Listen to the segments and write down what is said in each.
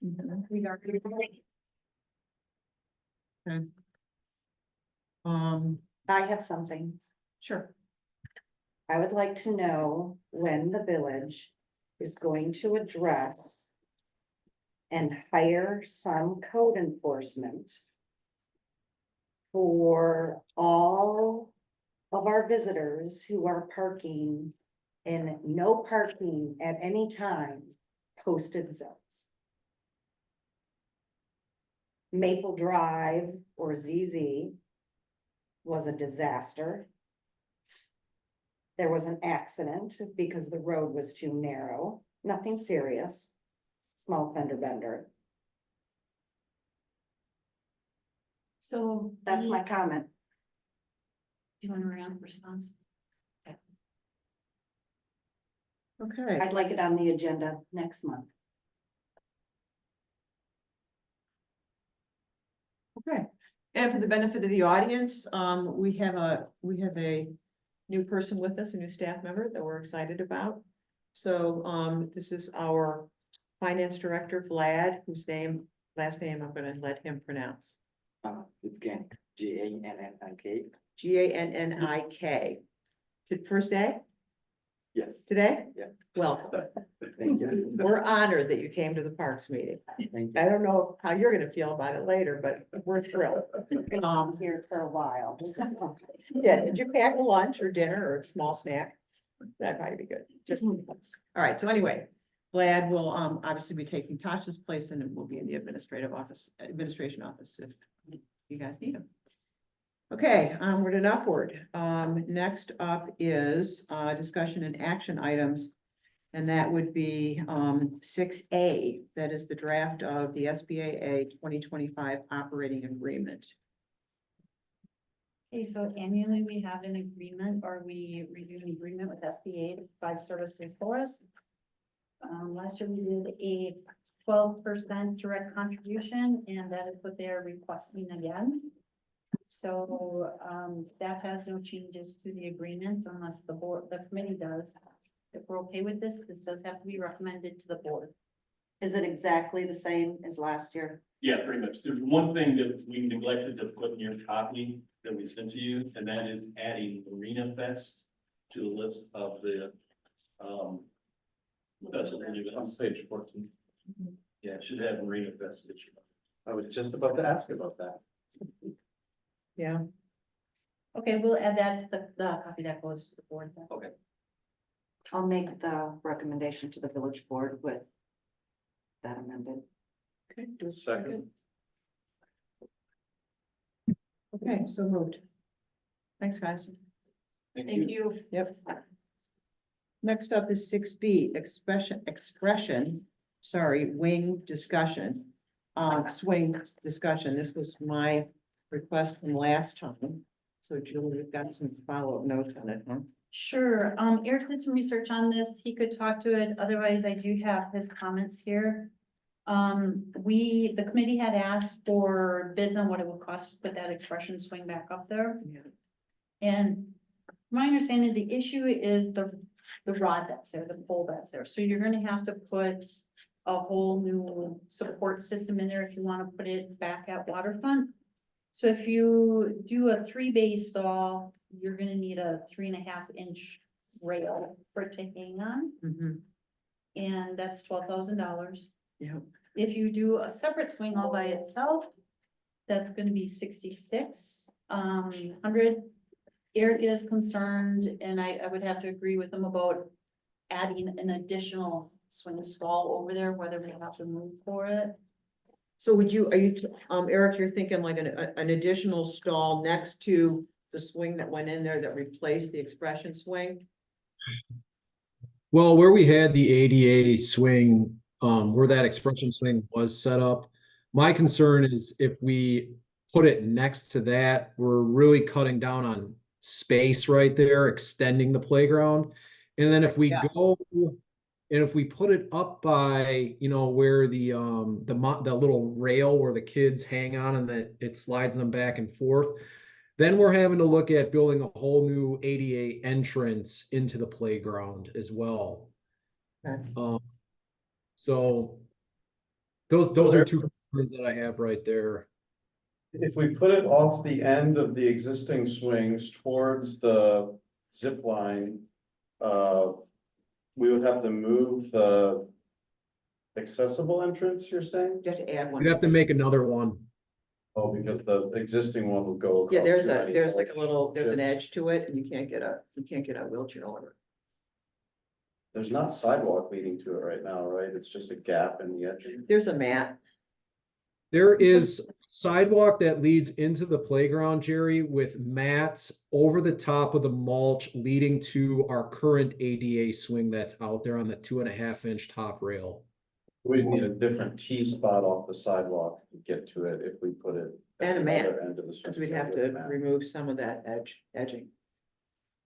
regarding. Okay. I have something. Sure. I would like to know when the village is going to address and hire some code enforcement for all of our visitors who are parking in no parking at any time posted zones. Maple Drive or ZZ was a disaster. There was an accident because the road was too narrow, nothing serious, small fender bender. So That's my comment. Do you want to round response? Okay. I'd like it on the agenda next month. Okay. And for the benefit of the audience, we have a new person with us, a new staff member that we're excited about. So, this is our finance director, Vlad, whose last name I'm gonna let him pronounce. It's Gannik, Gannik. Gannik. First day Yes. today? Yeah. Welcome. Thank you. We're honored that you came to the Parks meeting. Thank I you. don't know how you're gonna feel about it later, but we're thrilled. I'm here for a while. Yeah, did you pack a lunch or dinner or a small snack? That might be good. Just, all right, so anyway, Vlad will obviously be taking Tasha's place and it will be in the administration office if you guys need him. Okay, onward and upward. Next up is discussion and action items. And that would be 6A, that is the draft of the SBAA 2025 operating agreement. Okay, so annually we have an agreement, or we review an agreement with SBA to provide services for us. Last year we did a 12% direct contribution, and that is what they're requesting again. So, staff has no changes to the agreement unless the committee does. If we're okay with this, this does have to be recommended to the board. Is it exactly the same as last year? Yeah, pretty much. There's one thing that we neglected to put in your copy that we sent to you, and that is adding Marina Fest to the list of the, that's what we're doing on page 14. Yeah, it should have Marina Fest this year. I was just about to ask about that. Yeah, Okay, we'll add that to the copy that goes to the board then. Okay. I'll make the recommendation to the village board with that amended. okay, do a Second. Okay, so moved. Thanks, guys. Thank Thank you. you. Yep. Next up is 6B, wing discussion. Swing discussion. This was my request from last time. So Julie, you've got some follow-up notes on it, huh? Sure, Eric did some research on this, he could talk to it, otherwise I do have his comments here. The committee had asked for bids on what it would cost to put that expression swing back up there. Yeah. And my understanding, the issue is the rod that's there, the pole that's there, so you're gonna have to put a whole new support system in there if you wanna put it back at waterfront. So if you do a 3-bay stall, you're gonna need a 3.5-inch rail for it to hang on, Mhm. and that's $12,000. Yeah. If you do a separate swing all by itself, that's gonna be 6600. Eric is concerned, and I would have to agree with him about adding an additional swing stall over there, whether we have to move for it. So Eric, you're thinking like an additional stall next to the swing that went in there that replaced the expression swing? Well, where we had the ADA swing, where that expression swing was set up, my concern is if we put it next to that, we're really cutting down on space right there, extending the playground. And then if we Yeah. go, and if we put it up by, where the little rail where the kids hang on and that it slides them back and forth, then we're having to look at building a whole new ADA entrance into the playground as well. Okay. So Those are two concerns that I have right there. If we put it off the end of the existing swings towards the zip line, we would have to move the accessible entrance, you're saying? You have to add one. We'd have to make another one. Oh, because the existing one would go. Yeah, across too many there's like a holes. little, there's an edge to it and you can't get a wheelchair over it. There's not sidewalk leading to it right now, right? It's just a gap in the edge. There's a mat. There is sidewalk that leads into the playground, Jerry, with mats over the top of the mulch leading to our current ADA swing that's out there on the 2.5-inch top rail. We'd need a different T spot off the sidewalk to get to it if we put it. at And a the mat, other end of the Because swing we'd have set to with a mat. remove some of that edging.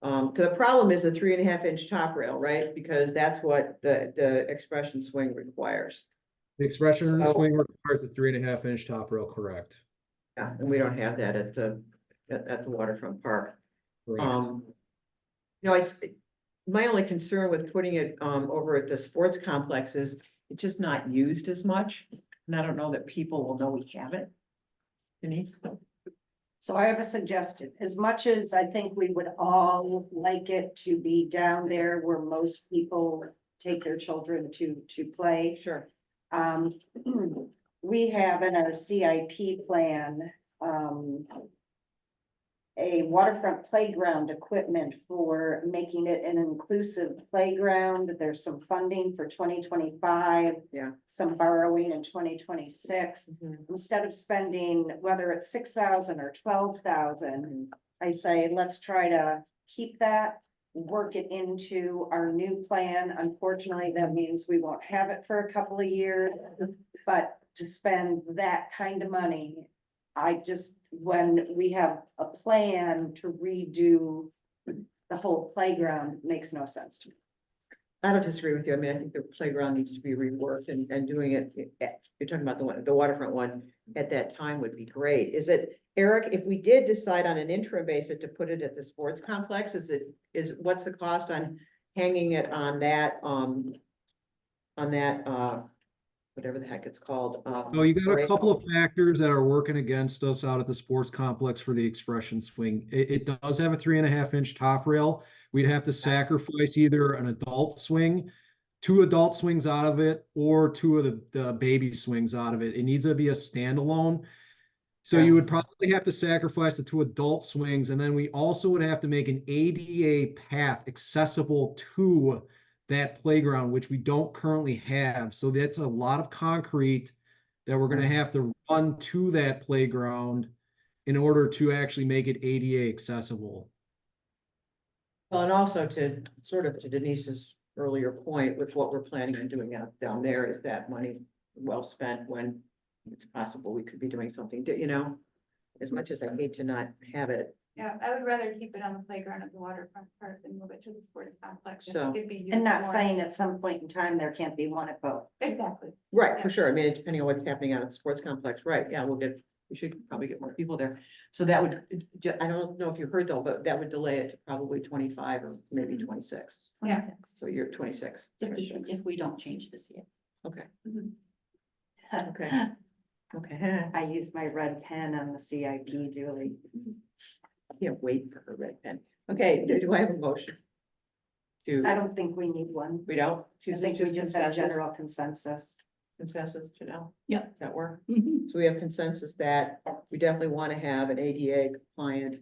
Cause the problem is the 3.5-inch top rail, right? Because that's what the expression swing requires. The expression in the So- swing requires a 3.5-inch top rail, correct? Yeah, and we don't have that at the waterfront park. Correct. No, my only concern with putting it, over at the sports complex is it's just not used as much. And I don't know that people will know we have it. Denise? So I have a suggestion, as much as I think we would all like it to be down there where most people take their children to play. Sure. We have in our CIP plan, a waterfront playground equipment for making it an inclusive playground. There's some funding for 2025. Yeah. Some borrowing in 2026. Instead of spending, whether it's 6,000 or 12,000, I say, let's try to keep that, work it into our new plan. Unfortunately, that means we won't have it for a couple of years, but to spend that kind of money, when we have a plan to redo the whole playground, makes no sense to me. I don't disagree with you. I mean, I think the playground needs to be reworked and doing it, you're talking about the waterfront one at that time would be great. Is it, Eric, if we did decide on an interim basis to put it at the sports complex, what's the cost on hanging it on that, whatever the heck it's called? So you got a rail? couple of factors that are working against us out at the sports complex for the expression swing. It does have a 3.5-inch top rail. We'd have to sacrifice either an adult swing, 2 adult swings out of it, or 2 of the baby swings out of it. It needs to be a standalone. So Yeah. you would probably have to sacrifice the 2 adult swings, and then we also would have to make an ADA path accessible to that playground, which we don't currently have. So that's a lot of concrete that we're gonna have to run to that playground in order to actually make it ADA accessible. Well, and also to Denise's earlier point with what we're planning on doing out down there, is that money well spent when it's possible we could be doing something, as much as I hate to not have it. Yeah, I would rather keep it on the playground at the waterfront park than move it to the sports complex. I So- think it'd be And not used more. saying at some point in time, there can't be one at both. Exactly. Right, for sure. I mean, depending on what's happening out at the sports complex, right? Yeah, we should probably get more people there. So that would, I don't know if you heard though, but that would delay it to probably 25 or maybe 26. 26, So you're 26. if we don't change this yet. Okay, Mhm. okay. Okay. I used my red pen on the CIP, Julie. Can't wait for her red pen. Okay, do I have a motion? I don't think we need one. We don't? I She's think we just have consensus? general consensus. Consensus, Janelle? Yep. Does that work? Mhm. So we have consensus that we definitely want to have an ADA compliant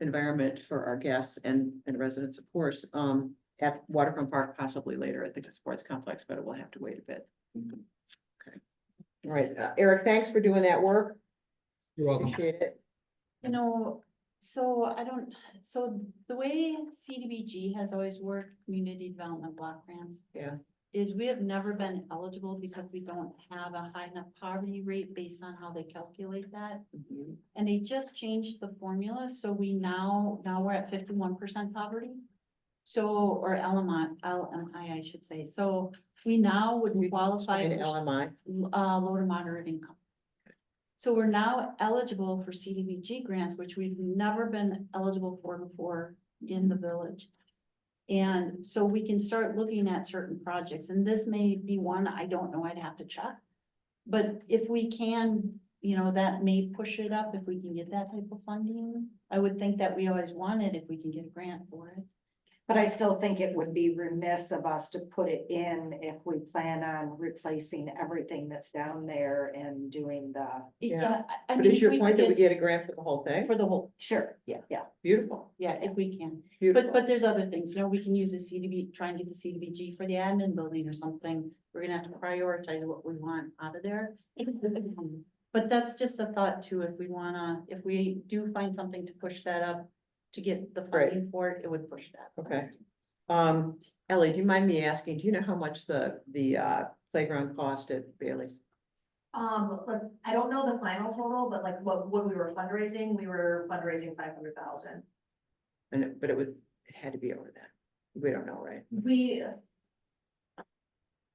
environment for our guests and residents, of course, at Waterfront Park, possibly later at the sports complex, but it will have to wait a bit. Okay. All right, Eric, thanks for doing that work. You're welcome. Appreciate it. So the way CDBG has always worked, Community Development Block Grants. Yeah. Is we have never been eligible because we don't have a high enough poverty rate based on how they calculate that. Mhm. And they just changed the formula, so we now we're at 51% poverty. So, or LMI, I should say, so we now would qualify In for LMI, low to moderate income. So we're now eligible for CDBG grants, which we've never been eligible for before in the village. And so we can start looking at certain projects, and this may be one, I don't know, I'd have to check. But if we can, you know, that may push it up if we can get that type of funding. I would think that we always want it if we can get a grant for it. But I still think it would be remiss of us to put it in if we plan on replacing everything that's down there and doing the, Yeah. I But mean, is if your we point that we could get a grant for the whole thing? for the whole, sure, yeah, Beautiful, yeah, if we can. beautiful. But there's other things, you know, we can use the CDB, try and get the CDBG for the admin building or something. We're gonna have to prioritize what we want out of there. But that's just a thought too, if we wanna, if we do find something to push that up, to get the Great. funding for it, it would push that. Okay. Ellie, do you mind me asking, do you know how much the playground cost at Bailey's? Like, I don't know the final total, but like what we were fundraising 500,000. But it had to be over that. We don't know, right? We,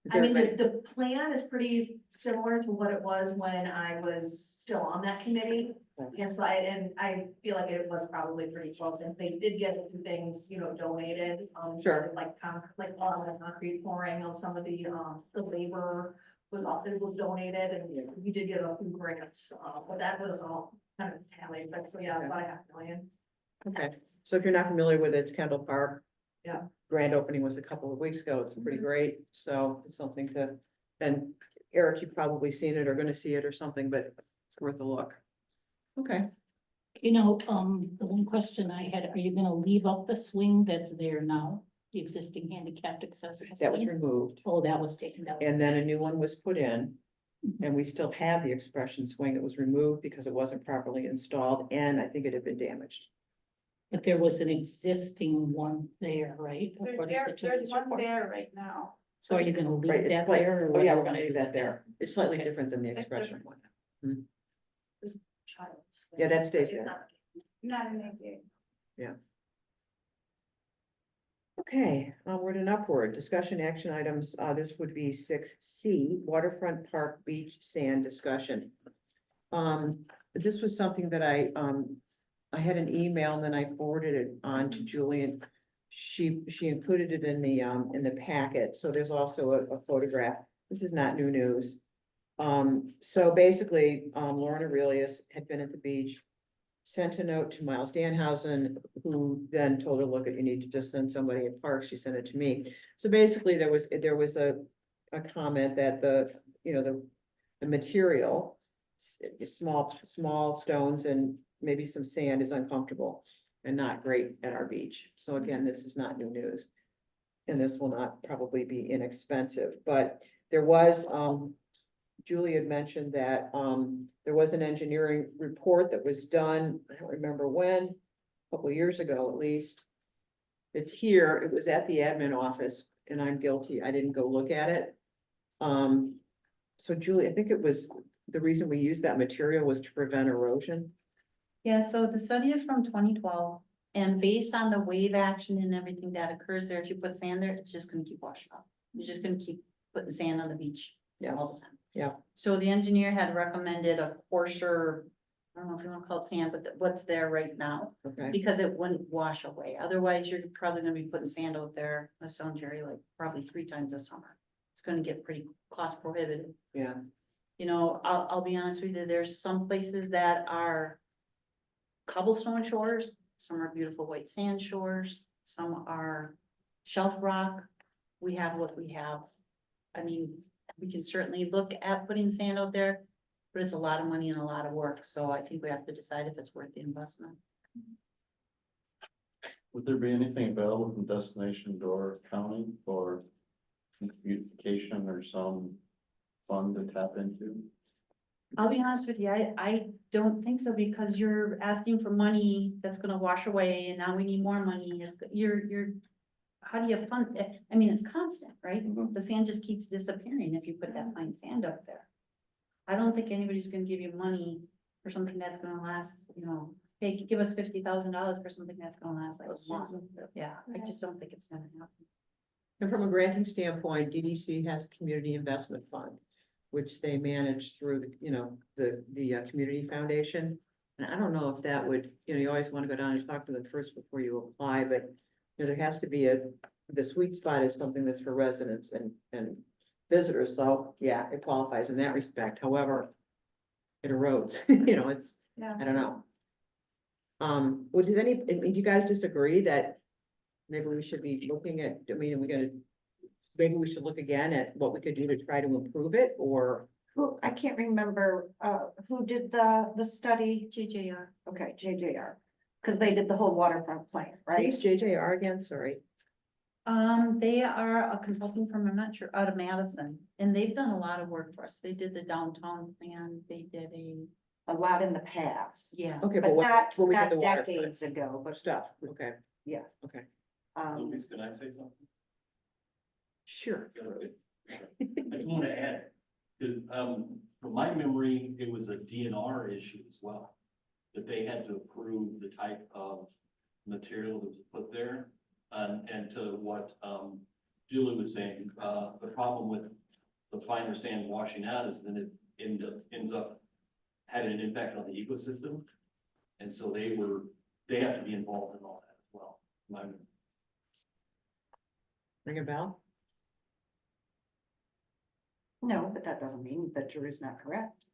Is I mean, everybody- the plan is pretty similar to what it was when I was still on that committee. Okay. And so I feel like it was probably pretty close, and they did get a few things, you know, donated, Sure. like concrete pouring on some of the labor was donated, and we did get a few grants, but that was all kind of tallied, but so yeah, about $500,000. Okay, so if you're not familiar with it, it's Kendall Park. Yeah. Grand opening was a couple of weeks ago. It's pretty great, so it's something to, and Eric, you've probably seen it or gonna see it or something, but it's worth a look. Okay, You know, the one question I had, are you gonna leave up the swing that's there now? The existing handicapped accessible that was swing? removed, Oh, that was taken down. and then a new one was put in. And we still have the expression swing that was removed because it wasn't properly installed, and I think it had been damaged. But there was an existing one there, right? According to There's Julie's one report. there right now. So are you gonna Right, leave it's that like- there? or Oh, yeah, what we're are gonna you leave that there. It's slightly Okay. different than the It's expression one. Child's. Yeah, that stays It's there. not- Not an easy. Okay, onward and upward, discussion action items, this would be 6C, waterfront park beach sand discussion. This was something that I had an email and then I forwarded it on to Julian. She included it in the packet, so there's also a photograph. This is not new news. So basically, Lauren Aurelius had been at the beach, sent a note to Miles Danhausen, who then told her, look, you need to just send somebody at Parks. She sent it to me. So basically, there was a comment that the material, small stones and maybe some sand is uncomfortable and not great at our beach. So again, this is not new news. And this will not probably be inexpensive, but there was, Julie had mentioned that, there was an engineering report that was done, I don't remember when, a couple years ago at least. It's here, it was at the admin office, and I'm guilty, I didn't go look at it. So Julie, I think it was, the reason we used that material was to prevent erosion. Yeah, so the study is from 2012, and based on the wave action and everything that occurs there, if you put sand there, it's just gonna keep washing up. You're just gonna keep putting sand on the beach all the time. Yeah. So the engineer had recommended a coarser, I don't know if you wanna call it sand, but what's there right now, Okay, because it wouldn't wash away. Otherwise, you're probably gonna be putting sand out there, I was telling Jerry, like probably 3 times this summer. It's gonna get pretty cost prohibitive. yeah, You know, I'll be honest with you, there's some places that are cobblestone shores, some are beautiful white sand shores, some are shelf rock. We have what we have. I mean, we can certainly look at putting sand out there, but it's a lot of money and a lot of work, so I think we have to decide if it's worth the investment. Would there be anything available from Destination Door County for beautification or some fund to tap into? I'll be honest with you, I don't think so, because you're asking for money that's gonna wash away, and now we need more money, you're. How do you fund it? I mean, it's constant, right? The sand just keeps disappearing if you put that fine sand up there. I don't think anybody's gonna give you money for something that's gonna last, you know, hey, give us $50,000 for something that's gonna last like a month. Yeah, I just don't think it's gonna happen. and from a granting standpoint, DDC has a community investment fund, which they manage through the community foundation. And I don't know if that would, you always want to go down and talk to them first before you apply, but there has to be the sweet spot is something that's for residents and visitors, so yeah, it qualifies in that respect, however. It erodes, it's, Yeah. I don't know. Well, does any, do you guys disagree that maybe we should be looking at, maybe we should look again at what we could do to try to improve it, or? Who, I can't remember, who did the study? JJR. Okay, JJR, because they did the whole waterfront plan, right? Who's JJR again, sorry? They are a consulting firm, I'm not sure, out of Madison, and they've done a lot of work for us. They did the downtown plan, they did A lot in the past. yeah. Okay, But not, when we did not the waterfront decades ago, but stuff, okay, yeah. okay, Lucas, can I say something? sure. Is that okay? I just want to add, because, from my memory, it was a DNR issue as well. That they had to approve the type of material that was put there. And to what, Julie was saying, the problem with the finer sand washing out is then it ends up having an impact on the ecosystem. And so they have to be involved in all that as well. Ring a bell? no, but that doesn't mean that Drew's not correct.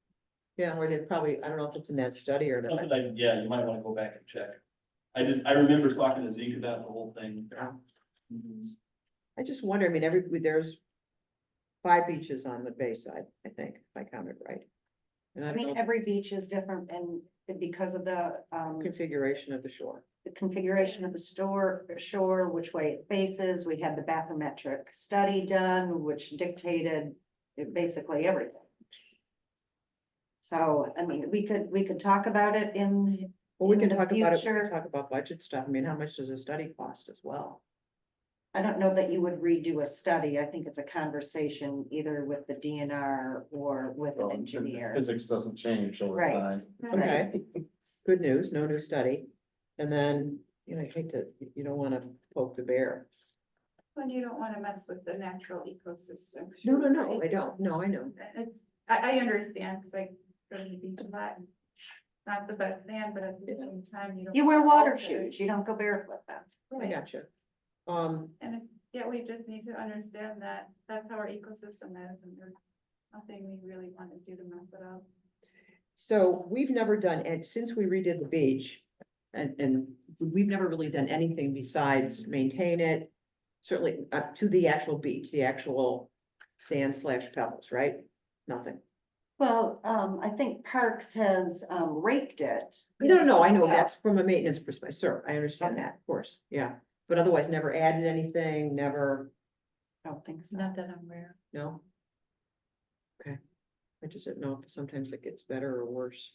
Yeah, or it probably, I don't know if it's in that study or not. Something like, yeah, you might want to go back and check. I remember talking to Zeke about the whole thing. I just wonder, I mean, there's 5 beaches on the bay side, I think, if I counted right. And I don't mean, know every beach is different and because of the configuration of the shore. the configuration of the shore, which way it faces, we had the bathymetric study done, which dictated basically everything. So, I mean, we could talk about it in, Well, we in can the talk about it, we can future. talk about budget stuff. I mean, how much does a study cost as well? I don't know that you would redo a study. I think it's a conversation either with the DNR or with an engineer. Physics doesn't change over Right. time. Okay, good news, no new study. And then, I hate to, you don't wanna poke the bear. When you don't want to mess with the natural ecosystem. No, I don't, no, I know. It's, I understand, because I go to the beach a lot. and Not the best sand, but at the same time, you don't. You wear water shoes, you don't go barefoot then. I gotcha. And yeah, we just need to understand that that's how our ecosystem is, and there's nothing we really want to do to mess it up. So we've never done, and since we redid the beach, and we've never really done anything besides maintain it. Certainly up to the actual beach, the actual sand/pebbles, right? Nothing. Well, I think Parks has raked it. No, I know that's from a maintenance perspective, sir, I understand that, of course, yeah. But otherwise never added anything, never, I don't think so. Not that I'm aware. no? Okay, I just didn't know if sometimes it gets better or worse.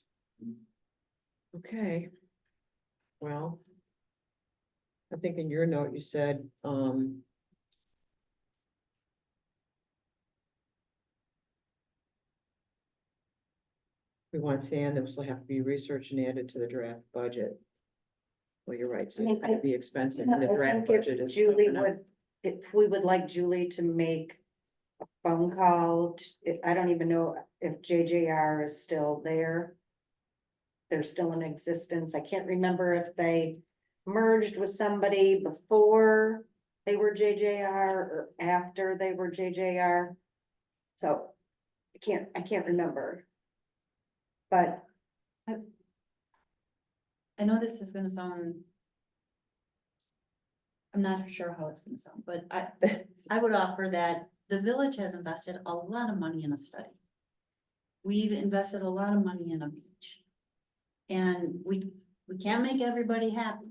Okay. Well. I think in your note you said, we want sand, this will have to be researched and added to the draft budget. Well, you're right, so I mean, it's gonna be expensive, and the I draft think budget if is. Julie would, if we would like Julie to make a phone call, I don't even know if JJR is still there. They're still in existence. I can't remember if they merged with somebody before they were JJR or after they were JJR. So I can't remember. But I know this is gonna sound. I'm not sure how it's gonna sound, but I would offer that the village has invested a lot of money in a study. We've invested a lot of money in a beach. And we can't make everybody happy.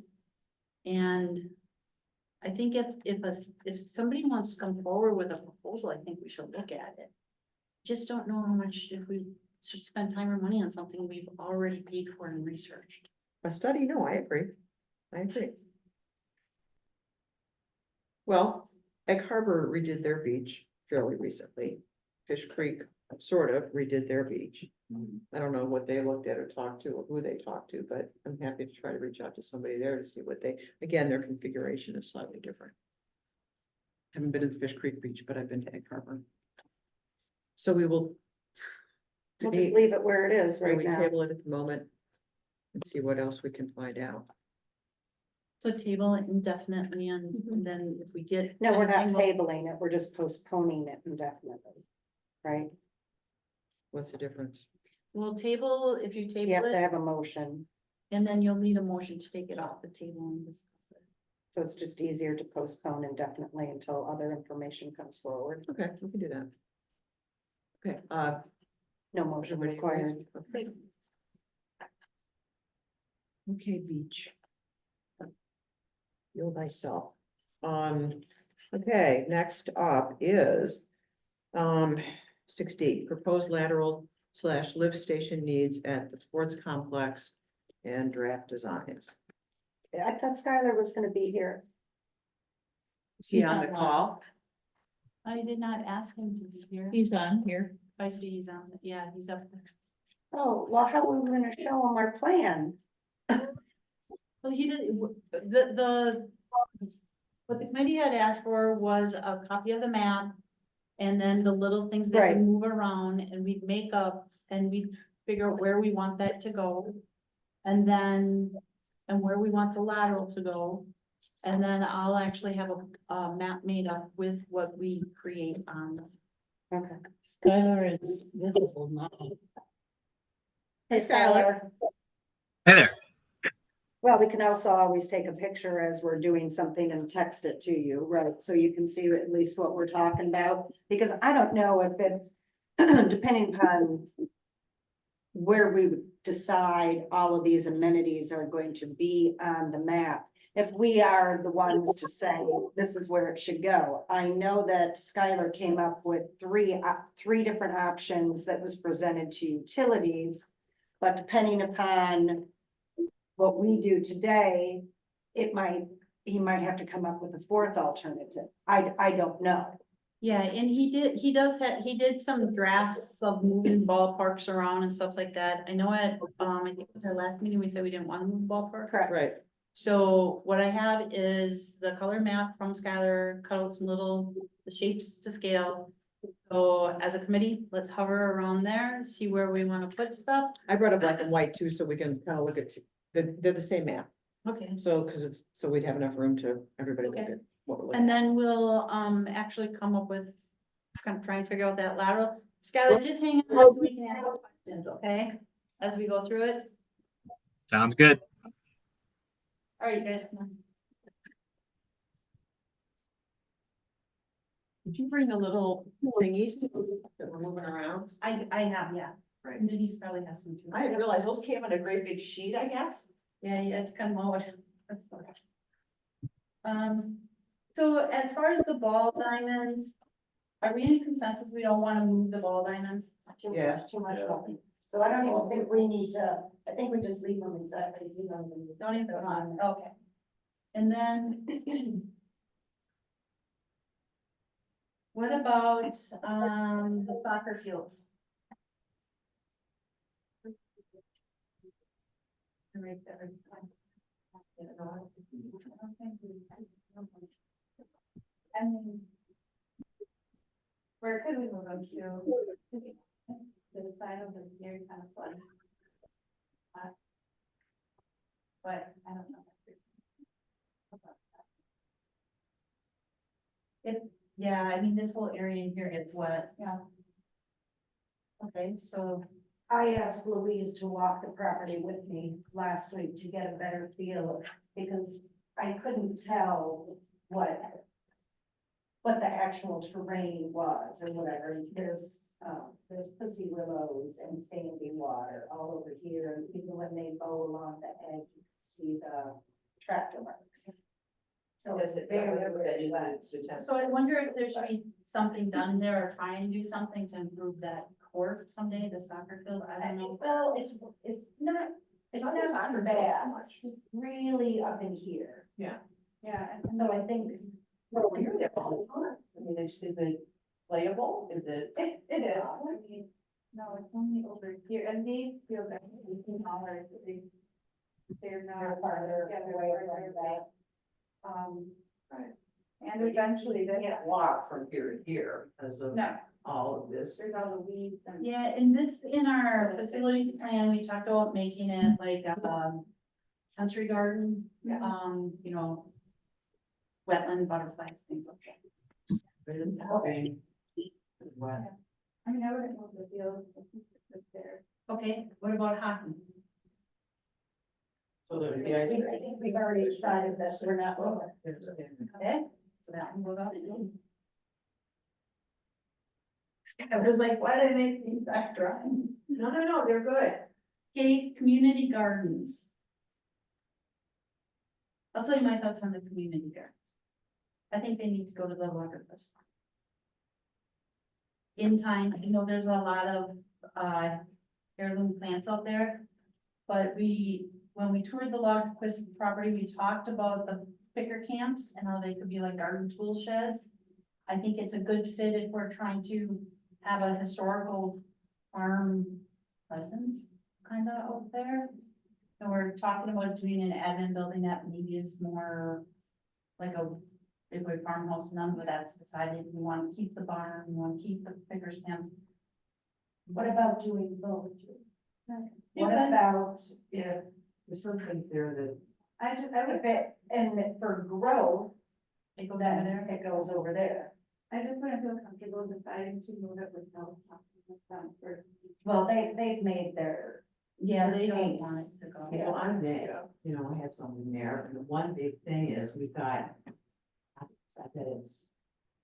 And I think if somebody wants to come forward with a proposal, I think we should look at it. Just don't know how much if we should spend time or money on something we've already paid for and researched. A study, no, I agree. I agree. Well, Egg Harbor redid their beach fairly recently. Fish Creek sort of redid their beach. I don't know what they looked at or talked to or who they talked to, but I'm happy to try to reach out to somebody there to see what again, their configuration is slightly different. Haven't been to the Fish Creek Beach, but I've been to Egg Harbor. So we will. we'll just leave it where it is right We now. table it at the moment and see what else we can find out. So table it indefinitely and then if we get. No, we're not anything, we'll- tabling it, we're just postponing it indefinitely, right? What's the difference? We'll table, if you You table have to it, have a motion, and then you'll need a motion to take it off the table and discuss it. so it's just easier to postpone indefinitely until other information comes forward. Okay, we can do that. Okay, No motion everybody required. agrees? Okay, beach. Feel thyself. Okay, next up is 6D, proposed lateral / lift station needs at the sports complex and draft designs. I thought Skylar was gonna be here. Is he on the call? I did not ask him to be here. He's on here. I see he's on, yeah, he's up there. Oh, well, how are we gonna show him our plan? Well, he did, what the committee had asked for was a copy of the map. And then the little things that Right. we move around and we'd make up and we'd figure out where we want that to go. And then, and where we want the lateral to go. And then I'll actually have a map made up with what we create on. Okay. Skylar is visible now. Hey, Skylar. Hey there. Well, we can also always take a picture as we're doing something and text it to you, right? So you can see at least what we're talking about, because I don't know if it's depending upon where we would decide all of these amenities are going to be on the map. If we are the ones to say, this is where it should go. I know that Skylar came up with three different options that was presented to utilities. But depending upon what we do today, he might have to come up with a fourth alternative. I don't know. Yeah, and he did some drafts of moving ballparks around and stuff like that. I know at, I think it was our last meeting, we said we didn't want to move ballpark. Correct. Right, So what I have is the color map from Skylar, cut out some little, the shapes to scale. So as a committee, let's hover around there, see where we want to put stuff. I brought a black and white too, so we can kind of look at, they're the same map, Okay. so, so we'd have enough room to, everybody look Okay. at what we're looking And at. then we'll, actually come up with, kind of try and figure out that lateral. Skylar, just hang on so we can ask questions, okay? As we go through it. Sounds good. All right, you guys, come on. Did you bring the little thingies that we're moving around? I have, yeah. Right. And Denise probably has some too. I didn't realize those came on a great big sheet, I guess. Yeah, it's kind of odd. So as far as the ball diamonds, are we in consensus? We don't want to move the ball diamonds? Yeah. Too much. Yeah. volume. So I don't even think we need to, I think we just leave them exactly. Don't even put on, okay. And then. What about, the soccer fields? Right there. I mean, where could we move them to? The side of the pier kind of fun. But I don't know. Yeah, I mean, this whole area in here is what? Yeah. Okay, so, I asked Louise to walk the property with me last week to get a better feel, because I couldn't tell what the actual terrain was or whatever. There's pussy willows and sandy water all over here, and even when they go along the edge, you can see the tractor marks. So it's very wet. so I wonder if there should be something done there or try and do something to improve that course someday, the soccer field, I don't know. Well, it's not bad, it's really up in here. Yeah. and So I think, Well, you're there all the time. I mean, is it playable? Is it? It is, I mean, no, it's only over here, and they feel that it's smaller, so they're not farther yeah, they're away farther from away. that. Um, and eventually they Can't walk from here to here because of no, all of this. there's all the weeds and. Yeah, in our facilities plan, we talked about making it like, Century Garden, Yeah. you know, wetland butterflies, things like that. Okay. I mean, I wouldn't know the deal if there. Okay, what about hockey? So the. I think we've already decided that we're not. Okay, so that one goes out. I was like, why did I make these back drawings? No, they're good. Okay, community gardens. I'll tell you my thoughts on the community gardens. I think they need to go to the water festival. In time, I know there's a lot of, heirloom plants out there. But when we toured the Logquist property, we talked about the picker camps and how they could be like garden tool sheds. I think it's a good fit if we're trying to have a historical farm presence kind of out there. And we're talking about doing an admin building that maybe is more like a bigwig farmhouse, none of that's decided. We want to keep the barn, we want to keep the pickers camps. What about doing both? What Okay. about if there's some things there that I would bet, and that for growth, It goes over then there. it goes over there. I just wouldn't feel comfortable deciding to move it without talking with them first. Well, they've made their, Yeah, they don't Case. want it to go. Yeah. Well, I'm there, you know, I have something there, and the one big thing is, we thought that it's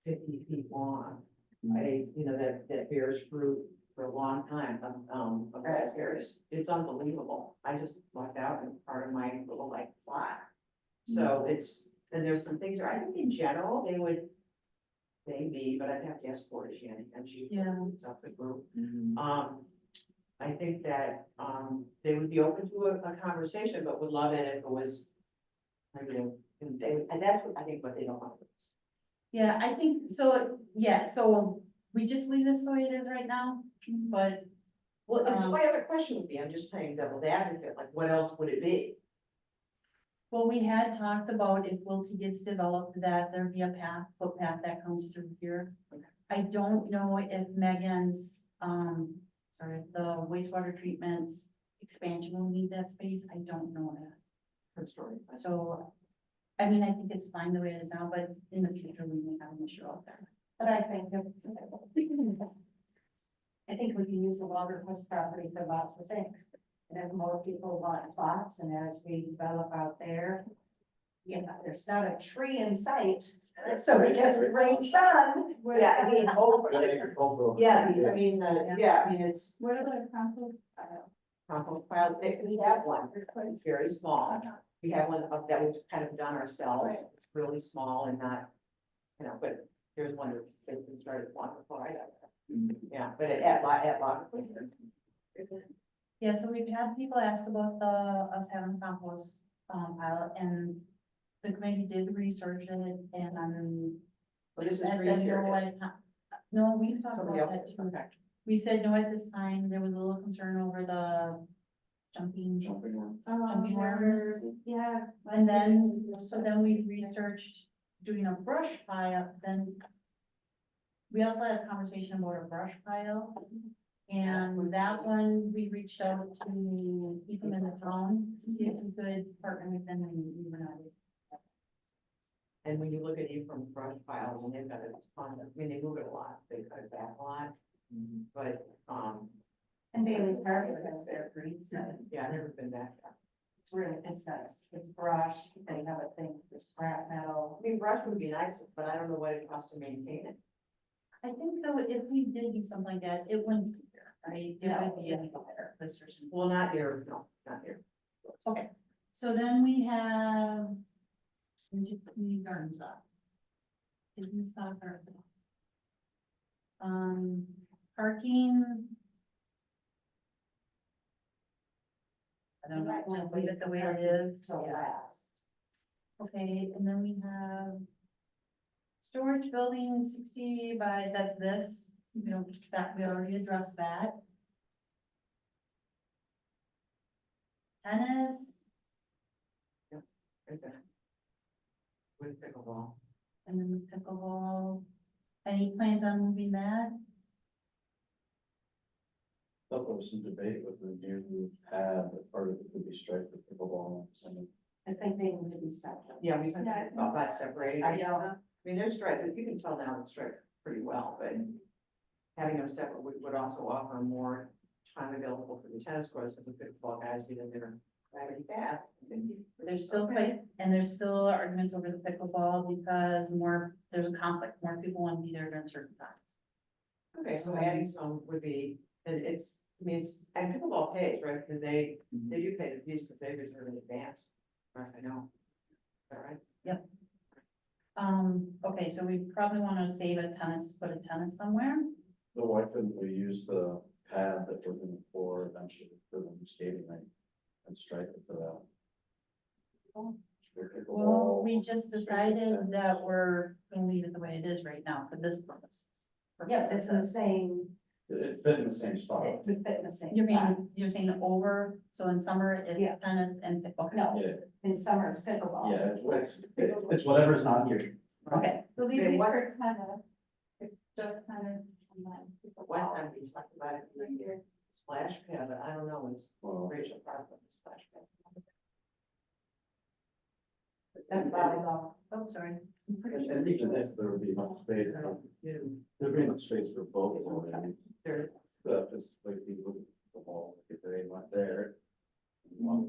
50 feet long. That bears fruit for a long time, of raspberries, it's unbelievable, I just walked out in part of my little like plot. So and there's some things, I think in general, maybe, but I'd have to ask Portia, and she. Yeah. It's up the group. I think that, they would be open to a conversation, but would love it if it was, and that's what I think what they don't want. Yeah, I think, so, yeah, so we just leave this the way it is right now, but, Well, my Um, other question would be, I'm just playing devil's advocate, like, what else would it be? well, we had talked about if Wiltie gets developed, that there'd be a footpath that comes through here. I don't know if Megan's, the wastewater treatments expansion will need that space, I don't know that. Her story. So, I mean, I think it's fine the way it is now, but in the future, we may have an issue out there. but I think we can use the Logquist property for lots of things. And if more people want plots, and as we develop out there, there's not a tree in sight, so it gets great sun. Yeah, I mean, Yeah, it's What about a compost pile? compost pile, we have one, it's very small. We have one that we've kind of done ourselves, Right. it's really small and not, but there's one that's been started long before I got there. Yeah, but at Logquist. Yeah, so we've had people ask about us having compost, pilot, and the committee did research it, and, Well, this is said green that here. no, no, we've talked Somebody about else, that too. okay. We said no at this time, there was a little concern over the jumping worms. Yeah. And then, so then we researched doing a brush pile, then we also had a conversation about a brush pile. And that one, we reached out to keep them in the town to see if we could partner with them, and we were not. And when you look at it from brush pile, when they've got a ton of, they move it a lot, they cut it back a lot. But, And Bailey's Harbor has their green zone. yeah, I've never been back there. It's really, it's nice. It's brush. They have a thing for scrap metal. I mean, brush would be nice, but I don't know what it costs to maintain it. I think though, if we did do something like that, it wouldn't be there, right? It No. would be any better, this or something. Well, not here, no, not here. Okay, so then we have. We did community gardens up. Didn't stop our. Parking. I don't know, just leave it the way it is. So last. Okay, and then we have. Storage building 60 by, that's this, we don't, that, we already addressed that. Tennis, Right there. With pickleball. and then the pickleball. Any plans on moving that? Thought there was some debate with the new pad, that part of it could be striped with pickleball and some. I think they need to be separate. Yeah, we talked Yeah. about separating. I know. I mean, they're striped, you can tell now it's striped pretty well, but having them separate would also offer more time available for the tennis courts, because the pickleball guys get in there gravity fast. There's still fight, and there's still arguments over the pickleball because there's a conflict, more people want to be there during certain times. Okay, so adding some would be, and I mean, and pickleball pays, right, because they do pay the fees because they reserve in advance, as far as I know. Is that right? Okay, so we probably want to save put a tennis somewhere. So why couldn't we use the pad that we're gonna pour eventually for the new skating rink and stripe it for that? For Well, pickleball, we just decided that we're gonna leave it the way it is right now for this purpose. Yes, it's in the same, It fit in the same spot. it would fit in the same. You spot. mean, you're saying over, so in summer Yeah. it's tennis and pickle? No, Yeah, in summer it's pickleball. yeah, it's whatever's on here. Okay, So leave Okay, it what- for tennis, just tennis, and then. One time we talked about it, like your splash pad, but I don't know, it's Well, Rachel Park with the splash pad. That's volleyball. oh, sorry. and even if there would be enough space, there'd be enough space for both, already. Just like people, the ball, if they went there.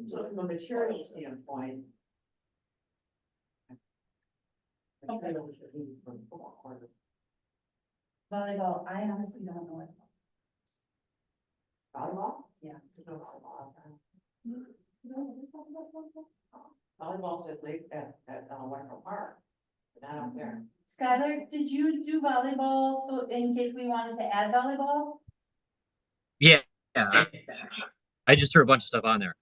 So from a material standpoint. Okay. Volleyball, I honestly don't know what. Volleyball? Yeah. There's no volleyball. Volleyball's at Lake, at Wonderful Park, but not up there. Skylar, did you do volleyball, so in case we wanted to add volleyball? Yeah. I just threw a bunch of stuff on there.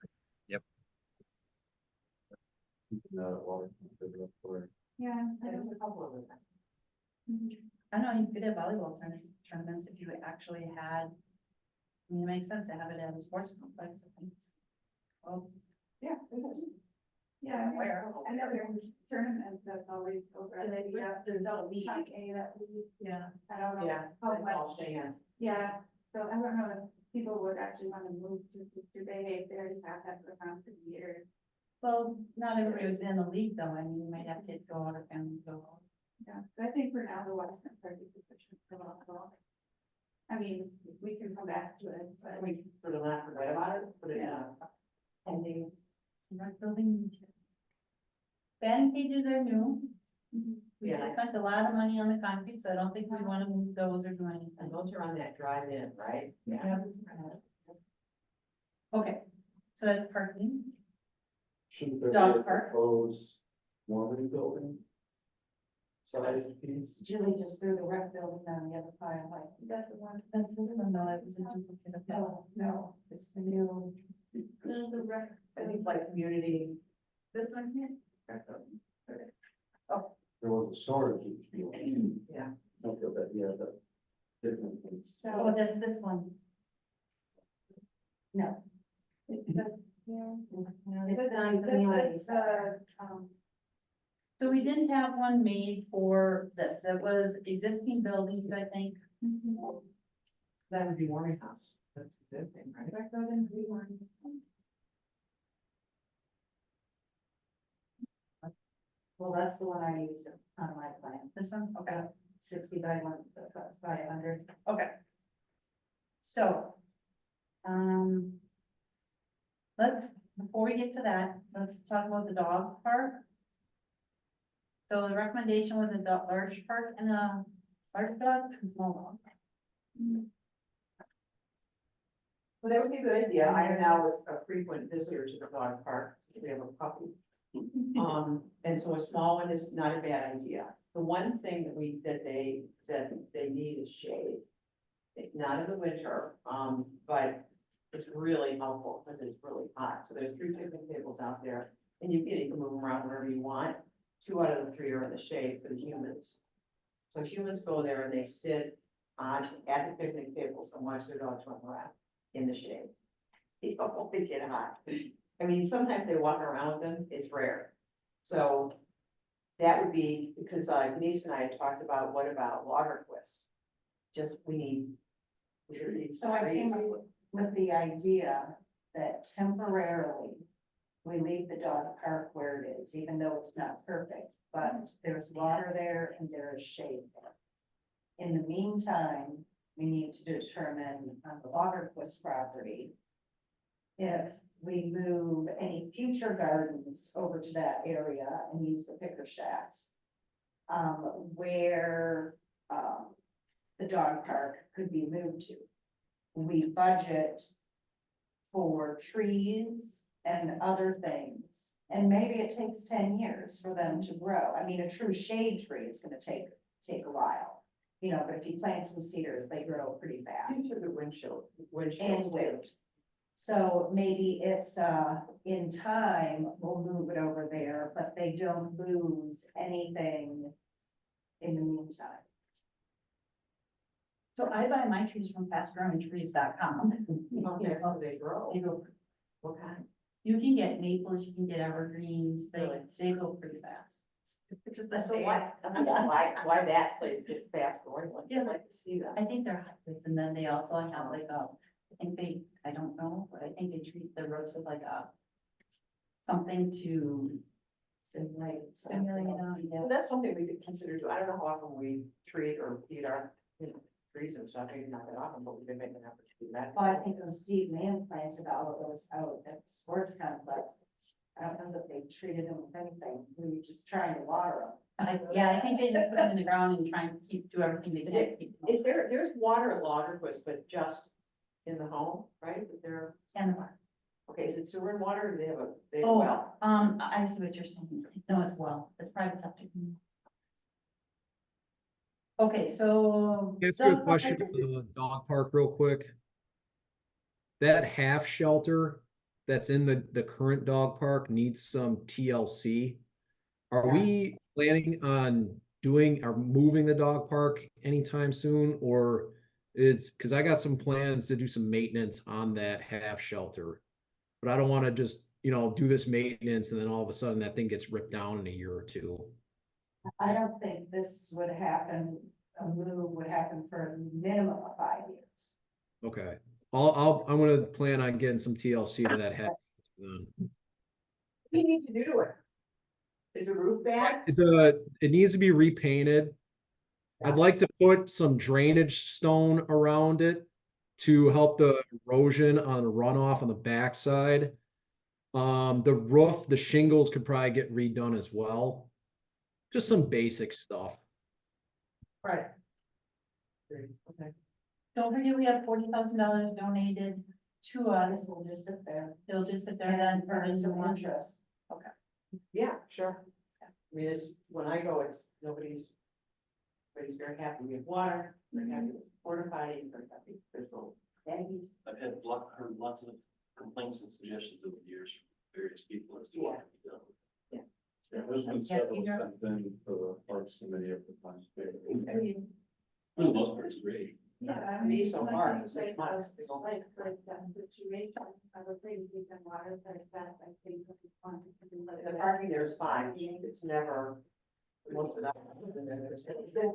Water. Yeah. There's a couple of them. I know you could have volleyball tournaments if you actually had. I mean, it makes sense to have it at a sports complex, I think. Well, Yeah, it is. Yeah, where? I know there's tournaments that's always over, and then there's a league, that league, Yeah. I don't know. Yeah, how that's much. all Shan. Yeah, so I don't know if people would actually want to move to Sister Bay if they already have that program for years. Well, not everybody was in the league though. I mean, you might have kids go out or families go out. Yeah, so I think for now, the Western Park is sufficient for volleyball. I mean, we can come back to it, but We sort of not forget about it, put it in a pending. Rec building. Batting cages are new. We Yeah. just spent a lot of money on the concrete, so I don't think we want to move those or do And anything. those are on that drive-in, right? Yeah. Okay, so that's parking. Shouldn't there be Dog a park. proposed Normandy building? Size piece? Julie just threw the rec building on the other pile, like, that's the one. That's this one though, it was a duplicate of that. no, it's the new. The rec, I think like community. this one here? There was a storage building. Yeah. Okay, but yeah, but different things. Oh, So, that's this one. no, It's the- yeah. it's not community. So we didn't have one made for this. It was existing buildings, I think. That would be warming house. That's a good thing, right? Rec building, we want. Well, that's the one I used on my plan, This one, okay. 60 by 500. Okay. So. Before we get to that, let's talk about the dog park. So the recommendation was a large park and a large dog and small dog. Well, that would be a good idea. I am now a frequent visitor to the dog park. We have a puppy. And so a small one is not a bad idea. The one thing that they need is shade. Not in the winter, but it's really helpful because it's really hot. So there's 3 picnic tables out there and you can move them around wherever you want. 2 out of the 3 are in the shade for the humans. So humans go there and they sit at the picnic tables and watch their dogs run around in the shade. They don't get hot. I mean, sometimes they walk around with them, it's rare. So that would be, because Denise and I had talked about, what about water twists? We need. So I came up with with the idea that temporarily we leave the dog park where it is, even though it's not perfect, but there's water there and there is shade there. In the meantime, we need to determine on the Waterquist property if we move any future gardens over to that area and use the picker shacks. Where, the dog park could be moved to. We budget for trees and other things, and maybe it takes 10 years for them to grow. I mean, a true shade tree is gonna take a while. You know, but if you plant some cedars, they grow pretty fast. These are the windshield. And wind. So maybe it's, in time, we'll move it over there, but they don't lose anything in the meantime. So I buy my trees from fastgrowingtrees.com. Okay, so they grow. They go, What kind? you can get maples, you can get evergreens, Really? they go pretty fast. So why that place gets fast growing? I'd like to see that. I think they're hybrids, and then they also have like I don't know, but I think they treat the roots with like something to stimulate Well, that's something we could consider too. I don't know how often we treat or feed our, trees and stuff, maybe not that often, but we could make an effort to do that. Well, I think when Steve Mann planted all of those out at the sports complex, I don't know that they treated them with anything, we were just trying to water them. I think they just put them in the ground and try and do everything they can to keep them. Is there's water in Waterquist, but just in the home, right? Is there, And the park. okay, is it sewer and water, or do they have a Oh, well? I see what you're saying. No, it's it's private septic. Okay, so. Can I ask you a question for the dog park real quick? That half shelter that's in the current dog park needs some TLC. Are we planning on doing or moving the dog park anytime soon, or because I got some plans to do some maintenance on that half shelter, but I don't want to just, do this maintenance and then all of a sudden that thing gets ripped down in a year or two. I don't think this would happen, a move would happen for a minimum of 5 years. Okay, I'm gonna plan on getting some TLC to that half. Then. What do you need to do to it? Is the roof bad? It needs to be repainted. I'd like to put some drainage stone around it to help the erosion on the runoff on the backside. The roof, the shingles could probably get redone as well. Just some basic stuff. Right. Okay. Don't forget, we have $40,000 donated to us. This will just sit there. It'll just sit there then for Earn this some one. interest. Yeah, sure. I mean, when I go, everybody's very happy. We have water, they're happy with porta potty, they're happy. There's no baggies. I've heard lots of complaints and suggestions over the years from various people as to what can be done. Yeah, there's been several sent in for the Parks Committee of the times. For the most part, it's great. Yeah, Me so far, it's 6 months. Like, for example, situation, I would say we can water that, I think. The parking there is fine. It's never, most of that.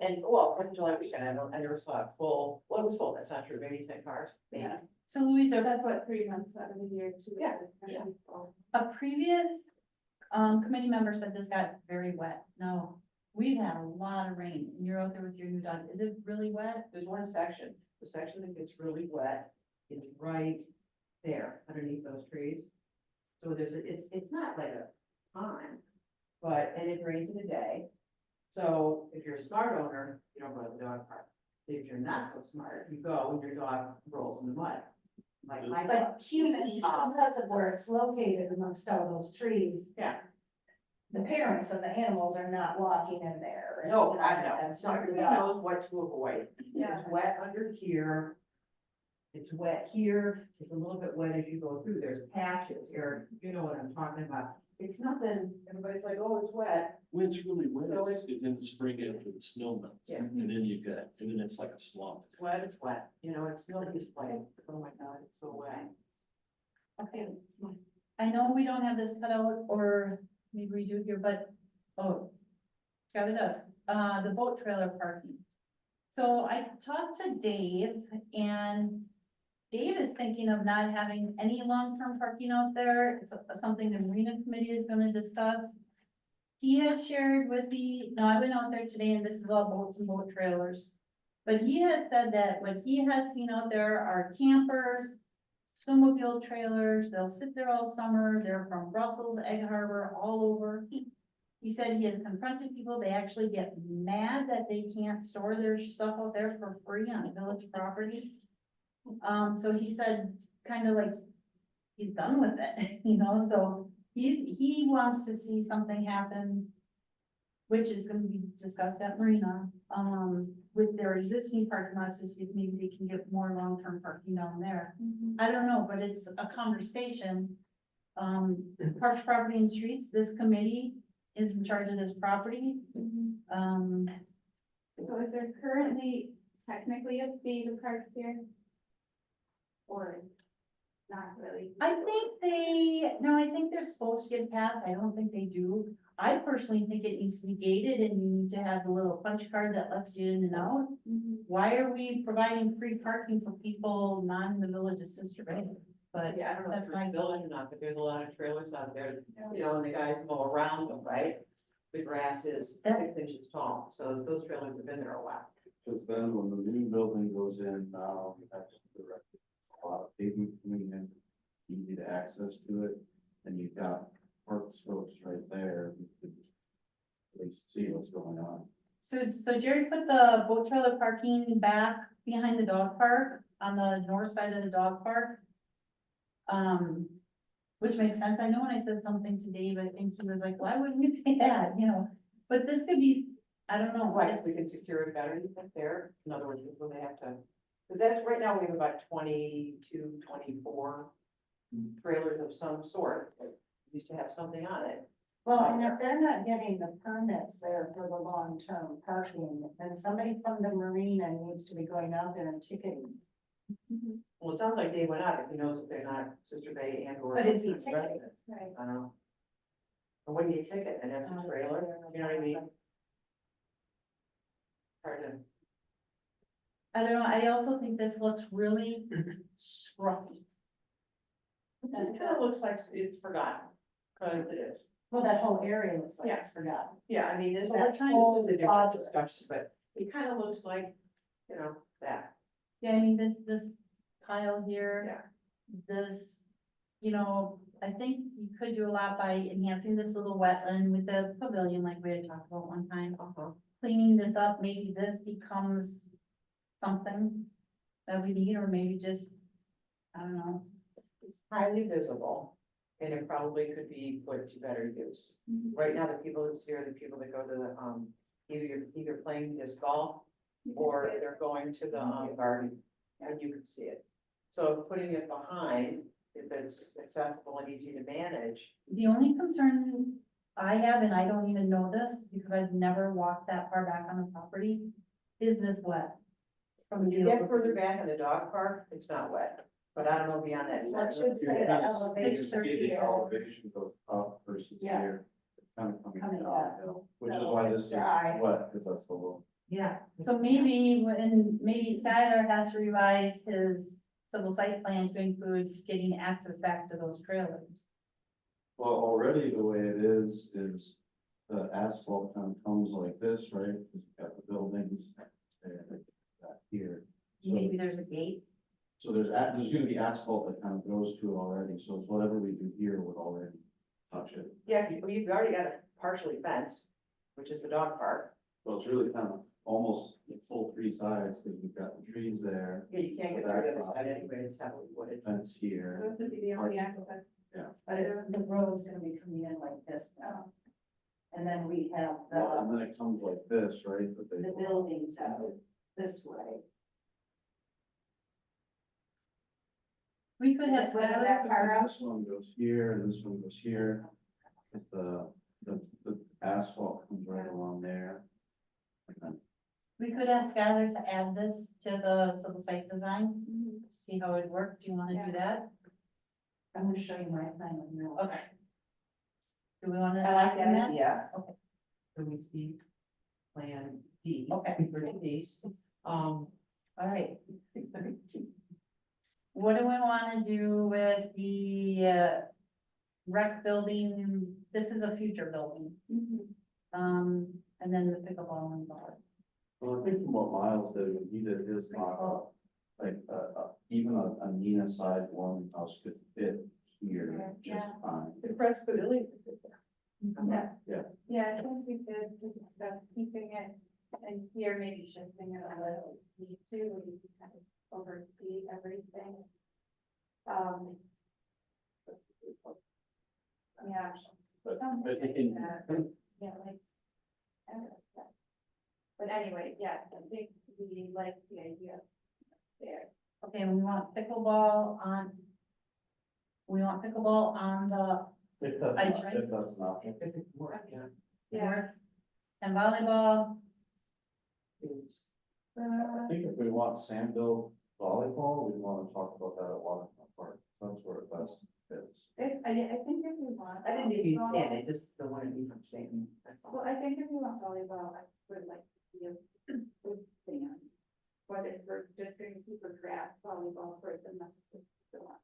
And, well, for July weekend, I never saw a full, well, it was full, that's not true, maybe 10 cars. Maybe. Yeah. So Louisa, That's what 3 months out of the year too. Yeah, yeah. a previous committee member said this got very wet. No, we've had a lot of rain and you're out there with your new dog. Is it really wet? There's one section, the section that gets really wet is right there underneath those trees. So it's not like a pond, and it rains in a day. So if you're a smart owner, you don't go to the dog park. If you're not so smart, you go when your dog rolls in the mud. Like my dog. But human, because of where it's located amongst all those trees, Yeah, the parents of the animals are not walking in there. no, I know, And so so, everybody yeah. knows what to avoid. It's wet under here. It's wet here, it's a little bit wet as you go through, there's patches, Eric, you know what I'm talking about. It's nothing, everybody's like, oh, it's wet. When it's really wet, So it's in the spring after the snow melts. Yeah. And then it's like a swamp. It's wet, it's nobody's like, oh my God, it's so wet. Okay. I know we don't have this cut out or maybe we do here, but, Scotty does, the boat trailer parking. So I talked to Dave and Dave is thinking of not having any long-term parking out there. It's something the Marina Committee is gonna discuss. He has shared with me, now I went out there today and this is all boats and boat trailers. But he had said that what he has seen out there are campers, snowmobile trailers, they'll sit there all summer, they're from Brussels, Egg Harbor, all over. He said he has confronted people, they actually get mad that they can't store their stuff out there for free on village property. So he said, kind of like, he's done with it, so he wants to see something happen, which is gonna be discussed at Marina, with their existing parking lots to see if maybe they can get more long-term parking down there. I don't know, but it's a conversation. Parks, Property and Streets, this committee is in charge of this property. So is there currently technically a fee to park here? Or not really? I think they're supposed to get passed. I don't think they do. I personally think it needs to be gated and you need to have a little punch card that lets you in and out. Why are we providing free parking for people not in the village of Sister Bay? But Yeah, I don't know if that's my it's village or not, but there's a lot of trailers out there, and the guys mow around them, right? The grass is 6 inches tall, so those trailers have been there a while. Because then when the new building goes in, now you have to direct a lot of pavement coming in, easy to access to it, and you've got park scopes right there. You could at least see what's going on. So Jerry put the boat trailer parking back behind the dog park on the north side of the dog park. Which makes sense. I know when I said something to Dave, I think he was like, why wouldn't we pay that, but this could be, I don't know. Right, we can secure it better, you think, there, in other words, people they have to, because that's, right now, we have about 22, 24 trailers of some sort, that used to have something on it. Well, and if they're not getting the permits there for the long-term parking, then somebody from the marina needs to be going out there and ticketing. Well, it sounds like they went out, if he knows that they're not Sister Bay and or. But is he resident. ticketing? Right. I don't know. And when do you ticket, an empty trailer, you know what I mean? Hard to. I don't know. I also think this looks really scruffy. It just kind of looks like it's forgotten, because it is. Well, that whole area looks like Yeah. it's forgotten. Yeah, I mean, there's That all kinds whole of different project. discussions, but it kind of looks like, that. Yeah, I mean, this tile here, Yeah. this, I think you could do a lot by enhancing this little wetland with the pavilion like we had talked about one time. Cleaning this up, maybe this becomes something that we need, or maybe just, I don't know. It's highly visible, and it probably could be put to better use. Right now, the people that see are the people that go to the, either playing disc golf, or they're going to the, garden, and you can see it. So putting it behind, if it's accessible and easy to manage, The only concern I have, and I don't even know this because I've never walked that far back on the property, is this wet? From when the you get further back in the dog park, it's not wet, but I don't know beyond that. Well, it should say the elevation The here. elevation goes up versus Yeah. here. It's kind of Coming coming down. downhill, which is So why this is dry. wet, because that's the low. Yeah. So maybe Skylar has to revise his civil site plan to include getting access back to those trailers. Well, already the way it is the asphalt kind of comes like this, right? You've got the buildings and back here. So, Maybe there's a gate. so there's gonna be asphalt that kind of goes to it already, so it's whatever we do here would already touch it. Yeah, you've already got it partially fenced, which is the dog park. Well, it's really kind of almost full three sides, because we've got the trees there, Yeah, you can't get through the other side anyway, it's heavily wooded. fence here. Those would be the only access. But it's, the road's gonna be coming in like this now. And then we have Well, and then it comes like this, right? But they- the buildings out this way. We could have Was it that Skylar, far up? This one goes here, and this one goes here. But the asphalt comes right along there. And then we could ask Skylar to add this to the civil site design, see how it worked. Do you want to do that? I'm gonna show you my plan now. Okay. Do we want to I like act on that that? idea. Okay. So we see plan D. Okay. For these, All right. What do we wanna do with the, rec building? This is a future building. And then the pickleball and bar. Well, I think from what Miles did, when he did his mock-up, like, even a Nina size one house could fit here just fine. The press pavilion. Yeah. Yeah. Yeah, I think we could discuss keeping it and here, maybe shifting it a little, need to, where you can kind of oversee everything. Yeah. But something it like can- that. Yeah, like. I don't know, yeah. But anyway, yeah, I think we like the idea there. Okay, we want pickleball on. We want pickleball on the If that's, Ice not- rink? if that's an option. If it's more, yeah. Yeah. court and volleyball. It's- I think if we want Sandville volleyball, we want to talk about that at Waterfront Park. That's where it best fits. I think if we want. I didn't even volleyball- say it, I just don't want to be from saying, that's all. Well, I think if you want volleyball, I would like to see a good band. But if we're just gonna keep a grass volleyball for the next, the one.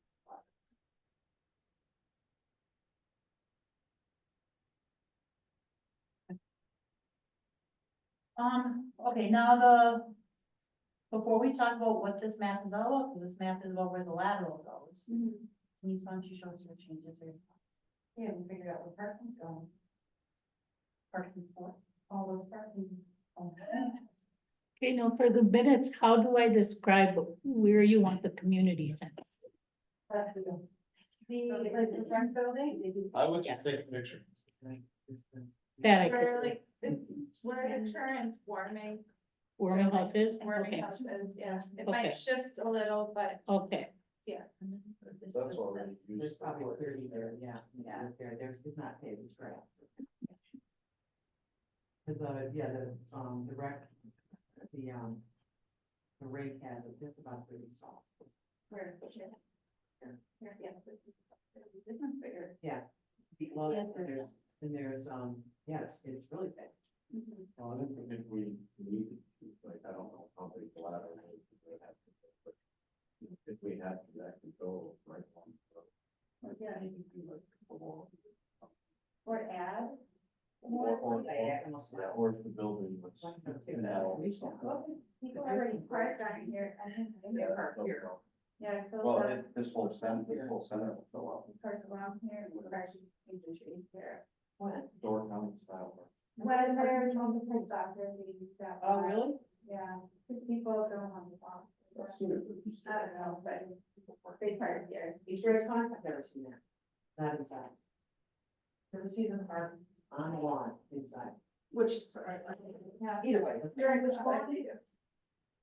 Okay, now before we talk about what this map is all about, because this map is about where the lateral goes. Please, why don't you show us your changes or your thoughts? Yeah, we figured out where parking's going. Parking for all those parking. Okay, now for the minutes, how do I describe where you want the community center? That's the. Like the front building, I would just take a picture. That I where could, like, where the current warming, warming house is, warming okay, house is, yeah, it might Okay. shift a little, but okay. yeah. That's already There's used. probably 30 there, yeah. Yeah. There's, it's not paved, it's grass. Cause the rec, the rake has, it's about 30 stalls. Where, yeah. Here, yeah, this one's bigger. Yeah. Well, Yes, there's, yes, it's really big. Well, I think if we need to, like, I don't know how big the ladder is. If we had to, that could go right on. Yeah. Or, Or add. or if the building was. an L or something. Well, people already parked down here, I think they're parked here. Yeah, so Well, the this whole center will fill up. park around here, and we're parking in the trees here. What? Door county style. When there's multiple soccer leagues that. Oh, really? Yeah, 'cause people don't want to walk. I've seen it. I don't know, but they park here. Easter egg hunt, I've never seen that. Not inside. Never seen them park on the lawn inside. Which, sorry. Yeah. Either way. During the fall.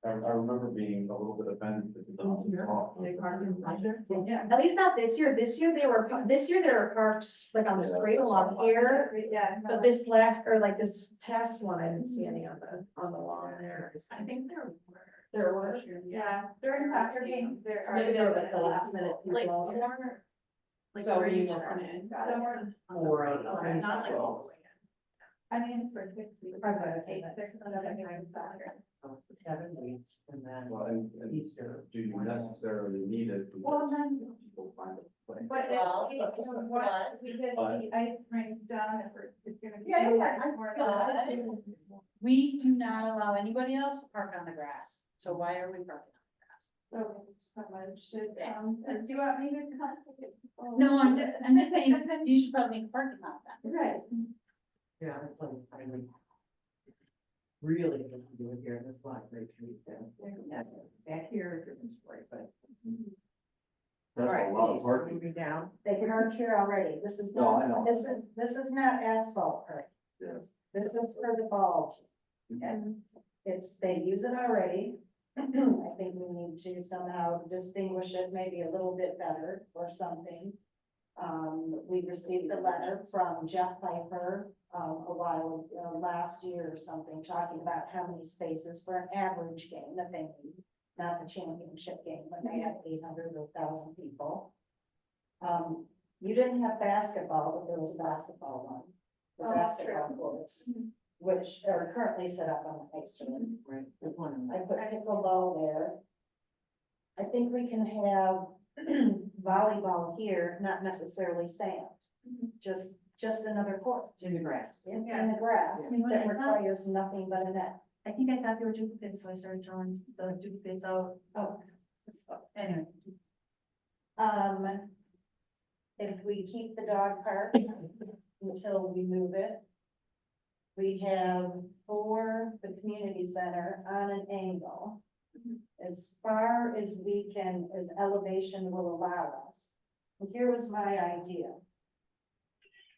I remember being a little bit offended because it doesn't talk. They park inside there? Yeah. At least not this year. This year they were parked like on the straight along here. Yeah. But this last, or like this past one, I didn't see any on the lawn there. I think there were. There were? Yeah, during soccer games, there are. Maybe they were like the last minute Like, people. more. Like, So where you you were- turn in. Some were- Or, Okay, not like all the way in. I mean, for 6 weeks. Probably about 8, 6, and then during soccer. 7 weeks and then Well, and Easter. do you necessarily need it? Well, then- People find a place. But Well, if we did but- the ice rink done, if it's gonna be. more feel We do not allow anybody else to park on the grass, so why are we parking on the grass? So someone should, do you want me to contact people? No, I'm just saying, you should probably make a parking lot then. Right. Yeah, it's like, I mean. Really good to do it here, there's a lot of great trees there. Back here, it's great, but. All That's right, a lot of please, parking. moving down. They park here already. This is No, I not, know. this is not asphalt park. Yes. This is for the ball. team. And they use it already. I think we need to somehow distinguish it maybe a little bit better or something. We received a letter from Jeff Piper, a while, last year or something, talking about how many spaces for an average game that they need. Not the championship game, when they had 800 or 1,000 people. You didn't have basketball, but there was a basketball one. The Oh, basketball true. courts, which are currently set up on the ice rink. Right, there's one. I put pickleball there. I think we can have volleyball here, not necessarily sand. Just another court In the grass. in the grass Yeah. that requires nothing but a net. I think I thought they were duplicates, so I started throwing the duplicates out. Oh. Anyway, If we keep the dog park until we move it. We have for the community center on an angle. As far as we can, as elevation will allow us. And here was my idea.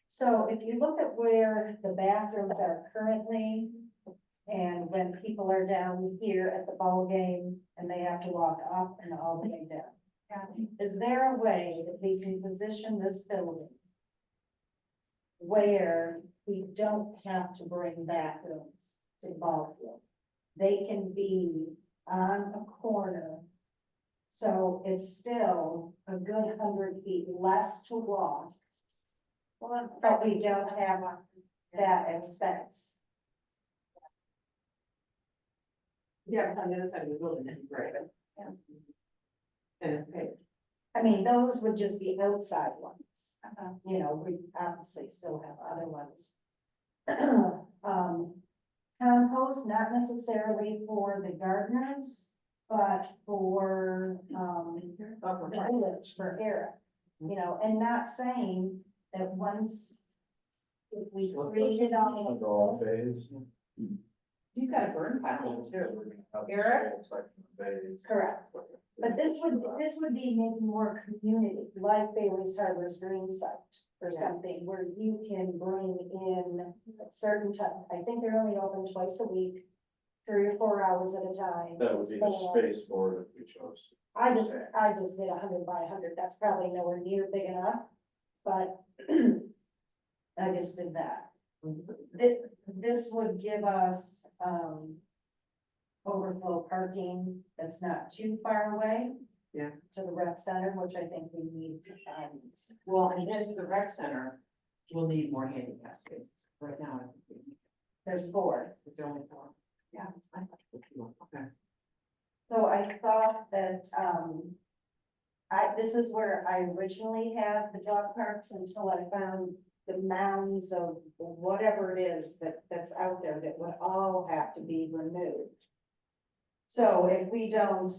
So if you look at where the bathrooms are currently, and when people are down here at the ball game and they have to walk up and all the way down. Is there a way that we can position this building where we don't have to bring bathrooms to the ball field? They can be on a corner. So it's still a good 100 feet less to walk. But we don't have that expense. Yeah, on the other side of the building, that'd be great. And it's paid. I mean, those would just be outside ones. You know, we obviously still have other ones. Compost, not necessarily for the gardeners, but for, the village, for Eric. You know, and not saying that once if we created all of this. He's got a burn pile too. Eric? Correct. But this would be maybe more community, like Bailey's Harbor's Green Site or something where you can bring in a certain time. I think they're only open twice a week, 3 or 4 hours at a time. That would be the And space for it if we chose. I just did 100 by 100. That's probably nowhere near big enough, but I just did that. This would give us, overflow parking that's not too far away. Yeah. To the rec center, which I think we need to find. Well, and then the rec center will need more handicap spaces. Right now, I think we need- There's 4. it's only 4. Yeah. I thought it was 2. Okay. So I thought that, this is where I originally had the dog parks until I found the mounds of whatever it is that's out there that would all have to be removed. So if we don't,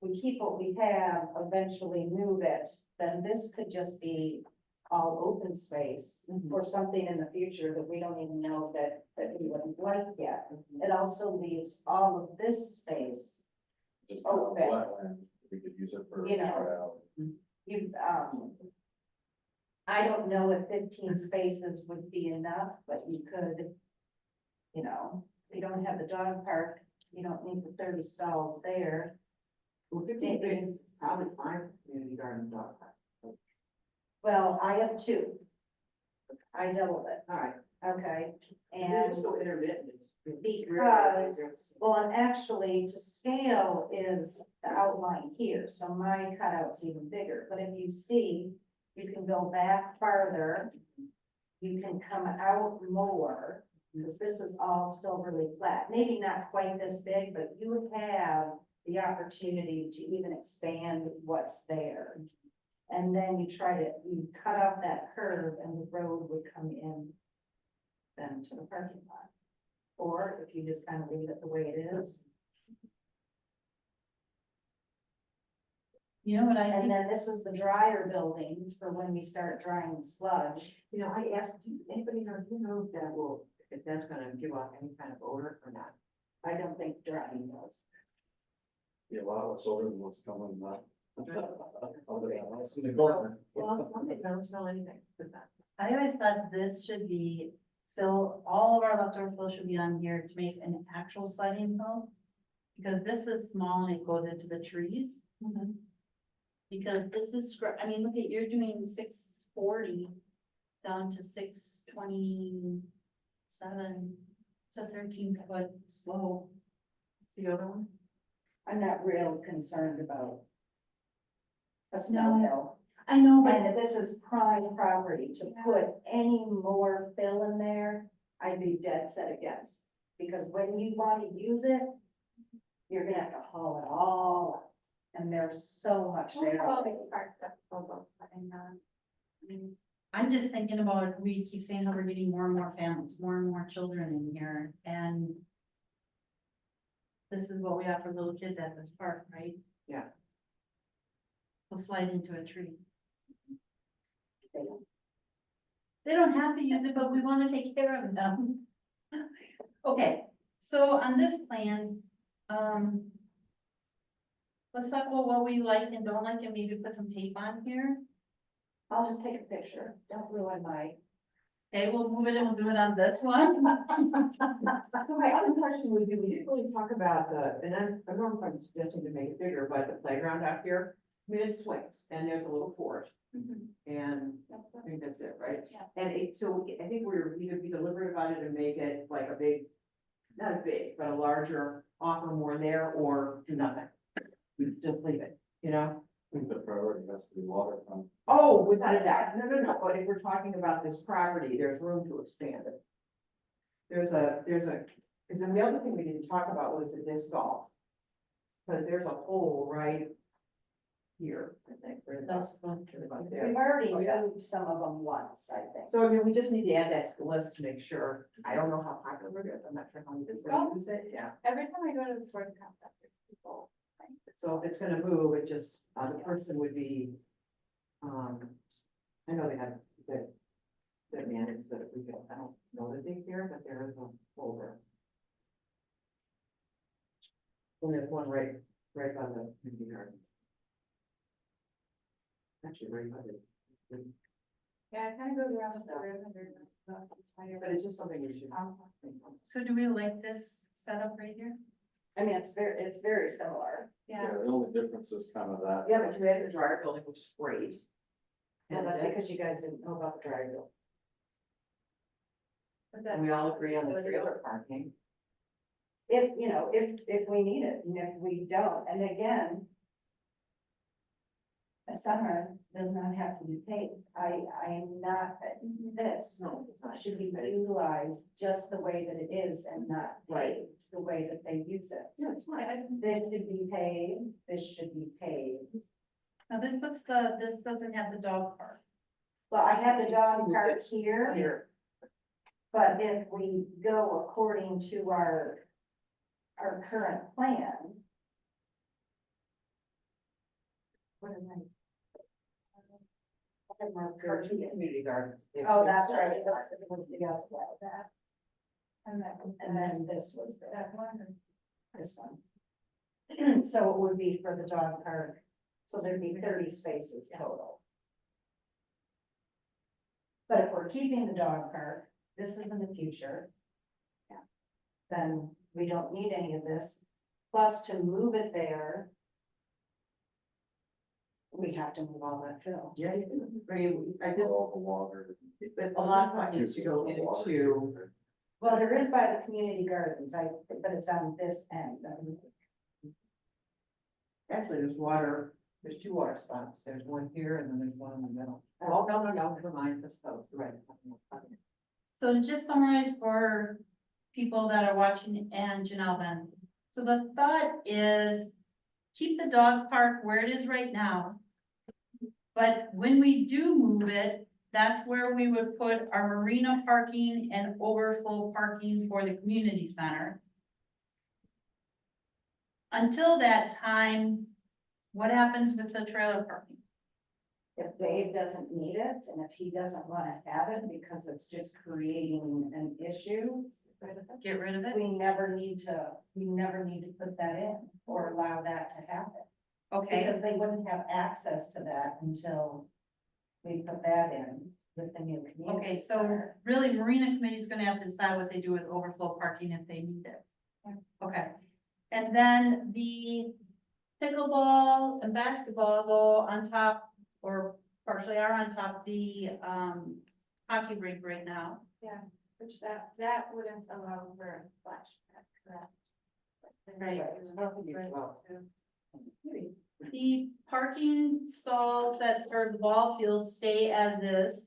we keep what we have, eventually move it, then this could just be all open space or something in the future that we don't even know that we wouldn't like yet. It also leaves all of this space. Just Oh, okay. wetland, we could use it for You know. trail. You, I don't know if 15 spaces would be enough, but you could, you know, you don't have the dog park, you don't need the 30 stalls there. Well, 50 spaces is probably fine for community garden dog park. Well, I have 2. I doubled it, All right. okay, And and, it's so intermittent. It's Because- well, and actually to scale is the outline here, so my cutout's even bigger, but if you see, you can go back farther. You can come out more, because this is all still really flat, maybe not quite this big, but you have the opportunity to even expand what's there. And then you cut off that curve and the road would come in then to the parking lot. Or if you just kind of leave it the way it is. you know what I And think? then this is the dryer buildings for when we start drying the sludge. You know, I asked, anybody know, do you know if that will, if that's gonna give off any kind of odor or not? I don't think drying does. Be a lot less older than what's coming up. Well, some don't smell anything. But that- I always thought this should be, all of our leftover fill should be on here to make an actual sliding fill. Because this is small and it goes into the trees. Because this is, I mean, look at, you're doing 640 down to 627. It's a 13-foot slope. The other one? I'm not real concerned about a snow No. hill. I know, but And this is prime property to put any more fill in there, I'd be dead set against. Because when you want to use it, you're gonna have to haul it all out. And there's so much there. I'm just thinking about, we keep saying how we're getting more and more families, more and more children in here, and this is what we have for little kids at this park, right? Yeah. We'll slide into a tree. They don't have to use it, but we wanna take care of them. Okay, so on this plan, let's talk about what we like and don't like, and maybe put some tape on here. I'll just take a picture, don't ruin my. Okay, we'll move it and we'll do it on this one. So my other question would be, we didn't really talk about and I don't know if I'm suggesting to make it bigger, but the playground out here, I mean, it swings, and there's a little fort. And I think that's it, right? Yeah. And so I think we're either be deliberate about it and make it like a big, not a big, but a larger, offer more there, or do nothing. We just leave it, you know? I think the priority has to be waterfront. Oh, without a doubt, no, but if we're talking about this property, there's room to expand it. Because then the other thing we didn't talk about was the disc golf. Because there's a hole right here, I think. Right there. We've already moved some of them once, I think. So I mean, we just need to add that to the list to make sure. I don't know how popular it is, I'm not sure how many people use it, yeah. Every time I go to the sports complex, there's people. So if it's gonna move, it just, the person would be, I know they have, that manage that if we could, I don't know the date here, but there is a folder. And there's one right by the community garden. Actually, right by the. Yeah, I kind of go around the room and there's. But it's just something we should. think of. So do we like this setup right here? I mean, it's very similar. Yeah. The only difference is kind of that. Yeah, but you added the dryer building, which is great. And that's then- because you guys didn't know about the dryer bill. And we all agree on the trailer parking. If, you know, if we need it, and if we don't, and again. A summer does not have to be paid. I am not, this No, it's not. should be utilized just the way that it is and not paid the way that they use it. Yeah, it's fine. This should be paid, this should be paid. Now this this doesn't have the dog park. Well, I have the dog park here, Here, but if we go according to our current plan. What am I? I have marked or her two here. community gardens. Oh, that's right, it was the other way, that. And then this was that one, and this one. So it would be for the dog park, so there'd be 30 spaces total. But if we're keeping the dog park, this is in the future. Yeah. Then we don't need any of this, plus to move it there. We have to move all that fill. Yeah, you can, I mean, I just, All the water. a lot of money needs to go into, Well, there is by the community gardens, but it's on this end. actually, there's two water spots, there's one here and then there's one in the middle. Oh, no, never mind, that's, right. So to just summarize for people that are watching and Janelle then. So the thought is keep the dog park where it is right now. But when we do move it, that's where we would put our marina parking and overflow parking for the community center. Until that time, what happens with the trailer parking? If Dave doesn't need it, and if he doesn't wanna have it because it's just creating an issue, Get rid of it? we never need to put that in or allow that to happen. Okay, Because they wouldn't have access to that until we put that in with the new community. okay, so center. really Marina Committee's gonna have to decide what they do with overflow parking if they need it. Okay, and then the pickleball and basketball go on top or partially are on top of the hockey rink right now. Yeah, which that wouldn't allow for a splash pad, correct? Right. Well, The parking stalls that serve the ball field stay as is.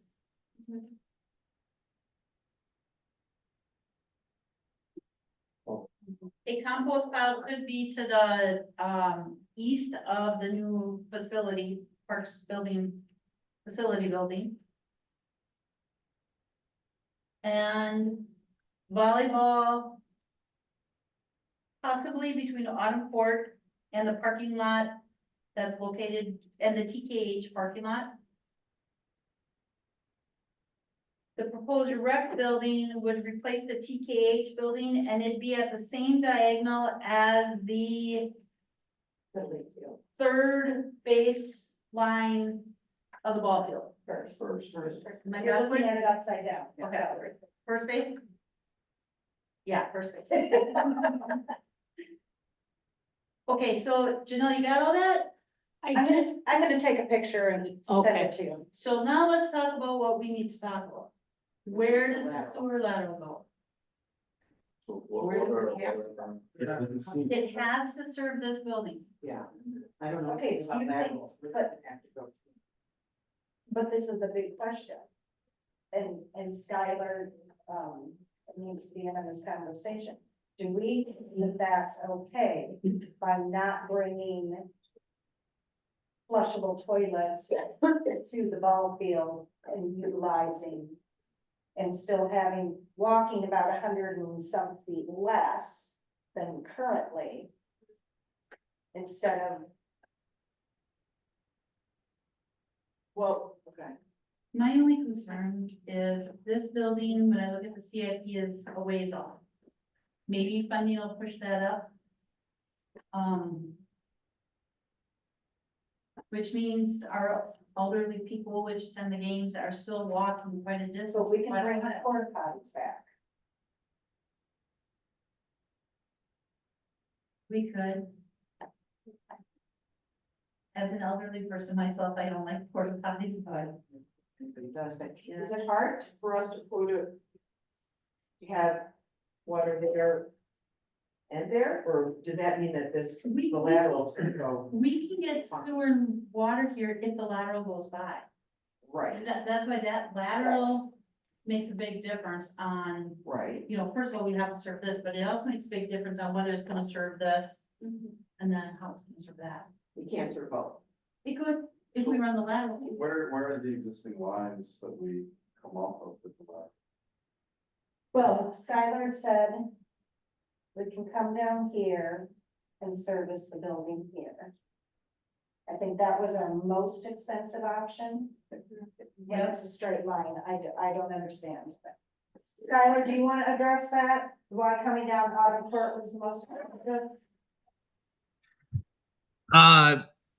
a compost pile could be to the, east of the new facility, parks building, facility building. And volleyball possibly between Autumn Court and the parking lot that's located, and the TKH parking lot. The proposed rec building would replace the TKH building, and it'd be at the same diagonal as the third base line of the ball field. First. Am I You're looking backwards? at it upside down. Okay. First base? Yeah, first base. Okay, so Janelle, you got all that? I just, I'm gonna take a picture and send Okay. it to you. So now let's talk about what we need to talk about. Where does the sewer lateral go? So It has to serve this building. Yeah, I don't know. Okay, about do you that. think- But this is a big question. And Skylar, needs to be in on this conversation. Do we think that that's okay by not bringing flushable toilets to the ball field and utilizing and still having, walking about 100 and some feet less than currently instead of, Well, okay. My only concern is this building, when I look at the CIP, is a ways off. Maybe funding will push that up. Which means our elderly people which attend the games are still walking quite a distance. so we can bring the porta potties back. We could. As an elderly person myself, I don't like porta potties, but Everybody does that. Is it hard for us to put it? Have water there and there, or does that mean that this, We- the lateral's gonna go we can get sewer and water here if the lateral goes by. right, That's why that lateral makes a big difference on, right? you know, first of all, we have to serve this, but it also makes a big difference on whether it's gonna serve this. And then how it's gonna serve that. We can't serve both. It could, if we run the lateral. Where are the existing lines that we come off of with the line? Well, Skylar said we can come down here and service the building here. I think that was our most expensive option. When it's a straight line, I don't understand. Skylar, do you want to address that? Why coming down Autumn Court was the most effective?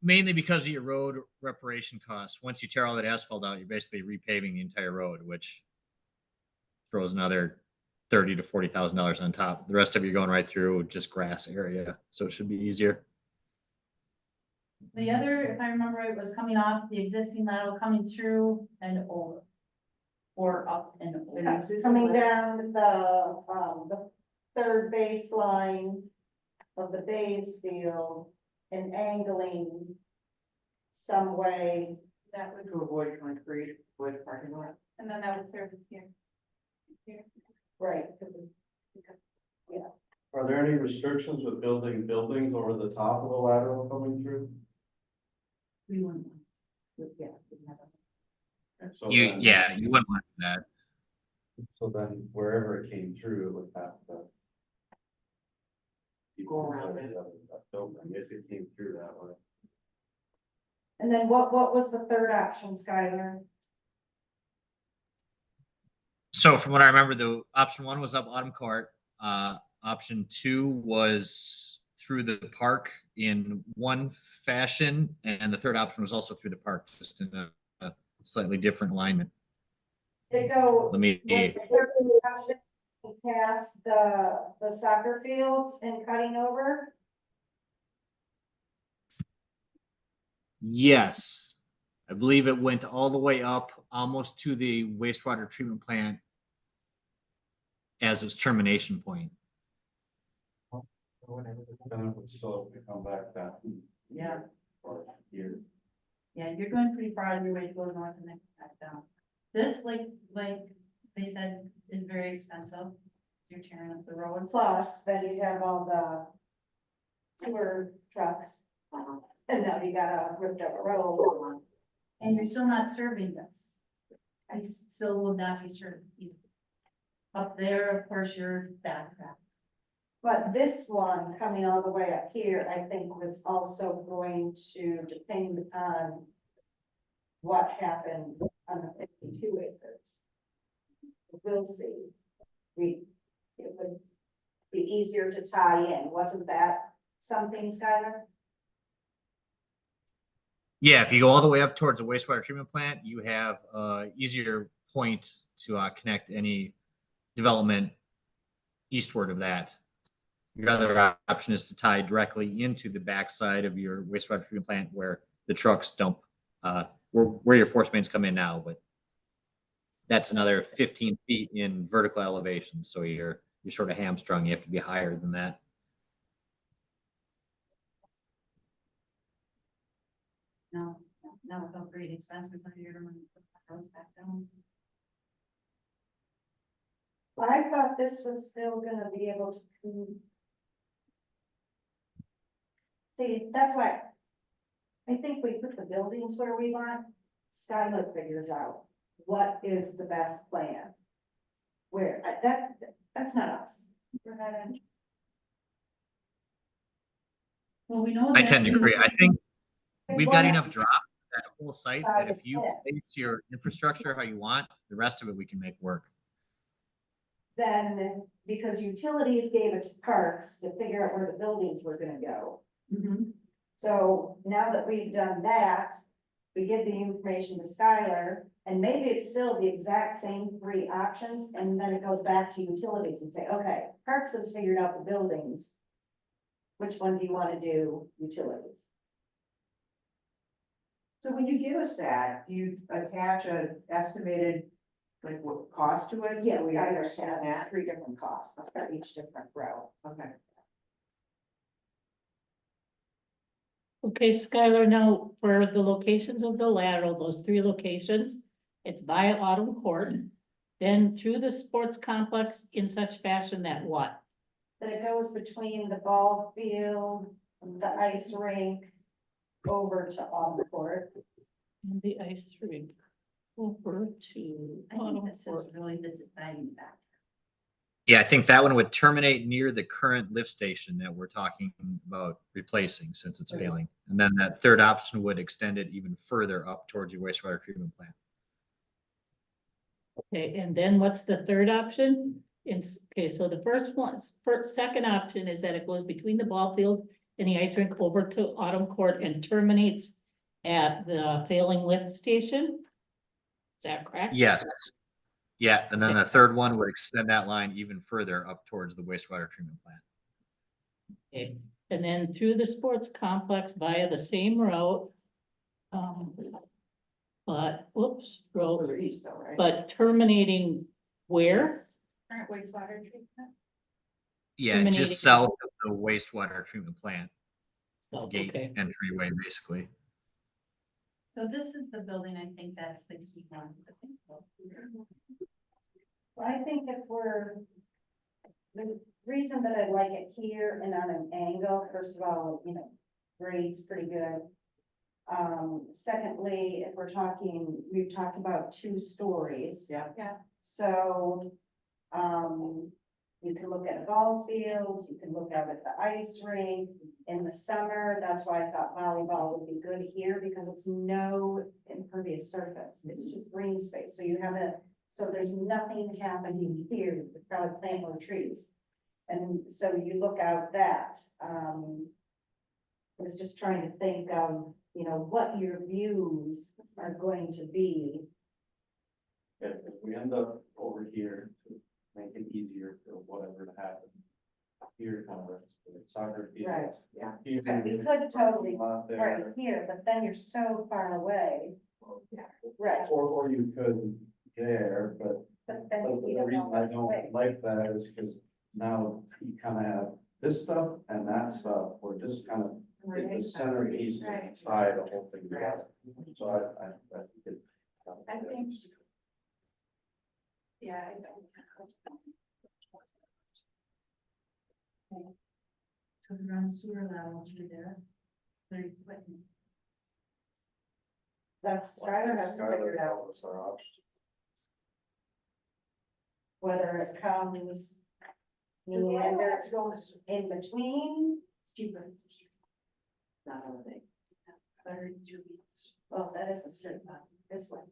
Mainly because of your road reparation costs. Once you tear all that asphalt out, you're basically repaving the entire road, which throws another $30,000 to $40,000 on top. The rest of you going right through just grass area, so it should be easier. The other, if I remember, it was coming off the existing lateral, coming through and over. Or up and over. Coming down the third baseline of the Bays field and angling some way. That would to avoid concrete with parking lot. And then that would serve here. Here. Right. Are there any restrictions with building buildings over the top of the lateral coming through? We wouldn't. Yeah. And so You, then- yeah, you wouldn't want that. So then wherever it came through, it would have to. Go around it. If it came through that way. And then what was the third option, Skylar? So from what I remember, the option one was up Autumn Court. Option two was through the park in one fashion, and the third option was also through the park, just in a slightly different alignment. They go. Let me, Was the third option past the soccer fields and cutting over? yes, I believe it went all the way up almost to the wastewater treatment plant as its termination point. Then it would still have to come back down. Yeah, Or here. yeah, you're going pretty far on your way to go north and then back down. This, like they said, is very expensive. You're tearing up the road. Plus, then you have all the sewer trucks. And now you got a ripped up road. And you're still not serving this. I still will not be served easily. Up there, of course, you're backtrack. But this one coming all the way up here, I think was also going to depend on what happened on the 52 acres. We'll see. It would be easier to tie in. Wasn't that something, Skylar? Yeah, if you go all the way up towards the wastewater treatment plant, you have easier point to connect any development eastward of that. Your other option is to tie directly into the backside of your wastewater treatment plant where the trucks dump, where your force mains come in now, but that's another 15 feet in vertical elevation. So you're sort of hamstrung. You have to be higher than that. No, without great expenses on your money, put the roads back down. But I thought this was still gonna be able to. See, that's why. I think we put the buildings where we want. Skylar figures out what is the best plan. Where, that's not us. We're not in. Well, we know. I that tend to we- agree. I think we've got Well, enough drop in that whole site that if you Yes. place your infrastructure how you want, the rest of it we can make work. Then, because utilities gave it to Parks to figure out where the buildings were gonna go. So now that we've done that, we give the information to Skylar, and maybe it's still the exact same three options, and then it goes back to utilities and say, okay, Parks has figured out the buildings. Which one do you wanna do utilities? So when you give us that, do you attach a estimated, like, what cost to it? Yes, So we Skylar understand had that? 3 different costs for each different row. Okay. Okay, Skylar, now for the locations of the lateral, those 3 locations, it's via Autumn Court. Then through the sports complex in such fashion that what? That it goes between the ball field, the ice rink, over to Autumn Court. And the ice rink over to I think Autumn this is Court. really the deciding factor. Yeah, I think that one would terminate near the current lift station that we're talking about replacing since it's failing. And then that third option would extend it even further up towards your wastewater treatment plant. Okay, and then what's the third option? Okay, so the second option is that it goes between the ball field and the ice rink over to Autumn Court and terminates at the failing lift station. Is that correct? Yes. Yeah, and then the third one would extend that line even further up towards the wastewater treatment plant. Okay, and then through the sports complex via the same route. But, whoops, road, East though, right? but terminating where? Current wastewater treatment. Yeah, Terminating- just south of the wastewater treatment plant Oh, gate okay, entryway, basically. So this is the building, I think that's the key one. Well, I think if we're, the reason that I like it here and on an angle, first of all, grade's pretty good. Secondly, if we're talking, we've talked about 2 stories. Yeah. Yeah. So, you can look at a ball field, you can look out at the ice rink in the summer. That's why I thought volleyball would be good here because it's no impervious surface. It's just green space. So you have so there's nothing happening here. You could probably plant more trees. And so you look out that, I was just trying to think of, what your views are going to be. If we end up over here to make it easier for whatever to happen. Here kind of soccer Right, fields. yeah. Here, You could totally, lot there. right here, but then you're so far away. Right, Or you could there, but but then the you don't reason know I what's away. don't like that is because now you kind of have this stuff and that stuff, or just kind of is the centerpiece to Right. tie the whole thing together. So I think it. I think. Yeah, I don't. Put it on sewer level through there. Very quick. That's, Skylar hasn't figured out was our option. whether it comes meanders in between. Cheaper. Not only. Well, that is a certain, this one.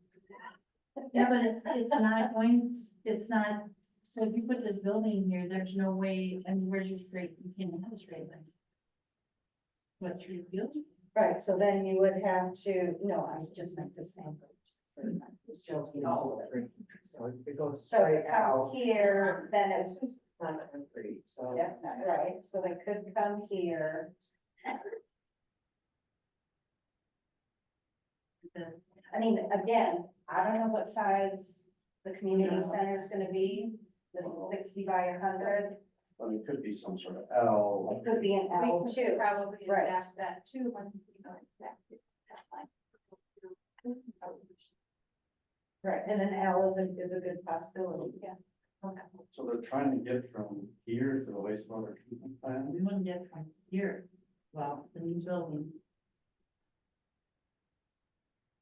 Yeah, but it's not going, it's not, so if you put this building here, there's no way, I mean, where's your straight, you can't have a straight line. What, through the field? Right, so then you would have to, no, I just meant the same. It's still all of it. So it goes So it straight comes out. here, then it's, Not concrete, so. that's not right, so they could come here. I mean, again, I don't know what size the community center is gonna be. This is 60 by 100. But it could be some sort of L. It could be an L We too. could probably Right. adapt that too, once you know exactly. that line. Right, and an L is a good possibility. Yeah. Okay. So they're trying to get from here to the wastewater treatment plant? We wouldn't get from here, well, the new building.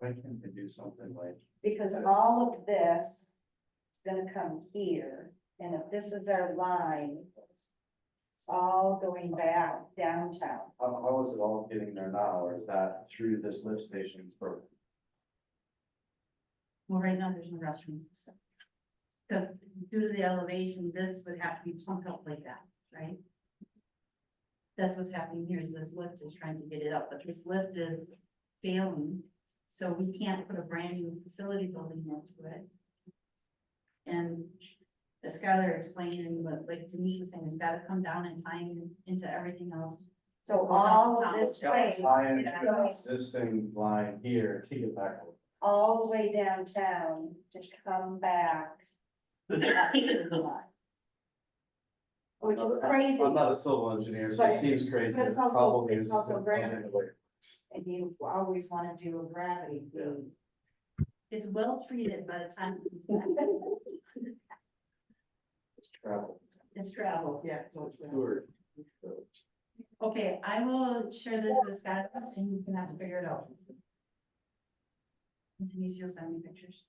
Why can't they do something like? Because all of this is gonna come here, and if this is our line, it's all going back downtown. How is it all getting there now, or is that through this lift station program? Well, right now, there's no restroom. So. Because due to the elevation, this would have to be pumped up like that, right? That's what's happening here, is this lift is trying to get it up, but this lift is failing. So we can't put a brand new facility building into it. And as Skylar explained, and what like Denise was saying, it's gotta come down and tie into everything else. So all of this It's got to space, tie into the existing line here to get back. all the way downtown to come back. up to the line. Which is crazy, I'm not a civil engineer, so But- it seems crazy. but it's It also- probably it's is also some gravity. kind of way. and you always wanna do a gravity feed. It's well treated by the time It's travel. it's traveled. Yeah. So it's. Stewart. Okay, I will share this with Scott and he's gonna have to figure it out. And Denise, you'll send me pictures.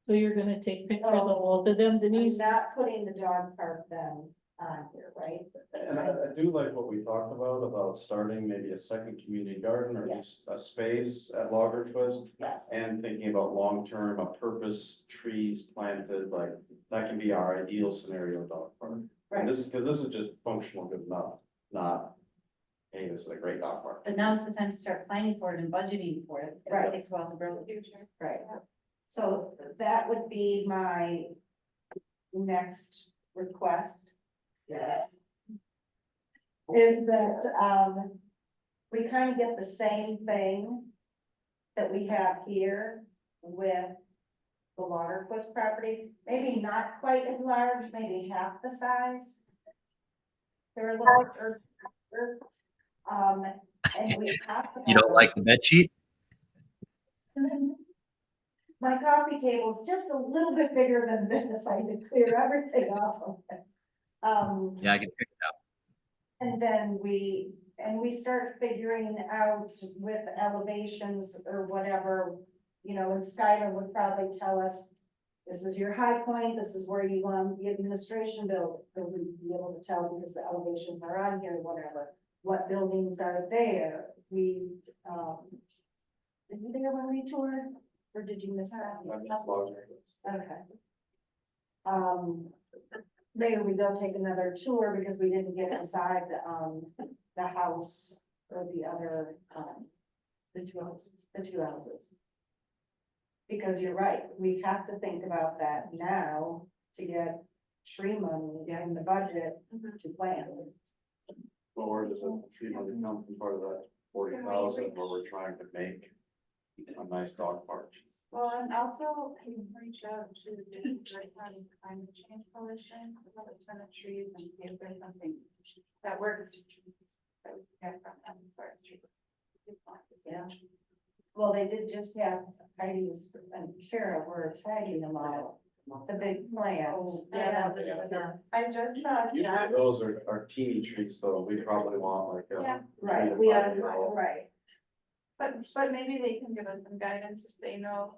So you're gonna take pictures of both of them, I'm Denise? not putting the dog park then on here, right? And I do like what we talked about starting maybe a second community garden or at least a space at Logger Twist. Yes. And thinking about long-term, a purpose, trees planted, like, that can be our ideal scenario dog park. And Right. this is just functional good enough, not, hey, this is a great dog park. But now's the time to start planning for it and budgeting for it. because Right. It takes a while to grow the future. Right, so that would be my next request. Is that, we kind of get the same thing that we have here with the Waterquist property, maybe not quite as large, maybe half the size. They're a little, and we talked about. You don't like the bed sheet? My coffee table is just a little bit bigger than this, I had to clear everything off of it. Yeah, I can pick it up. And then we start figuring out with elevations or whatever, you know, and Skylar would probably tell us, this is your high point, this is where you want the administration building, or we'd be able to tell because the elevations are on here, whatever, what buildings are there. We, did you there when we toured, or did you miss that? Okay. Maybe we go take another tour because we didn't get inside the house or the other, the two houses. Because you're right, we have to think about that now to get tree money in the budget to plan. Or does a tree money come from part of that 40,000 where we're trying to make a nice dog park? Well, and also you can reach out to the Lifetime Climate Change Coalition, about a ton of trees and see if there's something that works. That we can get from them as far as trees. Yeah. Well, they did just have Heidi's and Kara were tagging them all the big plant. Yeah, that was the- I just saw. Usually those are teeny trees, though, we probably want like Yeah. a. Right, we are, right. But maybe they can give us some guidance if they know,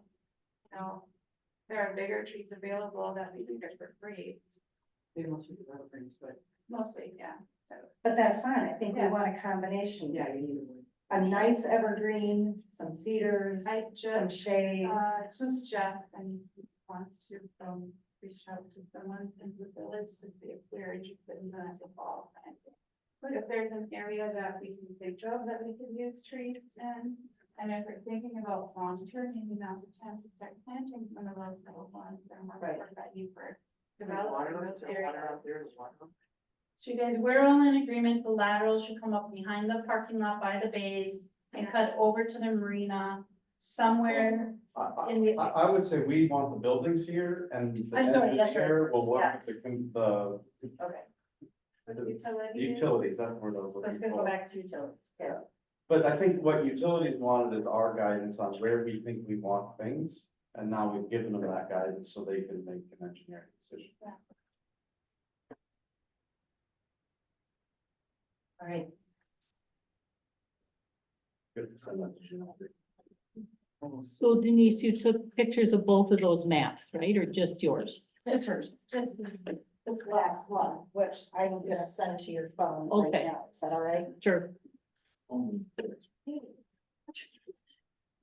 there are bigger trees available that we can get for free, They mostly do evergreens, but mostly, yeah. So, But that's fine, I think we Yeah. want a combination. yeah, you need to. A nice evergreen, some cedars, I some just, shade. who's Jeff and he wants to, reach out to someone in the village to see if we're interested in the fall planting. But if there's an area that we can think of that we could use trees in, and if we're thinking about long term, maybe now's the time to start planting some of those little ones and we're Right. ready for developing those areas. So you guys, we're all in agreement, the lateral should come up behind the parking lot by the bays and cut over to the marina somewhere. In the- I would say we want the buildings here and the I'm sorry, that's right. engineer will Yeah. work with the Okay, utilities, that's where those. so it's gonna go back to utilities. Yeah. But I think what utilities wanted is our guidance on where we think we want things, and now we've given them that guidance so they can make an engineering decision. All right, Good. So Denise, you took pictures of both of those maps, right, or just yours? just hers. Just this last one, which I'm gonna send to your phone right Okay. now, is that all right? Sure.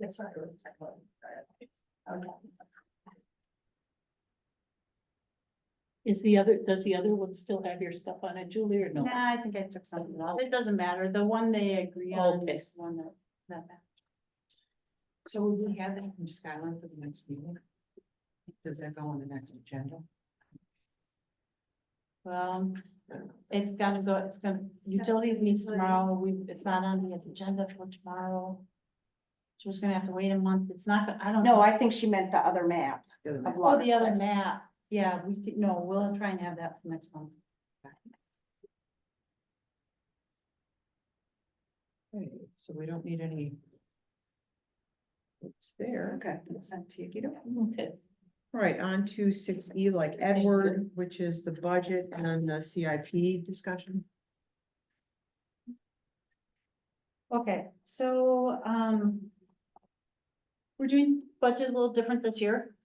That's not really technical. Okay. Does the other one still have your stuff on it, Julie, or no? Nah, I think I took something off. It doesn't matter. The one they agree on Okay. is the one that. So will we have that from Skyline for the next meeting? Does that go on the next agenda? Well, it's utilities meets tomorrow. It's not on the agenda for tomorrow. So we're just gonna have to wait a month. It's not, I don't No, know. I think she meant the other map. of Oh, the other Watercress. map. Yeah, we could, no, we'll try and have that for next month. Okay, so we don't need any. Oops, there. Okay, I'll send to you. Okay. All right, on to 6E, like Edward, which is the budget and the CIP discussion. Okay, so, we're doing budget a little different this year.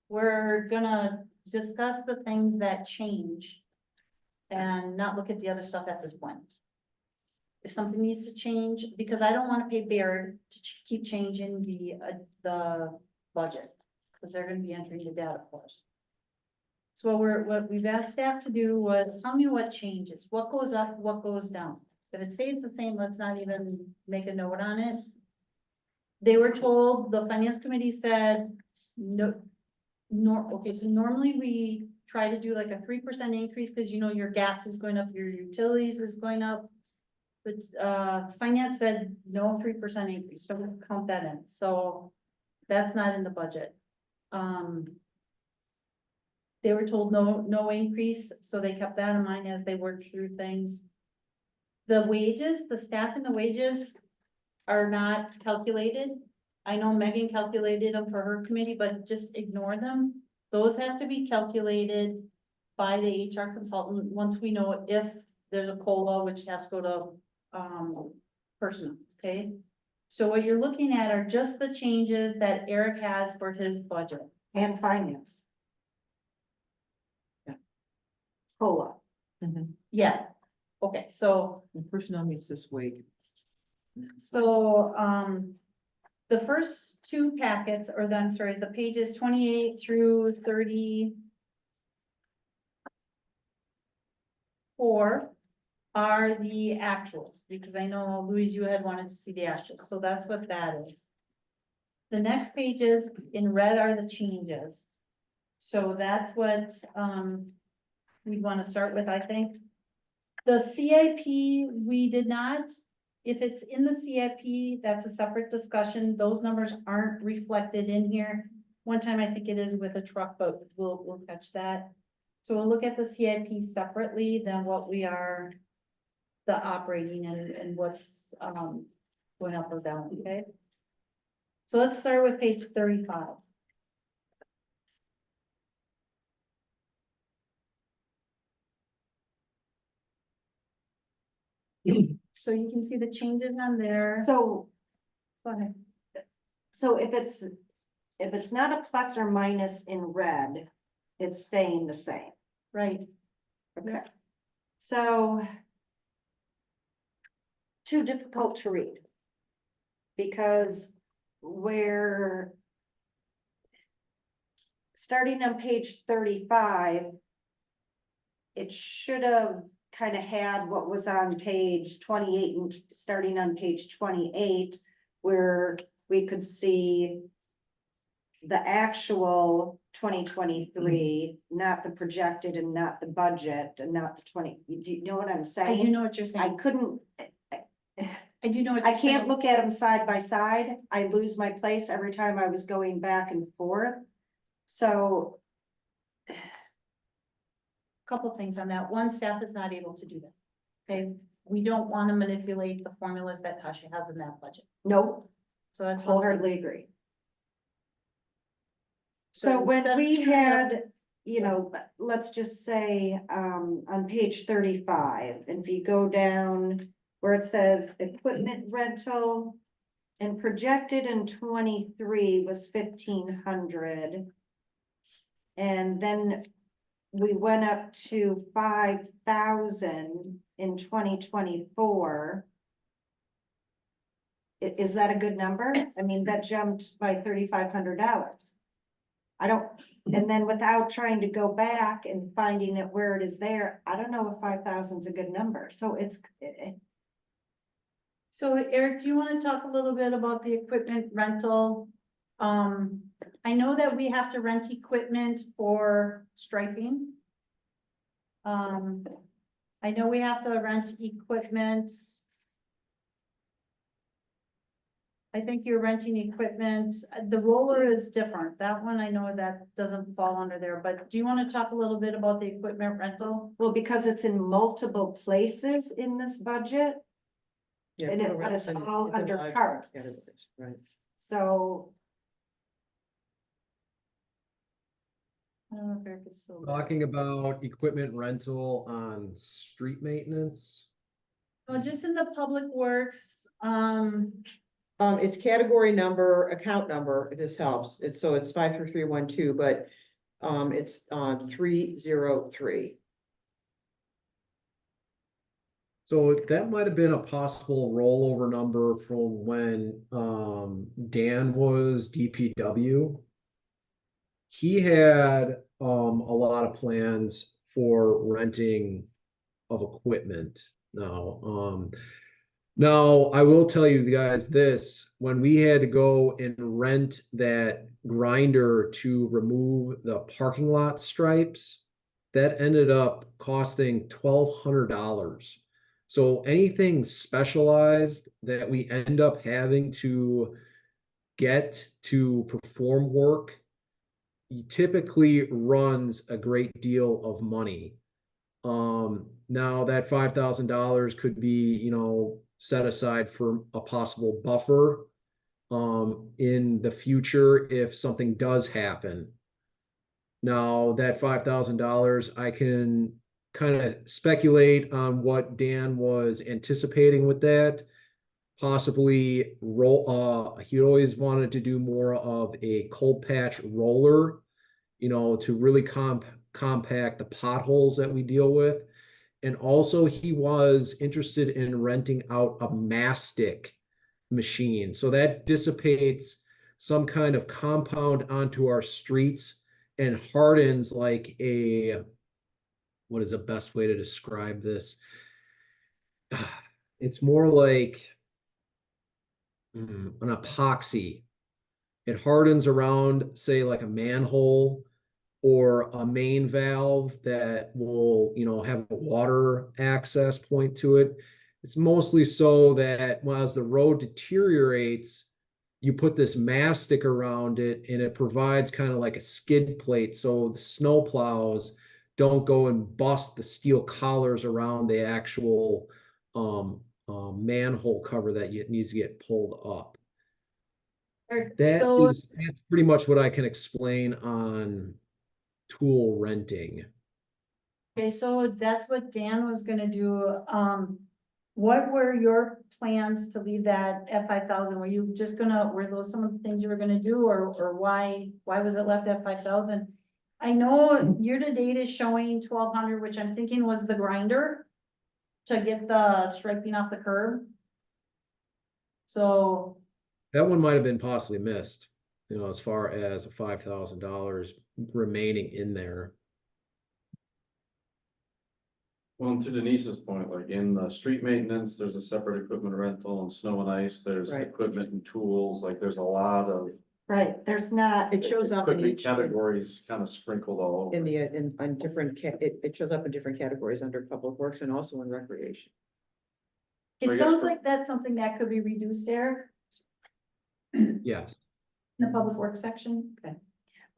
We're gonna discuss the things that change and not look at the other stuff at this point. If something needs to change, because I don't wanna pay Baird to keep changing the budget, because they're gonna be entering the data for us. So what we've asked staff to do was tell me what changes, what goes up, what goes down. If it stays the same, let's not even make a note on it. They were told, the finance committee said, no, okay, so normally we try to do like a 3% increase, because your gas is going up, your utilities is going up. But, finance said no 3% increase, so we'll count that in, so that's not in the budget. They were told no increase, so they kept that in mind as they worked through things. The wages, the staff and the wages are not calculated. I know Megan calculated them for her committee, but just ignore them. Those have to be calculated by the HR consultant, once we know if there's a COLA, which has to go to, personnel, okay? So what you're looking at are just the changes that Eric has for his budget. And finance. Yeah. COLA. Yeah, okay, so And personnel meets this week. So, the first two packets, I'm sorry, the pages 28 through 34 are the actuals, because I know Louise, you had wanted to see the actuals, so that's what that is. The next pages in red are the changes. So that's what, we'd want to start with, I think. The CIP, we did not. If it's in the CIP, that's a separate discussion. Those numbers aren't reflected in here. One time I think it is with a truck, but we'll catch that. So we'll look at the CIP separately than what we are, the operating and what's, going up or down, okay? So let's start with page 35. So you can see the changes on there. So, Go ahead. so if it's not a plus or minus in red, it's staying the same. Right, Okay. So. Too difficult to read. Because we're. Starting on page 35. It should have kind of had what was on page 28 and starting on page 28, where we could see. The actual 2023, not the projected and not the budget and not the 20, do you know what I'm I do saying? know what you're I saying. couldn't, I do know what I you're saying. can't look at them side by side. I lose my place every time I was going back and forth. So, Couple things on that. One, staff is not able to do that. Okay, we don't want to manipulate the formulas that Tasha has in that budget. nope, So that's wholeheartedly agree. So when that's we kind of- had, you know, let's just say, on page 35, and if you go down where it says equipment rental. And projected in 23 was 1,500. And then we went up to 5,000 in 2024. Is that a good number? I mean, that jumped by $3,500. I don't, and then without trying to go back and finding it where it is there, I don't know if 5,000 is a good number. So it's, So Eric, do you want to talk a little bit about the equipment rental? I know that we have to rent equipment for striping. I know we have to rent equipment. I think you're renting equipment. The roller is different. That one, I know that doesn't fall under there, but do you want to talk a little bit about the equipment rental? well, because it's in multiple places in this budget. Yeah, And put a but it's reference- all it's in under five parks. categories, Right. So, I don't know if Eric is still. Talking about equipment rental on street maintenance. Well, just in the public works, It's category number, account number, if this helps. It's 53312, but it's 303. So that might have been a possible rollover number from when Dan was DPW. He had a lot of plans for renting of equipment now. Now I will tell you guys this, when we had to go and rent that grinder to remove the parking lot stripes, that ended up costing $1,200. So anything specialized that we end up having to get to perform work typically runs a great deal of money. Now that $5,000 could be, you know, set aside for a possible buffer in the future if something does happen. Now that $5,000, I can kind of speculate on what Dan was anticipating with that. Possibly he always wanted to do more of a cold patch roller, you know, to really compact the potholes that we deal with. And also he was interested in renting out a mastic machine. So that dissipates some kind of compound onto our streets and hardens like what is the best way to describe this? It's more like an epoxy. It hardens around, say, like a manhole or a main valve that will, you know, have a water access point to it. It's mostly so that as the road deteriorates, you put this mastic around it and it provides kind of like a skid plate. So the snow plows don't go and bust the steel collars around the actual manhole cover that needs to get pulled up. Eric, That's so pretty much what I can explain on tool renting. okay, so that's what Dan was gonna do. what were your plans to leave that at 5,000? Were you just were those some of the things you were gonna do, or why was it left at 5,000? I know year-to-date is showing 1,200, which I'm thinking was the grinder to get the striping off the curb. So, That one might have been possibly missed, you know, as far as $5,000 remaining in there. Well, and to Denise's point, like in the street maintenance, there's a separate equipment rental and snow and ice, there's Right. equipment and tools, like there's a lot of. Right, there's not, It shows up in equipment each, categories kind of sprinkled all over. in the, on different, it shows up in different categories under public works and also in recreation. So I it guess sounds for- like that's something that could be reduced, Eric, Yes. in the public works section. Okay.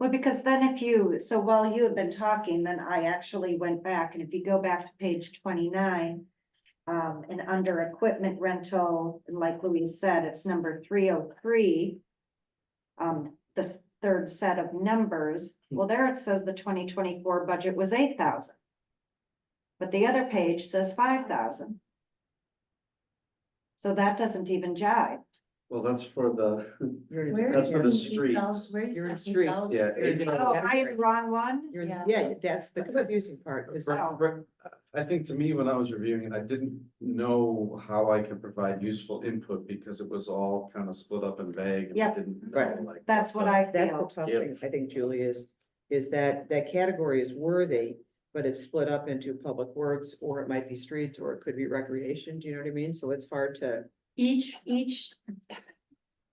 well, because then so while you had been talking, then I actually went back, and if you go back to page 29. And under equipment rental, and like Louise said, it's number 303. The third set of numbers, well, there it says the 2024 budget was 8,000. But the other page says 5,000. So that doesn't even jive. Well, that's for the, You're in a Where different That's for the is category. streets. Where is You're in that streets, 8,000? yeah. You're in a different Oh, I category. have the wrong one? You're in- Yeah. Yeah, that's the confusing part, is Oh. I think to me, when I was reviewing it, I didn't know how I could provide useful input because it was all kind of split up and vague. And I Yep. didn't know, Right. like. That's what the- I that's the feel. tough Yep. thing, I think, Julie, is that that category is worthy, but it's split up into public works, or it might be streets, or it could be recreation, do you know what I mean? So it's hard to, Each,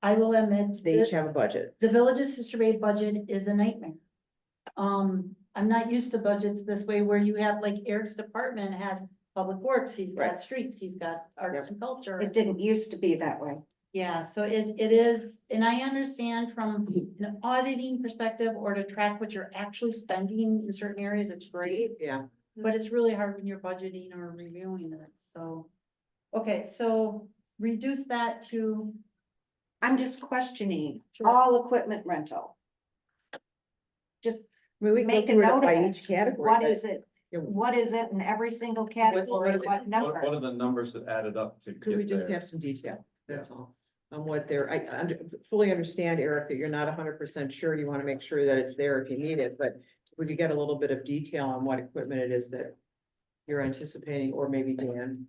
I will admit, they each have a budget. the Village's Sister Bay budget is a nightmare. I'm not used to budgets this way where you have, like, Eric's department has public works, he's got Right. streets, he's got arts and culture. It didn't used to be that way. Yeah, so it is, and I understand from an auditing perspective or to track what you're actually spending in certain areas, it's great. Yeah, But it's really hard when you're budgeting or reviewing it, so. Okay, so reduce that to. I'm just questioning Sure. all equipment rental. Just I mean, we can make go a through note it of by it. each category. What but- is it? Yeah. What is it in every single what category? are the- What What number? are the numbers that added up to Could we get just there? have some detail, that's all, on what they're, I fully understand, Eric, that you're not 100% sure, you wanna make sure that it's there if you need it, but if we could get a little bit of detail on what equipment it is that you're anticipating, or maybe Dan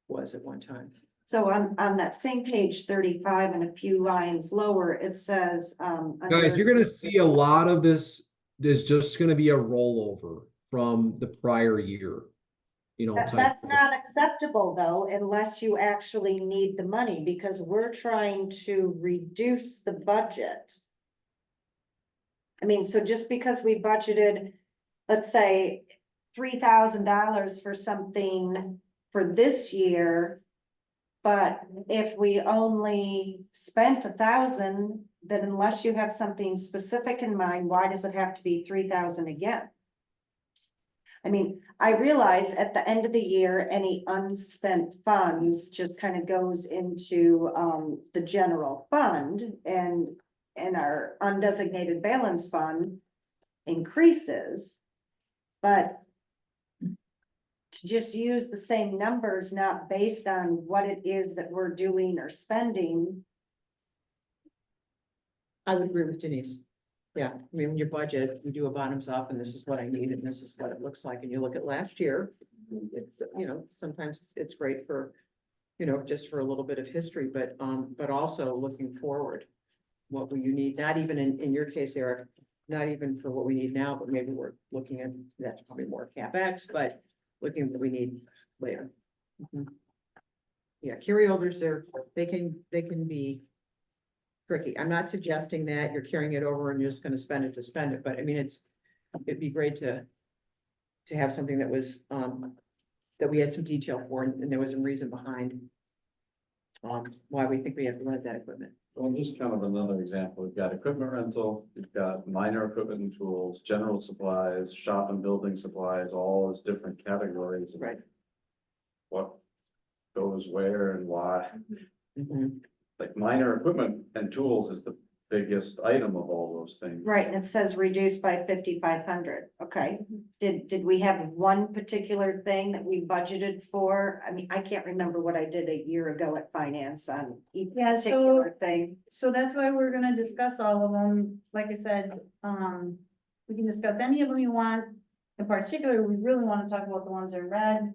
was at one time. So on that same page 35 and a few lines lower, it says, Guys, you're gonna see a lot of this is just gonna be a rollover from the prior year. You know, type That's of- not acceptable though, unless you actually need the money, because we're trying to reduce the budget. I mean, so just because we budgeted, let's say, $3,000 for something for this year. But if we only spent 1,000, then unless you have something specific in mind, why does it have to be 3,000 again? I mean, I realize at the end of the year, any unspent funds just kind of goes into the general fund and our undesignated balance fund increases. But to just use the same numbers, not based on what it is that we're doing or spending. I would agree with Denise. Yeah, I mean, when you budget, you do a bottoms up, and this is what I need, and this is what it looks like, and you look at last year. It's, you know, sometimes it's great for, you know, just for a little bit of history, but also looking forward. What will you need, not even in your case, Eric, not even for what we need now, but maybe we're looking at, that's probably more CapEx, but looking at what we need later. Mhm. Yeah, carryovers, they can be tricky. I'm not suggesting that you're carrying it over and you're just gonna spend it to spend it, but I mean, it'd be great to have something that was, that we had some detail for, and there was a reason behind why we think we have to rent that equipment. Well, just kind of another example, we've got equipment rental, we've got minor equipment and tools, general supplies, shop and building supplies, all as different categories. Right. What goes where and why, Mhm. like minor equipment and tools is the biggest item of all those things. Right, and it says reduced by 5,500, okay. did we have one particular thing that we budgeted for? I mean, I can't remember what I did a year ago at finance on each Yeah, so- particular thing. So that's why we're gonna discuss all of them. Like I said, we can discuss any of them you want. In particular, we really want to talk about the ones in red.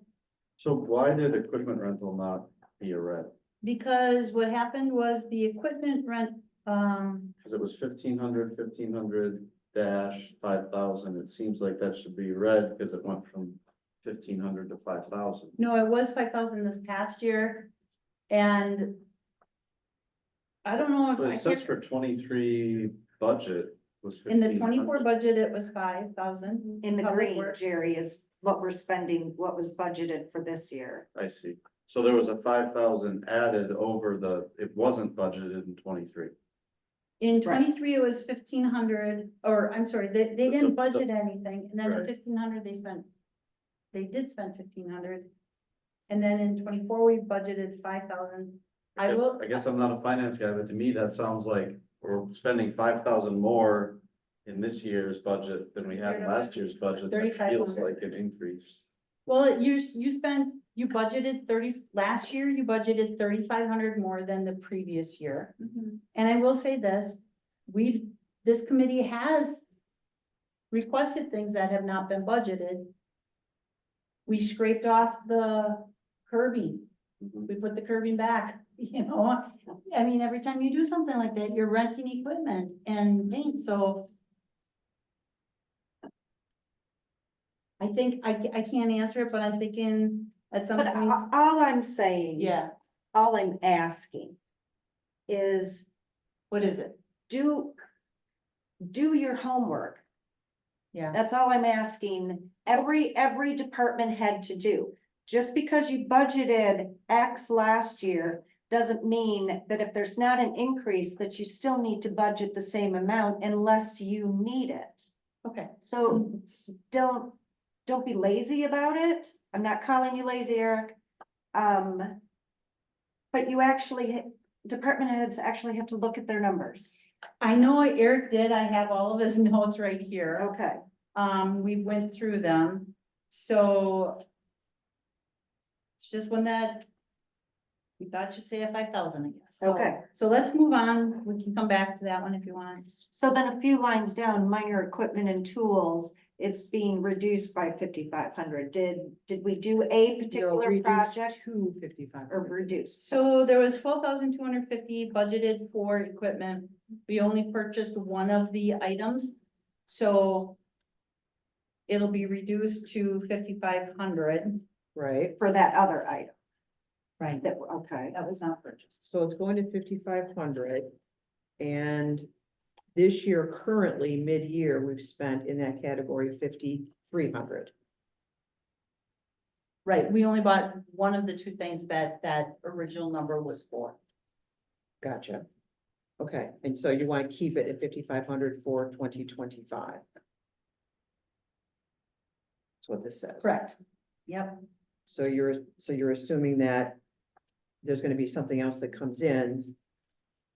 So why did equipment rental not be a red? Because what happened was the equipment rent, Cause it was 1,500 dash 5,000. It seems like that should be red because it went from 1,500 to 5,000. no, it was 5,000 this past year. And I don't know if But I it says can't, for 23 budget was in the 1,500. 24 budget, it was 5,000. In the Public green, Works. Jerry, is what we're spending, what was budgeted for this year. I see. So there was a 5,000 added over it wasn't budgeted in 23. In Right. 23, it was 1,500, or I'm sorry, they didn't budget anything, and then in Right. 1,500, they did spend 1,500. And then in 24, we budgeted 5,000. I will, I guess I'm not a finance guy, but to me, that sounds like we're spending 5,000 more in this year's budget than we had in last year's budget. That feels 3,500. like an increase. well, you budgeted 30, last year, you budgeted 3,500 more than the previous year. And I will say this, this committee has requested things that have not been budgeted. We scraped off the curbing. Mhm. We put the curbing back, you know? I mean, every time you do something like that, you're renting equipment and paint, so. I think, I can't answer it, but I'm thinking at some But point, all I'm saying. yeah, All I'm asking is what is it? do your homework. Yeah. That's all I'm asking every department head to do. Just because you budgeted X last year doesn't mean that if there's not an increase, that you still need to budget the same amount unless you need it. Okay, So don't be lazy about it. I'm not calling you lazy, Eric. But you actually, department heads actually have to look at their numbers. I know Eric did, I have all of his notes right here. Okay. We went through them, so. It's just one that. We thought should say at 5,000, I guess. So- Okay. So let's move on, we can come back to that one if you want. So then a few lines down, minor equipment and tools, it's being reduced by 5,500. Did we do a particular project To 5,500. or reduce? So there was 12,250 budgeted for equipment, we only purchased one of the items, so. It'll be reduced to 5,500. Right, For that other item, Right. that, okay. That was not purchased. so it's going to 5,500. And this year, currently, mid-year, we've spent in that category 5,300. Right, we only bought one of the two things that original number was for. Gotcha. Okay, and so you want to keep it at 5,500 for 2025. That's what this says. Correct. Yep, So you're assuming that there's gonna be something else that comes in.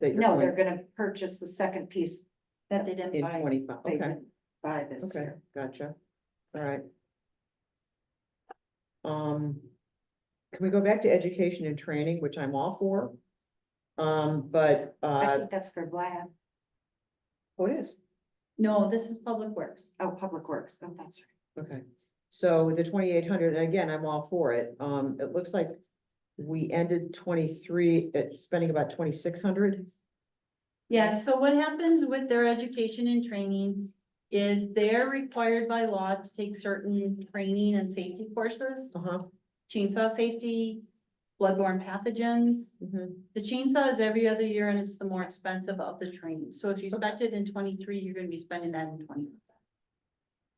That you're No, they're going gonna purchase the second piece that they didn't in buy. 25, they okay, didn't buy this okay, year. gotcha, all right. Can we go back to education and training, which I'm all for? But, I think that's for Vlad. oh, it is, No, this is Public Works. Oh, Public Works. Oh, that's right. okay. So the 2,800, and again, I'm all for it. It looks like we ended 23 at spending about 2,600. Yeah, so what happens with their education and training is they're required by law to take certain training and safety courses, Uh-huh. chainsaw safety, bloodborne pathogens. Mhm. The chainsaw is every other year and it's the more expensive of the training. So if you spent it in 23, you're gonna be spending that in 24.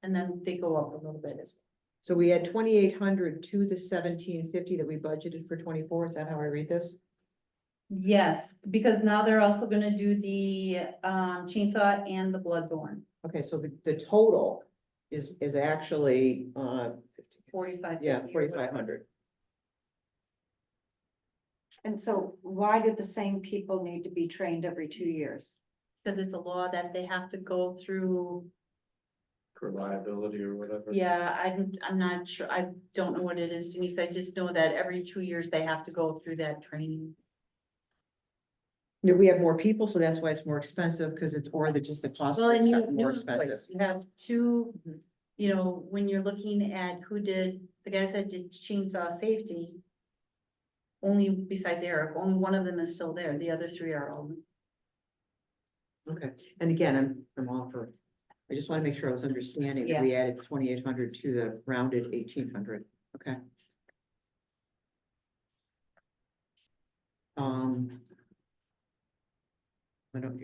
And then they go up a little bit as well. So we had 2,800 to the 1,750 that we budgeted for 24. Is that how I read this? Yes, because now they're also gonna do the chainsaw and the bloodborne, Okay, so the total is actually, 45. yeah, 4,500. And so why did the same people need to be trained every 2 years? Because it's a law that they have to go through For liability or whatever. Yeah, I'm not sure. I don't know what it is, Denise. I just know that every 2 years they have to go through that training. Do we have more people, so that's why it's more expensive, because it's, or just the cost Well, of it's and you gotten more expensive? you have two, Mhm. you know, when you're looking at who did, the guys that did chainsaw safety. Only besides Eric, only one of them is still there. The other three are all. Okay, and again, I'm all for, I just want to make sure I was understanding, that we added 2,800 to the rounded 1,800, okay. I don't,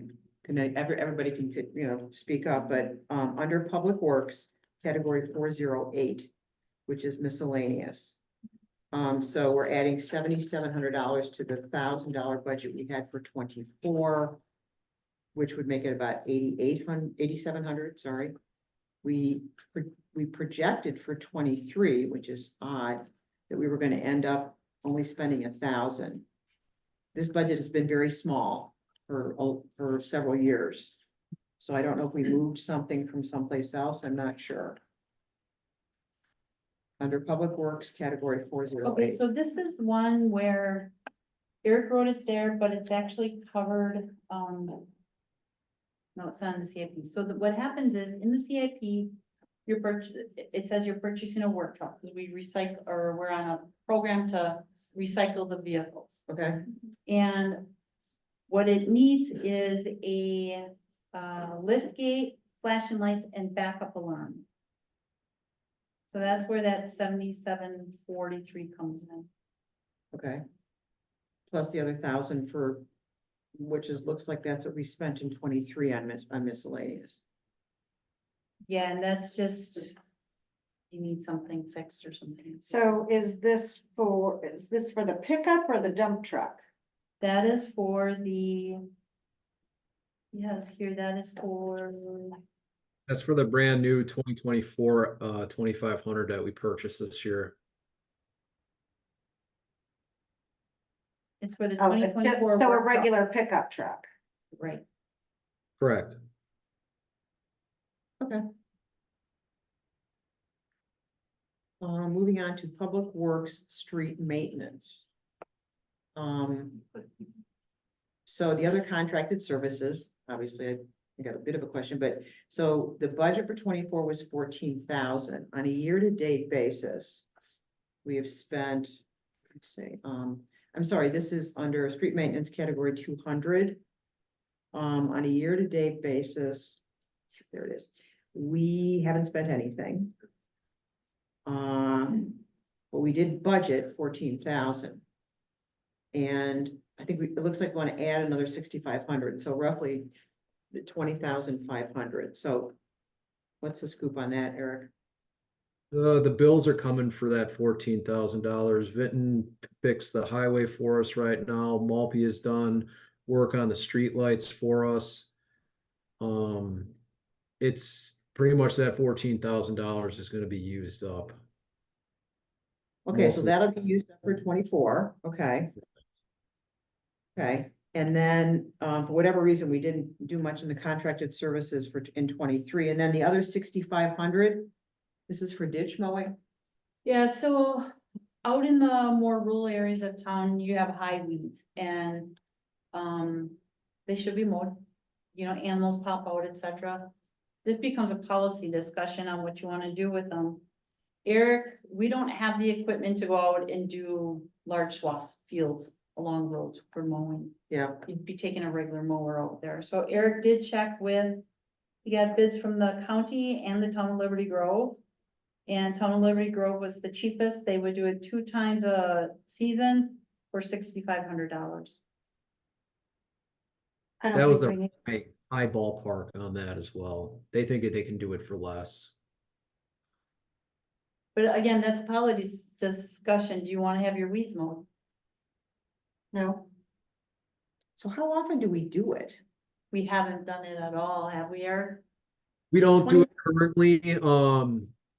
everybody can, you know, speak up, but, under Public Works, category 408, which is miscellaneous. So we're adding $7,700 to the $1,000 budget we had for 24, which would make it about 8,700, sorry. We projected for 23, which is odd, that we were gonna end up only spending 1,000. This budget has been very small for several years. So I don't know if we moved something from someplace else, I'm not sure. Under Public Works, category 408. Okay, so this is one where Eric wrote it there, but it's actually covered, no, it's not in the CIP. So what happens is in the CIP, it says you're purchasing a work truck, because we recycle, or we're on a program to recycle the vehicles. Okay, And what it needs is a, lift gate, flashing lights, and backup alarm. So that's where that 7743 comes in. okay. Plus the other 1,000 for, which is, looks like that's what we spent in 23 on miscellaneous. Yeah, and that's just, you need something fixed or something. So is this for the pickup or the dump truck? That is for the. Yes, here, that is for, That's for the brand new 2024 2500 that we purchased this year. it's for the Oh, 2024. so a work truck. regular pickup truck. Right. Correct. Okay. Moving on to Public Works Street Maintenance. So the other contracted services, obviously, I got a bit of a question, but so the budget for 24 was 14,000 on a year-to-date basis. We have spent, let's see, I'm sorry, this is under street maintenance category 200. On a year-to-date basis, there it is. We haven't spent anything. But we did budget 14,000. And I think it looks like we want to add another 6,500, so roughly 20,500. So what's the scoop on that, Eric? The bills are coming for that $14,000. Vinton fixed the highway for us right now. Malpe has done work on the street lights for us. It's pretty much that $14,000 is going to be used up. Okay, so Mostly. that'll be used up for 24, okay. Okay, and then, for whatever reason, we didn't do much in the contracted services in 23, and then the other 6,500, this is for ditch mowing? Yeah, so out in the more rural areas of town, you have high weeds and, they should be mowed. You know, animals pop out, etc. This becomes a policy discussion on what you want to do with them. Eric, we don't have the equipment to go out and do large swaths, fields along roads for mowing. Yeah, You'd be taking a regular mower out there. So Eric did check with, he got bids from the county and the town of Liberty Grove. And town of Liberty Grove was the cheapest. They would do it 2 times a season for $6,500. I don't That was think we the need- high ballpark on that as well. They think that they can do it for less. But again, that's a policy discussion. Do you want to have your weeds mowed? No, so how often do we do it? We haven't done it at all, have we, Eric? We don't do it currently.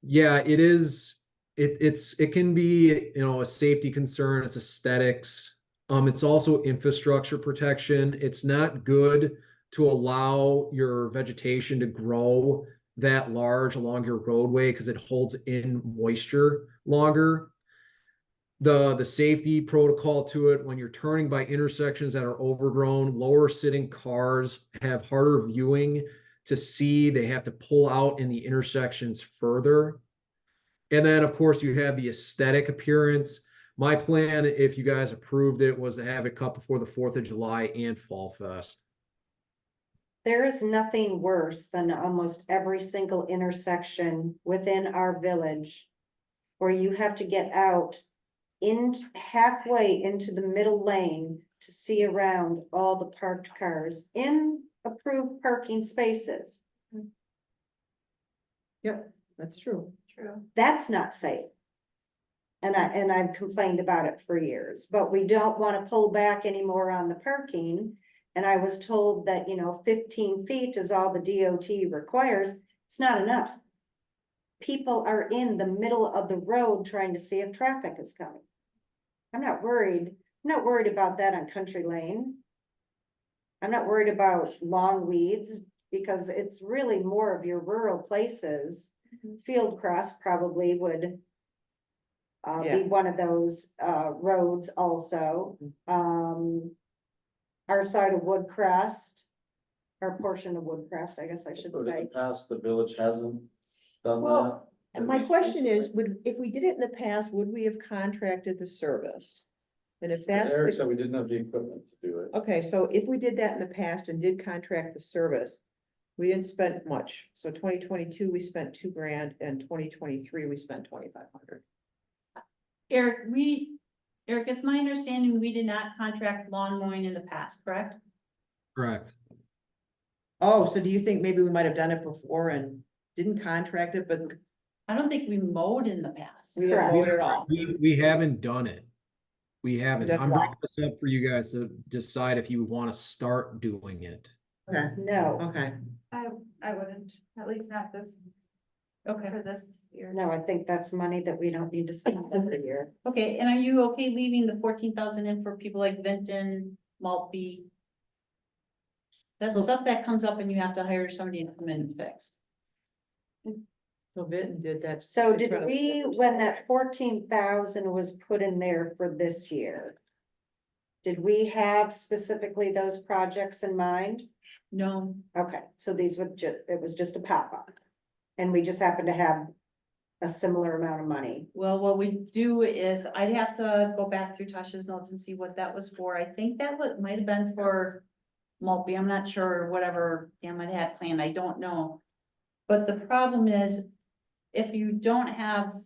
Yeah, it is. It can be, you know, a safety concern. It's aesthetics. It's also infrastructure protection. It's not good to allow your vegetation to grow that large along your roadway because it holds in moisture longer. The safety protocol to it, when you're turning by intersections that are overgrown, lower sitting cars have harder viewing to see. They have to pull out in the intersections further. And then, of course, you have the aesthetic appearance. My plan, if you guys approved it, was to have it cut before the 4th of July and Fall Fest. There is nothing worse than almost every single intersection within our village where you have to get out in halfway into the middle lane to see around all the parked cars in approved parking spaces. Yep, that's true. True. That's not safe. And I've complained about it for years, but we don't want to pull back anymore on the parking. And I was told that, 15 feet is all the DOT requires. It's not enough. People are in the middle of the road trying to see if traffic is coming. I'm not worried about that on Country Lane. I'm not worried about long weeds because it's really more of your rural places. Fieldcrest probably would be one of those roads also. Our side of Woodcrest, our portion of Woodcrest, I guess I should But in say. the past, the village hasn't done that. Well, and my At least question is, recently. if we did it in the past, would we have contracted the service? And if As that's Eric the, said, we didn't have the equipment to do it. okay, so if we did that in the past and did contract the service, we didn't spend much. So 2022, we spent $2,000, and 2023, we spent 2,500. Eric, it's my understanding we did not contract lawn mowing in the past, correct? Correct. Oh, so do you think maybe we might have done it before and didn't contract it, but I don't think we mowed in the past. we didn't vote at all? We haven't done it. We haven't. That's I'm why. bringing this up for you guys to decide if you want to start doing it. Okay, No, okay. I wouldn't, at least not this, Okay, for this year. no, I think that's money that we don't need to spend every year. okay, and are you okay leaving the 14,000 in for people like Vinton, Maltby? That's So- stuff that comes up and you have to hire somebody to come in and fix. So Vinton did that. So did we, when that 14,000 was put in there for this year? Did we have specifically those projects in mind? No, Okay, so these would it was just a pop-up. And we just happened to have a similar amount of money. well, what we do is I'd have to go back through Tasha's notes and see what that was for. I think that might have been for Maltby. I'm not sure, whatever Pam had had planned. I don't know. But the problem is, if you don't have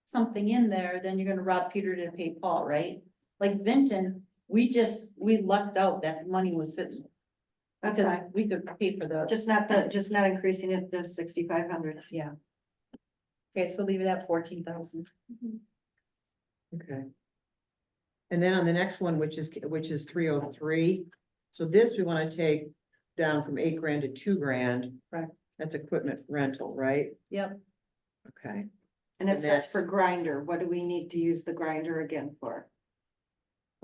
something in there, then you're gonna rob Peter to pay Paul, right? Like Vinton, we lucked out that the money was sitting. That's Because fine. we could pay for the, Just not increasing it to 6,500. yeah. Okay, so leave it at 14,000. Okay. And then on the next one, which is 303, so this we want to take down from $8,000 to $2,000. Correct. That's equipment rental, right? Yep, Okay. And it And says that's- for grinder, what do we need to use the grinder again for?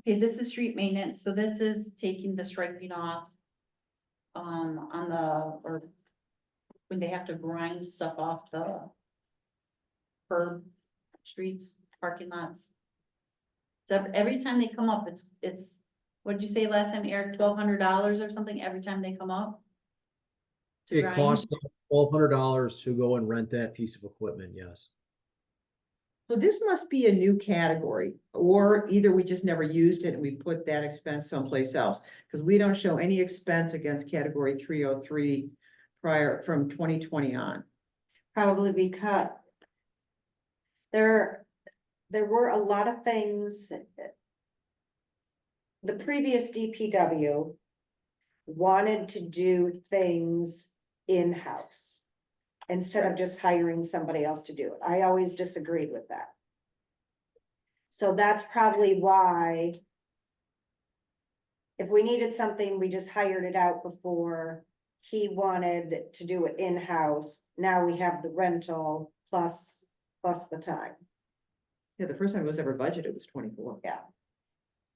okay, this is street maintenance, so this is taking the striping off. On the, or when they have to grind stuff off the curb, streets, parking lots. So every time they come up, it's, what'd you say last time, Eric, $1,200 or something every time they come up? To It grind? costs $1,200 to go and rent that piece of equipment, yes. So this must be a new category, or either we just never used it and we put that expense someplace else. Because we don't show any expense against category 303 prior from 2020 on. Probably because there were a lot of things. The previous DPW wanted to do things in-house instead of just hiring somebody else to do it. I always disagreed with that. So that's probably why if we needed something, we just hired it out before. He wanted to do it in-house. Now we have the rental plus the time. Yeah, the first time it was ever budgeted was 24. Yeah.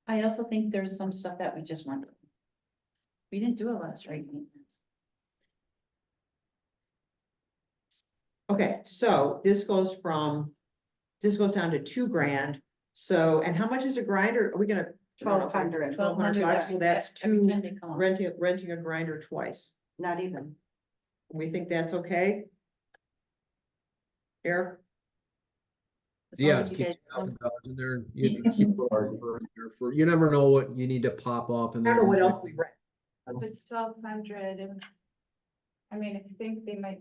I also think there's some stuff that we just want. We didn't do a lot of street maintenance. Okay, so this goes down to $2,000. So, and how much is a grinder? Are we gonna? 1,200. $1,200, so that's Every two, time they come up. renting a grinder twice. Not even. We think that's okay? Eric? As long Yeah, as you keep guys don't- $1,000 in there. You keep for, you never know what you need to pop up I and don't then. know what else we rent. If it's 1,200, I mean, I think they might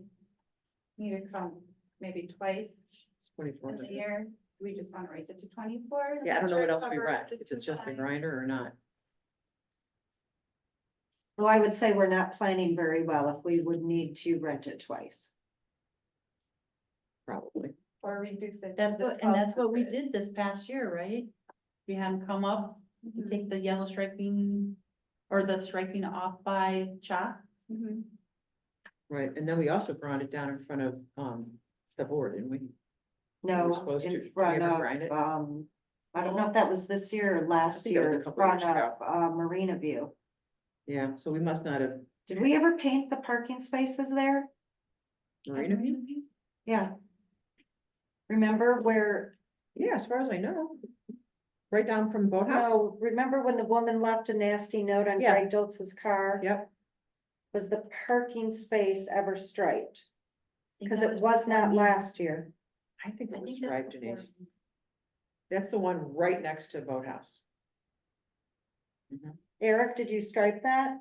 need to come maybe twice It's 24. in a year. We just want to raise it to 24. Yeah, I don't know what else we Covers rent, the if it's just a 2,500. grinder or not. Well, I would say we're not planning very well if we would need to rent it twice. Probably. Or reduce it. That's to the what, and that's what we 1,200. did this past year, right? We had them come up, Mhm. take the yellow striping or the striping off by chalk. Mhm. Right, and then we also brought it down in front of, the board, didn't we? No, supposed to. in You front ever grind of, it? I don't know if that was this year or last think it was a year, in couple years front ago. of, Marina View. Yeah, so we must not have. Did we ever paint the parking spaces there? Marina View? Yeah. Remember where, Yeah, as far as I know. Right down from the boathouse? no, remember when the woman left a nasty note on Yeah. Greg Doltz's car? Yep, Was the parking space ever striped? think Cause that it was before not me. last year. I think I it was think that's striped, before Denise. me. That's the one right next to the boathouse. Eric, did you stripe that?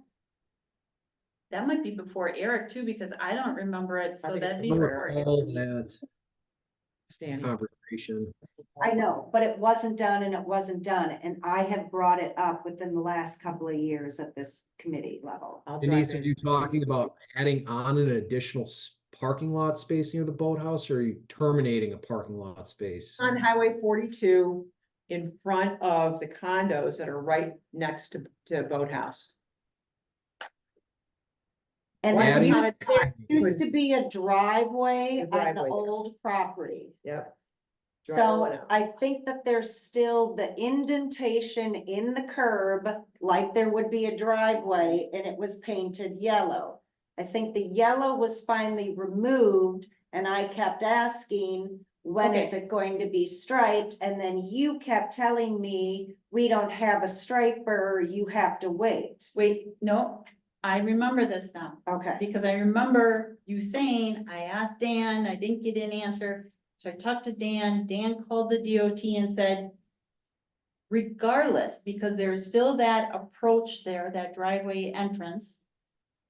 That might be before Eric too, because I don't remember it, so think it's that'd be before before. All Eric. that Standing. conversation. I know, but it wasn't done and it wasn't done, and I have brought it up within the last couple of years at this committee level. I'll drive Denise, are in. you talking about adding on an additional parking lot space near the boathouse, or are you terminating a parking lot space? On Highway 42, in front of the condos that are right next to boathouse. And Once there Adding- used to be a driveway A on driveway the there. old property. Yep. So Driveway out. I think that there's still the indentation in the curb, like there would be a driveway, and it was painted yellow. I think the yellow was finally removed, and I kept asking, when is it going to be striped? And then you kept telling me, we don't have a striper, you have to wait. Wait, no, I remember this now. Okay, Because I remember you saying, I asked Dan, I didn't get an answer. So I talked to Dan, Dan called the DOT and said, regardless, because there's still that approach there, that driveway entrance,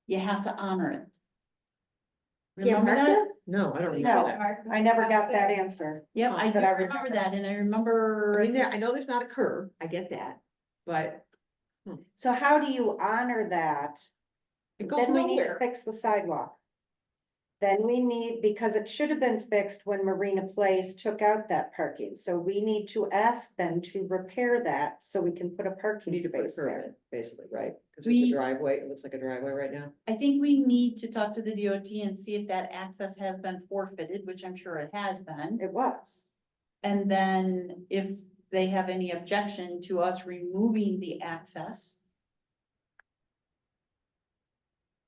you have to honor it. Remember that? No, I don't No. remember that. I never got that answer. Yep, I do But I remember remember. that, and I I remember, mean, I know there's not a curb, I get that, but So how do you honor that? it goes Then we need to nowhere. fix the sidewalk. Then we need, because it should have been fixed when Marina Place took out that parking, so we need to ask them to repair that so we can put a We parking need to put a space curb there. in, basically, right? Because it's We- a driveway, it looks like a driveway right now. I think we need to talk to the DOT and see if that access has been forfeited, which I'm sure it has been. It was. And then if they have any objection to us removing the access.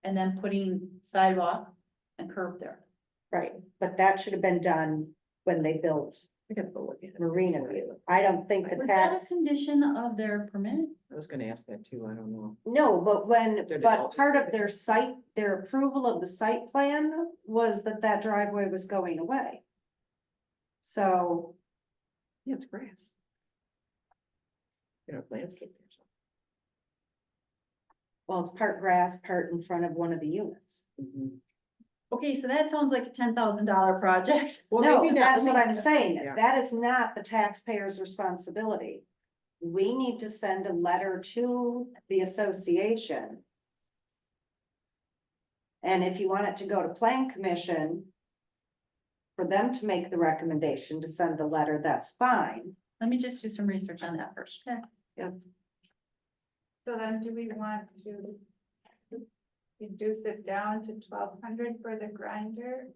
And then putting sidewalk and curb there. Right, but that should have been done when they built I gotta go look at it. Marina View. I don't think the Was that a tax, condition of their permit? I was gonna ask that too, I don't know. no, but when, They're but developing. part of their site, their approval of the site plan was that that driveway was going away. So, Yeah, it's grass. You know, landscape or something. well, it's part grass, part in front of one of the units. Okay, so that sounds like a $10,000 project. Well, No, maybe not. that's Let what me- I'm saying. Yeah. That is not the taxpayer's responsibility. We need to send a letter to the association. And if you want it to go to plan commission, for them to make the recommendation to send the letter, that's fine. Let me just do some research on that first. Okay. So then do we want to reduce it down to 1,200 for the grinder?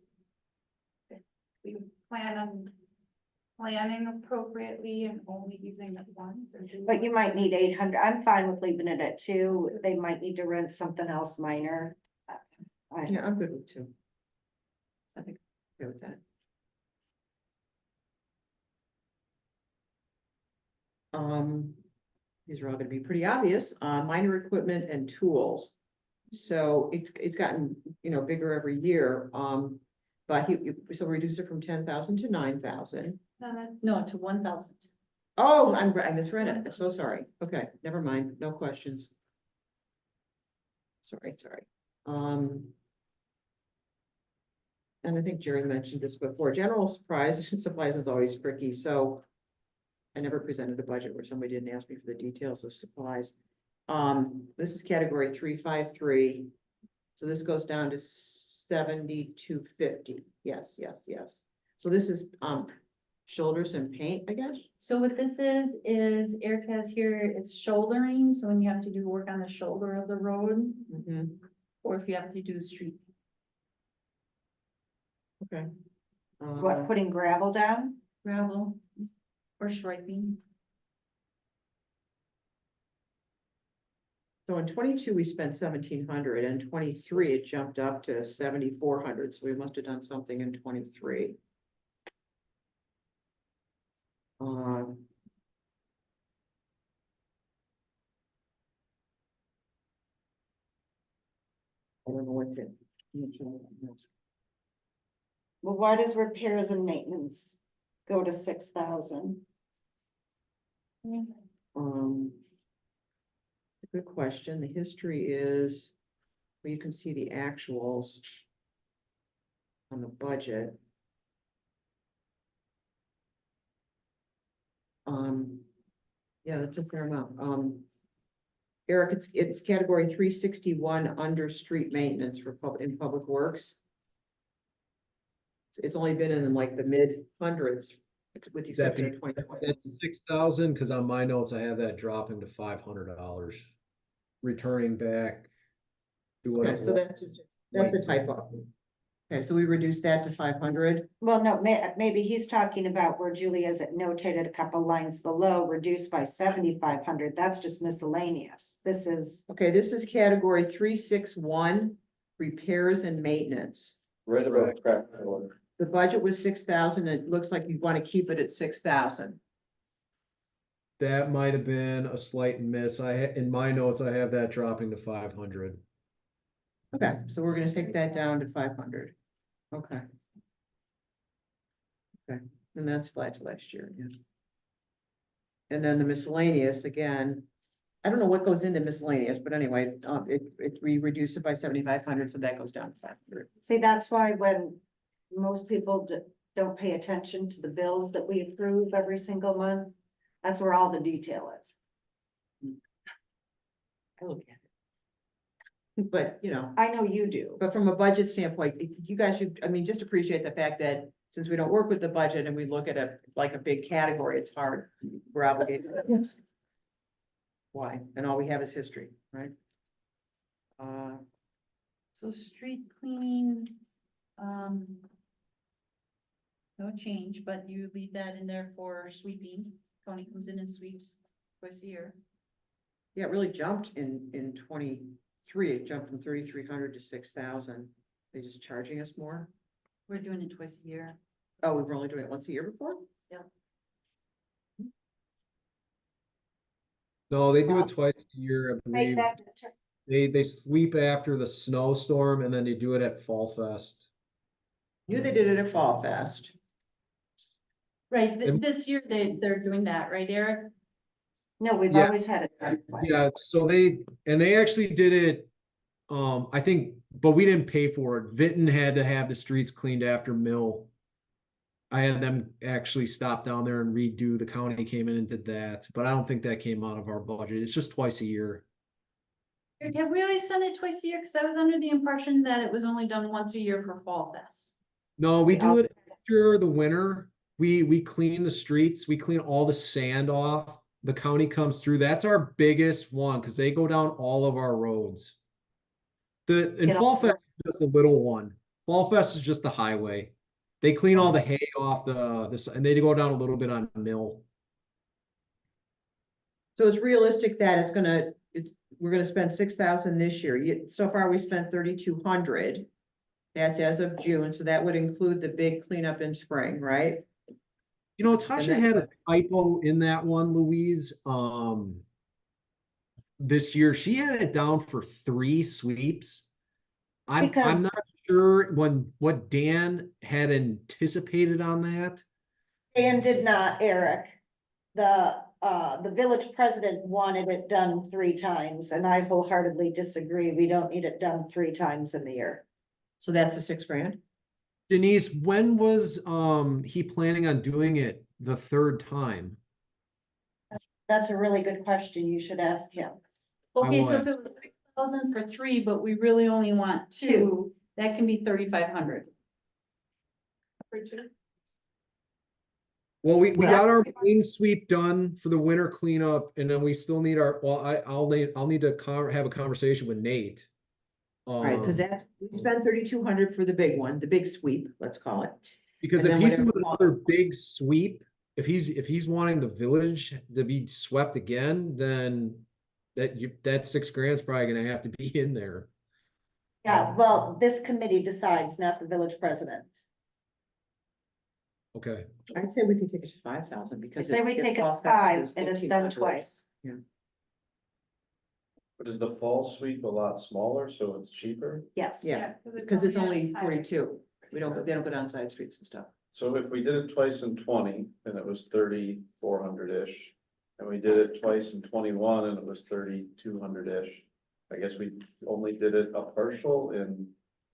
If we plan on planning appropriately and only using it once, or do we- But you might need 800. I'm fine with leaving it at 2. They might need to rent something else minor. Yeah, I'm good with two. I think Okay with that. These are all gonna be pretty obvious, minor equipment and tools. So it's gotten, bigger every year, but so reduce it from 10,000 to 9,000. No, to 1,000. Oh, I misread it, I'm so sorry, okay, never mind, no questions. Sorry. And I think Jerry mentioned this before, general supplies and supplies is always tricky, so. I never presented a budget where somebody didn't ask me for the details of supplies. This is category 353. So this goes down to 7,250. Yes. So this is, shoulders and paint, I guess? So what this is Eric has here, it's shouldering, so when you have to do work on the shoulder of the road, Mhm. or if you have to do street. Okay. What, putting gravel down? Gravel or striping. So in 22, we spent 1,700, and 23, it jumped up to 7,400, so we must have done something in 23. I don't know what to. Well, why does repairs and maintenance go to 6,000? Good question. The history is, well, you can see the actuals on the budget. Yeah, that's a fair amount. Eric, it's category 361 under street maintenance for in public works. It's only been in like the mid hundreds with the exception of 2020. That's 6,000, because on my notes, I have that dropping to $500. Returning back to what Okay, it so was. that's a typo. Okay, so we reduced that to 500. Well, no, maybe he's talking about where Julie has it notated a couple lines below, reduced by 7,500. That's just miscellaneous. This is, Okay, this is category 361, repairs and maintenance. Right about scrap metal. The budget was 6,000, and it looks like you want to keep it at 6,000. That might have been a slight miss. In my notes, I have that dropping to 500. Okay, so we're gonna take that down to 500. Okay. Okay, and that's flat to last year, yeah. And then the miscellaneous, again, I don't know what goes into miscellaneous, but anyway, we reduce it by 7,500, so that goes down to 500. see, that's why when most people don't pay attention to the bills that we approve every single month, that's where all the detail is. I look at it. But, I know you do. but from a budget standpoint, you guys should, just appreciate the fact that since we don't work with the budget and we look at a big category, it's hard. We're obligated. Why? And all we have is history, right? So street cleaning, no change, but you leave that in there for sweeping. County comes in and sweeps twice a year. Yeah, it really jumped in 23, it jumped from 3,300 to 6,000. They just charging us more? We're doing it twice a year. Oh, we were only doing it once a year before? No, they do it twice a year, I Make believe. that, They sweep after the snowstorm, and then they do it at Fall Fest. Knew they did it at Fall Fest. Right, And- this year they're doing that, right, Eric? no, we've Yeah. always had it done twice. Yeah, so they actually did it, I think, but we didn't pay for it. Vinton had to have the streets cleaned after Mill. I had them actually stop down there and redo, the county came in and did that, but I don't think that came out of our budget. It's just twice a year. Eric, have we always done it twice a year? Cause I was under the impression that it was only done once a year for Fall Fest. No, we do it after the winter. We clean the streets, we clean all the sand off. The county comes through. That's our biggest one, because they go down all of our roads. And Fall Fest is just a little one. Fall Fest is just the highway. They clean all the hay off this, and they go down a little bit on Mill. So it's realistic that we're gonna spend 6,000 this year. So far, we spent 3,200. That's as of June, so that would include the big cleanup in spring, right? You know, Tasha then- had a typo in that one, Louise. This year, she had it down for 3 sweeps. I'm Because- not sure what Dan had anticipated on that. Dan did not, Eric. The village president wanted it done 3 times, and I wholeheartedly disagree. We don't need it done 3 times in the year. So that's a $6,000. Denise, when was he planning on doing it the 3rd time? That's a really good question. You should ask him. Okay, so if was. it was 6,000 for 3, but we really only want 2, that can be 3,500. Well, we Well- got our main sweep done for the winter cleanup, and then we still need I'll need to have a conversation with Nate. Right, because that's, we spent 3,200 for the big one, the big sweep, let's call it. Because and if then he's whatever- doing another big sweep, if he's wanting the village to be swept again, then that $6,000 is probably gonna have to be in there. Yeah, well, this committee decides, not the village president. Okay, I'd say we could take it to 5,000 I because. say we take it 5 and it's done twice. But is the fall sweep a lot smaller, so it's cheaper? Yes. Yeah, because it's only 42. They don't go down side streets and stuff. So if we did it twice in 20, then it was 3,400-ish. And we did it twice in 21 and it was 3,200-ish. I guess we only did it a partial in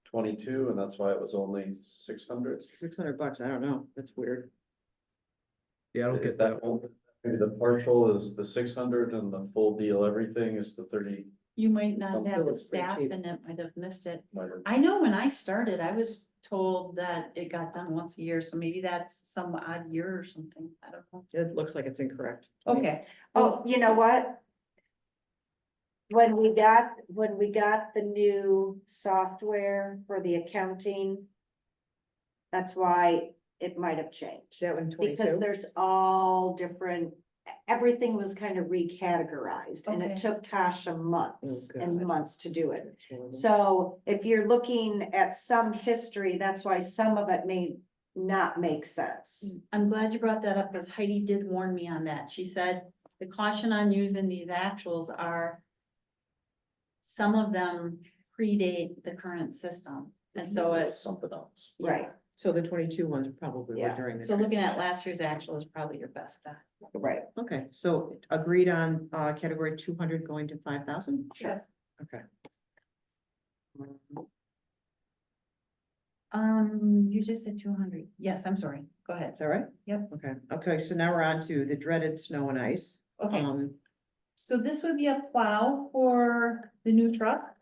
22 and that's why it was only 600. $600, I don't know, that's weird. yeah, I don't Is get that that. one? Maybe the partial is the 600 and the full deal, everything is the 30. You might not Some have the village staff spreadsheet. and it might have missed it. Minor. I know when I started, I was told that it got done once a year, so maybe that's some odd year or something. I don't know. It looks like it's incorrect. Okay. Oh, you know what? When we got the new software for the accounting, that's why it might have changed. Is that one Because 22? there's all different, everything was kind of recategorized and Okay. it took Tasha months Oh, and God. months to do it. So if you're looking at some history, that's why some of it may not make sense. I'm glad you brought that up because Heidi did warn me on that. She said the caution on using these actuals are some of them predate the current system. And so it's, Something else. Right, So the 22 ones probably were Yeah. during the. so looking at last year's actual is probably your best bet. right. Okay, so agreed on category 200 going to 5,000? Sure. Okay. You just said 200. Yes, I'm sorry. Go ahead. Is that right? Yep. Okay, so now we're on to the dreaded snow and ice. Okay, Um, so this would be a plow for the new truck.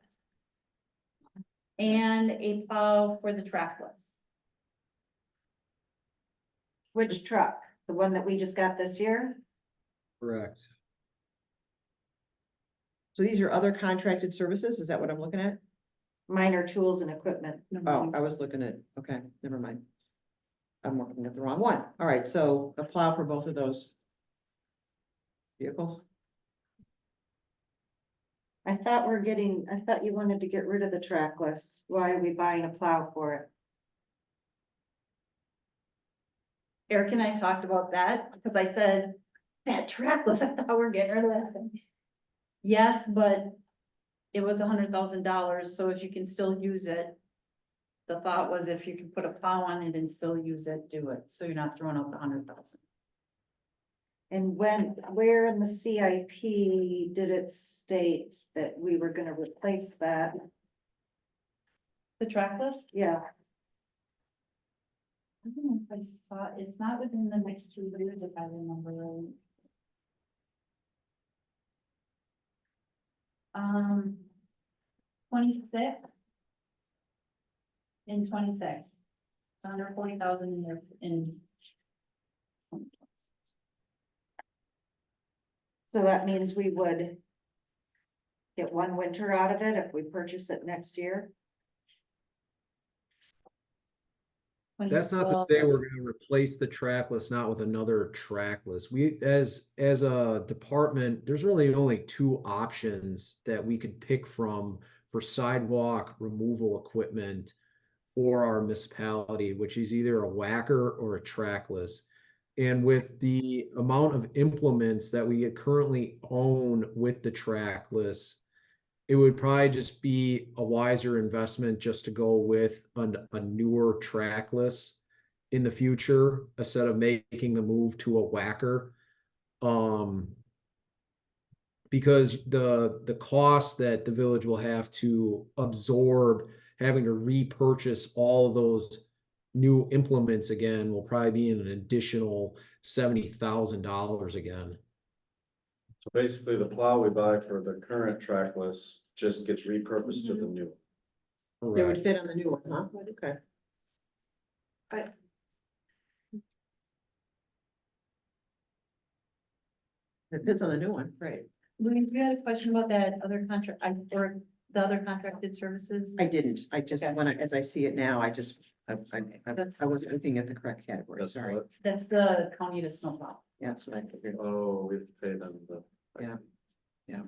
And a plow for the trackless. Which truck? The one that we just got this year? Correct. So these are other contracted services, is that what I'm looking at? Minor tools and equipment. Oh, I was looking at, okay, never mind. I'm looking at the wrong one. All right, so a plow for both of those vehicles? I thought you wanted to get rid of the trackless. Why are we buying a plow for it? Eric and I talked about that because I said, that trackless, I thought we were getting rid of that thing. Yes, but it was $100,000, so if you can still use it. The thought was if you can put a plow on it and still use it, do it, so you're not throwing out the 100,000. And where in the CIP did it state that we were gonna replace that? The trackless? Yeah, I don't know if I saw, it's not within the next 2 years if I remember right. 26. In 26. Under 40,000 in there in. so that means we would get one winter out of it if we purchase it next year. That's not to say we're gonna replace the trackless, not with another trackless. We, as a department, there's really only 2 options that we could pick from for sidewalk removal equipment for our municipality, which is either a whacker or a trackless. And with the amount of implements that we currently own with the trackless, it would probably just be a wiser investment just to go with a newer trackless in the future instead of making the move to a whacker. Because the cost that the village will have to absorb having to repurchase all of those new implements again will probably be an additional $70,000 again. So basically, the plow we buy for the current trackless just gets repurposed to the new. They would Correct. fit on the new one, huh? Okay. It fits on the new one, right? Louise, you had a question about that other contract, or the other contracted services? I didn't, I just, Okay. when I, as I see it now, I just, That's- I wasn't looking at the correct category, That's sorry. what- That's the county to snowplow. Yeah, that's what I figured. Oh, we have to pay them the. I Yeah. see.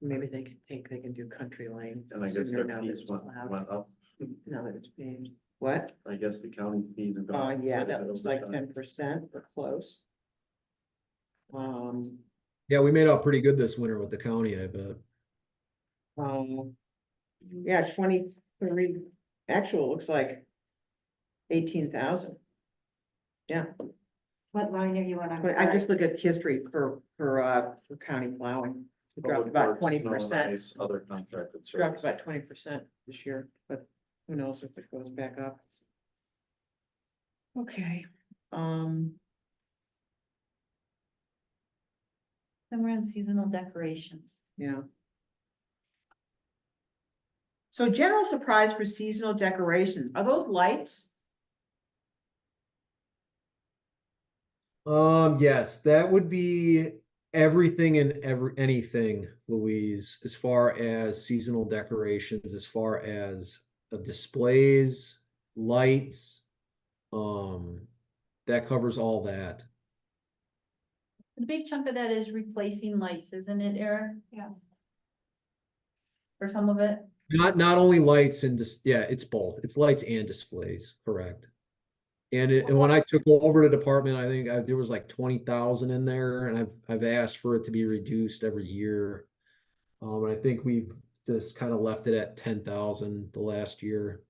Maybe they can do country lane. And I guess sooner their now that fees it's went allowed, up. now that it's paid. What? I guess the county fees have gone. up Yeah, quite a that bit looks over like time. 10%, or close. Yeah, we made out pretty good this winter with the county, I bet. Yeah, 23, actual looks like 18,000. Yeah, What line are you on? but I just look at history for county plowing. It dropped Public about Works, snow and 20%, ice, Other contracted dropped services. about 20% this year, but who knows if it goes back up. Okay, Then we're on seasonal decorations. yeah. So general surprise for seasonal decorations, are those lights? Yes, that would be everything and anything, Louise, as far as seasonal decorations, as far as displays, lights. That covers all that. The big chunk of that is replacing lights, isn't it, Eric? Yeah. For some of it? Not only lights and yeah, it's both. It's lights and displays, correct. And when I took over the department, I think there was like 20,000 in there, and I've asked for it to be reduced every year. And I think we've just kind of left it at 10,000 the last year.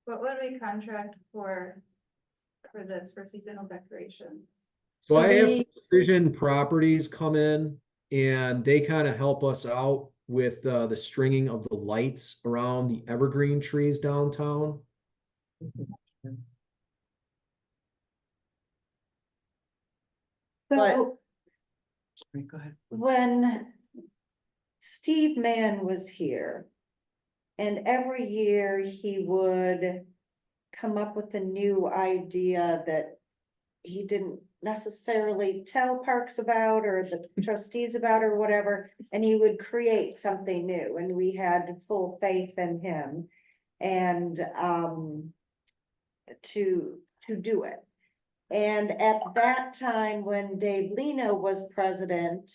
What would we contract for this, for seasonal decorations? So I have they- Precision Properties come in and they kind of help us out with the stringing of the lights around the evergreen trees downtown. So Sorry, go ahead. when Steve Mann was here, and every year he would come up with a new idea that he didn't necessarily tell Parks about or the trustees about or whatever, and he would create something new, and we had full faith in him. And to do it. And at that time, when Dave Lino was president,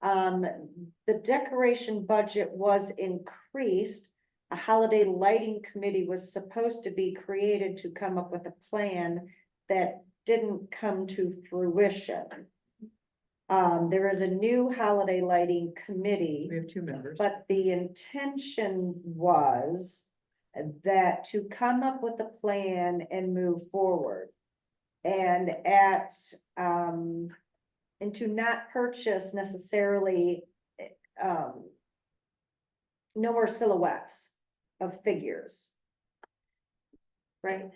the decoration budget was increased. A holiday lighting committee was supposed to be created to come up with a plan that didn't come to fruition. There is a new holiday lighting committee. We have 2 members. But the intention was that to come up with a plan and move forward. And and to not purchase necessarily, no more silhouettes of figures. Right?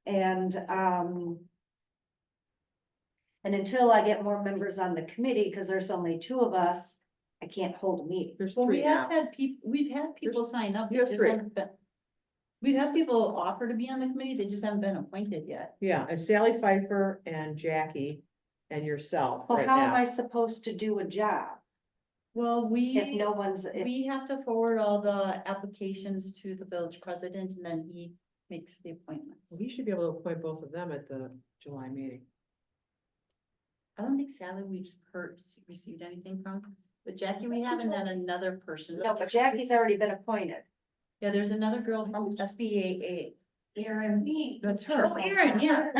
And until I get more members on the committee, because there's only 2 of us, I can't hold a meeting. There's Well, 3 we now. have had we've had people sign up. you have they just 3. haven't been- We've had people offer to be on the committee, they just haven't been appointed yet. Yeah, and Sally Pfeiffer and Jackie and yourself Well, right how am now. I supposed to do a job Well, if we, no one's, if we have to forward all the applications to the village president and then he makes the appointments. We should be able to appoint both of them at the July meeting. I don't think Sally, we've received anything from. But Jackie, we have, and then another person. No, but Jackie's already been appointed. Yeah, there's another girl from SBA. Aaron B. That's her. Oh, Erin, yeah.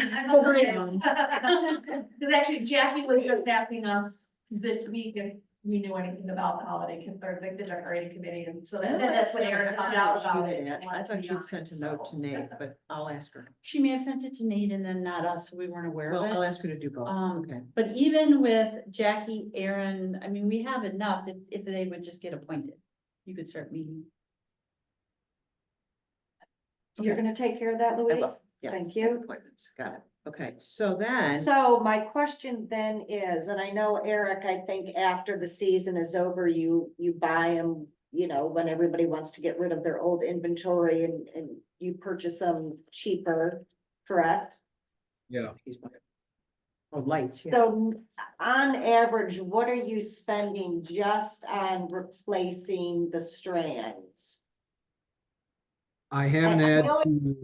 Because actually Jackie was just asking us this week if we knew anything about the holiday, or like the decorating committee, and so that's what Aaron found out about it. I thought she'd sent a note to Nate, but I'll ask her. She may have sent it to Nate and then not us, so we weren't aware Well, of I'll it. ask her to do both. Okay. But even with Jackie, Aaron, I mean, we have enough if they would just get appointed. You could start meeting. You're gonna take care of that, I Louise? will, yes. Thank you. Appointments, got it. Okay, so then, So my question then is, and I know Eric, I think after the season is over, you buy them, you know, when everybody wants to get rid of their old inventory and you purchase them cheaper, correct? Yeah. oh, lights, yeah. So on average, what are you spending just on replacing the strands? I haven't I had know to.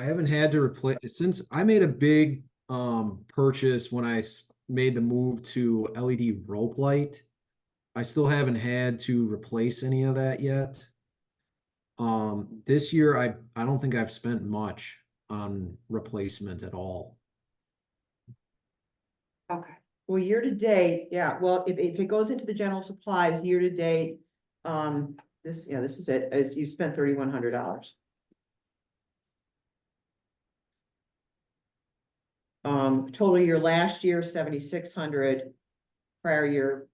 I haven't had to replace since I made a big purchase when I made the move to LED rope light. I still haven't had to replace any of that yet. This year I don't think I've spent much on replacement at all. Okay. Well, year to date, yeah, well, if it goes into the general supplies, year to date, this is it, as you spent $3,100. Total year last year, 7,600, prior year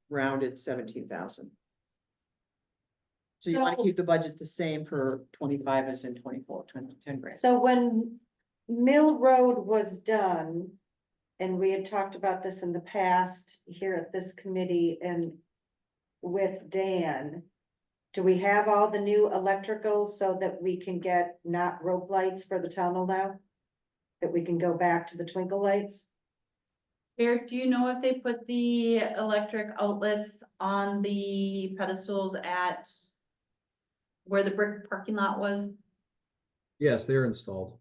rounded 17,000. So you want to So- keep the budget the same for 25 as in 24, 10 grand. So when Mill Road was done, and we had talked about this in the past here at this committee and with Dan, do we have all the new electrical so that we can get not rope lights for the tunnel now? That we can go back to the twinkle lights? Eric, do you know if they put the electric outlets on the pedestals at where the brick parking lot was? Yes, they're installed.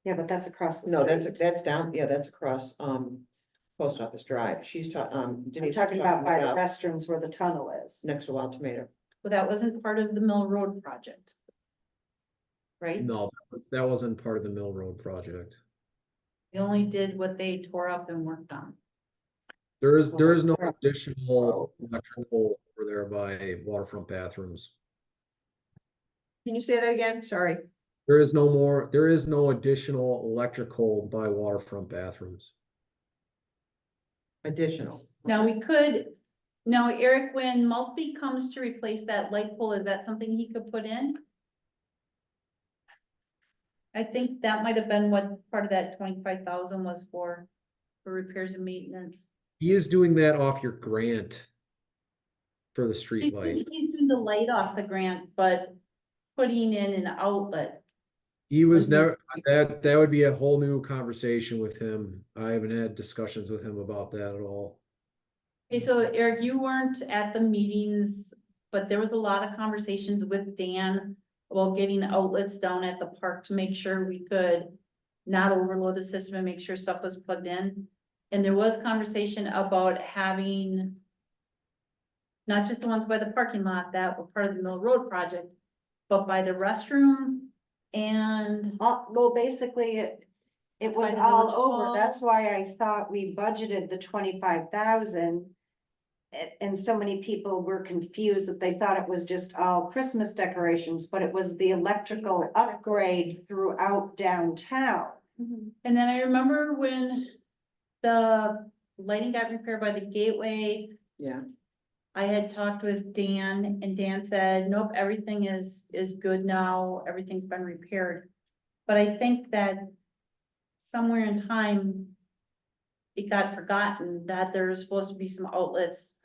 Yeah, but that's across the. No, street. that's down, yeah, that's across, Post Office Drive. She's I'm Denise is talking about by the restrooms where the tunnel is. next to Wild Tomato. Well, that wasn't part of the Mill Road project. Right? No, that wasn't part of the Mill Road project. They only did what they tore up and worked on. There is no additional electrical over there by waterfront bathrooms. Can you say that again? Sorry. There is no additional electrical by waterfront bathrooms. Additional. Now, we could, now, Eric, when Maltby comes to replace that light pole, is that something he could put in? I think that might have been what part of that 25,000 was for repairs and maintenance. He is doing that off your grant for the street He's light. doing the light off the grant, but putting in an outlet. He was never, that would be a whole new conversation with him. I haven't had discussions with him about that at all. Okay, so Eric, you weren't at the meetings, but there was a lot of conversations with Dan about getting outlets down at the park to make sure we could not overload the system and make sure stuff was plugged in. And there was conversation about having not just the ones by the parking lot that were part of the Mill Road project, but by the restroom and Well, basically, it was By the all village over. hall. That's why I thought we budgeted the 25,000. And so many people were confused that they thought it was just all Christmas decorations, but it was the electrical upgrade throughout downtown. And then I remember when the lighting got repaired by the Gateway, Yeah. I had talked with Dan and Dan said, nope, everything is good now. Everything's been repaired. But I think that somewhere in time, it got forgotten that there's supposed to be some outlets,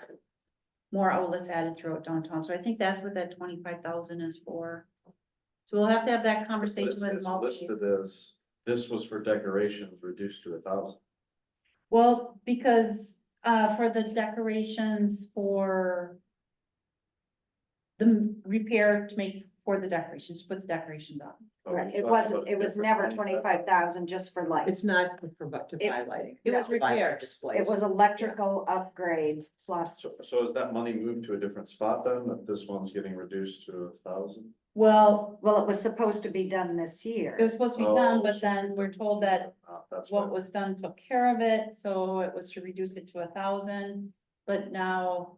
more outlets added throughout downtown. So I think that's what that 25,000 is for. So we'll have to have that conversation It's with Mulkey. listed as, this was for decorations reduced to 1,000. Well, because for the decorations for the repair to make for the decorations, put the decorations on. Right, it wasn't, it was never 25,000 just for lights. It's not to buy lighting. It was to buy repair. displays. It was electrical upgrades plus, So is that money moved to a different spot then, that this one's getting reduced to 1,000? Well, well, it was supposed to be done this year. it was supposed to be done, but then we're told that That's what was done took care of it, so it was to reduce it to 1,000, but now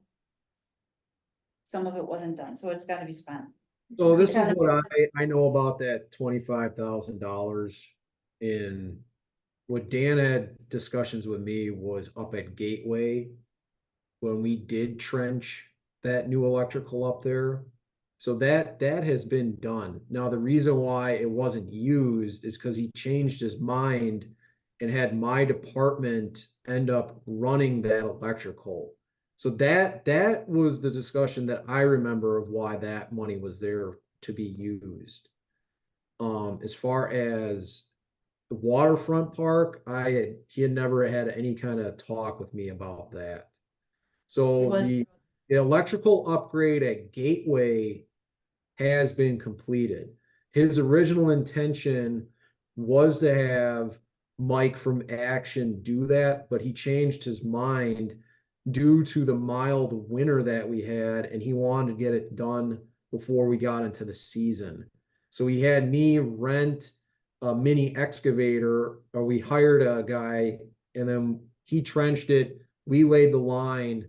some of it wasn't done, so it's gotta be spent. So this is what I know about that $25,000 in what Dan had discussions with me was up at Gateway. When we did trench that new electrical up there. So that has been done. Now, the reason why it wasn't used is because he changed his mind and had my department end up running that electrical. So that was the discussion that I remember of why that money was there to be used. As far as the waterfront park, he had never had any kind of talk with me about that. So the electrical upgrade at Gateway has been completed. His original intention was to have Mike from Action do that, but he changed his mind due to the mild winter that we had, and he wanted to get it done before we got into the season. So he had me rent a mini excavator, or we hired a guy, and then he trenched it. We laid the line,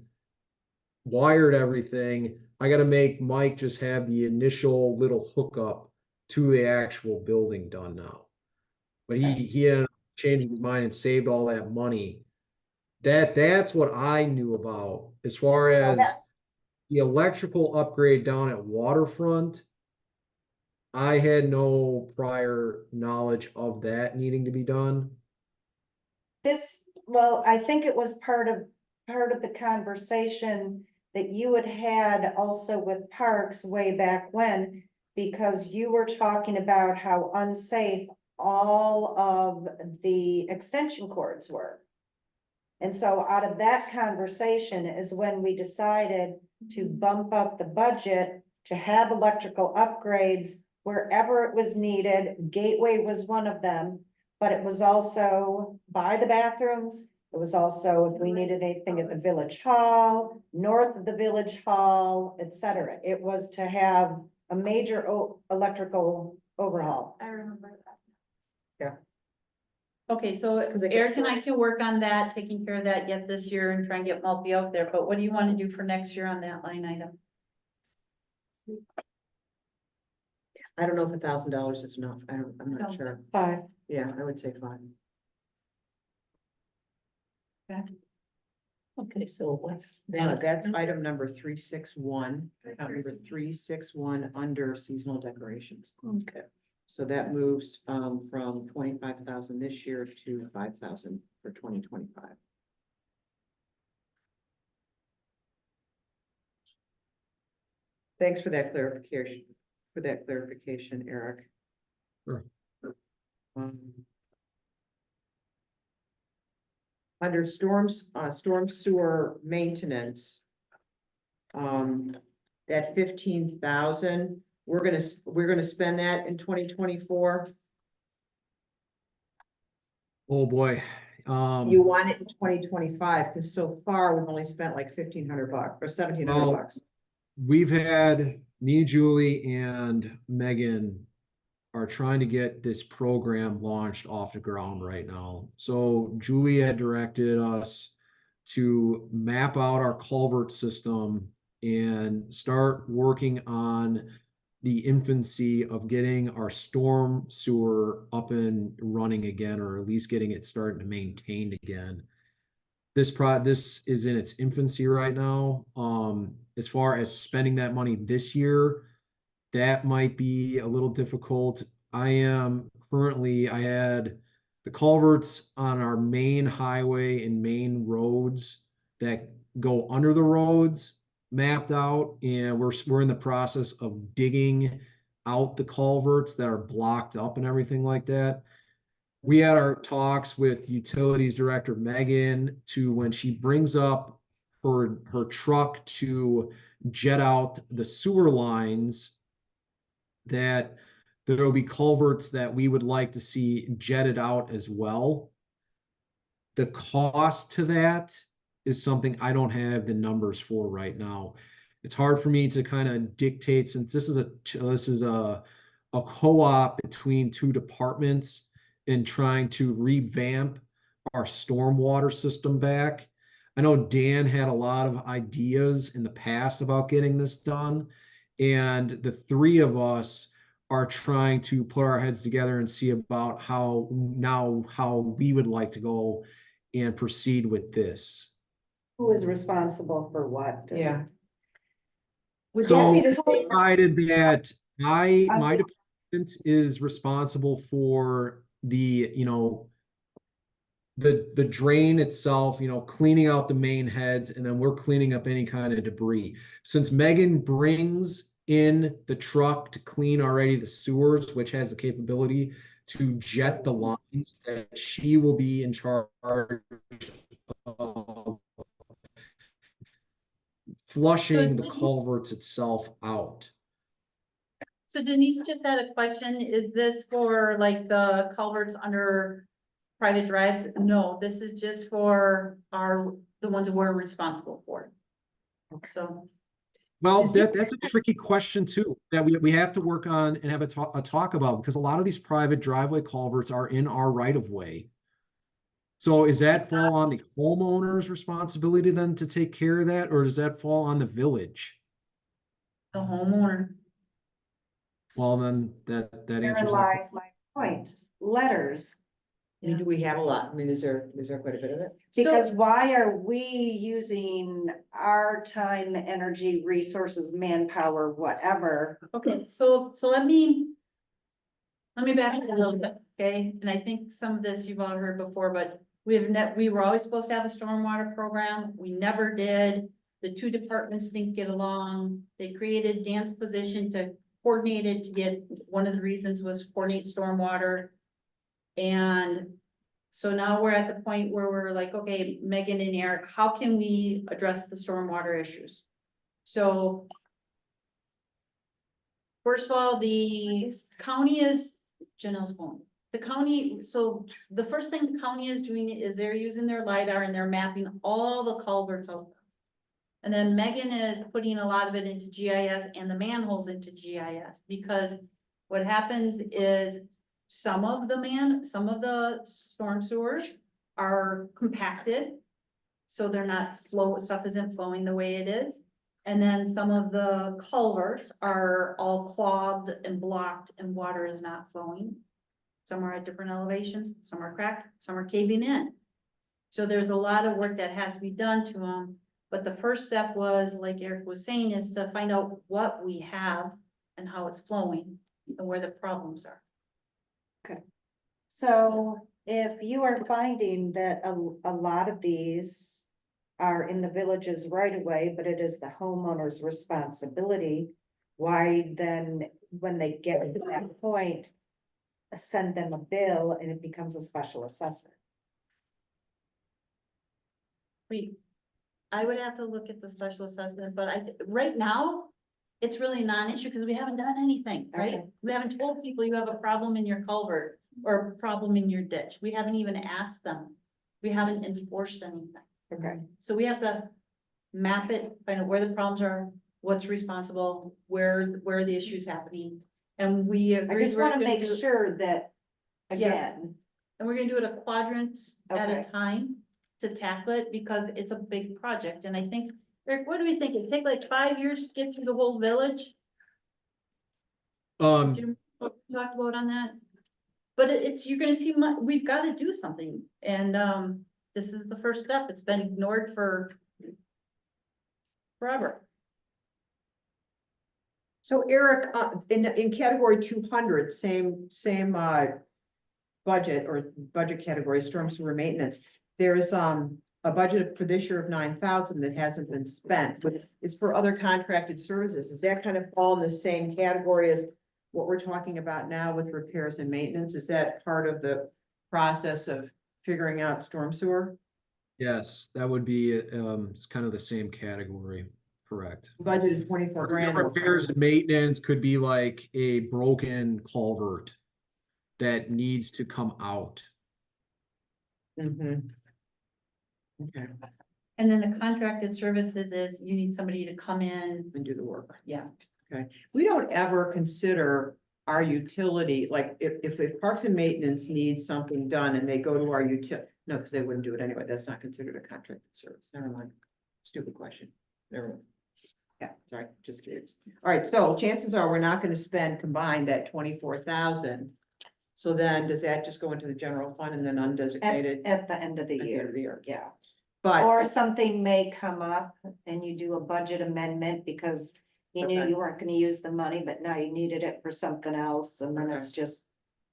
wired everything. I got to make Mike just have the initial little hookup to the actual building done now. But he ended up changing his mind and saved all that money. That's what I knew about as far as the electrical upgrade down at Waterfront. I had no prior knowledge of that needing to be done. Well, I think it was part of the conversation that you had also with Parks way back when, because you were talking about how unsafe all of the extension cords were. And so out of that conversation is when we decided to bump up the budget to have electrical upgrades wherever it was needed. Gateway was one of them, but it was also by the bathrooms. It was also if we needed anything at the village hall, north of the village hall, etc. It was to have a major electrical overhaul. I remember that. Okay, so it gets Eric and I can work on that, taking care of that yet this year and try and get Maltby out there, but what do you want to do for next year on that line item? I don't know if $1,000 is enough. I'm not No. sure. 5. Yeah, I would say 5. Okay, so what's that? That's item number 361, account number 361 under seasonal decorations. Okay. So that moves from 25,000 this year to 5,000 for 2025. Thanks for that clarification, Eric. Sure. Under storm sewer maintenance, that 15,000, we're gonna spend that in 2024. Oh, boy. You want it in 2025, because so far we've only spent like $1,500 or $1,700. We've had, me, Julie, and Megan are trying to get this program launched off the ground right now. So Julie had directed us to map out our culvert system and start working on the infancy of getting our storm sewer up and running again, or at least getting it started to maintained again. This is in its infancy right now. As far as spending that money this year, that might be a little difficult. I had the culverts on our main highway and main roads that go under the roads mapped out, and we're in the process of digging out the culverts that are blocked up and everything like that. We had our talks with Utilities Director Megan to when she brings up her truck to jet out the sewer lines, that there will be culverts that we would like to see jetted out as well. The cost to that is something I don't have the numbers for right now. It's hard for me to kind of dictate, since this is a co-op between two departments in trying to revamp our stormwater system back. I know Dan had a lot of ideas in the past about getting this done, and the three of us are trying to put our heads together and see about how we would like to go and proceed with this. Who is responsible for what? Yeah. Would that So be the it's same? decided that my department is responsible for the, the drain itself, cleaning out the main heads, and then we're cleaning up any kind of debris. Since Megan brings in the truck to clean already the sewers, which has the capability to jet the lines, that she will be in charge of flushing the culverts itself out. So Denise just had a question. Is this for like the culverts under private drives? No, this is just for the ones that we're responsible for. So. Well, that's a tricky question too, that we have to work on and have a talk about, because a lot of these private driveway culverts are in our right of way. So is that fall on the homeowner's responsibility then to take care of that, or does that fall on the village? The homeowner. Well, then that Therein answers that. lies my point. Letters. I mean, do we have a lot? I mean, is there quite a bit of it? Because why are we using our time, energy, resources, manpower, whatever? Okay, so let me back up a little bit, okay? And I think some of this you've all heard before, but we were always supposed to have a stormwater program. We never did. The two departments didn't get along. They created Dan's position to coordinate it, to get, one of the reasons was coordinate stormwater. And so now we're at the point where we're like, okay, Megan and Eric, how can we address the stormwater issues? So first of all, the county is, Janelle's phone. The county, so the first thing the county is doing is they're using their LiDAR and they're mapping all the culverts out. And then Megan is putting a lot of it into GIS and the manholes into GIS, because what happens is some of the storm sewers are compacted. So they're not stuff isn't flowing the way it is. And then some of the culverts are all clogged and blocked and water is not flowing. Some are at different elevations, some are cracked, some are caving in. So there's a lot of work that has to be done to them. But the first step was, like Eric was saying, is to find out what we have and how it's flowing and where the problems are. Okay. So if you are finding that a lot of these are in the village's right of way, but it is the homeowner's responsibility, why then, when they get to that point, send them a bill and it becomes a special assessment? I would have to look at the special assessment, but right now, it's really a non-issue because we haven't done anything, right? Okay. We haven't told people you have a problem in your culvert or a problem in your ditch. We haven't even asked them. We haven't enforced anything. Okay. So we have to map it, find out where the problems are, what's responsible, where are the issues happening. And we I agree. just we're want to gonna make do- sure that, Yeah. again, And we're gonna do it a quadrant at a Okay. time to tackle it because it's a big project. And I think, Eric, what do we think? It'd take like 5 years to get through the whole village? Do you know what we talked about on that? But you're gonna see, we've got to do something. And this is the first step. It's been ignored for forever. So Eric, in category 200, same budget or budget category, storm sewer maintenance, there's a budget for this year of 9,000 that hasn't been spent, but it's for other contracted services. Does that kind of fall in the same category as what we're talking about now with repairs and maintenance? Is that part of the process of figuring out storm sewer? Yes, that would be, it's kind of the same category. correct. Budgeted 24 grand. Repairs and maintenance could be like a broken culvert that needs to come out. Mhm. Okay, And then the contracted services is you need somebody to come in, and do the work. yeah. Okay, we don't ever consider our utility, like if Parks and Maintenance needs something done and they go to our no, because they wouldn't do it anyway, that's not considered a contracted service, never mind. Stupid question, never mind. Yeah, sorry, just curious. All right, so chances are we're not gonna spend combined that 24,000. So then does that just go into the general fund and then undesignated? At the end of the at the end of the year, year? yeah. But. Or something may come up and you do a budget amendment because you knew Okay. you weren't gonna use the money, but now you needed it for something else, and then Okay. it's just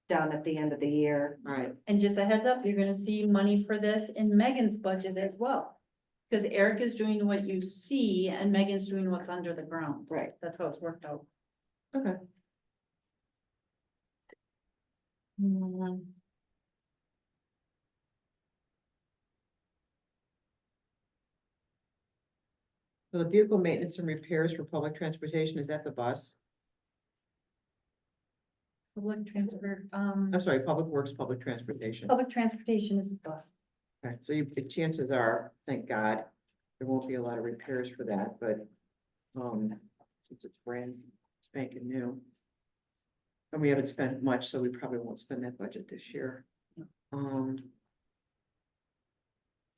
done at the end of the year. All right, And just a heads up, you're gonna see money for this in Megan's budget as well. Because Eric is doing what you see and Megan's doing what's under the ground. Right. That's how it's worked out. okay. So the vehicle maintenance and repairs for public transportation, is that the bus? Public transfer, I'm sorry, public works, public transportation. public transportation is the bus. Okay, so the chances are, thank God, there won't be a lot of repairs for that, but, since it's brand spanking new. And we haven't spent much, so we probably won't spend that budget this year. Part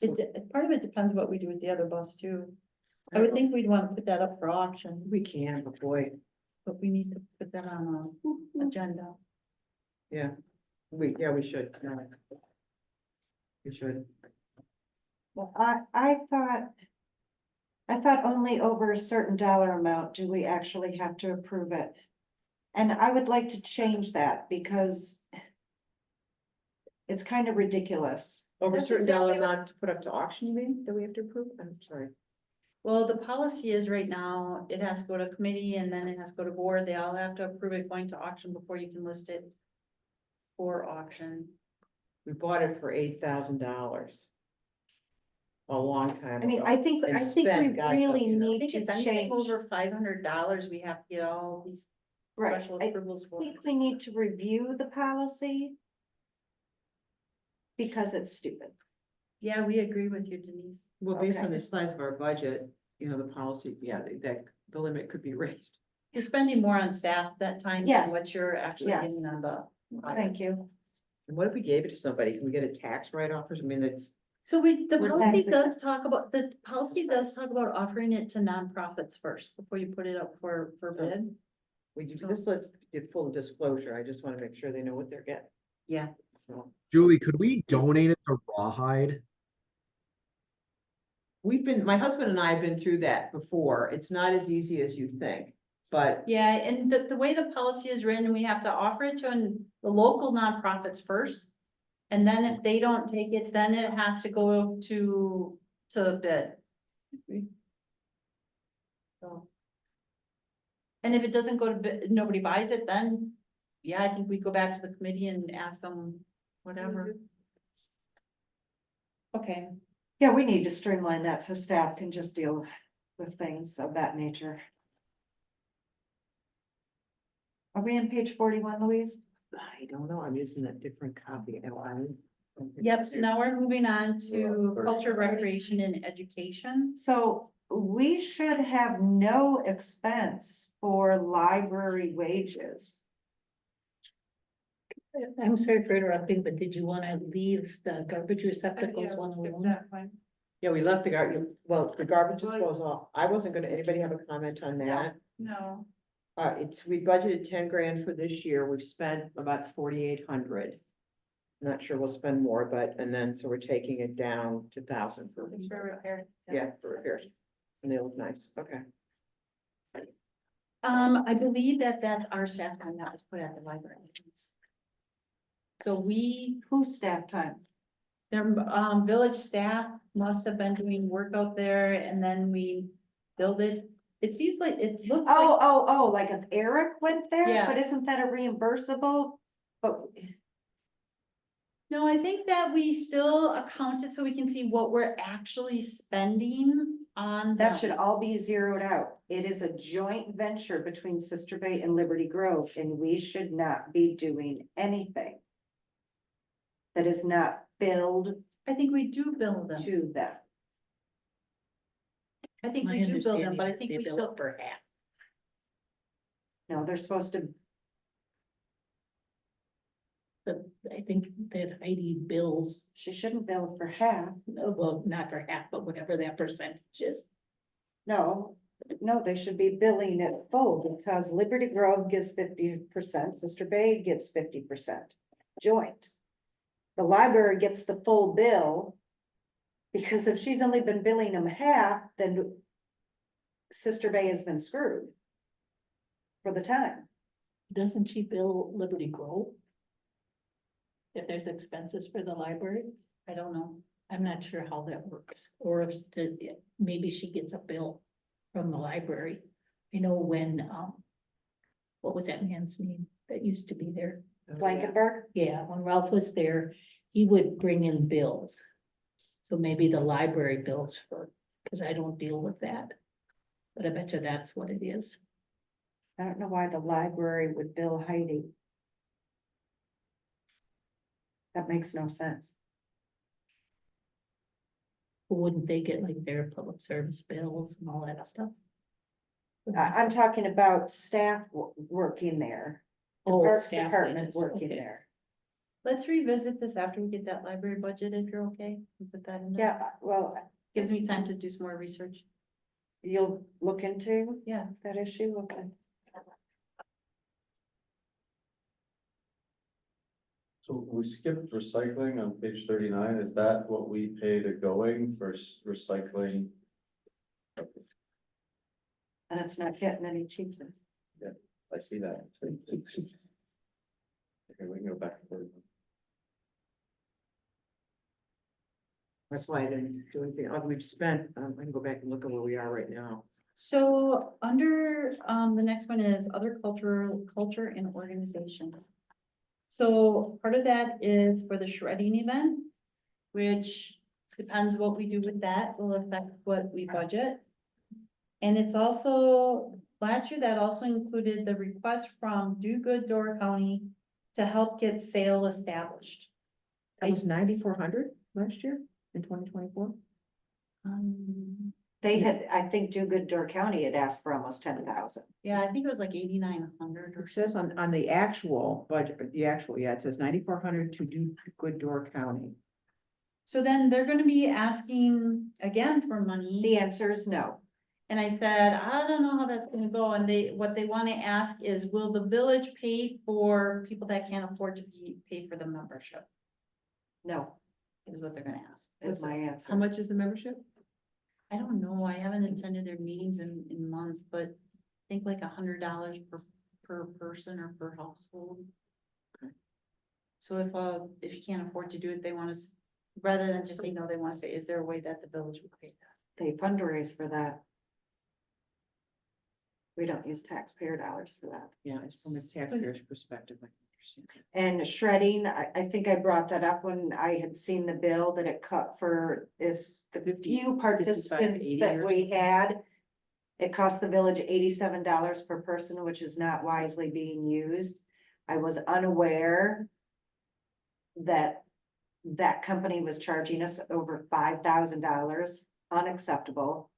of it depends what we do with the other bus too. I would think we'd want to put that up for auction, We can, but boy, but we need to put that on a agenda. yeah, we should. Yeah. We should. Well, I thought only over a certain dollar amount do we actually have to approve it. And I would like to change that because it's kind of ridiculous. Over a That's certain dollar exactly what- amount to put up to auction, you mean, that we have to approve? I'm sorry. Well, the policy is right now, it has to go to committee and then it has to go to board. They all have to approve it going to auction before you can list it for auction. We bought it for $8,000. A long time I mean, ago. I think And we spent, God really knows, you know. I need think to it's anything change. over $500, we have to get all these Right, special I approvals I for. think we need to review the policy. Because it's stupid. Yeah, we agree with you, Denise. Well, based on Okay. the size of our budget, you know, the policy, yeah, that the limit could be raised. You're spending more on staff that time Yes. than what you're actually Yes. getting on the. Thank you. And what if we gave it to somebody? Can we get a tax write-off or something? I mean, that's, So the We're policy taxing- does talk about, offering it to nonprofits first, before you put it up for bid. we do, this let's do full disclosure. I just want to make sure they know what they're getting. Yeah. So Julie, could we donate it to Rawhide? my husband and I have been through that before. It's not as easy as you think, but Yeah, and the way the policy is written, we have to offer it to the local nonprofits first. And then if they don't take it, then it has to go to bid. So. And if it doesn't go to bid, nobody buys it, then, yeah, I think we go back to the committee and ask them whatever. Okay, Yeah, we need to streamline that so staff can just deal with things of that nature. Are we on page 41, Louise? I don't know. I'm using that different copy. yep, so now we're moving on to culture, recreation, and education. So we should have no expense for library wages. I'm sorry for interrupting, but did you want to leave the garbage receptacles Yeah, one skip alone? that one. Yeah, we left the the garbage disposal. I wasn't gonna, anybody have a comment on that? No, We budgeted 10 grand for this year. We've spent about 4,800. Not sure we'll spend more, but, and then, so we're taking it down to 1,000 for, it's for repair. yeah, for repairs. And they look nice. Okay. I believe that's our staff time that was put at the library. So Who's staff time? their, village staff must have been doing work out there and then we build it. It seems like, it looks like, Oh, like if Eric went there, Yeah. but isn't that a reimbursable? But no, I think that we still account it so we can see what we're actually spending. on That them. should all be zeroed out. It is a joint venture between Sister Bay and Liberty Grove, and we should not be doing anything that is not billed I think we do bill them. to them. I think My we do bill them, understanding but I is think they we bill still, it for half. No, they're supposed to, But I think that Heidi bills, she shouldn't bill for half. well, not for half, but whatever that percentage is. No, no, they should be billing it full because Liberty Grove gives 50%, Sister Bay gives 50%. Joint. The library gets the full bill. Because if she's only been billing them half, then Sister Bay has been screwed. For the time. Doesn't she bill Liberty Grove? If there's expenses for the library? I don't know. I'm not sure how that works, or if, maybe she gets a bill from the library. You know, when, what was that man's name that used to be there? Blankenberg, Yeah, when Ralph was there, he would bring in bills. So maybe the library bills for, because I don't deal with that. But I bet you that's what it is. I don't know why the library would bill Heidi. That makes no sense. Wouldn't they get like their public service bills and all that stuff? I'm talking about staff working there. The Oh, Parks staff Department wages, working okay. there. Let's revisit this after we get that library budget, if you're okay. We'll put that in there. Yeah, well, Gives me time to do some more research. you'll look into Yeah. that issue, okay? So we skipped recycling on page 39. Is that what we pay to going for recycling? And it's not getting any cheaper. I see that. Okay, we can go back to 41. That's why I didn't do anything, other we've spent, I can go back and look at where we are right now. So under, the next one is other culture and organizations. So part of that is for the shredding event, which depends what we do with that will affect what we budget. And it's also, last year that also included the request from Do Good Door County to help get sale established. That was 9,400 last year in 2024. They had, I think Do Good Door County had asked for almost 10,000. Yeah, I think it was like 8,900 or It says on the actual budget, but the actual, yeah, it says 9,400 to Do Good Door County. so then they're gonna be asking again for The money. answer is no. And I said, I don't know how that's gonna go. And what they wanna ask is, will the village pay for people that can't afford to pay for the membership? No, Is what they're gonna ask. is my answer. How much is the membership? I don't know. I haven't attended their meetings in months, but I think like $100 per person or per household. So if you can't afford to do it, they want us, rather than just say no, they wanna say, is there a way that the village would pay that? They fundraise for that. We don't use taxpayer dollars for that. Yeah, it's from a taxpayer's perspective, I understand. And shredding, I think I brought that up when I had seen the bill that it cut for is the 50, few participants 80 that or we had. It cost the village $87 per person, which is not wisely being used. I was unaware that that company was charging us over $5,000, unacceptable.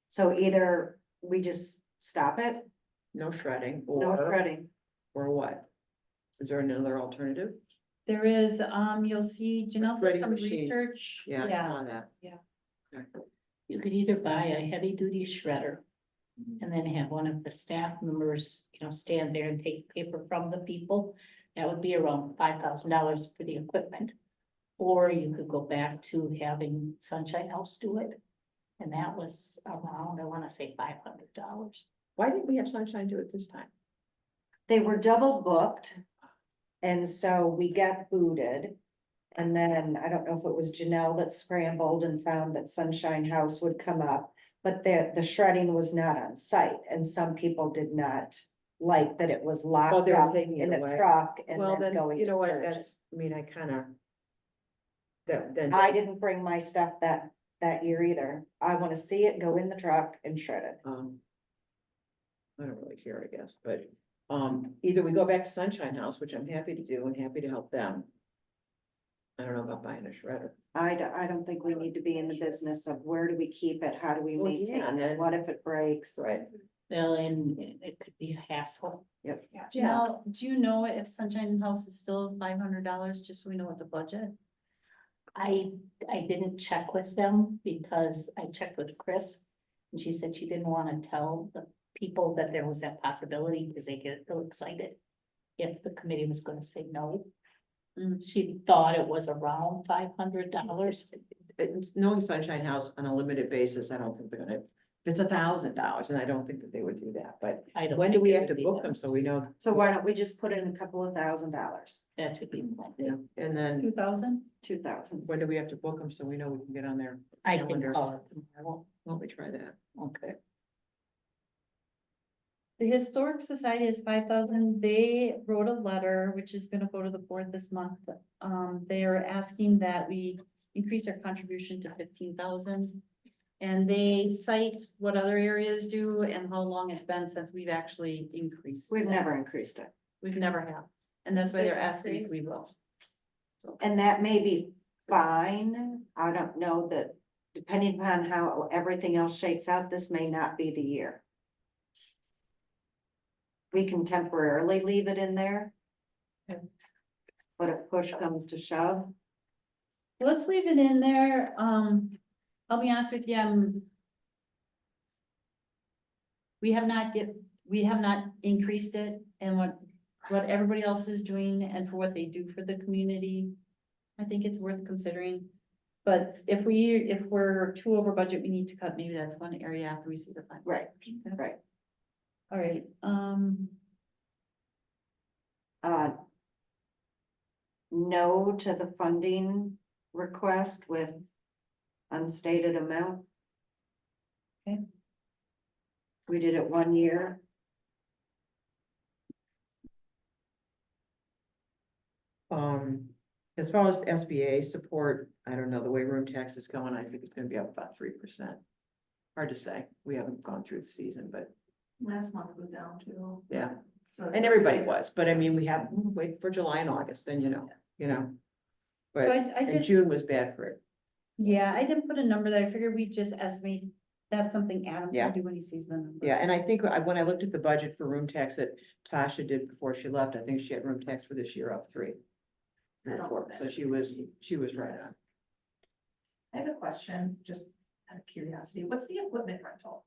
So either we just stop it, No shredding no or, shredding. or what? Is there another alternative? There is, you'll see Janelle did Shredding some machine. research. Yeah, I saw that. You could either buy a heavy duty shredder. And then have one of the staff members, stand there and take paper from the people. That would be around $5,000 for the equipment. Or you could go back to having Sunshine House do it. And that was around, I wanna say $500. Why didn't we have Sunshine do it this time? They were double booked. And so we got booted. And then I don't know if it was Janelle that scrambled and found that Sunshine House would come up. But the shredding was not on site and some people did not like that it was Oh, locked they were up taking it in a away. truck and Well, then then, going you to know what, search it. that's, I mean, I kinda. That, then. I didn't bring my stuff that that year either. I wanna see it go in the truck and shred it. I don't really care, I guess, but, either we go back to Sunshine House, which I'm happy to do and happy to help them. I don't know about buying a shredder. I don't think we need to be in the business of where do we keep it, how do we Well, maintain yeah, and it, then- what if it breaks? Right. Well, and it could be a hassle. Janelle, do you know if Sunshine House is still $500, just so we know what the budget? I didn't check with them because I checked with Chris. And she said she didn't want to tell the people that there was that possibility because they get so excited. If the committee was gonna say no. She thought it was around $500. It's knowing Sunshine House on a limited basis, I don't think they're gonna, if it's $1,000, and I don't think that they would do that, but I don't when do think we it have to would be book that. them, so we know? So why don't we just put in a couple of $1,000s, That should be fine. Yeah, and then 2,000? 2,000? when do we have to book them, so we know we can get on there? I can calendar? call it tomorrow. Why don't we try that? Okay. The Historic Society is 5,000. They wrote a letter, which is gonna go to the board this month. They are asking that we increase our contribution to 15,000. And they cite what other areas do and how long it's been since we've actually increased. We've that. never increased it. We've never have, and that's why they're asking if we will. So, And that may be fine. I don't know that, depending upon how everything else shakes out, this may not be the year. We can temporarily leave it in there. Okay. But if push comes to shove, let's leave it in there. I'll be honest with you, we have not increased it and what everybody else is doing and for what they do for the community. I think it's worth considering. But if we're too over budget, we need to cut, maybe that's one area after we see the final. right, right. All right, No to the funding request with unstated amount. Okay. We did it 1 year. As far as SBA support, I don't know, the way room tax is going, I think it's gonna be up about 3%. Hard to say, we haven't gone through the season, but Last month was down too. yeah, So. and everybody was, but I mean, we have, wait for July and August, then you know. so But, I and just, June was bad for it. yeah, I didn't put a number there. I figured we just estimate, that's something Adam Yeah. can do when he sees the number. Yeah, and I think when I looked at the budget for room tax that Tasha did before she left, I think she had room tax for this year up 3. I don't know that. So she was right on. I have a question, just out of curiosity. What's the equipment rental?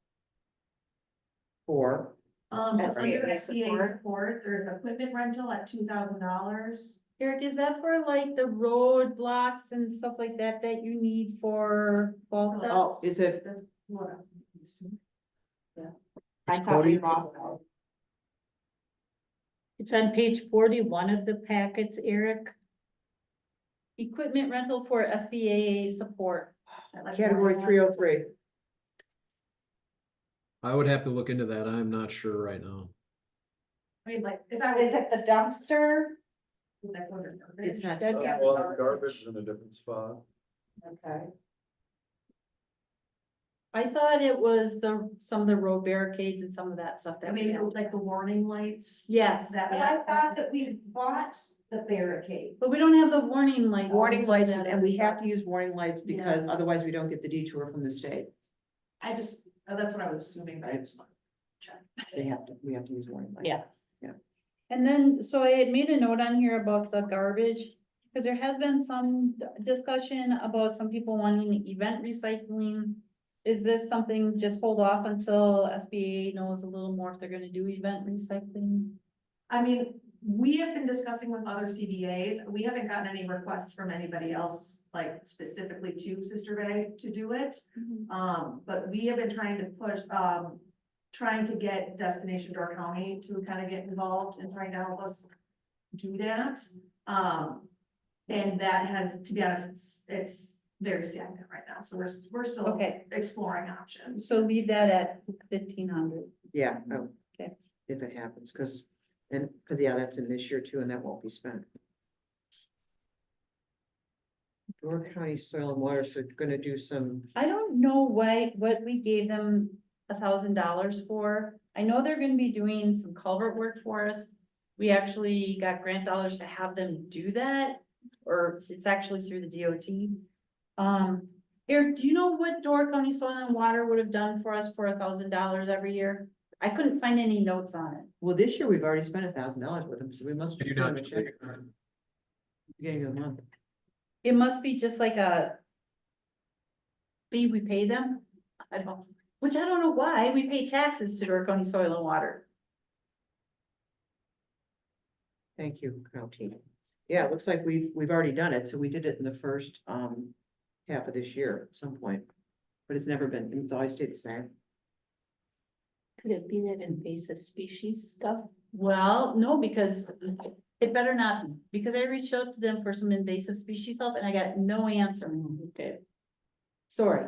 For, That's Under SBA SBA support. support, there's equipment rental at $2,000. Eric, is that for like the road blocks and stuff like that that you need for ball oh, fest? is it, That's what I'm assuming. I Which thought Cody? we bought those. It's on page 41 of the packets, Eric. Equipment rental for SBA support. Is that like category more- 303? I would have to look into that. I'm not sure right now. I mean, like, if I was. Is it the dumpster? Like, what are the- It's not- That gets Well, the garbage is in a different spot. Okay. I thought it was some of the road barricades and some of that stuff I that we mean, have. like the warning lights. Yes, That. but I thought that we bought the barricades. But we don't have the warning lights. Warning some of lights, that and we other have to use warning lights because otherwise we don't get the detour from the state. I just, that's what I was assuming, but I just wanted to check. We have to use warning lights. Yeah. And then, so I had made a note on here about the garbage, because there has been some discussion about some people wanting event recycling. Is this something, just hold off until SBA knows a little more if they're gonna do event recycling? I mean, we have been discussing with other CBAs. We haven't gotten any requests from anybody else, like specifically to Sister Bay to do it. But we have been trying to push, trying to get Destination Door County to kind of get involved and trying to help us do that. And that has, to be honest, it's very stagnant right now. So we're still Okay, exploring options. so leave that at 1,500. Yeah. Okay. If it happens, because yeah, that's in this year too, and that won't be spent. Door County Soil and Water, so gonna do some, I don't know what we gave them $1,000 for. I know they're gonna be doing some culvert work for us. We actually got grant dollars to have them do that, or it's actually through the DOT. Eric, do you know what Door County Soil and Water would have done for us for $1,000 every year? I couldn't find any notes on it. well, this year we've already spent $1,000 with them, so we must Do just not send them a check. Beginning of the month. It must be just like a fee we pay them. I don't, which I don't know why. We pay taxes to Door County Soil and Water. Thank you, County. Yeah, it looks like we've already done it, so we did it in the first, half of this year at some point. But it's never been, it's always stayed the same. Could it be that invasive species stuff? Well, no, because it better not, be, because I reached out to them for some invasive species help and I got no answer. Okay. Sorry.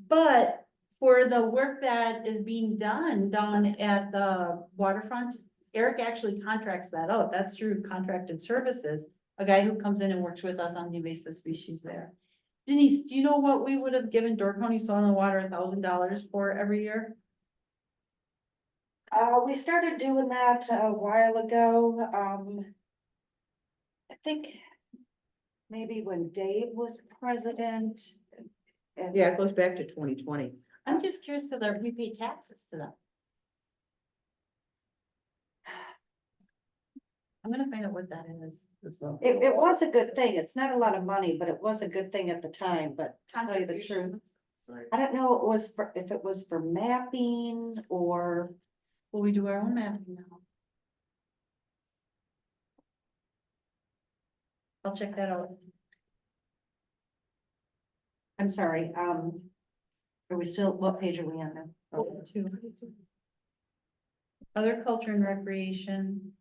But for the work that is being done down at the waterfront, Eric actually contracts that out. That's through contracted services. A guy who comes in and works with us on the invasive species there. Denise, do you know what we would have given Door County Soil and Water $1,000 for every year? We started doing that a while ago, I think maybe when Dave was president. And Yeah, it goes back to 2020. I'm just curious because we pay taxes to them. I'm gonna find out what that is. it was a good thing. It's not a lot of money, but it was a good thing at the time, but to tell you the truth. I don't know if it was for mapping or, Well, we do our own mapping now. I'll check that out. I'm sorry, are we still, what page are we on now? Two. Other culture and recreation.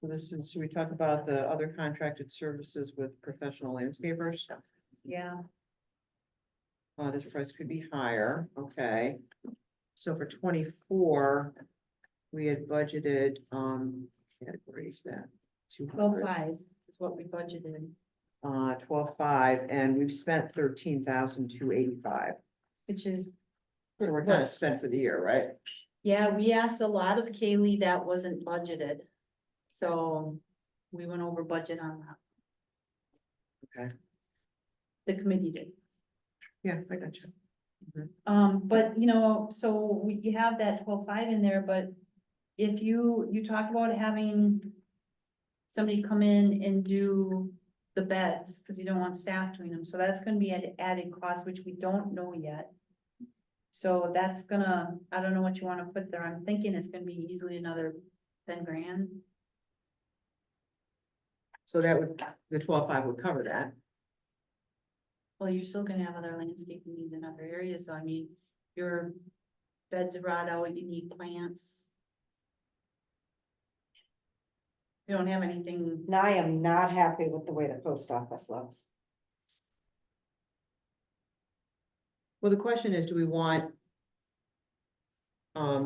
So this is, should we talk about the other contracted services with professional landscapers? Yeah, This price could be higher, okay. So for 24, we had budgeted, categories that. 200, 12.5 is what we budgeted, 12.5, and we've spent 13,285. which is, So we're kind of spent for the year, right? yeah, we asked a lot of Kaylee that wasn't budgeted. So we went over budget on that. Okay. The committee did. Yeah, I got you. But you know, so you have that 12.5 in there, but if you talk about having somebody come in and do the beds, because you don't want staff doing them, so that's gonna be an added cost, which we don't know yet. So that's gonna, I don't know what you wanna put there, I'm thinking it's gonna be easily another 10 grand. So that would, the 12.5 would cover that. Well, you're still gonna have other landscaping needs in other areas, so I mean, your beds rot out, you need plants. You don't have anything. And I am not happy with the way the post office looks. Well, the question is, do we want? I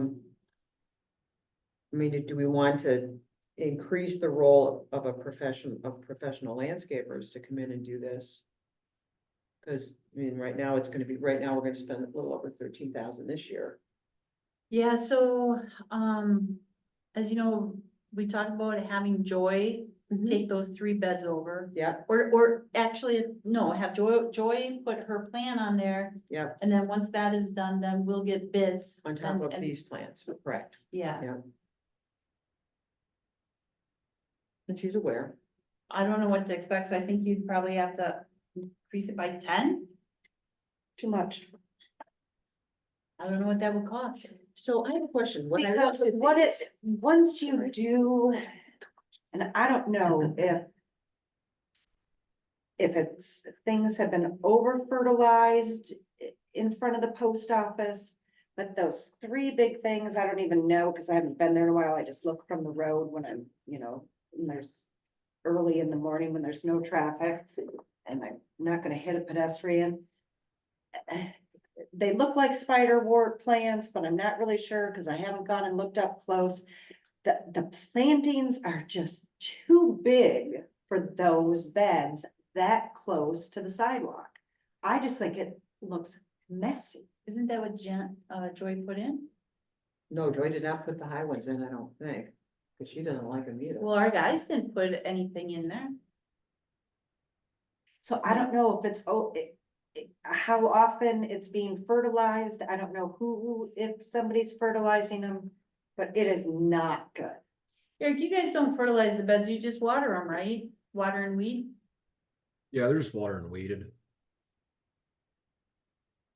mean, do we want to increase the role of professional landscapers to come in and do this? Because, I mean, right now, we're gonna spend a little over 13,000 this year. Yeah, so, as you know, we talked about having Joy take those 3 beds over. Yep, Or actually, no, have Joy put her plan on there, yep, and then once that is done, then we'll get bids. on top of and- these plans, correct, Yeah, yeah. And she's aware. I don't know what to expect, so I think you'd probably have to increase it by 10. Too much. I don't know what that would cost. So I have a question. When I Because looked at what these- it, once you do, and I don't know if it's, things have been over fertilized in front of the post office, but those 3 big things, I don't even know, because I haven't been there in a while, I just look from the road when I'm, when there's early in the morning when there's no traffic, and I'm not gonna hit a pedestrian. They look like spiderwort plants, but I'm not really sure because I haven't gone and looked up close. The plantings are just too big for those beds that close to the sidewalk. I just think it looks messy. Isn't that what Joy put in? No, Joy did not put the high ones in, I don't think, because she doesn't like them either. Well, our guys didn't put anything in there. So I don't know if it's, how often it's being fertilized. I don't know if somebody's fertilizing them, but it is not good. Eric, you guys don't fertilize the beds, you just water them, right? Water and weed? Yeah, there's water and weeded.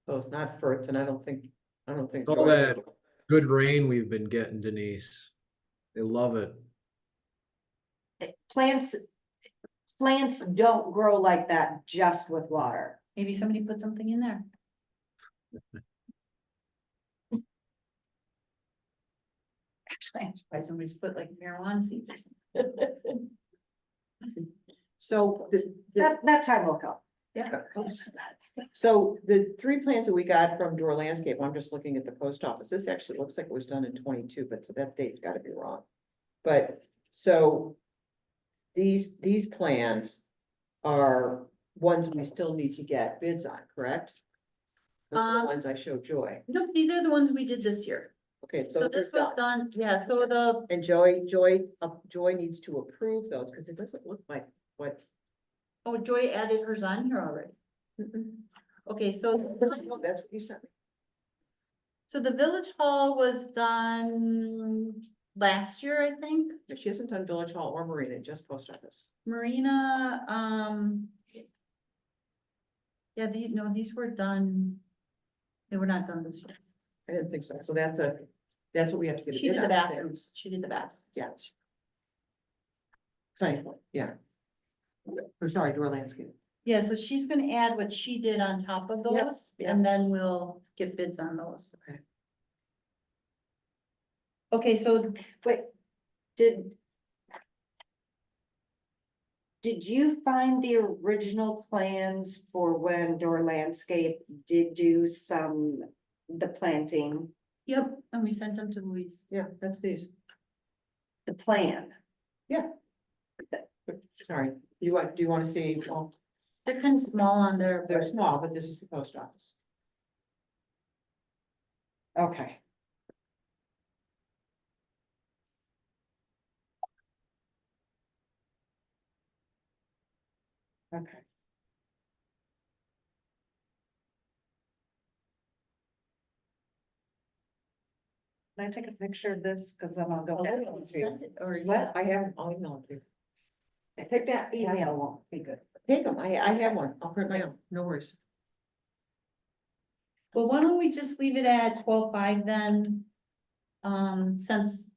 So it's not ferts, and I don't think. All Joy- that good rain we've been getting, Denise. They love it. Plants don't grow like that just with water. Maybe somebody put something in there. Actually, I'm surprised somebody's put like marijuana seeds or something. So That time will come. Yeah. so the 3 plans that we got from Door Landscape, I'm just looking at the post office, this actually looks like it was done in 22, but so that date's gotta be wrong. But, so. These plans are ones we still need to get bids on, correct? Those are the ones I showed Joy. Nope, these are the ones we did this year. Okay, So so this was done, yeah, so And Joy needs to approve those, because it doesn't look like what. oh, Joy added hers on here already. Okay, so, No, that's what you sent me. so the village hall was done last year, I think. She hasn't done Village Hall or Marina, just post office. Marina, yeah, these were done. They were not done this year. I didn't think so, so that's what we have to get. a She bid did the on there. bathrooms, she did the bathrooms. Yeah. Sorry, yeah. Or sorry, Door Landscape. Yeah, so she's gonna add what she did on top of Yep, those, yep. and then we'll get bids on those. Okay. Okay, so Wait, did you find the original plans for when Door Landscape did do the planting, yep, and we sent them to Louise. Yeah, that's these. the plan? Sorry, do you want to see, well, They're kind of small on there, they're but small, but this is the post office. Okay. Okay. Can I take a picture of this? Cause then I'll go. sent it, or yeah. What? I have, I'll email it to you. Take that email won't be good. Take them, I have one, I'll print my own, no worries. Well, why don't we just leave it at 12.5 then? Since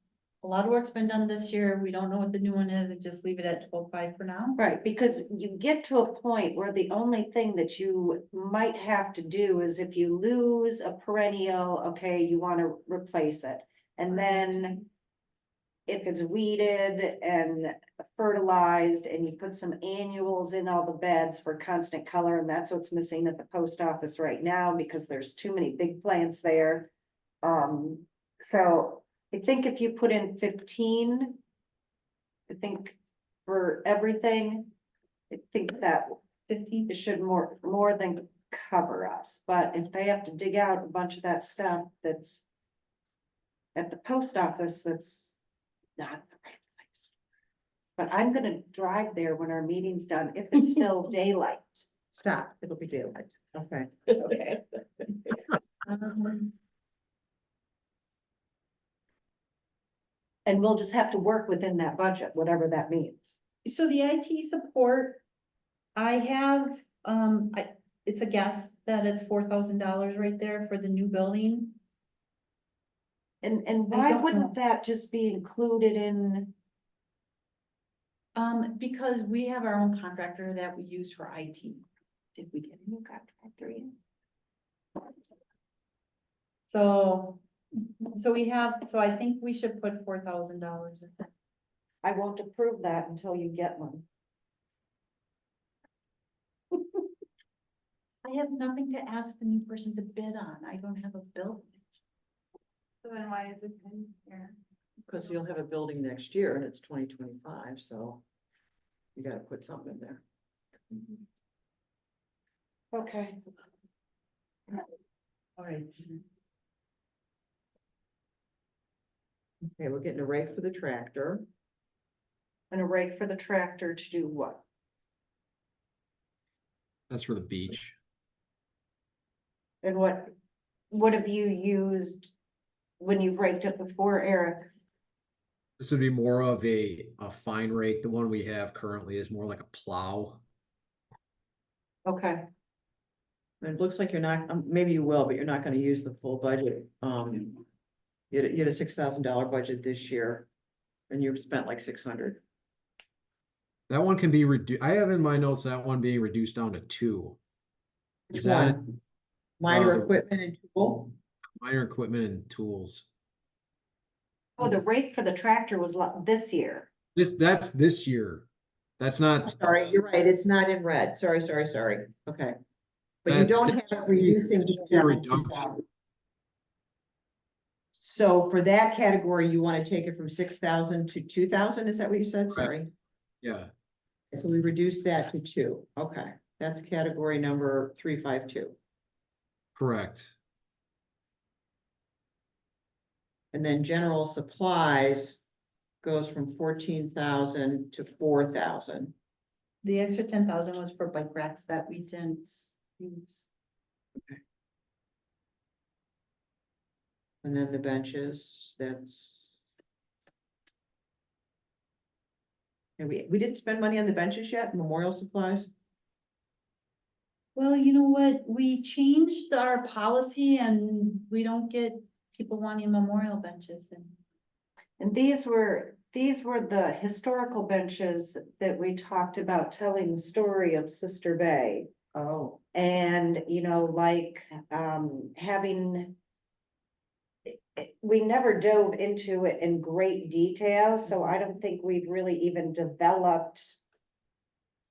a lot of work's been done this year, we don't know what the new one is, and just leave it at 12.5 for now. Right, because you get to a point where the only thing that you might have to do is if you lose a perennial, okay, you wanna replace it. And then if it's weeded and fertilized and you put some annuals in all the beds for constant color, and that's what's missing at the post office right now because there's too many big plants there. So I think if you put in 15, I think for everything, I think that 15. it should more than cover us, but if they have to dig out a bunch of that stuff that's at the post office, that's not the right place. But I'm gonna drive there when our meeting's done, if it's still daylight. Stop, it'll be daylight, okay. Okay. And we'll just have to work within that budget, whatever that means. So the IT support, I have, it's a guess that it's $4,000 right there for the new building. And I why don't wouldn't know. that just be included in? Because we have our own contractor that we use for IT. Did we get a new contractor in? So I think we should put $4,000 in. I won't approve that until you get one. I have nothing to ask the new person to bid on. I don't have a bill. So then why is this in here? Because you'll have a building next year and it's 2025, so you gotta put something in there. Okay. All right. Okay, we're getting a rate for the tractor. And a rate for the tractor to do what? That's for the beach. And what have you used when you've raked it before, Eric? This would be more of a fine rake. The one we have currently is more like a plow. Okay, And it looks like you're not, maybe you will, but you're not gonna use the full budget. You had a $6,000 budget this year. And you've spent like 600. That one can be reduced. I have in my notes that one being reduced down to 2. Which Is that one? Minor the- equipment and tool? minor equipment and tools? oh, the rate for the tractor was this year. That's this year. That's I'm not, sorry, you're right, it's not in red. Sorry. Okay. But you That- don't that have should be- reducing. that should be a reduction. So for that category, you want to take it from 6,000 to 2,000? Is that what you said? Sorry. yeah, So we reduced that to 2. Okay, that's category number 352. correct. And then general supplies goes from 14,000 to 4,000. The extra 10,000 was for bike racks that we didn't use. And then the benches, that's. And we didn't spend money on the benches yet, memorial supplies? Well, you know what? We changed our policy and we don't get people wanting memorial benches and. And these were the historical benches that we talked about telling the story of Sister Bay. Oh. And, like, having. We never dove into it in great detail, so I don't think we've really even developed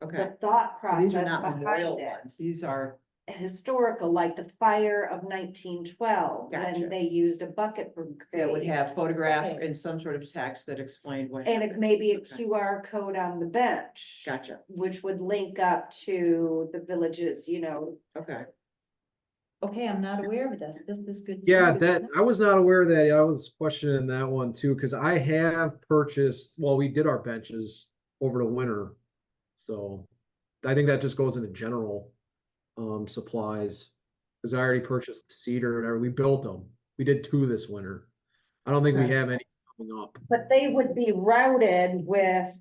Okay, the thought so process these are not memorial behind it. ones, these are, Historical, like the fire of 1912, Gotcha. when they used a bucket that brigade. would have photographs Okay. and some sort of text that explained what. And it happened. may be a Okay. QR code on the bench. Gotcha, Which would link up to the villages, okay. Okay, I'm not aware of this. This is good. to Yeah, know. that, I was not aware of that. I was questioning that one too, because I have purchased, well, we did our benches over the winter. So I think that just goes into general supplies. Because I already purchased the cedar and we built them. We did 2 this winter. I don't think we Okay. have any coming up. But they would be routed with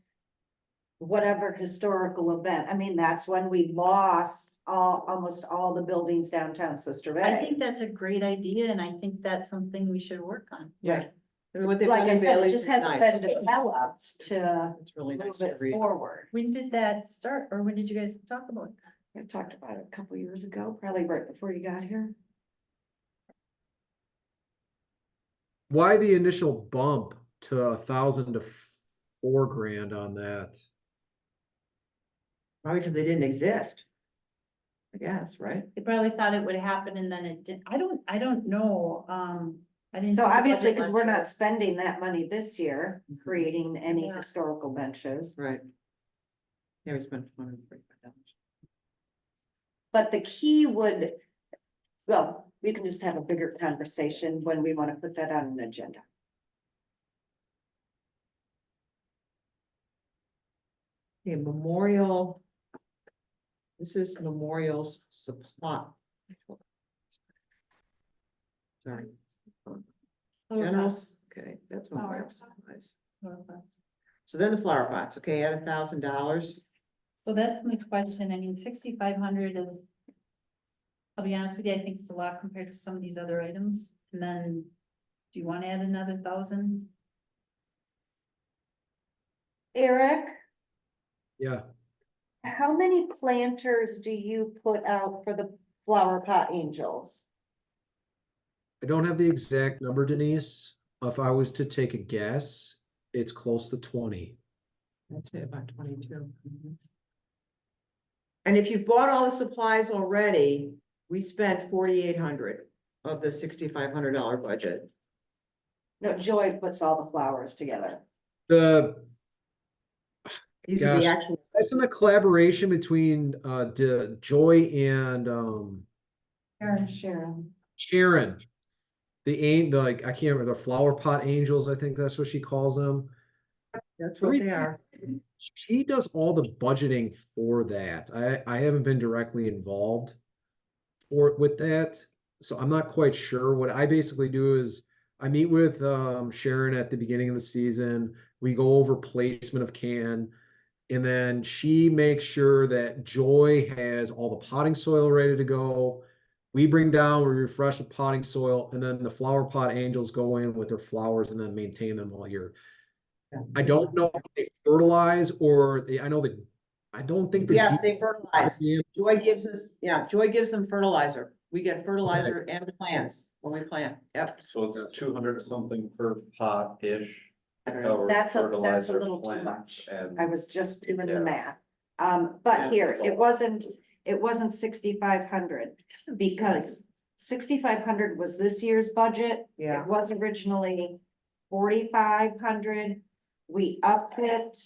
whatever historical event. I mean, that's when we lost almost all the buildings downtown Sister Bay. I think that's a great idea and I think that's something we should work on. Yeah. I mean, what they've Like done I in said, it Bailey's just is hasn't nice. been developed to It's really nice move to it read. forward. When did that start or when did you guys talk about it? I talked about it a couple years ago, probably right before you got here. Why the initial bump to 1,000 to $4,000 on that? Probably because they didn't exist. I guess, right? They probably thought it would happen and then it didn't. I don't know. I didn't. So do the obviously, budget because last we're year. not spending that money this year, creating any Yeah. historical benches. Right. Yeah, we spent $245. But the key would, well, we can just have a bigger conversation when we want to put that on an agenda. Okay, memorial. This is memorials supply. Sorry. General, okay, that's memorial supplies. So then the flower pots, okay, at $1,000. So that's my question. I mean, 6,500 is. I'll be honest with you, I think it's a lot compared to some of these other items. And then, do you want to add another 1,000? Eric, Yeah, how many planters do you put out for the flower pot angels? I don't have the exact number, Denise. If I was to take a guess, it's close to 20. I'd say about 22. And if you bought all the supplies already, we spent 4,800 of the $6,500 budget. No, Joy puts all the flowers together. These are the Gosh. actual, That's in a collaboration between Joy and Sharon. Sharon. Like I can't remember, the flower pot angels, I think that's what she calls them. that's what they are. She does all the budgeting for that. I haven't been directly involved with that, so I'm not quite sure. What I basically do is I meet with Sharon at the beginning of the season. We go over placement of can, and then she makes sure that Joy has all the potting soil ready to go. We bring down, we refresh the potting soil, and then the flower pot angels go in with their flowers and then maintain them all year. I don't know if they fertilize I know that, I don't think. Yes, they fertilize. Joy gives us, Joy gives them fertilizer. We get fertilizer and plants when we plant. Yep. So it's 200 something per pot-ish. That's a little too much. I was just doing the math. But here, it wasn't 6,500 because 6,500 was this year's budget. Yeah. It was originally 4,500. We upped it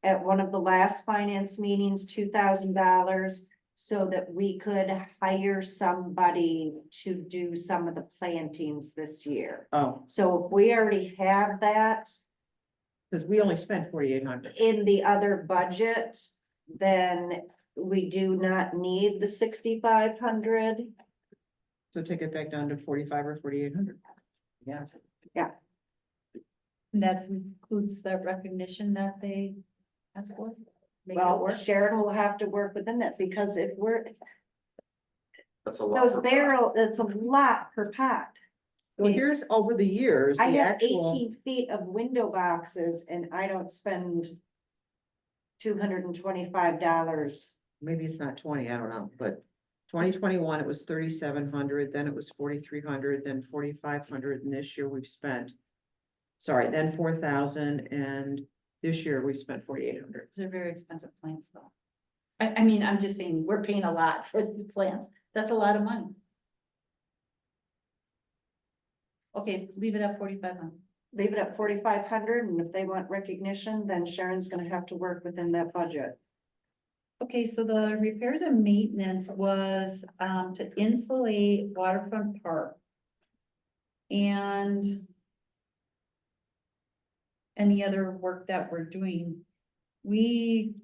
at one of the last finance meetings, $2,000, so that we could hire somebody to do some of the plantings this year. Oh, So if we already have that because we only spent 4,800. in the other budget, then we do not need the 6,500. So take it back down to 45 or 4,800. Yeah. And that includes that recognition that they asked for? Make it Well, work? Sharon will have to work within that because if we're, That's a lot. those per pot. barrel, it's a lot per pot. Well, here's over the years, I the have actual, 18 feet of window boxes and I don't spend $225. maybe it's not 20, I don't know, but 2021, it was 3,700, then it was 4,300, then 4,500, and this year we've spent, sorry, then 4,000, and this year we spent 4,800. These are very expensive plants though. I mean, I'm just saying, we're paying a lot for these plants. That's a lot of money. Okay, leave it at 4,500. Leave it at 4,500 and if they want recognition, then Sharon's gonna have to work within that budget. Okay, so the repairs and maintenance was to insulate Waterfront Park. And any other work that we're doing. We,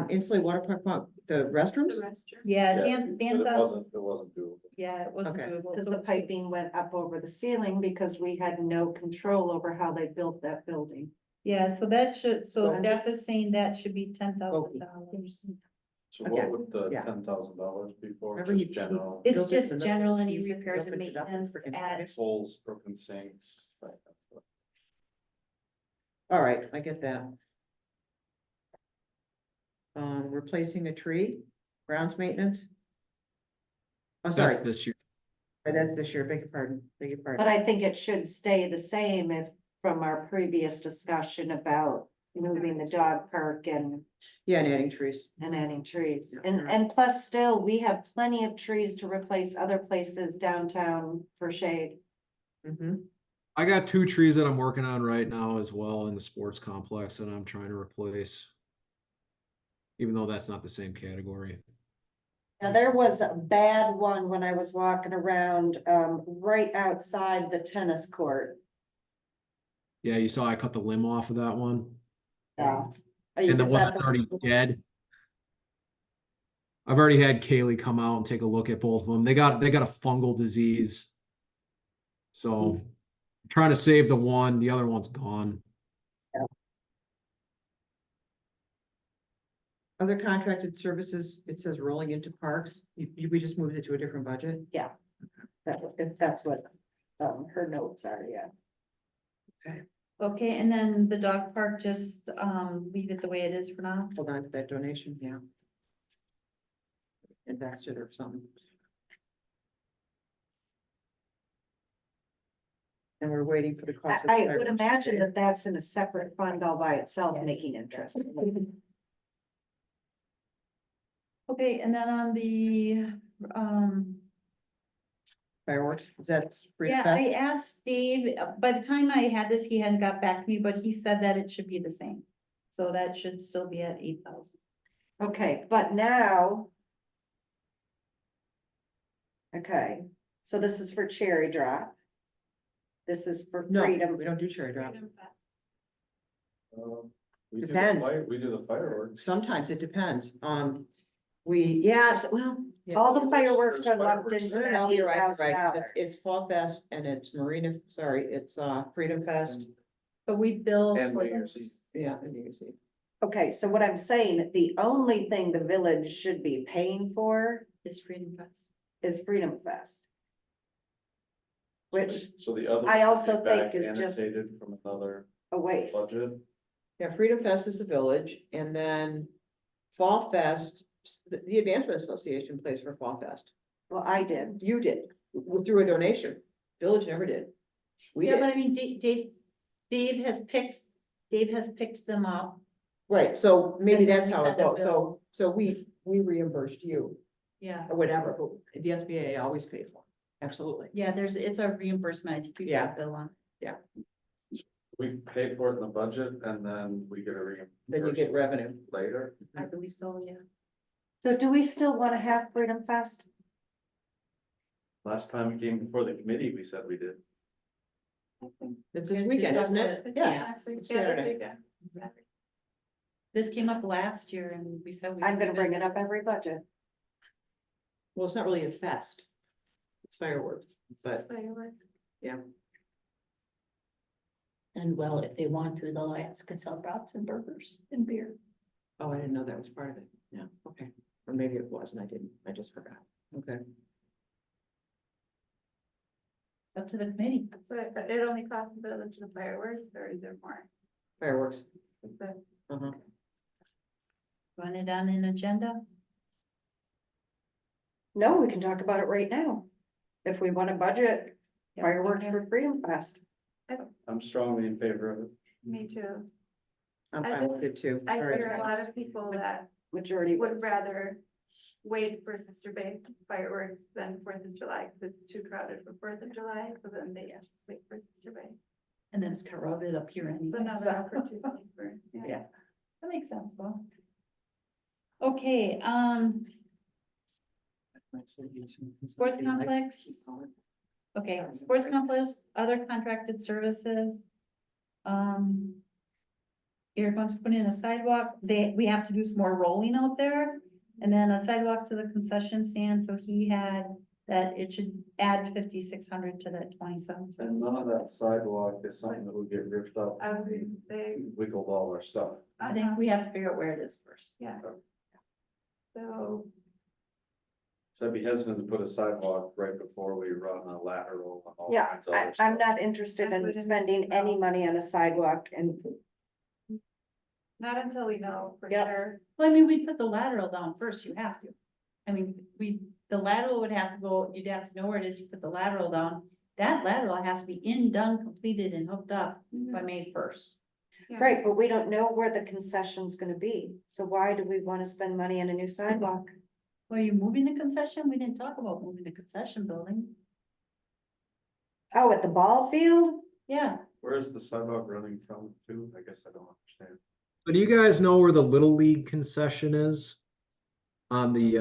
Insulate water pump, the restrooms? yeah, Yeah, Dan but thought, it wasn't doable. yeah, it wasn't Okay. doable. Because So the piping went up over the ceiling because we had no control over how they built that building. yeah, so that should, so Okay. staff is saying that should be $10,000. So Okay, what would the yeah. $10,000 be for? Remember Just you- general It's Build it just in the general, any season, repairs and open it up and maintenance freaking at, poles, broken sinks. Like that stuff. All right, I get that. Replacing a tree, grounds maintenance. Oh, sorry, That's this year. that's this year, beg your pardon, beg your But pardon. I think it should stay the same if, from our previous discussion about moving the dog park and Yeah, and adding trees. adding trees. And plus still, we have plenty of trees to replace other places downtown for shade. Mm-hmm. I got 2 trees that I'm working on right now as well in the sports complex that I'm trying to replace. Even though that's not the same category. Now, there was a bad one when I was walking around, right outside the tennis court. Yeah, you saw I cut the limb off of that one. Yeah. And the Is one that that's already dead. I've already had Kaylee come out and take a look at both of them. They got a fungal disease. So I'm trying to save the one, the other one's gone. Other contracted services, it says rolling into parks, we just moved it to a different budget. If that's what, her notes are, yeah. okay, and then the dog park, just leave it the way it is for now. Hold on to that donation, yeah. Invest it or something. And we're waiting for the cost. of I the would imagine that that's in a separate fund all by itself, making interest. Okay, and then on the Fireworks, is that Freedom Yeah, Fest? I asked Dave, by the time I had this, he hadn't got back to me, but he said that it should be the same. So that should still be at 8,000. Okay, but now. Okay, so this is for Cherry Drop. This is for No, Freedom. we don't do cherry drop. We do the Depends. we do the fireworks. Sometimes it depends. Yeah, well. yeah. All the fireworks There's are lumped fireworks. into that No, you're right, you're right. $8,000. It's Fall Fest and it's it's Freedom Fest. But we bill. And for New Year's those. Yeah, and New Year's Eve. Okay, so what I'm saying, the only thing the village should be paying for Is Freedom Fest. is Freedom Fest. Which So the other. I also should be back think is just- annotated from another a waste. budget. Yeah, Freedom Fest is the village and then Fall Fest, the Advancement Association pays for Fall Fest. Well, I did. You did, through a donation. Village never did. We Yeah, but did, I mean, Dave has picked them up. right, so maybe And then that's we how it send a goes. bill. So we reimbursed you Yeah. or whatever, but the SBA always paid for. Absolutely. Yeah, it's a reimbursement. I think you Yeah. get a bill on. We pay for it in the budget and then we get a reimbursement. Then you get revenue. Later. I believe so, yeah. So do we still want to have Freedom Fest? Last time we came before the committee, we said we did. It's this weekend, isn't it? Yeah. Next week, it's yeah, this Saturday. weekend. This came up last year and we said. I'm gonna bring it up every budget. Well, it's not really a fest. It's fireworks, but Fireworks. And well, if they want to, the Lions can sell brats and burgers and beer. oh, I didn't know that was part of it. Yeah, okay. Or maybe it was and I didn't, I just forgot. Okay. Up to the committee. So it only costs the village the fireworks, or is there more? Fireworks. Is it- Uh-huh. Run it on an agenda. No, we can talk about it right now. If we want to budget Yeah, fireworks okay. for Freedom Fest. I'm strongly in favor of it. Me too. I'm I fine with it too. I Very hear a lot nice. of people that Majority would votes. rather wait for Sister Bay fireworks than Fourth of July, because it's too crowded for Fourth of July, so then they have to wait for Sister Bay. And then it's corroded up here anyway. So another so- opportunity for, Yeah. That makes sense, though. Okay, sports complex. Okay, sports complex, other contracted services. Eric wants to put in a sidewalk. We have to do some more rolling out there. And then a sidewalk to the concession stand, so he had that it should add 5,600 to that 27. And none of that sidewalk is something that would get ripped up. I would say, We wiggled all our stuff. I think we have to figure out where it is first. yeah. So, So I'd be hesitant to put a sidewalk right before we run a lateral and all Yeah, kinds of other I'm stuff. not interested I in wouldn't spending any know. money on a sidewalk and not until we know for Yep. sure. Well, I mean, we put the lateral down first, you have to. I mean, the lateral would have to go, you'd have to know where it is, you put the lateral down. That lateral has to be done, completed and hooked up by May 1st. Yeah. right, but we don't know where the concession's gonna be. So why do we want to spend money on a new sidewalk? Well, you're moving the concession? We didn't talk about moving the concession building. Oh, at the ball field? Yeah, Where is the sidewalk running from to? I guess I don't understand. So do you guys know where the Little League concession is? On the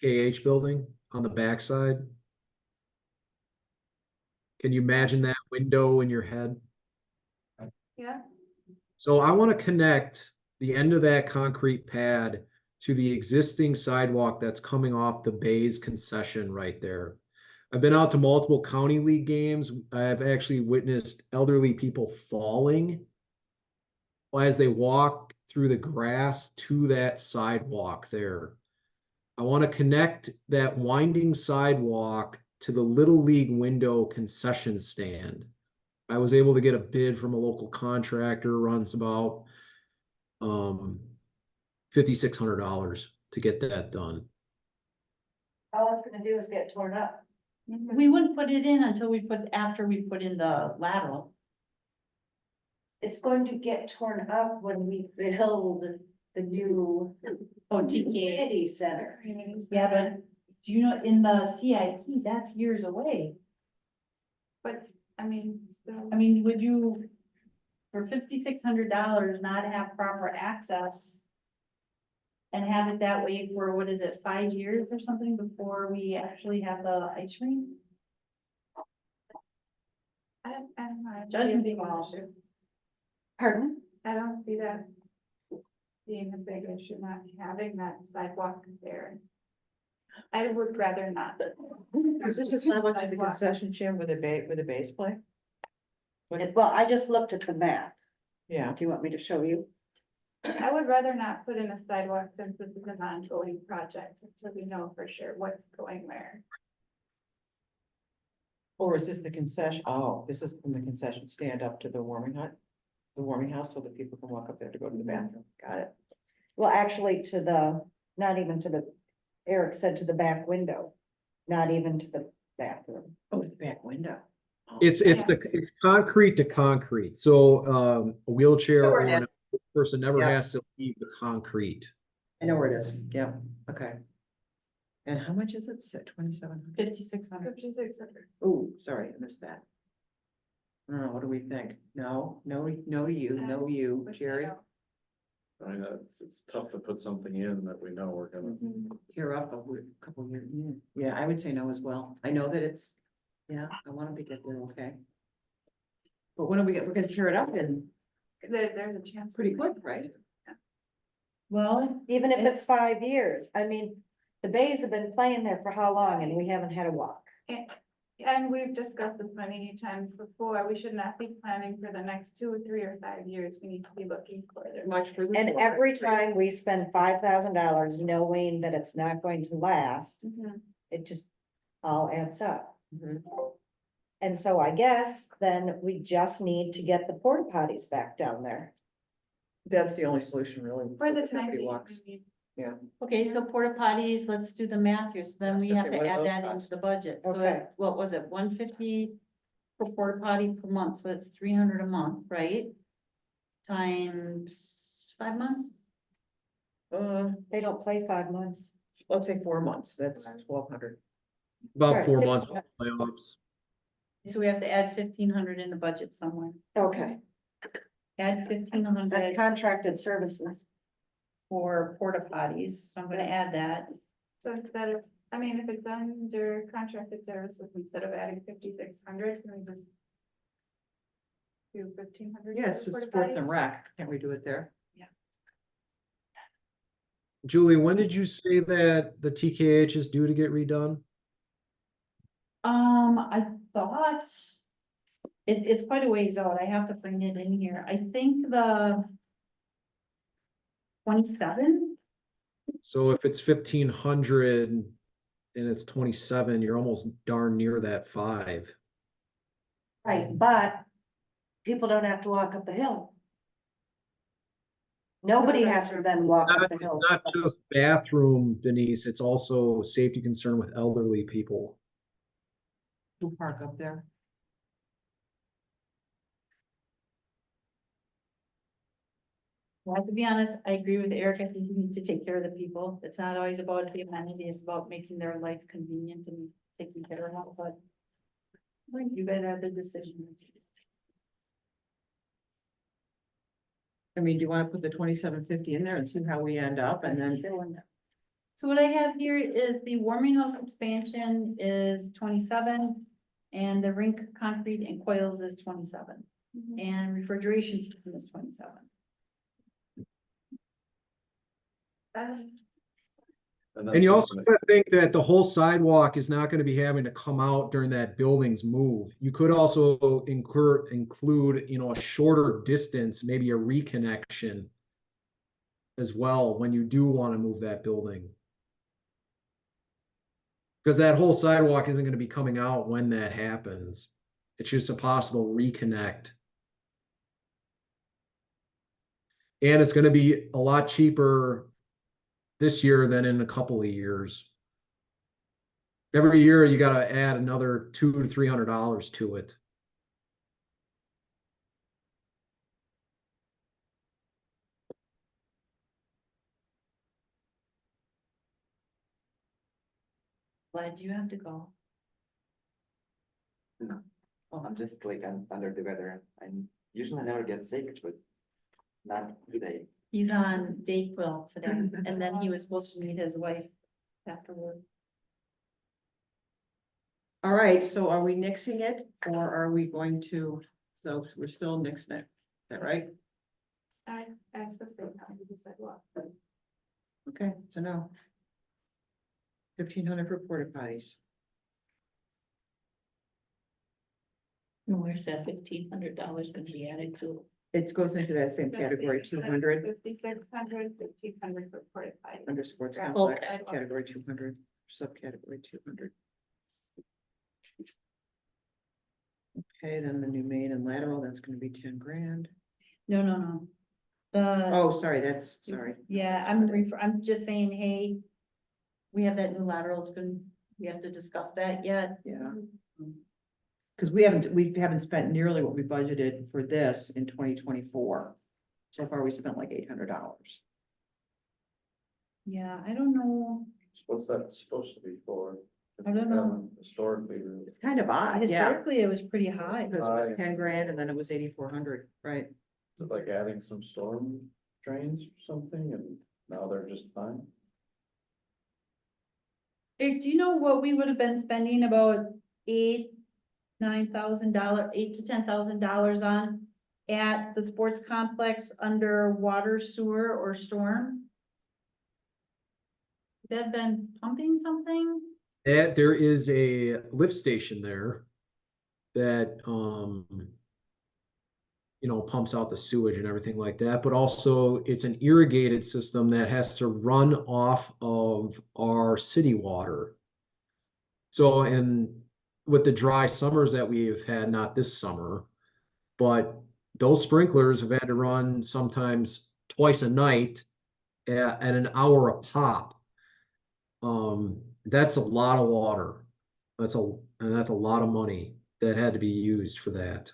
TKH building on the backside? Can you imagine that window in your head? Yeah, So I want to connect the end of that concrete pad to the existing sidewalk that's coming off the Bays concession right there. I've been out to multiple county league games. I've actually witnessed elderly people falling as they walk through the grass to that sidewalk there. I want to connect that winding sidewalk to the Little League window concession stand. I was able to get a bid from a local contractor, runs about $5,600 to get that done. All it's gonna do is get torn up. we wouldn't put it in until after we put in the lateral. It's going to get torn up when we build the new Oh, TK. community center. Yeah, but do you know, in the CIP, that's years away. But, I mean, still. I mean, would you, for $5,600, not have proper access? And have it that way for, what is it, 5 years or something before we actually have the ice rink? I don't know. I Judgment see a big call. issue. Pardon? I don't see that being a big issue, not having that sidewalk there. I would rather not. Is this just not like the concession stand with a base play? Well, I just looked at the map. Yeah, Do you want me to show you? I would rather not put in a sidewalk since this is an ongoing project until we know for sure what's going where. or is this the concession? Oh, this is from the concession stand up to the warming hut? The warming house so that people can walk up there to go to the bathroom. Got it. Well, actually to the, not even to the, Eric said to the back window, not even to the bathroom. Oh, it's the back window. Oh. It's concrete to concrete, so a wheelchair Oh, or it an is. person never Yeah. has to leave the concrete. I know where it is. Yeah, okay. And how much is it? 2,700? 5,600. 5,600. Oh, sorry, I missed that. I don't know, what do we think? No to you, no you, Jerry, I mean, it's tough to put something in that we know we're gonna, tear up a couple years. Yeah, I would say no as well. I know that it's, yeah, I want them to get there, okay? But when are we're gonna tear it up in There's a chance. pretty quick, right? Well, Even if it's 5 years, I mean, the Bays have been playing there for how long and we haven't had a walk? And we've discussed this many times before, we should not be planning for the next 2 or 3 or 5 years, we need to be looking further. Much further. And forward. every time we spend $5,000 knowing that it's not going to last, Mhm. it just all adds up. Mhm. And so I guess then we just need to get the porta potties back down there. That's the only solution, really. For so the that time nobody being, walks. I mean. okay, so porta potties, let's do the math here, so then we I was have gonna to say, what add are that those into costs? the budget, so Okay. what was it, 150 per porta potty per month, so it's 300 a month, right? Times 5 months, They don't play 5 months. Let's say 4 months, that's 1,200. About Right. 4 months of playoffs. so we have to add 1,500 in the budget somewhere, Okay, add 1,500 that contracted services. for porta potties, so I'm gonna add that. So instead of, I mean, if it's under contracted services, instead of adding 5,600, can we just do 1,500? Yes, it's sports and rec, can't we do it there? Julie, when did you say that the TKH is due to get redone? I thought it's quite a ways out. I have to bring it in here. I think the 27. So if it's 1,500 and it's 27, you're almost darn near that 5. Right, but people don't have to walk up the hill. Nobody has to then walk up the It's hill. not just bathroom, Denise, it's also safety concern with elderly people. Who park up there? Well, to be honest, I agree with Eric. I think you need to take care of the people. It's not always about the amenity. It's about making their life convenient and taking care of them, but you guys have the decision. I mean, do you wanna put the 2,750 in there and see how we end up and then? So what I have here is the warming house expansion is 27 and the rink concrete and coils is 27 and refrigeration system is 27. And you also gotta think that the whole sidewalk is not gonna be having to come out during that building's move. You could also include, a shorter distance, maybe a reconnection as well, when you do wanna move that building. Because that whole sidewalk isn't gonna be coming out when that happens. It's just a possible reconnect. And it's gonna be a lot cheaper this year than in a couple of years. Every year you gotta add another $200 to $300 to it. Glad you have to go. I'm just like, I'm under the weather. I'm usually I never get sick, but not today. He's on Dayquil today, and then he was supposed to meet his wife afterward. All right, so are we nixing it or are we going to, so we're still nixing it, is that right? I asked the same time, you said what? Okay, so no. 1,500 for porta potties. And where's that $1,500 gonna be added to? It goes into that same category, 200 5,600, 1,500 for porta potty. under sports Yeah. complex, Okay. category 200, subcategory 200. Okay, then the new main and lateral, that's gonna be 10 grand. No. The, Oh, sorry, sorry. yeah, I'm just saying, hey, we have that new lateral, it's gonna, we have to discuss that yet. Yeah. Cause we haven't spent nearly what we budgeted for this in 2024. So far, we spent like $800. Yeah, I don't know. What's that supposed to be for? I don't know. Historically, It's kind of odd, yeah. Historically, it was pretty high. Because it was 10 grand and then it was 8,400, right? is it like adding some storm drains or something, and now they're just fine? Eric, do you know what we would have been spending about $8,000 to $10,000 on at the sports complex under water, sewer, or storm? Would that have been pumping something? There is a lift station there that, pumps out the sewage and everything like that, but also it's an irrigated system that has to run off of our city water. So, and with the dry summers that we've had, not this summer, but those sprinklers have had to run sometimes twice a night at an hour a pop. That's a lot of water. That's a lot of money that had to be used for that.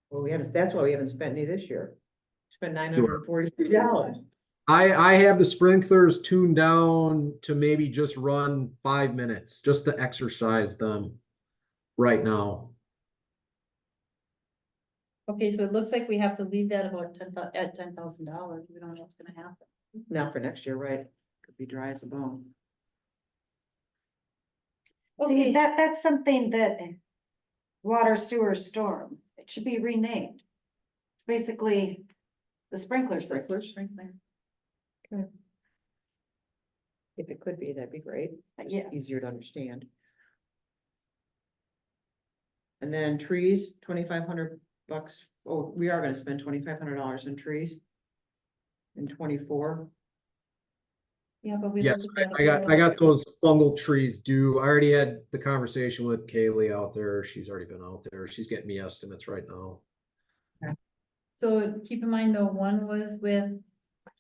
Well, that's why we haven't spent any this year. Spent $943. I have the sprinklers tuned down to maybe just run 5 minutes, just to exercise them right now. Okay, so it looks like we have to leave that about $10,000. We don't know what's gonna happen. Now for next year, right? Could be dry as a bone. See, that's something that water, sewer, storm, it should be renamed. It's basically the sprinkler system. Sprinklers? If it could be, that'd be great. Yeah. Easier to understand. And then trees, $2,500. Oh, we are gonna spend $2,500 in trees. In 24. Yeah, but we. Yes, I got those fungal trees due. I already had the conversation with Kaylee out there. She's already been out there. She's getting me estimates right now. So keep in mind though, one was with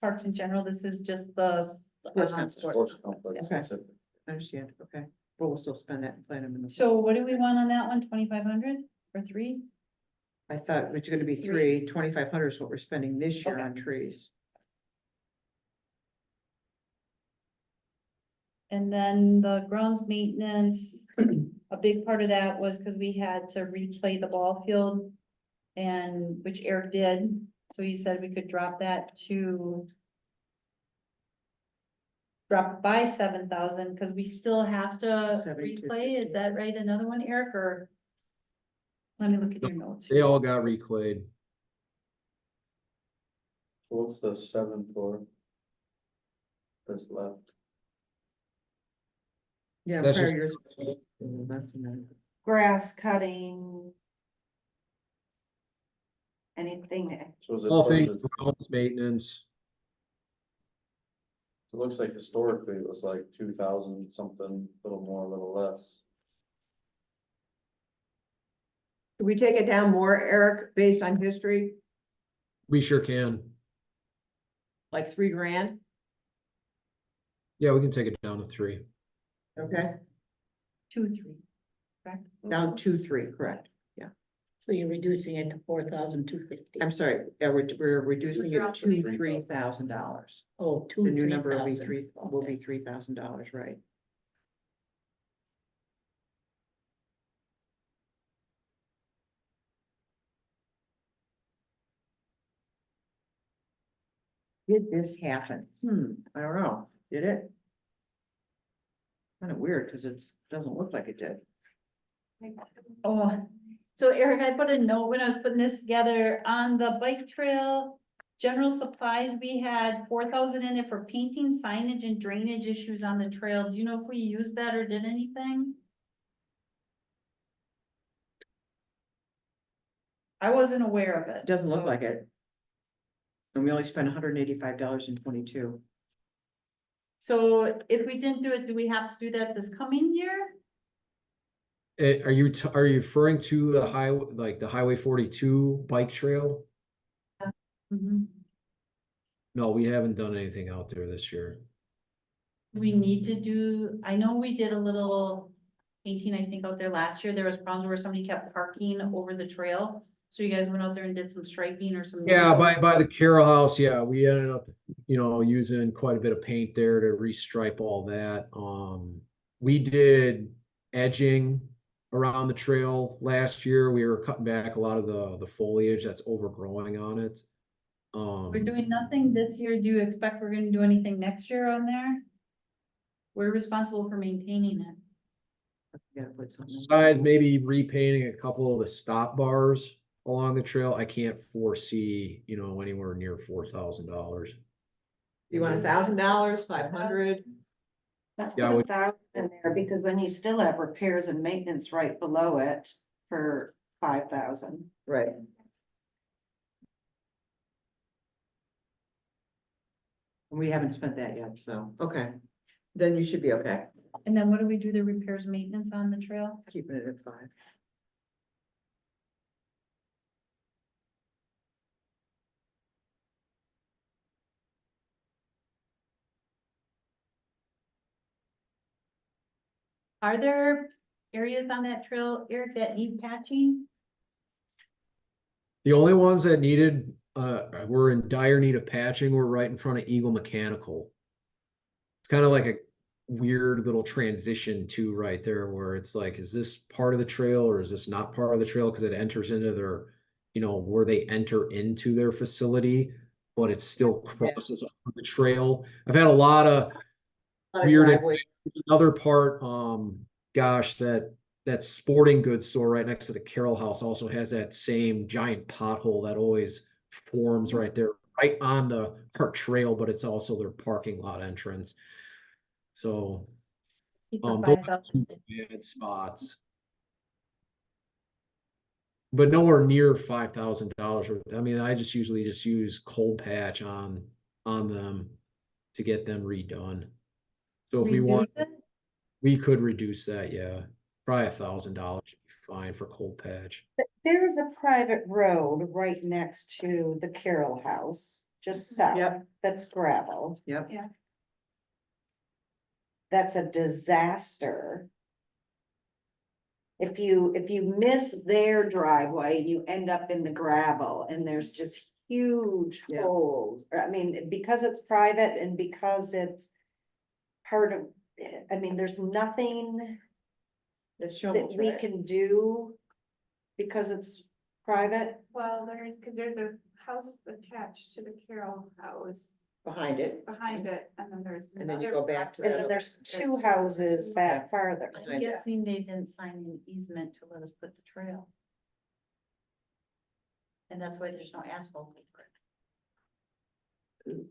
parks in general, this is just the. Sports complex. Sports complex Okay. specific. I understand, okay. But we'll still spend that and plan them in the. So what do we want on that one? 2,500 or 3? I thought it's gonna be 2,500 is what we're spending this year on trees. And then the grounds maintenance, a big part of that was because we had to replay the ball field. And which Eric did, so he said we could drop that to. Drop by 7,000, because we still have to 7,250. replay, is that right, another one, Eric, or? Let me look at your notes. They all got reclayed. What's the 7 for? That's left. Yeah, That's prior just- years. Grass cutting. Anything, So is it? All budgeted- things grounds maintenance. It looks like historically it was like 2,000 something, a little more, a little less. Can we take it down more, Eric, based on history, We sure can. like 3 grand? Yeah, we can take it down to 3. Okay, 2, 3, correct? down 2, 3, correct. So you're reducing it to $4,250. I'm sorry, we're reducing it to $3,000. Oh, The new number will be 3,000. $3,000, right? Did this happen? I don't know. Did it? Kind of weird, because it's, doesn't look like it did. Oh, so Eric, I put a note when I was putting this together on the bike trail. General supplies, we had 4,000 in it for painting, signage and drainage issues on the trail. Do you know if we used that or did anything? I wasn't aware of it. It doesn't look so- like it. And we only spent $185.22. So if we didn't do it, do we have to do that this coming year? Are you referring to the highway, like the Highway 42 bike trail? No, we haven't done anything out there this year. We need to do, I know we did a little painting, I think, out there last year. There was problems where somebody kept parking over the trail. So you guys went out there and did some striping or some. Yeah, by the Carroll House, yeah, we ended up, using quite a bit of paint there to restripe all that. We did edging around the trail last year. We were cutting back a lot of the foliage that's overgrowing on it. We're doing nothing this year. Do you expect we're gonna do anything next year on there? We're responsible for maintaining it. Gotta put something. Besides maybe repainting a couple of the stop bars along the trail, I can't foresee, anywhere near $4,000. You want $1,000, 500? Let's Yeah, I put would- 1,000 in there because then you still have repairs and maintenance right below it for 5,000. Right. We haven't spent that yet, so, okay. Then you should be okay, And then what do we do the repairs and maintenance on the trail? keeping it at 5. Are there areas on that trail, Eric, that need patching? The only ones that were in dire need of patching were right in front of Eagle Mechanical. It's kind of like a weird little transition too, right there, where it's like, is this part of the trail or is this not part of the trail? Because it enters into their, where they enter into their facility, but it still crosses over the trail. I've had a lot of weird. There's another part, gosh, that sporting goods store right next to the Carroll House also has that same giant pothole that always forms right there, right on the park trail, but it's also their parking lot entrance. So, Keep those the are 5,000. two bad spots. But nowhere near $5,000. I mean, I usually just use cold patch on them to get them redone. So if we want, Reduce it? we could reduce that, yeah. Probably $1,000 should be fine for cold patch. There is a private road right next to the Carroll House, just south. Yep. That's gravel. Yep. Yeah. That's a disaster. If you miss their driveway, you end up in the gravel and there's just huge Yeah. holes. I mean, because it's private and because it's part of, there's nothing It's that shovel we track. can do because it's private. Well, there's a house attached to the Carroll house Behind it. behind it, and then there's. And then you another go back to And that. then there's two houses back farther. I'm guessing they didn't sign an easement to let us put the trail. And that's why there's no asphalt over it.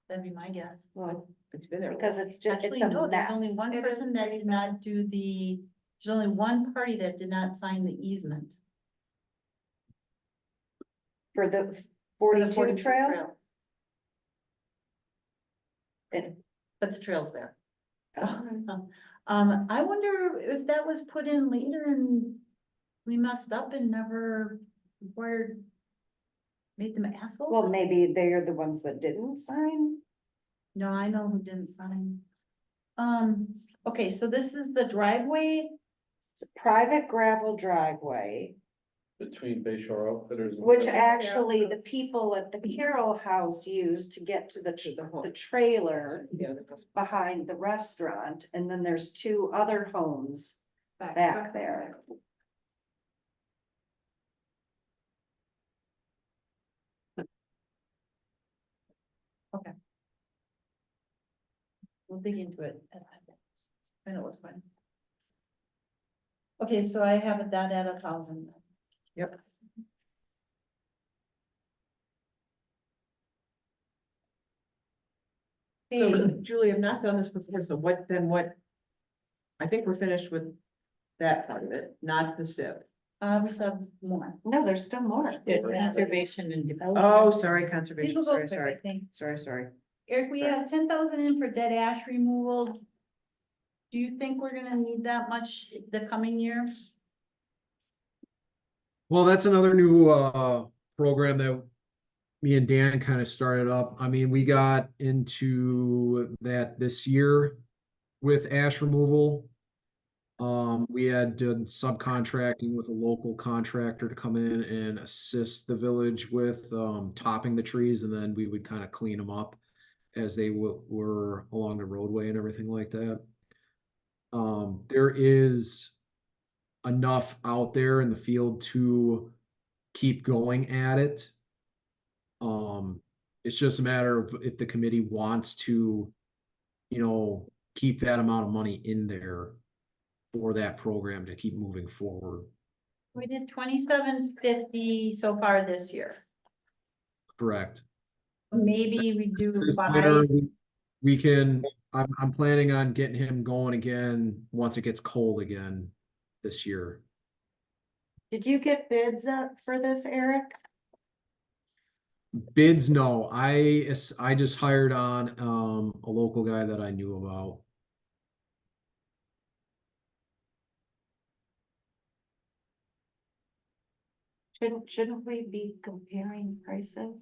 That'd be my guess. Well, It's been there. because it's just, Actually, it's a no, there's only mess. one It person is that pretty did not do there's only one party that did not sign the easement. For the for the 42 trail. It- But the trail's there. So, Oh. I wonder if that was put in later and we messed up and never made them asphalt? Well, maybe they're the ones that didn't sign. No, I know who didn't sign. Okay, so this is the driveway. It's a private gravel driveway, Between Bay Shore Outfitters. and- which actually the people at the Carroll House use to get to the trailer Yeah, the house. behind the restaurant. And then there's two other homes back there. We'll dig into it as time goes. I know what's going. Okay, so I have that at 1,000. Yep. So Julie, I've not done this before, so what? I think we're finished with that part of it, not the SIP. We still have more. No, there's still more. There's conservation and development. Oh, sorry, These conservation, will go sorry, quick, I sorry, think. sorry. Eric, we have 10,000 in for dead ash removal. Do you think we're gonna need that much the coming year? Well, that's another new program that me and Dan kind of started up. I mean, we got into that this year with ash removal. We had done subcontracting with a local contractor to come in and assist the village with topping the trees, and then we would kind of clean them up as they were along the roadway and everything like that. There is enough out there in the field to keep going at it. It's just a matter of if the committee wants to, keep that amount of money in there for that program to keep moving forward. We did 2750 so far this year. Correct. Maybe we do This 5. winter, we can, I'm planning on getting him going again once it gets cold again this year. Did you get bids up for this, Eric? Bids, no, I just hired on a local guy that I knew about. Shouldn't we be comparing prices?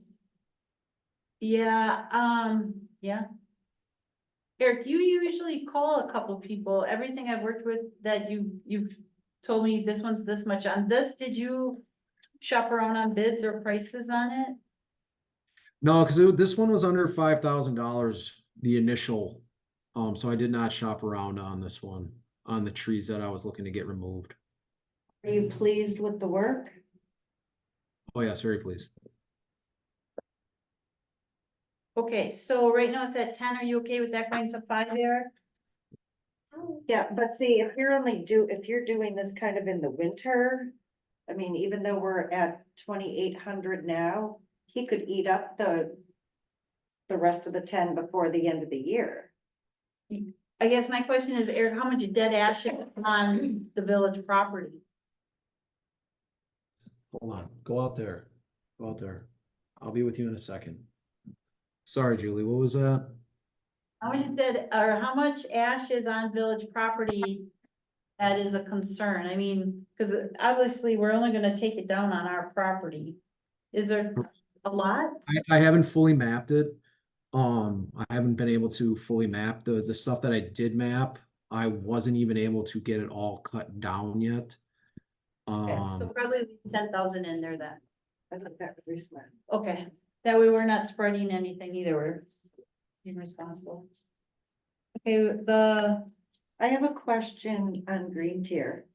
Yeah. Eric, you usually call a couple people. Everything I've worked with that you've told me this one's this much on this. Did you shop around on bids or prices on it? No, because this one was under $5,000, the initial. So I did not shop around on this one, on the trees that I was looking to get removed. Are you pleased with the work? Oh, yes, very pleased. Okay, so right now it's at 10. Are you okay with that going to 5, Eric? Yeah, but see, if you're doing this kind of in the winter, I mean, even though we're at 2,800 now, he could eat up the rest of the 10 before the end of the year. I guess my question is, Eric, how much dead ash is on the village property? Hold on, go out there. I'll be with you in a second. Sorry, Julie, what was that? How much dead, or how much ash is on village property? That is a concern. I mean, because obviously we're only gonna take it down on our property. Is there a lot? I haven't fully mapped it. I haven't been able to fully map the stuff that I did map. I wasn't even able to get it all cut down yet. Okay, so probably 10,000 in there then. I think that would be smart. Okay, that way we're not spreading anything either. We're being responsible. Okay, I have a question on green tier.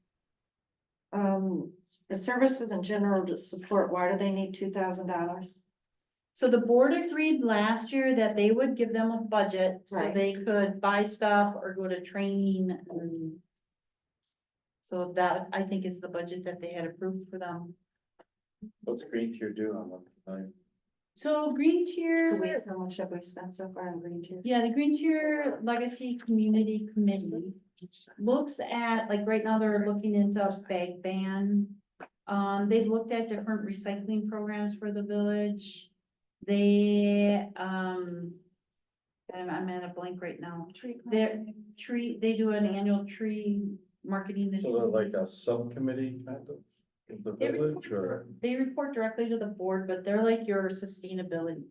The services in general to support, why do they need $2,000? so the board agreed last year that they would give them a budget so Right. they could buy stuff or go to training and. So that, I think, is the budget that they had approved for them. What's green tier do on one? So green tier. Wait, how much have we spent so far on green tier? Yeah, the Green Tier Legacy Community Committee looks at, like, right now they're looking into a bag ban. They've looked at different recycling programs for the village. They, I'm at a blank right now. They do an annual tree marketing. So they're like a subcommittee kind of in the They village or? They report directly to the board, but they're like your sustainability.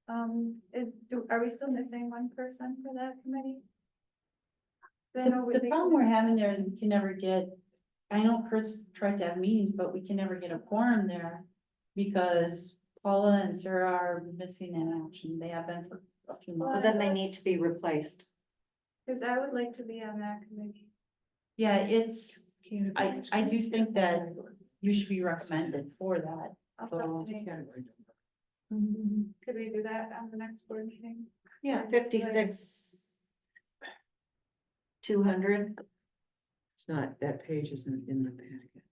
Are we still missing one person for that committee? The problem we're having there is we can never get, I know Kurt's tried to have meetings, but we can never get a quorum there. Because Paula and Sarah are missing in action. They have been for a few Well, months. then they need to be replaced. Because I would like to be on that committee. Yeah, it's, I do think that you should be recommended for that. I'll So, talk to Nate. mhm. Could we do that on the next board meeting? Yeah. 56 200. It's not, that page isn't in the packet.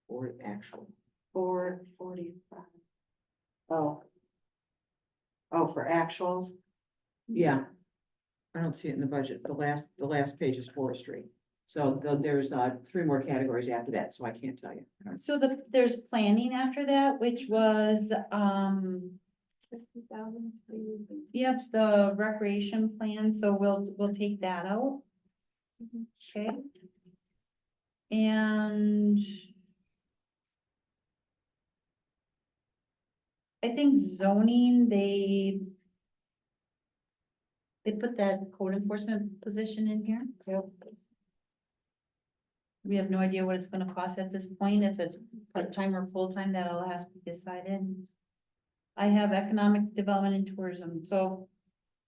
Or actual. 445. Oh. Oh, for actuals? Yeah. I don't see it in the budget. The last page is forestry. So there's 3 more categories after that, so I can't tell you. So there's planning after that, which was, 50,000. yep, the recreation plan, so we'll take that out. Okay. And I think zoning, they put that code enforcement position in here. Yep. We have no idea what it's gonna cost at this point, if it's part-time or full-time, that'll has to be decided. I have economic development and tourism, so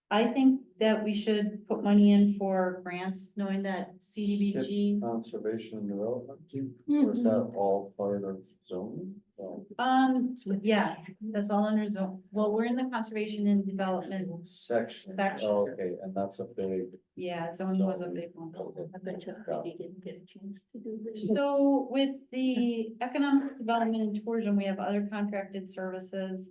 I think that we should put money in for grants, knowing that CDBG. Conservation and development, or is that all part of zoning? Yeah, that's all under zone, well, we're in the conservation and development, Section, Section. oh, okay, and that's a big. yeah, zoning was a big one. I bet you Heidi didn't get a chance to do this. So with the economic development and tourism, we have other contracted services.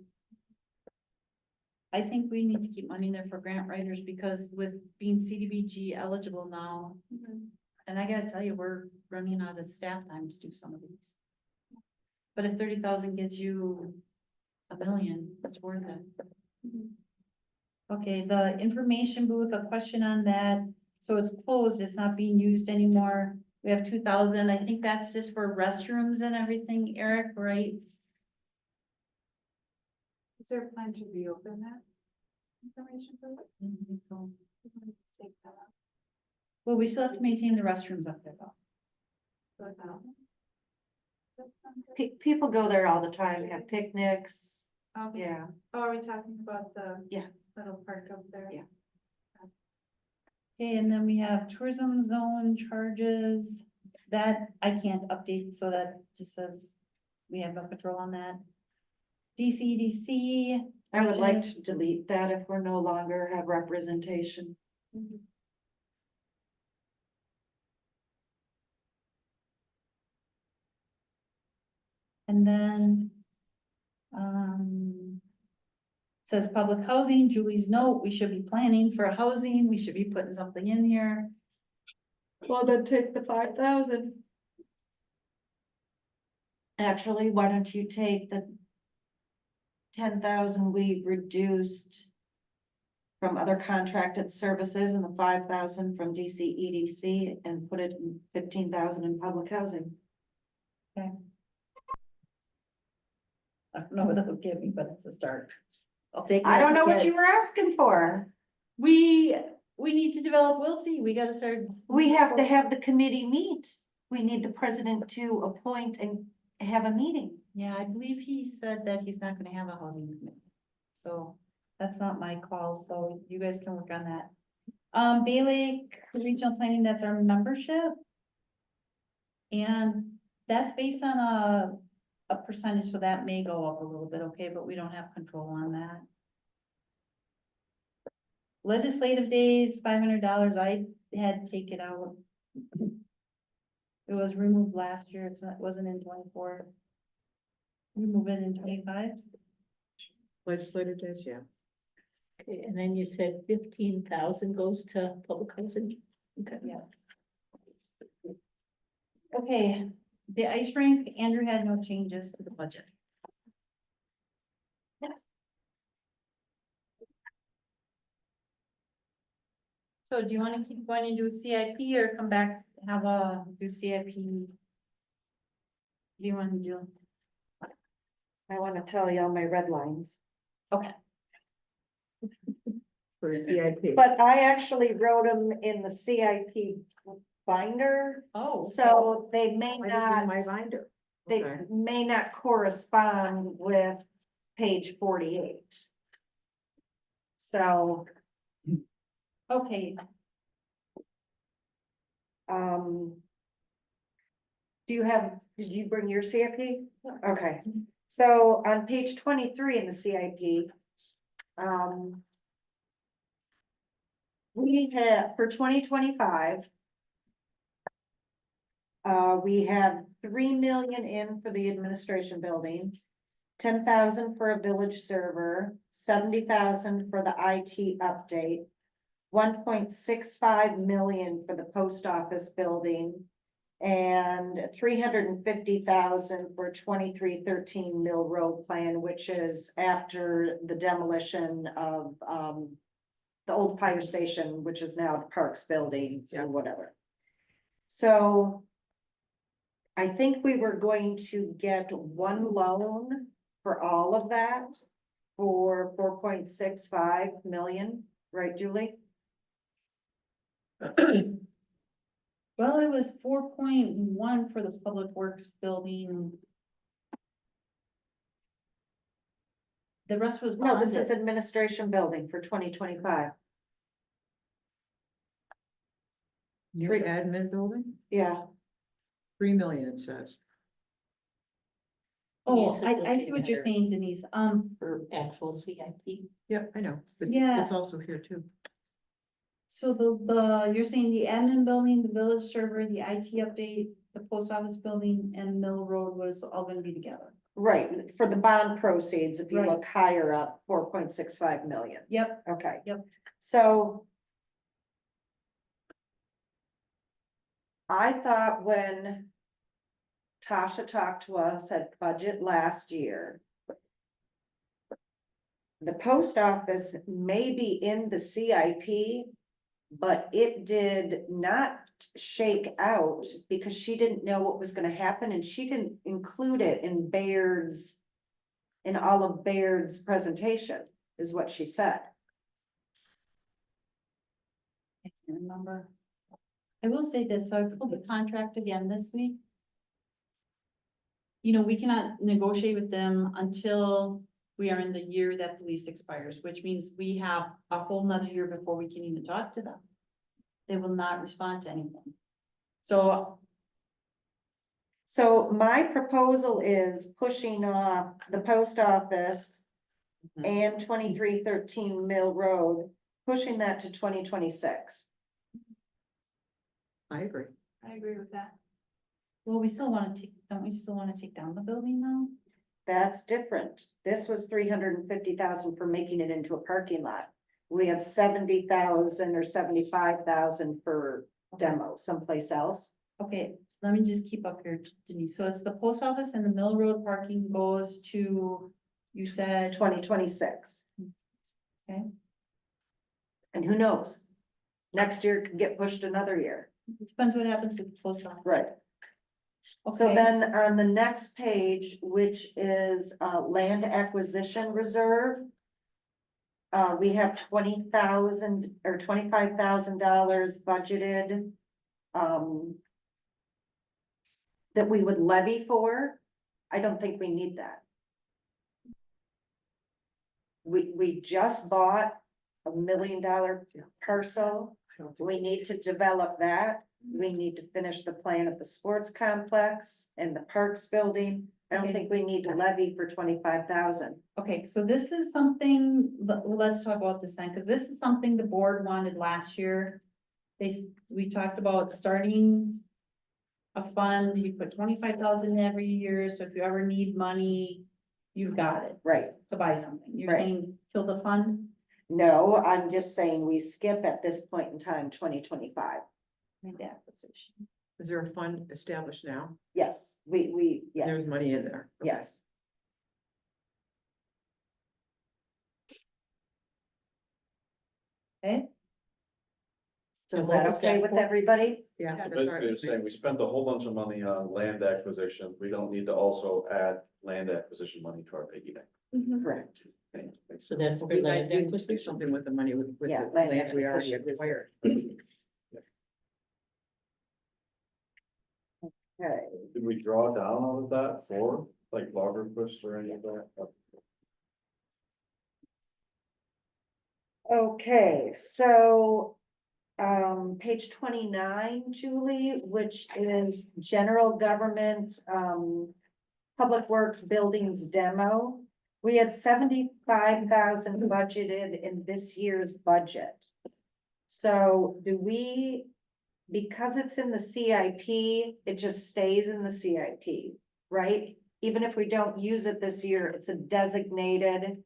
I think we need to keep money in there for grant writers because with being CDBG eligible now. And I gotta tell you, we're running out of staff time to do some of these. But if 30,000 gets you $1 million, it's worth it. Okay, the information booth, a question on that. So it's closed, it's not being used anymore. We have 2,000. I think that's just for restrooms and everything, Eric, right? Is there a plan to reopen that information for it? So, Take that out. well, we still have to maintain the restrooms up there though. So it's out. That sounds good. People go there all the time, have picnics. Okay. Yeah. Oh, are we talking about the? Yeah. Little park up there? Yeah. Okay, and then we have tourism zone charges. That I can't update, so that just says we have no control on that. DCDC. I would like to delete that if we're no longer have representation. And then, says public housing, Julie's note, we should be planning for housing, we should be putting something in here. Well, then take the 5,000. Actually, why don't you take the 10,000 we reduced from other contracted services and the 5,000 from DCEDC and put it in 15,000 in public housing? I don't know what it'll give me, but it's a start. I'll take. I don't know what it. you were asking for. We need to develop Wiltsey, we gotta start. We have to have the committee meet. We need the president to appoint and have a meeting. Yeah, I believe he said that he's not gonna have a housing committee. So that's not my call, so you guys can work on that. Bay Lake Regional Planning, that's our membership. And that's based on a percentage, so that may go up a little bit, okay, but we don't have control on that. Legislative days, $500, I had to take it out. It was removed last year, it wasn't in 24. Remove it in 25. Legislative days, yeah. Okay, and then you said 15,000 goes to public housing. Okay. Yeah. Okay, the ice rink, Andrew had no changes to the budget. So do you want to keep going and do CIP or come back, do CIP? Do you want to do? I want to tell you all my red lines. Okay. For the CIP. But I actually wrote them in the CIP binder, Oh. so they may I didn't bring my not, binder. they Okay. may not correspond with page 48. So, Okay, did you bring your CIP? Okay, so on page 23 in the CIP, we have, for 2025. We have 3 million in for the administration building. 10,000 for a village server, 70,000 for the IT update. 1.65 million for the post office building. And 350,000 for 2313 Mill Road plan, which is after the demolition of, the old fire station, which is now the Parks building Yeah. or whatever. So I think we were going to get one loan for all of that for 4.65 million, right, Julie? Well, it was 4.1 for the public works building. The rest was No, this is bonded. administration building for 2025. Your admin building, Yeah, 3 million it says. Oh, I see what you're saying, Denise. For actual CIP. Yep, I know, but Yeah. it's also here too. So you're saying the admin building, the village server, the IT update, the post office building and Mill Road was all gonna be together. right, for the bond proceeds, if you Right. look higher up, 4.65 million. Yep. Okay. Yep. So. I thought when Tasha talked to us at budget last year. The post office may be in the CIP, but it did not shake out because she didn't know what was gonna happen and she didn't include it in Baird's. In all of Baird's presentation, is what she said. I can't remember. I will say this, so I pulled the contract again this week. You know, we cannot negotiate with them until we are in the year that the lease expires, which means we have a whole nother year before we can even talk to them. They will not respond to anything. So So my proposal is pushing off the post office. And 2313 Mill Road, pushing that to 2026. I agree. I agree with that. well, we still want to take, don't we still want to take down the building though? That's different. This was 350,000 for making it into a parking lot. We have 70,000 or 75,000 for demo someplace else. Okay, let me just keep up here, Denise. So it's the post office and the Mill Road parking goes to, you said, 2026. Okay. And who knows? Next year could get pushed another year. depends what happens with the post office. Right. So Okay. then on the next page, which is land acquisition reserve. We have 20,000 or $25,000 budgeted. That we would levy for. I don't think we need that. We just bought $1 million parcel. We need to develop that. We need to finish the plan of the sports complex and the parks building. I don't Okay. think we need to levy for 25,000. Okay, so this is something, let's talk about this then, because this is something the board wanted last year. We talked about starting a fund, you put 25,000 every year, so if you ever need money, you've got it Right. to buy something. You're Right. saying kill the fund? No, I'm just saying we skip at this point in time, 2025. Make acquisition. Is there a fund established now? Yes, yes, There's money in there. Okay. yes. Okay, So And is what that was okay that with for? everybody? Yeah. So that's basically, right. they're saying we spent a whole bunch of money on land acquisition. We don't need to also add land acquisition money to our piggy bank. Correct. Okay, makes So sense. that's We for might land need to do acquisition. something with the money with the Yeah, land land we already acquisition. acquired. Okay, Did we draw down all of that for like logger twist or any of that? okay, so. Page 29, Julie, which is general government, public works buildings demo. We had 75,000 budgeted in this year's budget. So do we, because it's in the CIP, it just stays in the CIP, right? Even if we don't use it this year, it's a designated,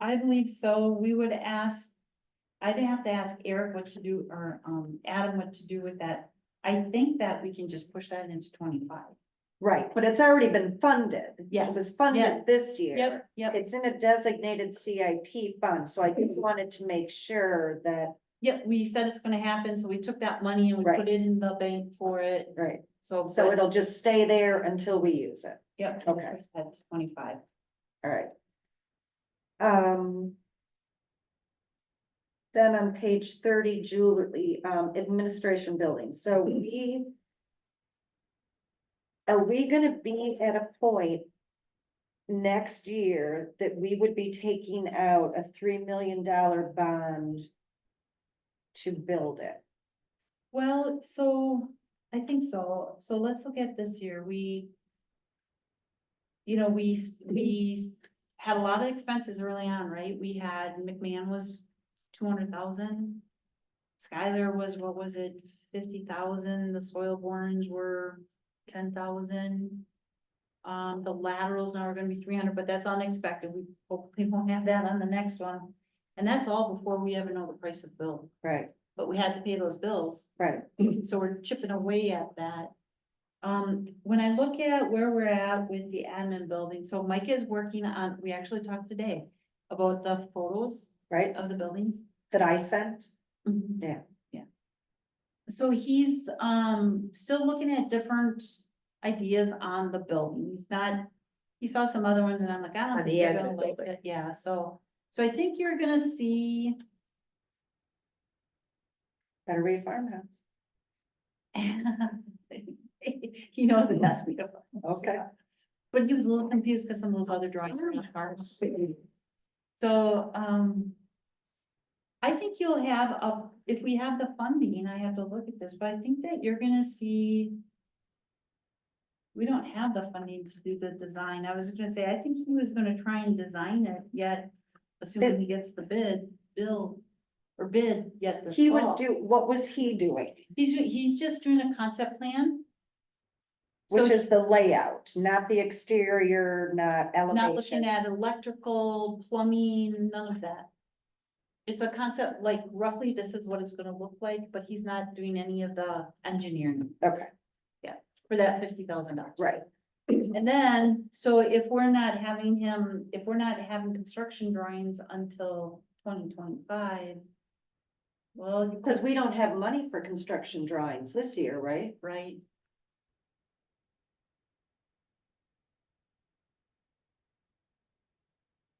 I believe so. We would ask, I'd have to ask Eric what to do, or, Adam what to do with that. I think that we can just push that into 25. right, but it's already been funded. Yes, It was yes. funded this year. Yep, yep, It's in a designated CIP fund, so I just wanted to make sure that, yep. We said it's gonna happen, so we took that money and we Right. put it in the bank for it. right, So. so it'll just stay there until we use it. Yep. Okay. push that to 25. All right. Then on page 30, jewelry, administration building, so are we gonna be at a point next year that we would be taking out a $3 million bond to build it? Well, so I think so. So let's look at this year. We had a lot of expenses early on, right? We had McMahon was 200,000. Skylar was, what was it, 50,000? The soil borings were 10,000. The laterals now are gonna be 300, but that's unexpected. We hopefully won't have that on the next one. And that's all before we ever know the price of bill, Right, but we had to pay those bills. right, So we're chipping away at that. When I look at where we're at with the admin building, so Mike is working on, we actually talked today about the photos right, of the buildings. that I sent, Yeah. So he's, still looking at different ideas on the building. He's not, he saw some other ones and I'm like, I don't On think the you're admin gonna like building. it. Yeah, so I think you're gonna see. better be a farmhouse. He knows it has to be a farm. Okay. But he was a little confused because some of those other drawings were not farms. So, I think you'll have if we have the funding, I have to look at this, but I think that you're gonna see. We don't have the funding to do the design. I was gonna say, I think he was gonna try and design it yet, assuming he gets the bid, yet this He fall. was what was he doing? He's just doing a concept plan. So Which is the layout, not the exterior, not not looking at elevations. electrical, plumbing, none of that. It's a concept, like roughly this is what it's gonna look like, but he's not doing any of the engineering Okay, for that $50,000. right, And then, so if we're not having construction drawings until 2025. Well, because we don't have money for construction drawings this year, right? right?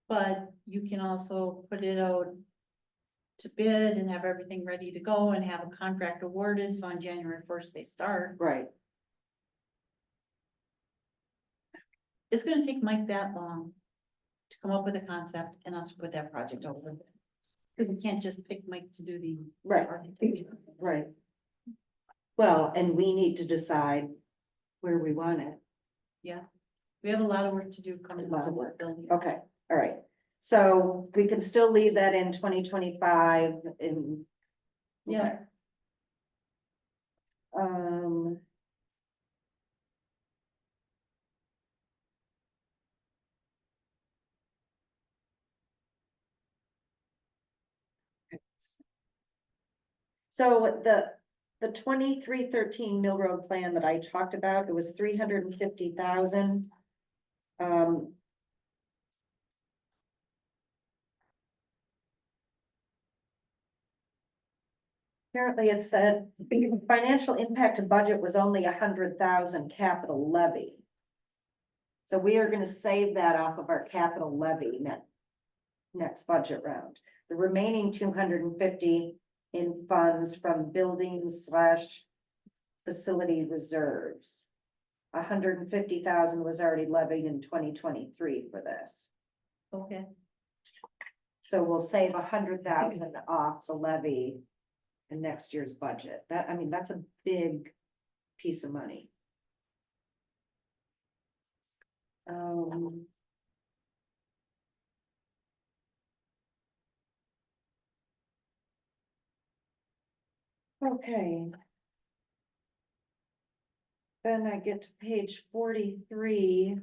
But you can also put it out to bid and have everything ready to go and have a contract awarded, so on January 1st they start. Right, It's gonna take Mike that long to come up with a concept and us to put that project over. Because we can't just pick Mike to do the right, architecture. right. Well, and we need to decide where we want it. We have a lot of work to do coming A lot up of with work. building. Okay, all right. So we can still leave that in 2025 in. Yeah. Okay. Um. So the 2313 Mill Road plan that I talked about, it was 350,000. Apparently it said financial impact to budget was only 100,000 capital levy. So we are gonna save that off of our capital levy next budget round. The remaining 250 in funds from buildings / facility reserves. 150,000 was already levied in 2023 for this. Okay, So we'll save 100,000 off the levy in next year's budget. That, I mean, that's a big piece of money. Okay. Then I get to page 43.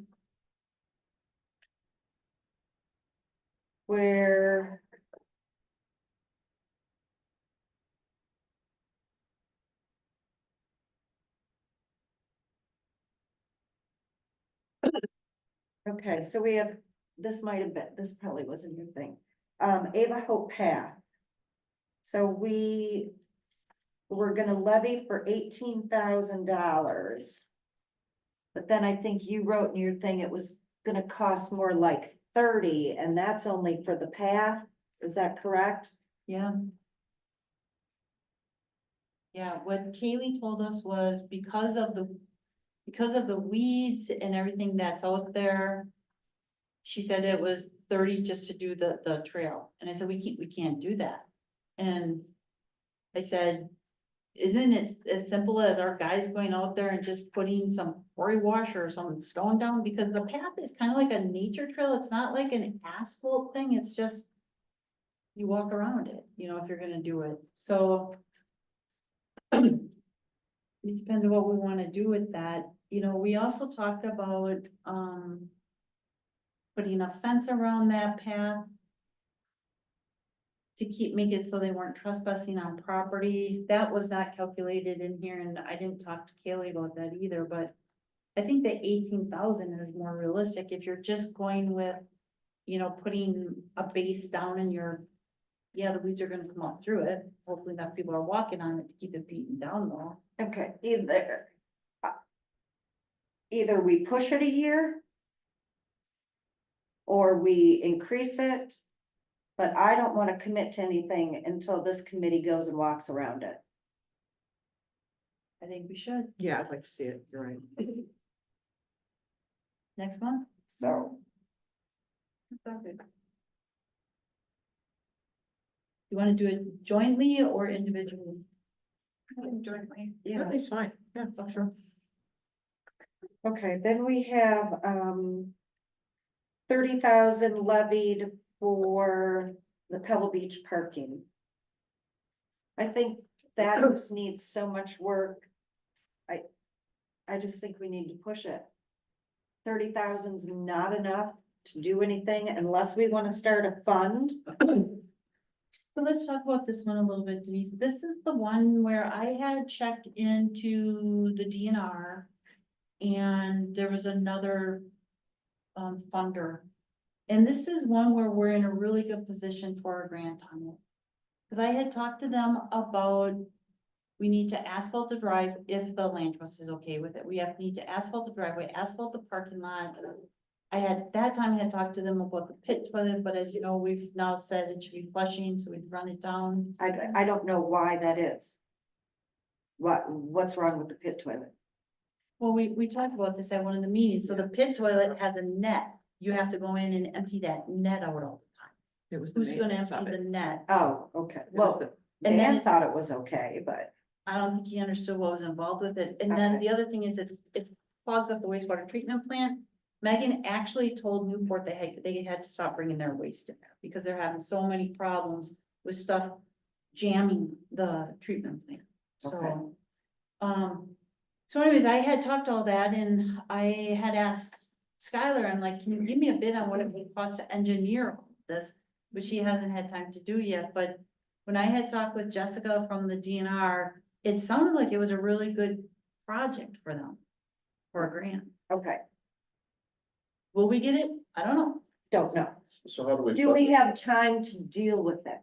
Where. Okay, so we have, this might have been, this probably wasn't your thing. Ava Hope Path. So we're gonna levy for $18,000. But then I think you wrote in your thing, it was gonna cost more like 30, and that's only for the path, is that correct? Yeah. Yeah, what Kaylee told us was because of the weeds and everything that's out there. She said it was 30 just to do the trail, and I said, we can't do that. And I said, isn't it as simple as our guys going out there and just putting some quarry wash or some stone down? Because the path is kind of like a nature trail, it's not like an asphalt thing, it's just. You walk around it, you know, if you're gonna do it, so. It depends on what we wanna do with that, you know, we also talked about, putting a fence around that path. To make it so they weren't trespassing on property, that was not calculated in here, and I didn't talk to Kaylee about that either, but. I think the 18,000 is more realistic if you're just going with, you know, putting a base down in your. Yeah, the weeds are gonna come up through it, hopefully not people are walking on it to keep it beaten down though. Okay, either we push it a year. Or we increase it. But I don't wanna commit to anything until this committee goes and walks around it. I think we should, Yeah, I'd like to see it, you're right. next month. So, You wanna do it jointly or individually? Jointly. yeah, It's fine, yeah, sure. okay, then we have, 30,000 levied for the Pebble Beach parking. I think that just needs so much work. I just think we need to push it. 30,000 is not enough to do anything unless we wanna start a fund. So let's talk about this one a little bit, Denise. This is the one where I had checked into the DNR. And there was another funder. And this is one where we're in a really good position for a grant on it. Cause I had talked to them about, we need to asphalt the drive if the land trust is okay with it. Need to asphalt the driveway, asphalt the parking lot. That time I had talked to them about the pit toilet, but as you know, we've now said it should be flushing, so we'd run it down. I don't know why that is. What's wrong with the pit toilet? Well, we talked about this at one of the meetings. So the pit toilet has a net. You have to go in and empty that net out all the time. It was the Who's gonna maintenance empty of the it. net? Oh, okay, It was well, the- And then Dan it's, thought it was okay, but, I don't think he understood what was involved with it. And then Okay. the other thing is it's clogs up the wastewater treatment plant. Megan actually told Newport they had to stop bringing their waste in there because they're having so many problems with stuff jamming the treatment plant. Okay. So, so anyways, I had talked all that and I had asked Skylar, I'm like, can you give me a bid on what it would cost to engineer all this? Which he hasn't had time to do yet, but when I had talked with Jessica from the DNR, it sounded like it was a really good project for them. For a grant. okay, Will we get it? I don't know. don't know. So how do we? Do we have time to deal with it?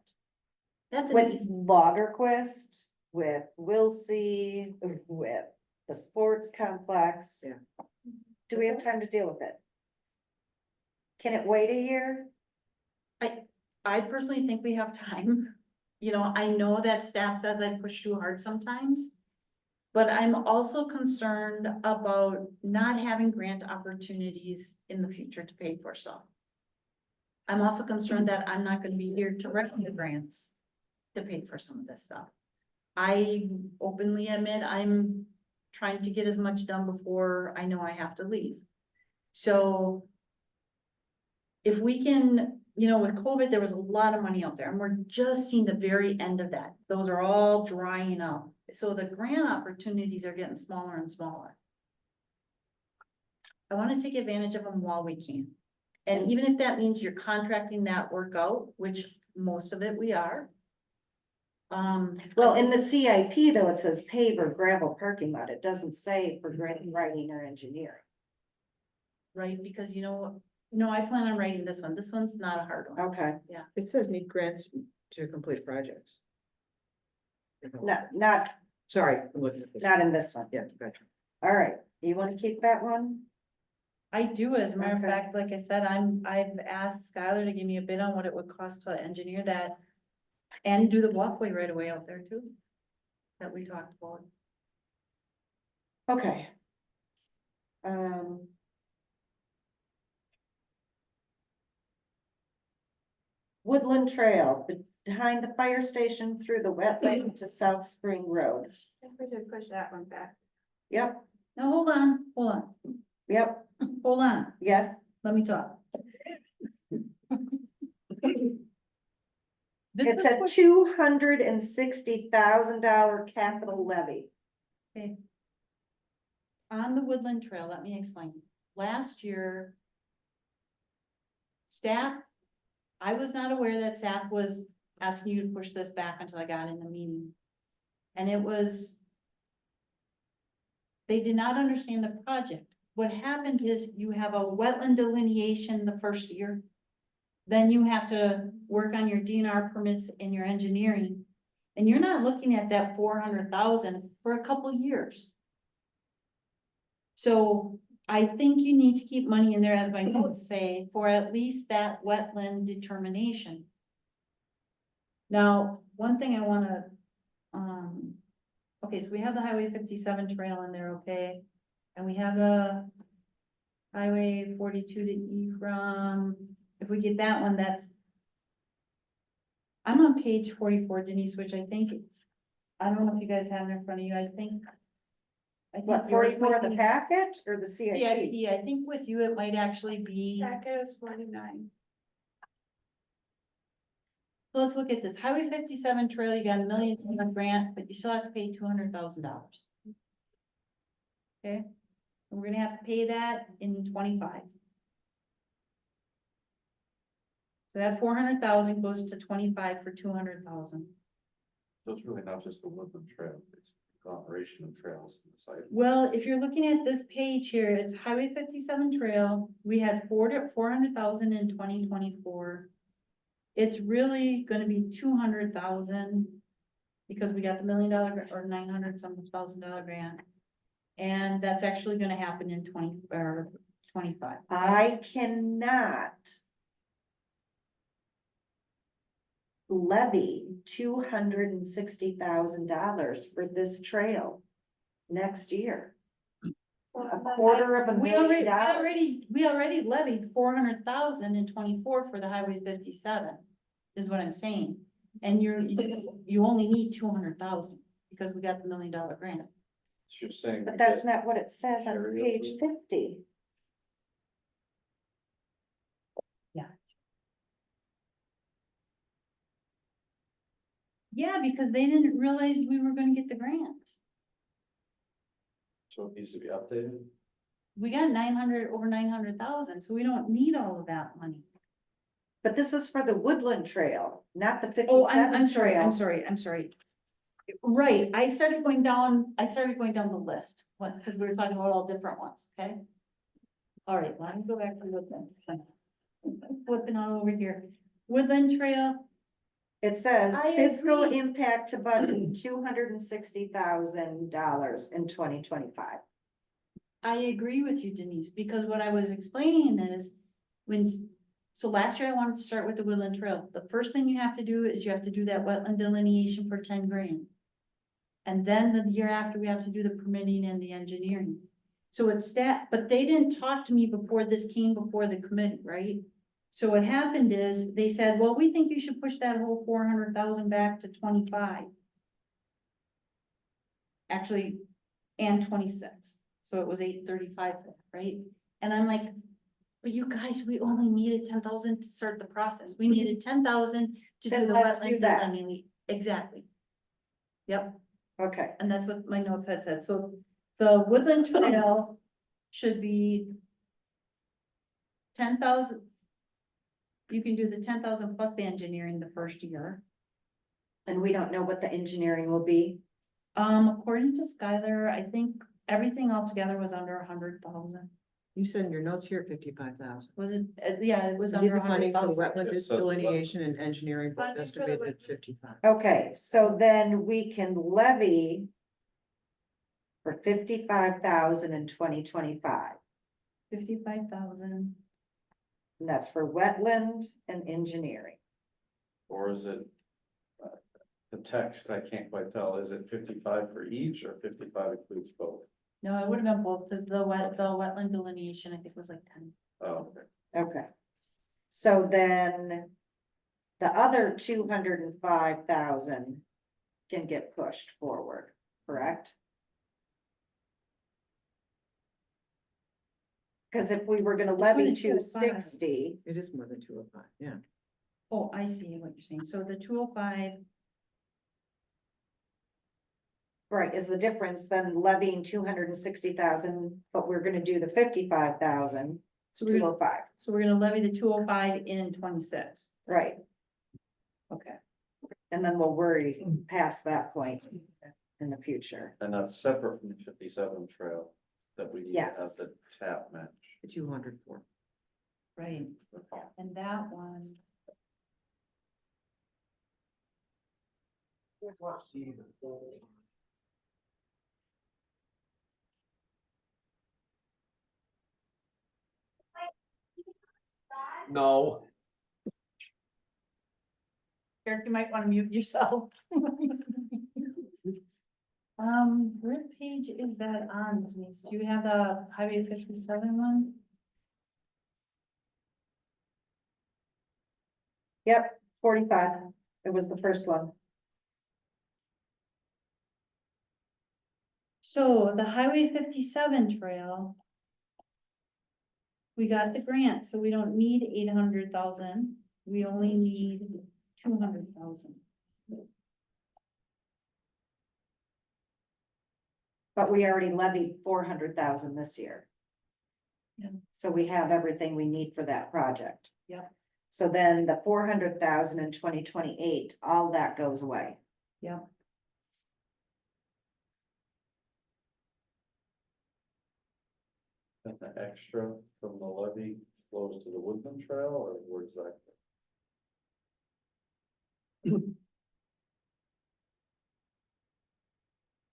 That's an With easy, Lagerquist, with Wilsey, with the sports complex? Yeah. Do we have time to deal with it? Can it wait a year? I personally think we have time. You know, I know that staff says I push too hard sometimes. But I'm also concerned about not having grant opportunities in the future to pay for stuff. I'm also concerned that I'm not gonna be here to write the grants to pay for some of this stuff. I openly admit I'm trying to get as much done before I know I have to leave. So if we can you know, with COVID, there was a lot of money out there, and we're just seeing the very end of that. Those are all drying up. So the grant opportunities are getting smaller and smaller. I want to take advantage of them while we can. And even if that means you're contracting that work out, which most of it we are. Well, in the CIP though, it says pave or gravel parking lot. It doesn't say for writing or engineering. Right, because you know, no, I plan on writing this one. This one's not a hard one. Okay, It says need grants to complete projects. not Sorry, I'm looking at this. in this one. Yeah, gotcha. All right, you want to keep that one? I do, as a matter of Okay. fact, like I said, I've asked Skylar to give me a bid on what it would cost to engineer that. And do the walkway right away out there too. That we talked about. Okay. Woodland Trail, behind the fire station through the wetland to South Spring Road. I think we should push that one back. Yep, No, hold on, yep, hold on, yes. let me talk. This It's is a what- $260,000 capital levy. Okay. On the Woodland Trail, let me explain. Last year. Staff, I was not aware that staff was asking you to push this back until I got in the meeting. And it was. They did not understand the project. What happened is you have a wetland delineation the first year. Then you have to work on your DNR permits and your engineering. And you're not looking at that 400,000 for a couple years. So I think you need to keep money in there, as my notes say, for at least that wetland determination. Now, one thing I wanna, okay, so we have the Highway 57 trail in there, okay? And we have the Highway 42 to Ephraim. If we get that one, that's. I'm on page 44, Denise, which I think, I don't know if you guys have it in front of you, I think. What, 44 of the packet or the CIP? CIP, I think with you, it might actually be, Packet is 49. so let's look at this, Highway 57 trail, you got $1 million grant, but you still have to pay $200,000. Okay, and we're gonna have to pay that in 25. So that 400,000 goes to 25 for 200,000. So it's really not just the Woodland Trail, it's a conglomeration of trails in the site. Well, if you're looking at this page here, it's Highway 57 trail, we had 400,000 in 2024. It's really gonna be 200,000. Because we got the $1 million or 900-some-thousand grant. And that's actually gonna happen in 25. I cannot levy $260,000 for this trail next year. A quarter of a We million dollars. already levied 400,000 in 24 for the Highway 57, is what I'm saying. And you only need 200,000 because we got the $1 million grant. So you're saying. But that's not what it says on Area page approval? 50. Yeah, because they didn't realize we were gonna get the grant. So it needs to be updated? We got over 900,000, so we don't need all of that money. But this is for the Woodland Trail, not the Oh, 57 I'm sorry, trail. I'm sorry. Right, I started going down the list, because we were talking about all different ones, okay? All right, let me go back to Woodland. Flipping all over here. Woodland Trail, It says I fiscal agree. impact to budget, $260,000 in 2025. I agree with you, Denise, because what I was explaining is so last year I wanted to start with the Woodland Trail. The first thing you have to do is you have to do that wetland delineation for 10 grand. And then the year after, we have to do the permitting and the engineering. So it's but they didn't talk to me before this came before the committee, right? So what happened is they said, well, we think you should push that whole 400,000 back to 25. Actually, and 26. So it was 835, right? And I'm like, But you guys, we only needed 10,000 to start the process. We needed 10,000 to do Then the let's do wetland that. delineation. Exactly. Yep, Okay, and that's what my notes had said. So the woodland trail should be 10,000. You can do the 10,000 plus the engineering the first year. and we don't know what the engineering will be. According to Skylar, I think everything altogether was under 100,000. You said in your notes here 55,000. Was it? Yeah, it was We did under the funding for 100,000. wetland Yes, so- delineation and engineering, both Funding for the estimated at wetland. 55. Okay, so then we can levy for 55,000 in 2025, 55,000. and that's for wetland and engineering. Or is it? The text, I can't quite tell, is it 55 for each or 55 includes both? No, it would have been both, because the wetland delineation, I think was like 10. Oh, okay. Okay. So then the other 205,000 can get pushed forward, correct? Because if we were gonna levy than 205. 260, It is more than 205, yeah. Oh, I see what you're saying. So the 205, right, is the difference then levying 260,000, but we're gonna do the 55,000, So we're gonna- 205, so we're gonna levy the 205 in 26. right? Okay. And then we'll worry past that point in the future. And that's separate from the 57 trail that we need to have Yes. the tap match. The 200 for. Right. And that one. No. Eric, you might want to mute yourself. What page is that on, Denise? Do you have the Highway 57 one? Yep, 45, it was the first one. So the Highway 57 trail. We got the grant, so we don't need 800,000. We only need 200,000. But we already levied 400,000 this year. Yeah. So we have everything we need for that project. Yep. So then the 400,000 in 2028, all that goes away. Yep. And the extra from the levy flows to the woodland trail or where's that?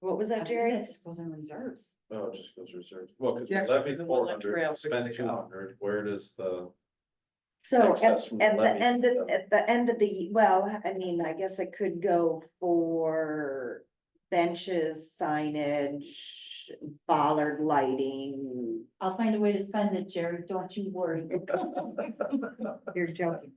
What was I that, think Jerry? that just goes in reserves. Oh, it just goes reserved. Well, because Yeah, we levied the woodland 400, trail we spent brings it out. 200, where does the? So Excess from the at the levy. end of, at the end of the, well, I mean, I guess it could go for benches, signage, bollard lighting. I'll find a way to spend it, Jerry. Don't you worry. You're joking.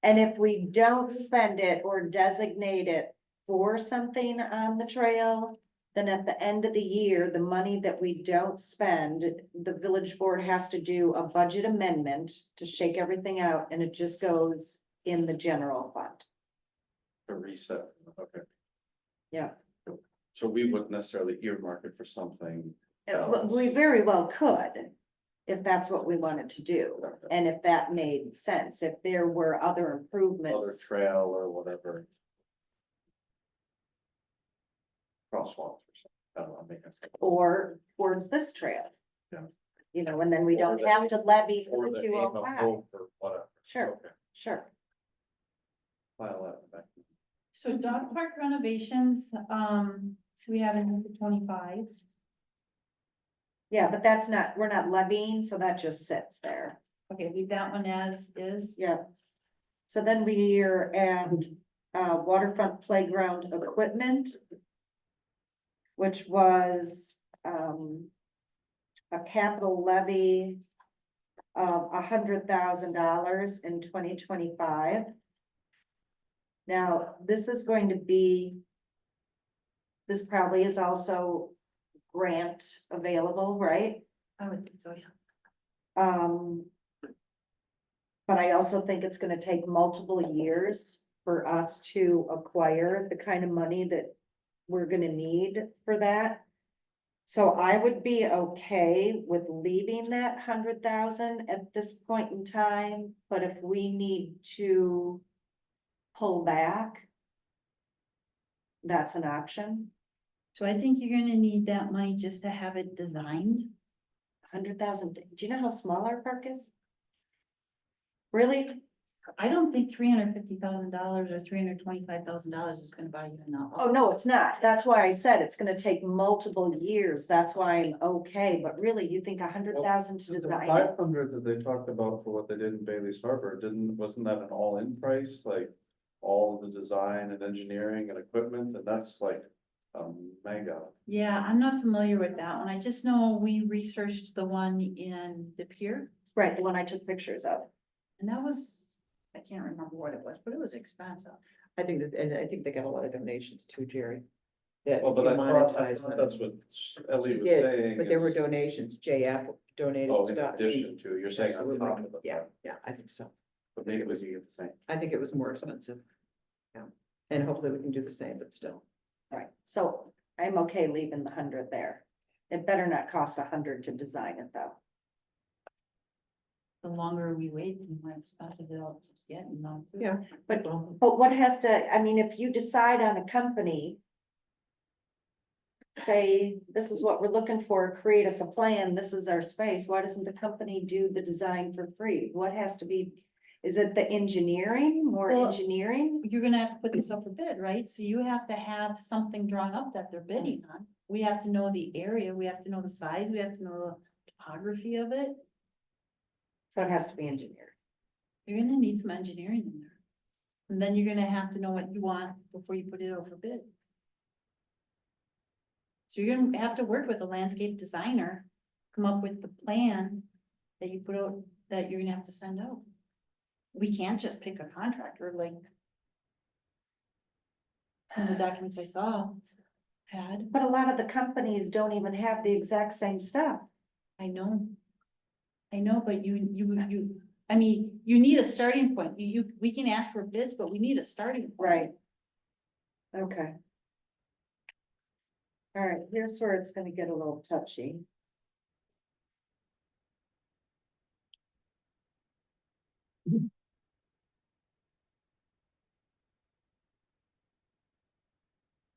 And if we don't spend it or designate it for something on the trail, then at the end of the year, the money that we don't spend, the village board has to do a budget amendment to shake everything out, and it just goes in the general fund. A reset, okay. Yeah. So we wouldn't necessarily earmark it for something else. We very well could, if that's what we wanted to do, and if that made sense, if there were other Other improvements. trail or whatever. Crosswalks or something, I don't know, make sense. Or towards this trail. Yeah. You know, and then we Or don't the- have to levy Or for the the aim of 205. hope or whatever. Sure. Okay, Sure. file that back. So dog park renovations, we have in 25. Yeah, but that's not, we're not levying, so that just sits there. Okay, leave that one as is. Yeah. So then we are at waterfront playground equipment. Which was a capital levy of $100,000 in 2025. Now, this is going to be. This probably is also grant available, right? I would think so, yeah. But I also think it's gonna take multiple years for us to acquire the kind of money that we're gonna need for that. So I would be okay with leaving that 100,000 at this point in time, but if we need to pull back, that's an option. So I think you're gonna need that money just to have it designed. 100,000, do you know how small our park is? Really? I don't think $350,000 or $325,000 is gonna buy you enough. Oh, no, it's not. That's why I said it's gonna take multiple years. That's why I'm okay, but really, you think 100,000 to The design it? 500 that they talked about for what they did in Bailey's Harbor, wasn't that an all-in price, like all of the design and engineering and equipment, and that's like mega. Yeah, I'm not familiar with that one. I just know we researched the one in De Pere, Right, the one I took pictures of. and that was, I can't remember what it was, but it was expensive. I think that, and I think they got a lot of donations too, Jerry. That Well, but you I thought monetize them. that's what Ellie He was did, saying. but there were is- donations, JF donated Oh, in stuff. addition to, you're saying on Absolutely. top of it. Yeah, yeah, I think so. But maybe it was the same. I think it was more expensive. Yeah, and hopefully we can do the same, but still. Right, so I'm okay leaving the 100 there. It better not cost 100 to design it, though. The longer we wait, the more expensive it'll just get, and not. Yeah. But what has to, I mean, if you decide on a company, say, this is what we're looking for, create us a plan, this is our space, why doesn't the company do the design for free? What has to be, is it the engineering, more Well, engineering? You're gonna have to put this up for bid, right? So you have to have something drawn up that they're bidding on. We have to know the area, we have to know the size, we have to know the topography of it. So it has to be engineered. You're gonna need some engineering in there. And then you're gonna have to know what you want before you put it out for bid. So you're gonna have to work with a landscape designer, come up with the plan that you put out, that you're gonna have to send out. We can't just pick a contractor like some of the documents I saw had. But a lot of the companies don't even have the exact same stuff. I know. I know, but I mean, you need a starting point. We can ask for bids, but we need a starting point. Right. Okay. All right, here's where it's gonna get a little touchy.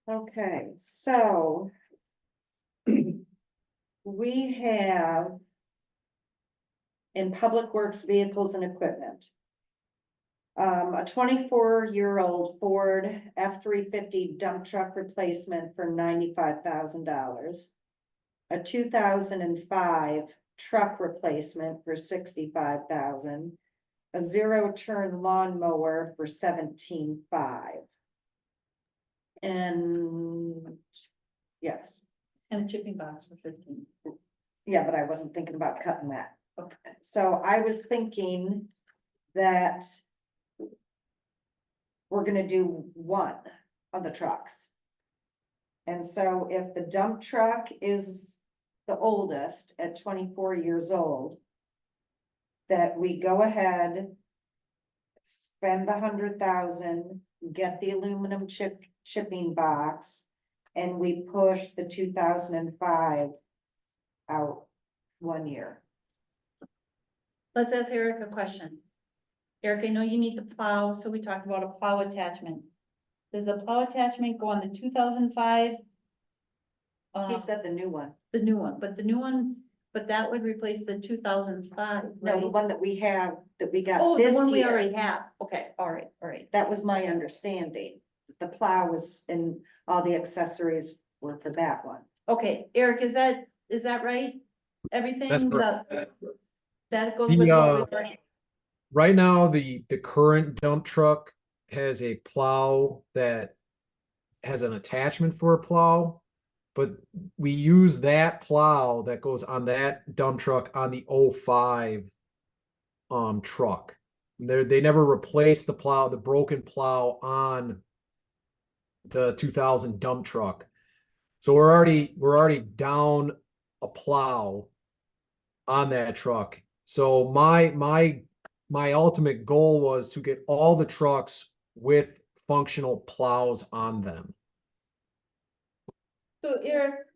Okay, so we have in Public Works Vehicles and Equipment, a 24-year-old Ford F-350 dump truck replacement for $95,000. A 2005 truck replacement for $65,000. A zero-turn lawnmower for $17,500. And yes, And a chipping box for 15. yeah, but I wasn't thinking about cutting that. Okay, so I was thinking that we're gonna do one of the trucks. And so if the dump truck is the oldest at 24 years old, that we go ahead, spend the 100,000, get the aluminum chipping box, and we push the 2005 out 1 year. Let's ask Eric a question. Eric, I know you need the plow, so we talked about a plow attachment. Does the plow attachment go on the 2005? He said the new one. The new one, but that would replace the 2005, No, the right? one that we have, that we got Oh, the this one we year. already have. Okay, all right. That was my understanding. The plow was, and all the accessories were for that one. Okay, Eric, is that right? Everything correct. that goes The, with what we Right now, the current dump truck has a plow that has an attachment for a plow. But we use that plow that goes on that dump truck on the 05 truck. They never replaced the plow, the broken plow on the 2000 dump truck. So we're already down a plow on that truck. So my ultimate goal was to get all the trucks with functional plows on them. So Eric,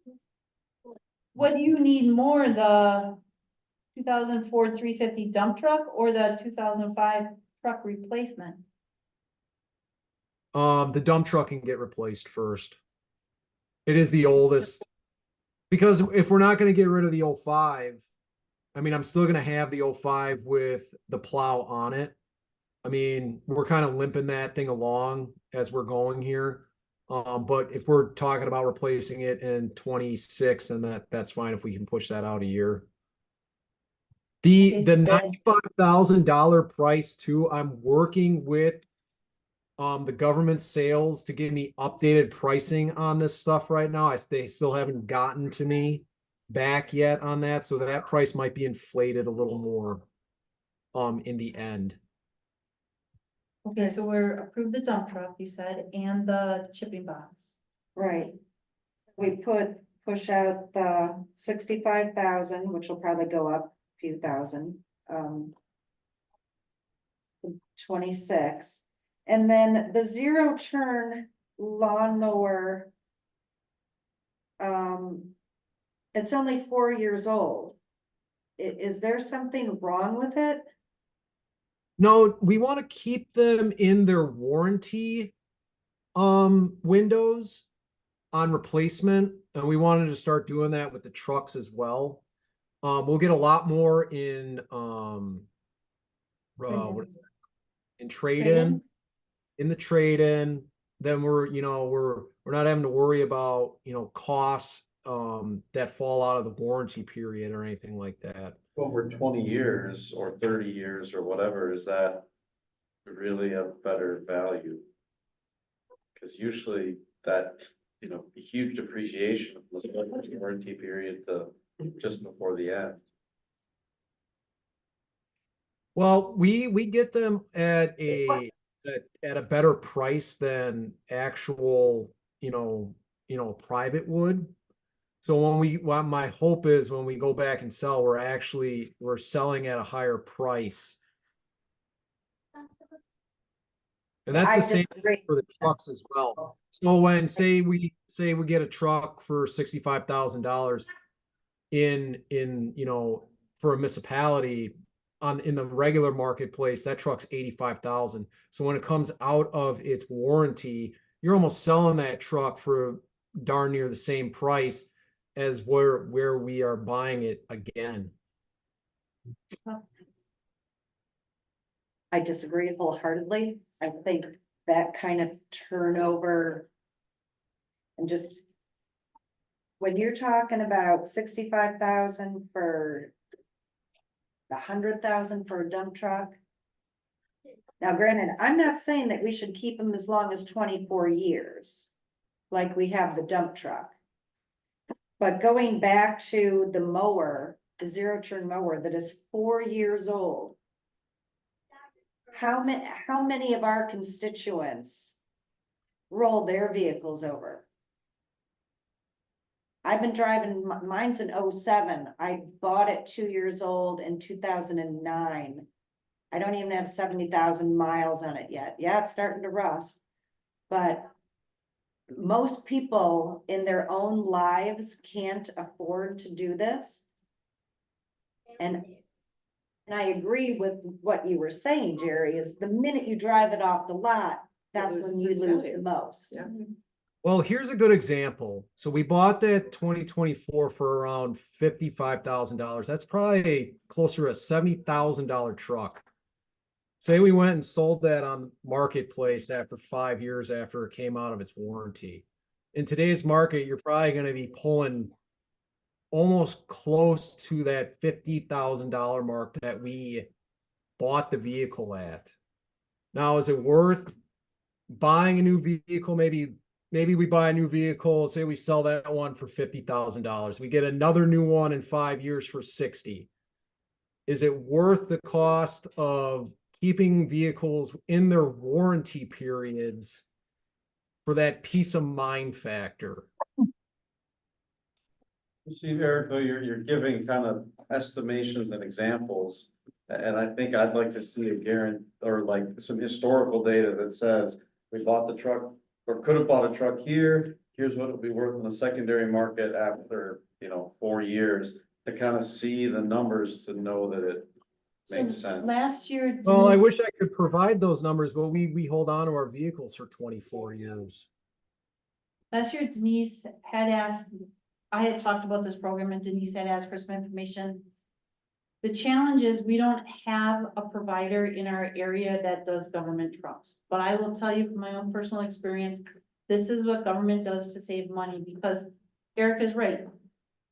what do you need more, the 2004 350 dump truck or the 2005 truck replacement? The dump truck can get replaced first. It is the oldest. Because if we're not gonna get rid of the 05, I mean, I'm still gonna have the 05 with the plow on it. I mean, we're kind of limping that thing along as we're going here. But if we're talking about replacing it in 26, then that's fine if we can push that out a year. Okay, The so then- $95,000 price too, I'm working with the government sales to give me updated pricing on this stuff right now. They still haven't gotten to me back yet on that, so that price might be inflated a little more in the end. Okay, so we're approved the dump truck, you said, and the shipping box. Right. We push out the 65,000, which will probably go up a few thousand, 26. And then the zero turn lawnmower. It's only 4 years old. Is there something wrong with it? No, we want to keep them in their warranty windows on replacement, and we wanted to start doing that with the trucks as well. We'll get a lot more in what is it? In trade-in, in the trade-in. Then we're not having to worry about costs that fall out of the warranty period or anything like that. Over 20 years or 30 years or whatever, is that really a better value? Because usually that, a huge depreciation was the warranty period to just before the end. Well, we get them at a better price than actual, private would. So my hope is when we go back and sell, we're selling at a higher price. And that's the same for the trucks as well. So when say we get a truck for $65,000 for a municipality in the regular marketplace, that truck's 85,000. So when it comes out of its warranty, you're almost selling that truck for darn near the same price as where we are buying it again. I disagree wholeheartedly. I think that kind of turnover and just when you're talking about 65,000 for the 100,000 for a dump truck. Now, granted, I'm not saying that we should keep them as long as 24 years, like we have the dump truck. But going back to the mower, the zero turn mower that is 4 years old. How many of our constituents roll their vehicles over? I've been driving, mine's an 07. I bought it 2 years old in 2009. I don't even have 70,000 miles on it yet. Yeah, it's starting to rust. But most people in their own lives can't afford to do this. And I agree with what you were saying, Jerry, is the minute you drive it off the lot, that's when you lose the most. Yeah. Well, here's a good example. So we bought that 2024 for around $55,000. That's probably closer to a $70,000 truck. Say we went and sold that on Marketplace after 5 years after it came out of its warranty. In today's market, you're probably going to be pulling almost close to that $50,000 mark that we bought the vehicle at. Now, is it worth buying a new vehicle? Maybe we buy a new vehicle, say we sell that one for $50,000. We get another new one in 5 years for 60. Is it worth the cost of keeping vehicles in their warranty periods for that peace of mind factor? See, Eric, though, you're giving kind of estimations and examples. And I think I'd like to see a or like some historical data that says, we bought the truck, or could have bought a truck here. Here's what it'll be worth in the secondary market after, 4 years, to kind of see the numbers to know that it makes sense. Last year. Well, I Denise- wish I could provide those numbers, but we hold on to our vehicles for 24 years. Last year Denise had asked, I had talked about this program and Denise had asked for some information. The challenge is we don't have a provider in our area that does government trucks. But I will tell you from my own personal experience, this is what government does to save money, because Eric is right.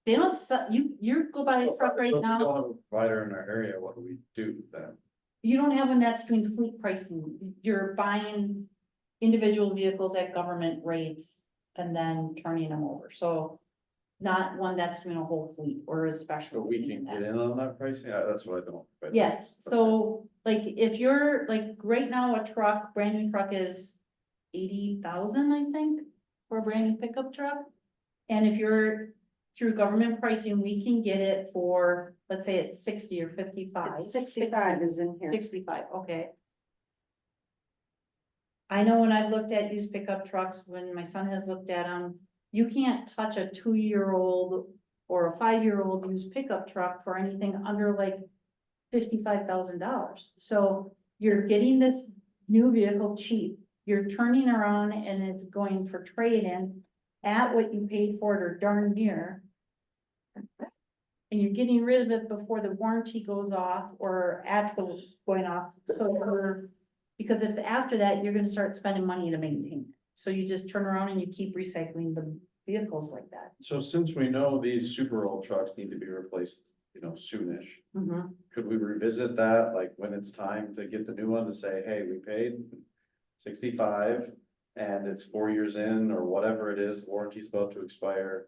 They don't, you go buy a truck right So if we now, don't have a provider in our area, what do we do then? you don't have one that's doing fleet pricing. You're buying individual vehicles at government rates and then turning them over. So not one that's doing a whole fleet or a special. But we can get in on that pricing, that's what I don't. Yes, so like if you're like right now, a truck, brand new truck is 80,000, I think, for a brand new pickup truck. And if you're through government pricing, we can get it for, let's say it's 60 or 55. 65 is in here. 65, okay. I know when I've looked at used pickup trucks, when my son has looked at them, you can't touch a 2-year-old or a 5-year-old used pickup truck for anything under like $55,000. So you're getting this new vehicle cheap, you're turning around and it's going for trade-in at what you paid for it or darn near. And you're getting rid of it before the warranty goes off or at the going off, because if after that, you're gonna start spending money to maintain it. So you just turn around and you keep recycling the vehicles like that. So since we know these super old trucks need to be replaced, soonish, could we revisit that, like when it's time to get the new one to say, hey, we paid 65 and it's 4 years in or whatever it is, the warranty's about to expire.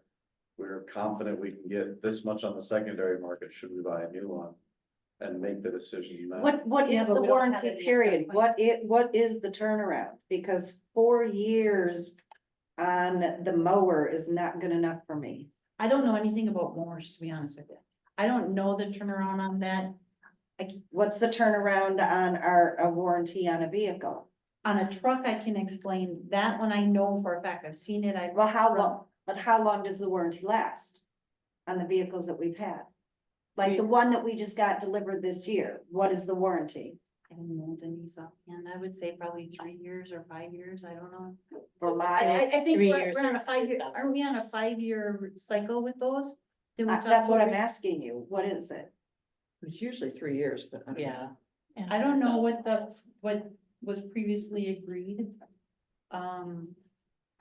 We're confident we can get this much on the secondary market, should we buy a new one? And make the decision then. What Yeah, is but the we don't have warranty it yet, period? that's why. What is the turnaround? Because 4 years on the mower is not good enough for me. I don't know anything about mowers, to be honest with you. I don't know the turnaround on that. What's the turnaround on a warranty on a vehicle? On a truck, I can explain that one. I know for a fact. I've seen it. Well, how long does the warranty last on the vehicles that we've had? Like the one that we just got delivered this year, what is the warranty? I don't know, Denise, and I would say probably 3 years or 5 years. I don't know. For my, I think 3 we're years. on a 5-year, aren't we on a 5-year cycle with those? Did we talk that's what about I'm it? asking you. What is it? It's usually 3 years, but I don't know. Yeah. And I don't know $100,000. what was previously agreed. I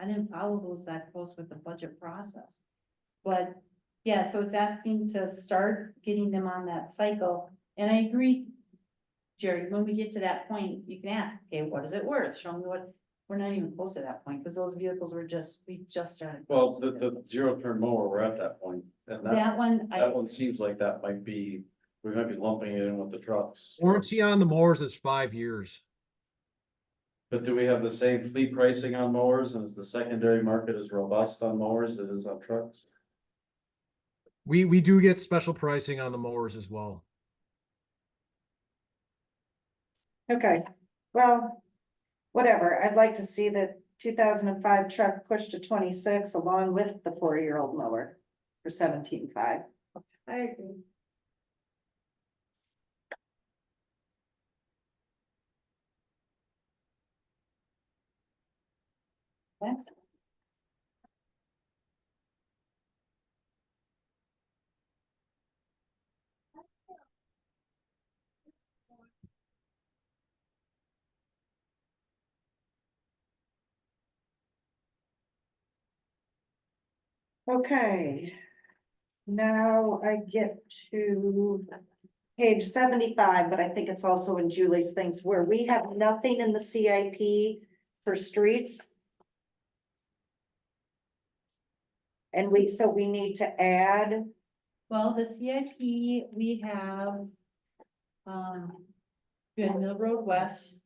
didn't follow those that close with the budget process. But yeah, so it's asking to start getting them on that cycle. And I agree, Jerry, when we get to that point, you can ask, okay, what is it worth? Show me what, we're not even close to that point, because those vehicles were we just started. Well, the zero turn mower, we're at that point, and That one, that one seems like that might be, we might be lumping it in with the trucks. Warranty on the mowers is 5 years. But do we have the same fleet pricing on mowers, and is the secondary market as robust on mowers as it is on trucks? We do get special pricing on the mowers as well. Okay, well, whatever. I'd like to see the 2005 truck pushed to 26 along with the 4-year-old mower for 17.5. I agree. Okay. Now I get to page 75, but I think it's also in Julie's things where we have nothing in the CIP for streets. And so we need to add, Well, the CIP, we have, we had Mill Road West.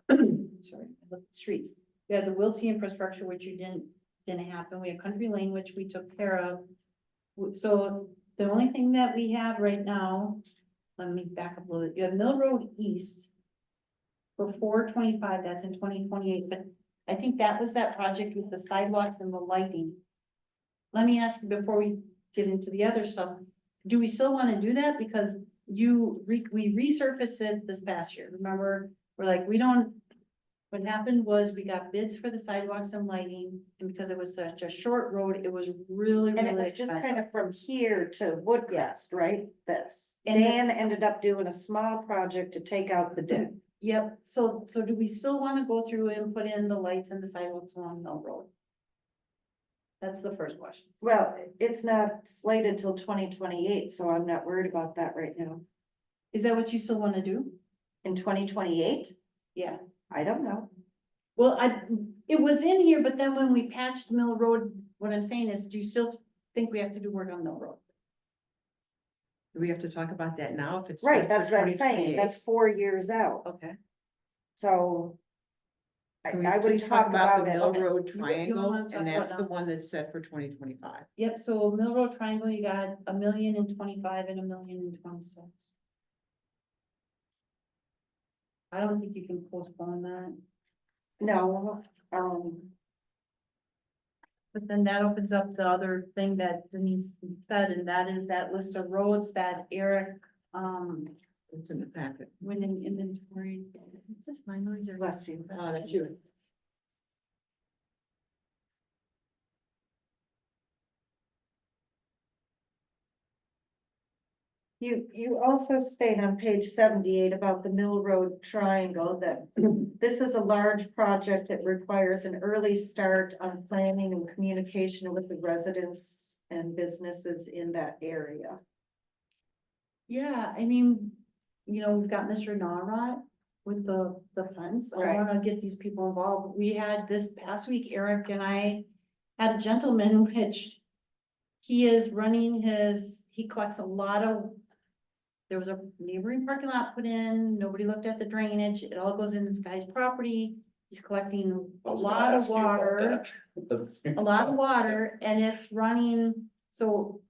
Sorry, I looked at streets. We had the Wiltie infrastructure, which didn't happen. We had Country Lane, which we took care of. So the only thing that we have right now, let me back up a little bit, you have Mill Road East. For 425, that's in 2028, but I think that was that project with the sidewalks and the lighting. Let me ask you before we get into the other stuff, do we still want to do that? Because we resurfaced it this past year, remember? We're like, we don't, what happened was we got bids for the sidewalks and lighting, and because it was such a short road, it was really, And it really was just expensive. kind of from here to Woodcrest, right? This. And the- Dan ended up doing a small project to take out the dip. Yep, so do we still want to go through and put in the lights and the sidewalks along Mill Road? That's the first question. Well, it's not slated till 2028, so I'm not worried about that right now. Is that what you still want to do? In 2028, Yeah. I don't know. Well, it was in here, but then when we patched Mill Road, what I'm saying is, do you still think we have to do work on Mill Road? Do we have to talk about that now if it's? Right, set that's for what I'm saying. 2028? That's 4 years out, Okay. so. Can we I would please talk talk about the about it. Mill Okay. Road You Triangle, wanna talk and that's about the now? one that's set for 2025. Yep, so Mill Road Triangle, you got 1,025,000 and 1,026,000. I don't think you can postpone that, No, but then that opens up the other thing that Denise said, and that is that list of roads that Eric, It's in the packet. went in inventory. Is this my noise or? bless you. Oh, that's you. You also state on page 78 about the Mill Road Triangle that this is a large project that requires an early start on planning and communication with the residents and businesses in that area. Yeah, I mean, we've got Mr. Narod with the fence. I Right. wanna get these people involved. We had this past week, Eric and I had a gentleman which he is running he collects a lot of, there was a neighboring parking lot put in, nobody looked at the drainage, it all goes in this guy's property. He's collecting a lot of water. A lot of water, and it's running, so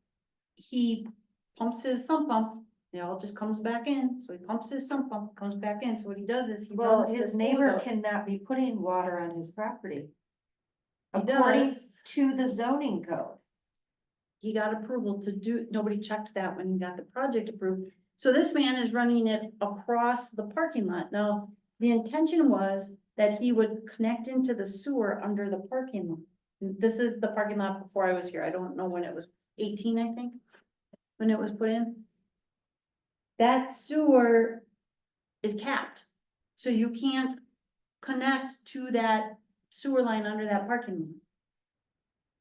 he pumps his sump pump, it all just comes back in, so he pumps his sump pump, comes back in, so what he does is he Well, runs his this neighbor hose out. cannot be putting water on his property. He According does. to the zoning code. He got approval to do, nobody checked that when he got the project approved. So this man is running it across the parking lot. Now, the intention was that he would connect into the sewer under the parking lot. This is the parking lot before I was here. I don't know when it was, 18, I think, when it was put in. That sewer is capped, so you can't connect to that sewer line under that parking lot.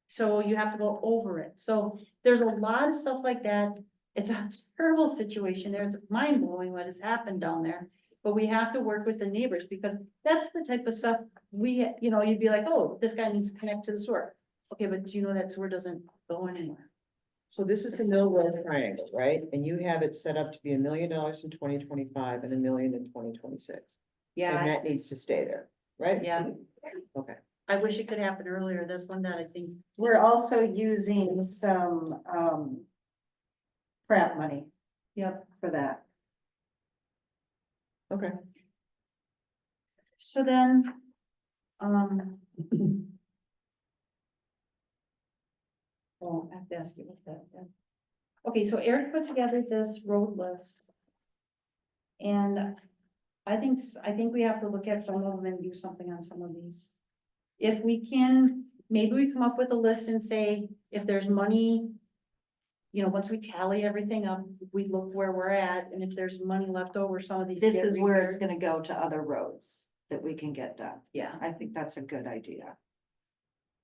So you have to go over it. So there's a lot of stuff like that. It's a terrible situation there. It's mind blowing what has happened down there. But we have to work with the neighbors because that's the type of stuff you'd be like, oh, this guy needs to connect to the sewer. Okay, but that sewer doesn't go anywhere. So this is the Mill Road Triangle, right? And you have it set up to be $1 million in 2025 and $1 million in 2026. And Yeah, that needs to stay there, right? yeah. Okay. I wish it could happen earlier. That's one that I think, We're also using some, prep money yep. for that. Okay. So then, oh, I have to ask you about that. Yeah. Okay, so Eric put together this road list. And I think we have to look at some of them and do something on some of these. If we can, maybe we come up with a list and say, if there's money, once we tally everything up, we look where we're at, and if there's money left over, some of these. This get is where it's repaired. gonna go to other roads that we can get done. Yeah, I think that's a good idea.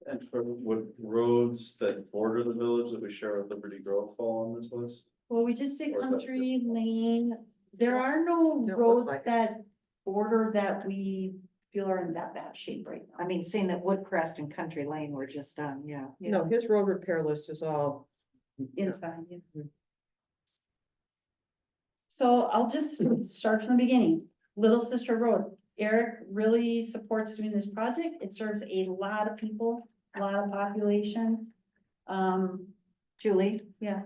And for would roads that border the village that we share with Liberty Grove fall on this list? well, we just did Or is that Country Lane. There are no Don't look roads like it. that border that we feel are in that bad shape right now. I mean, seeing that Woodcrest and Country Lane were just done, yeah. No, his road repair list is all. Inside, yeah. Mhm. So I'll just start from the beginning. Little Sister Road. Eric really supports doing this project. It serves a lot of people, a lot of population. Julie? Yeah.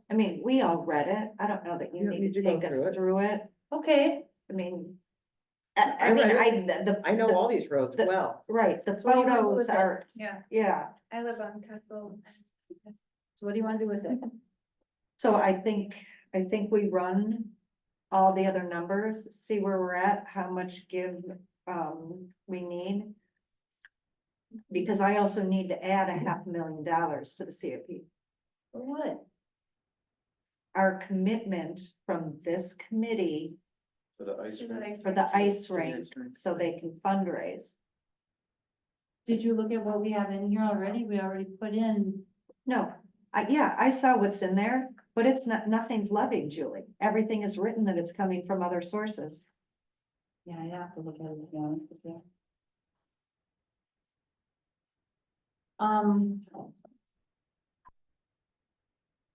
I mean, we all read it. I don't know that you You don't need to need to go take us through it. through it. Okay, I mean. I read I I know all these roads the- well. Right, the what do you wanna do photos with it? are, Yeah, yeah, I live on Castle. so what do you want to do with it? so I think we run all the other numbers, see where we're at, how much give, we need. Because I also need to add $500,000 to the CIP. For what? Our commitment from this committee For the ice rink. for the ice rink, so they can fundraise. Did you look at what we have in here already? We already put in, No, I saw what's in there, but it's not, nothing's levied, Julie. Everything is written that it's coming from other sources. yeah, I have to look at it, to be honest with you.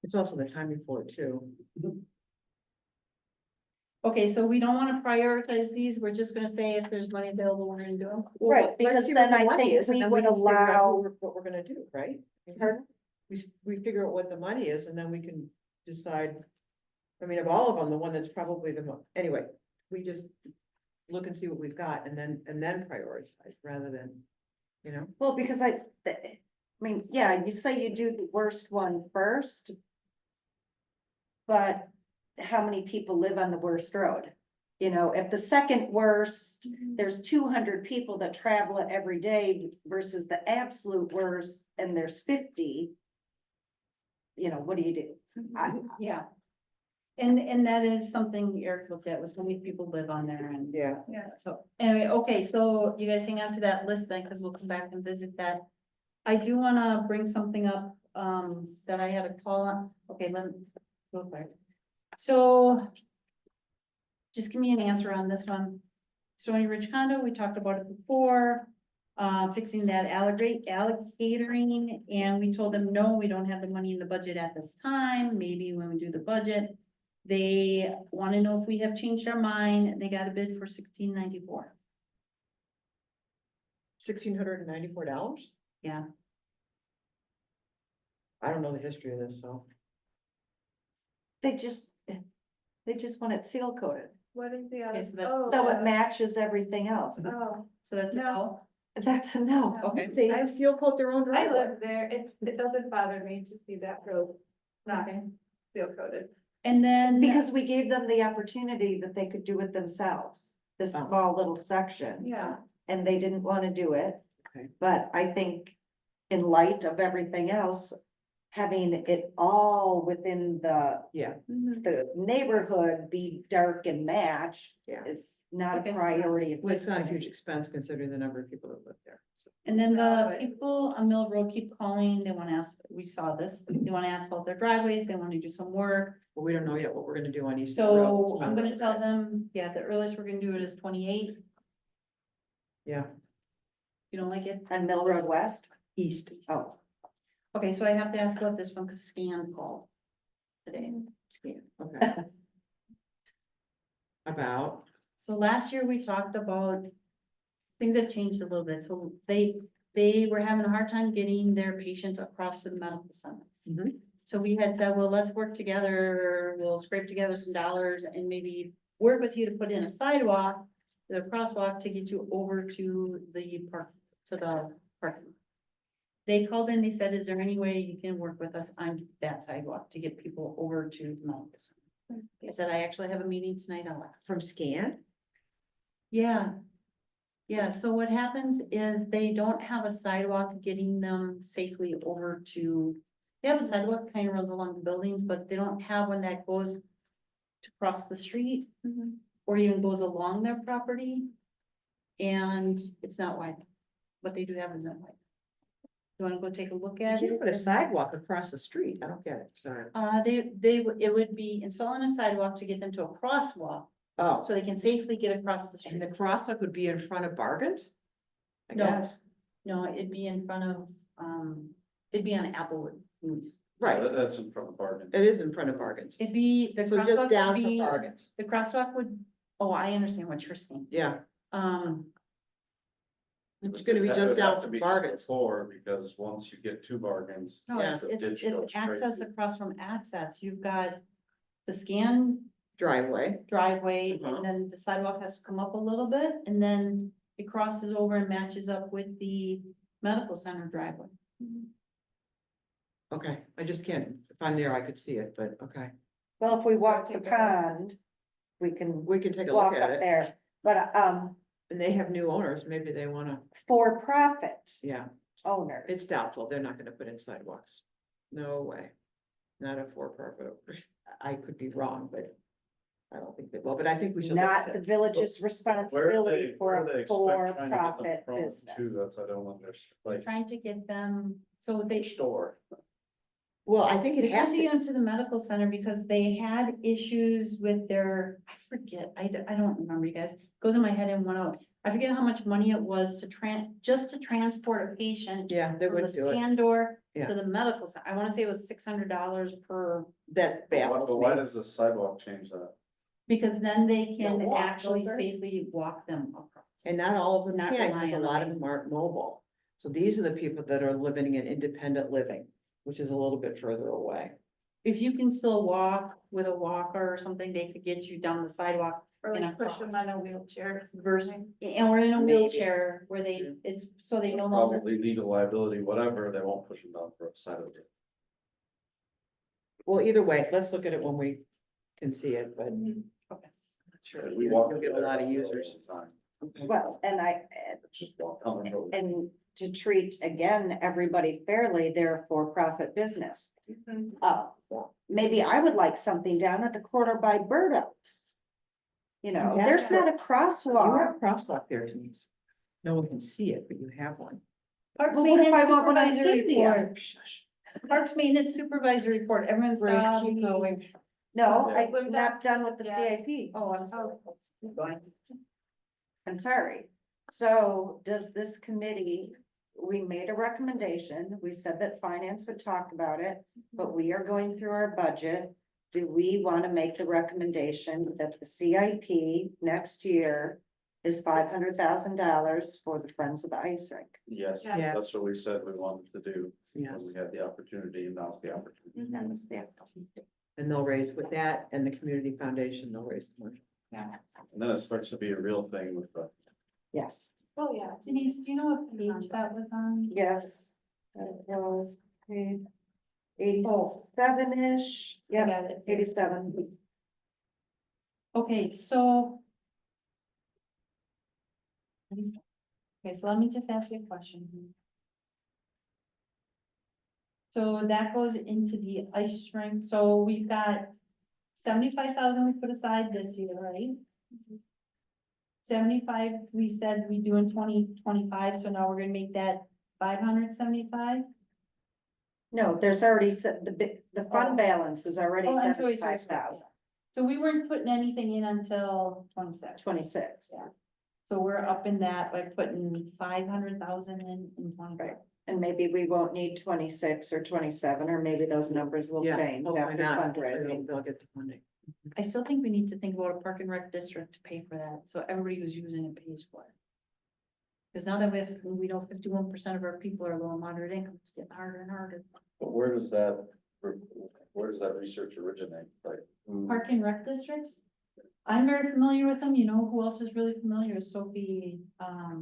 It's also the timing for it too. Okay, so we don't wanna prioritize these, we're just gonna say if there's money available, we're gonna do them. Well, Right, let's because see what then the I money think is, and we then would can figure out allow- what we're gonna do, right? Pardon? We figure out what the money is and then we can decide. I mean, of all of them, the one that's probably the most, anyway, we just look and see what we've got and then prioritize rather than, you know? Well, because I mean, yeah, you say you do the worst one first. But how many people live on the worst road? You know, if the second worst, there's 200 people that travel it every day versus the absolute worst, and there's 50. You know, what do you do? Yeah. And that is something Eric looked at, was how many people live on there and. Yeah. Yeah. So, anyway, okay, so you guys hang on to that list then, because we'll come back and visit that. I do wanna bring something up, that I had a call on, okay, let me go for it. So. Just give me an answer on this one. Stony Ridge condo, we talked about it before, fixing that alligatoring, and we told them, no, we don't have the money in the budget at this time, maybe when we do the budget. They wanna know if we have changed our mind, they got a bid for $16.94. $1,694? Yeah, I don't know the history of this, so. They just want it seal coated, What is the Okay, other? so that's- Oh, so it yeah. matches everything else. Oh, so that's a no. That's a no. Okay. They have seal coat their own I driveway. live there. It doesn't bother me to see that road not Okay. seal coated. And then. Because we gave them the opportunity that they could do it themselves, this Oh. small little section. Yeah. And they didn't want to do it. Okay. But I think in light of everything else, having it all within Yeah, the neighborhood be dark and match yeah. is not Okay. a priority. at Well, it's this not a point. huge expense considering the number of people that live there. So, And then No, the but- people on Mill Road keep calling, they wanna ask, we saw this, they wanna asphalt their driveways, they wanna do some work. But we don't know yet what we're gonna do on East. So I'm gonna tell them, yeah, the earliest we're gonna do it is 28. Yeah, You don't like it? On Mill Road West? east. Oh, Okay, so I have to ask about this one, cause Scan called today. Okay. About, So last year we talked about, things have changed a little bit, so they were having a hard time getting their patients across to the medical center. Mhm. So we had said, well, let's work together, we'll scrape together some dollars and maybe work with you to put in a sidewalk, the crosswalk to get you over to the park, to the parking. They called in, they said, is there any way you can work with us on that sidewalk to get people over to the medical center? I said, I actually have a meeting tonight, I'll ask. from Scan? Yeah. Yeah, so what happens is they don't have a sidewalk getting them safely over to, they have a sidewalk kind of runs along the buildings, but they don't have one that goes to cross the street or even goes along their property. And it's not wide. What they do have isn't wide. You wanna go take a look You at can't it? put a sidewalk across the street. I don't get it, sorry. It would be installing a sidewalk to get them to a crosswalk, Oh, so they can safely get across the and street. the crosswalk would be in front of Bargains? I No. guess. No, it'd be in front of, it'd be on Applewood. Right, That's in front of Bargain. it is in front of Bargains. It'd be, the So crosswalk just would down from be, Bargains. the crosswalk would, oh, I understand what you're saying. Yeah, It's gonna be That just would down have to to be bargains. Four, because once you get two bargains. No, Yeah. it's Ditch goes access crazy. across from access. You've got the scan Driveway. driveway, Uh-huh. and then the sidewalk has to come up a little bit, and then it crosses over and matches up with the medical center driveway. Okay, I just can't, if I'm there, I could see it, but okay, Well, if we walk the pond, we can we can take a walk look up at it. there, but, And they have new owners, maybe they wanna, for-profit yeah, owners. it's doubtful, they're not gonna put in sidewalks. No way. Not a for-profit. I could be wrong, but I don't think they will, but I think we should. look Not at the it. village's responsibility for Where a they expect trying to get them for-profit from, too? business. That's, I don't understand, like, Trying to get them, so they. store. Well, I think it has Has to to, get them to the medical center because they had issues with their, I forget, I don't remember, you guys, goes in my head in one out. I forget how much money it was to just to transport a patient yeah, they from the would do it, scan door Yeah. to the medical center. I wanna say it was $600 per, that baffles But why me. does the sidewalk change that? because then they can walk, actually don't they? safely walk them across. And not all of them Not can, because rely a on lot of them. them aren't mobile. So these are the people that are living in independent living, which is a little bit further away. If you can still walk with a walker or something, they could get you down the sidewalk Or in a like push them cross. on a wheelchair. or versus, something. and we're in a Maybe. wheelchair where they, it's, so they no longer. Probably legal liability, whatever, they won't push them down for a side of it. Well, either way, let's look at it when we can see it, but. Okay. Sure, Because we you'll walk. get a there lot of all the users. time. Well, and It's just walk on the road. and to treat, again, everybody fairly, they're a for-profit business. Maybe I would like something down at the corner by Birdos. You know, You have there's to- not a You crosswalk. have a crosswalk there, Denise. No one can see it, but you have one. Parks Well, what if I maintenance want one on supervisor Scandia? report. Parks maintenance supervisor report, everyone Great, saw. keep the- going. No, Yeah. I'm not done with the Yeah. CIP. Oh, I'm sorry. I'm sorry. So does this committee, we made a recommendation, we said that finance would talk about it, but we are going through our budget. Do we want to make the recommendation that the CIP next year is $500,000 for the Friends of the Ice Rink? Yes, Yeah. that's what we said we wanted to do when Yes, we had the opportunity, and now's the opportunity. That was the- and they'll raise with that and the community foundation, they'll raise the money. And then it starts to be a real thing with the. Yes, Oh, yeah. Denise, do you know what page that was on? yes. It was page 87-ish, I yeah, got it. 87. Okay, so. Okay, so let me just ask you a question. So that goes into the ice rink, so we've got 75,000 we put aside this year, right? 75, we said we do in 2025, so now we're gonna make that 575? No, there's already set, the Oh. fund balance is already Oh, I'm sorry, 75,000, So we weren't putting anything in until 26. 26. Yeah. So we're up in that by putting 500,000 in 25. And maybe we won't need 26 or 27, or maybe those numbers will Yeah, change hopefully after not. Hopefully fundraising. They'll get the funding. I still think we need to think about a park and rec district to pay for that, so everybody who's using it pays for it. Because now that we know 51% of our people are low and moderate income, it's getting harder and harder. But where does that research originate? Like, who- Park and rec districts, I'm very familiar with them, you know, who else is really familiar is Sophie,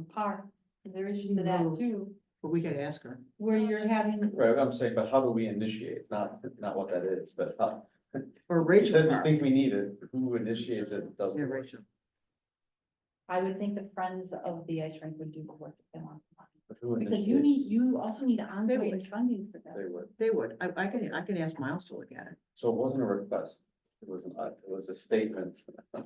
Park. They're interested in that too, But we could ask her. where you're having, Right, I'm saying, but how do we initiate? Not what that is, but how. Or You Rachel. said we Park. think we need it, who initiates it, Yeah, doesn't. Rachel. I would think the friends of the ice rink would do the work if they want. But who Because initiates? you also need ongoing funding for They this. would. They would. I can ask Miles to look at it. So it wasn't a request, it was a statement. I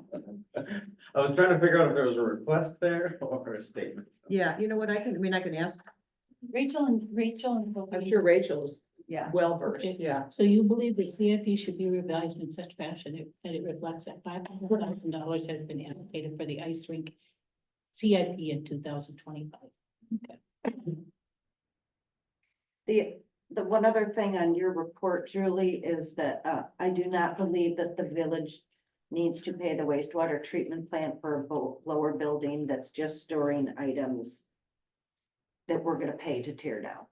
was trying to figure out if there was a request there or a statement. Yeah, you know what? I can ask. Rachel and I'm Sophie, sure Rachel's yeah. well versed, Okay. yeah. So you believe the CIP should be revised in such fashion that it reflects that $500,000 has been allocated for the ice rink CIP in 2025. The one other thing on your report, Julie, is that, I do not believe that the village needs to pay the wastewater treatment plant for a lower building that's just storing items that we're gonna pay to tear down.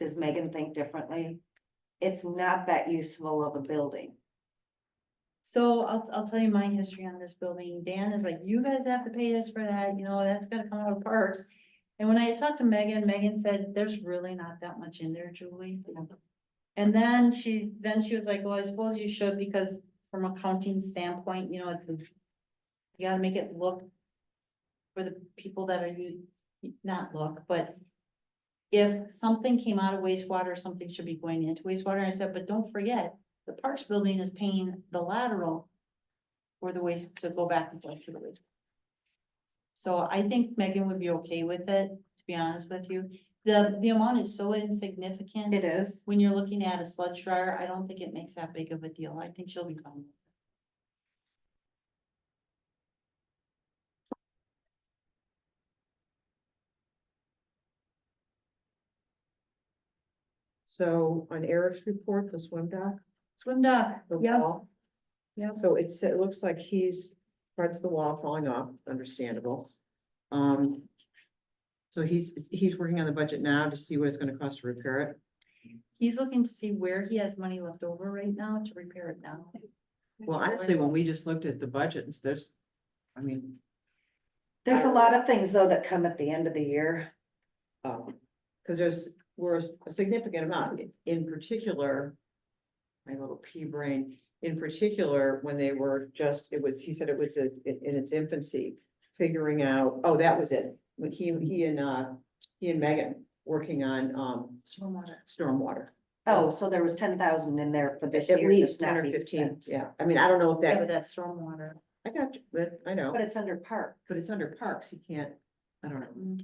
Does Megan think differently? It's not that useful of a building. So I'll tell you my history on this building. Dan is like, you guys have to pay us for that, you know, that's gotta come out of parks. And when I had talked to Megan, Megan said, there's really not that much in there, Julie. And then she was like, well, I suppose you should, because from a accounting standpoint, you know, you gotta make it look for the people that are not look, but if something came out of wastewater, something should be going into wastewater. And I said, but don't forget, the parks building is paying the lateral for the waste to go back and forth to the waste. So I think Megan would be okay with it, to be honest with you. The amount is so insignificant. It is. When you're looking at a sludge dryer, I don't think it makes that big of a deal. I think she'll be fine. So on Eric's report, the swim dock, Swim dock, the yeah, wall. yeah. So it looks like parts of the wall falling off, understandable. So he's working on the budget now to see what it's gonna cost to repair it. He's looking to see where he has money left over right now to repair it now. Well, honestly, when we just looked at the budget, I mean, There's a lot of things though that come at the end of the year. because we're a significant amount, in particular. My little pea brain, in particular, when they were he said it was in its infancy, figuring out, oh, that was it. When he and Megan working on, stormwater. Oh, so there was 10,000 in there for this At year. least that's not 10 or being 15, spent. yeah. I mean, I don't know if Yeah, but that, that's stormwater. I got you, but I know, But it's under parks. but it's under parks, he can't, I don't know.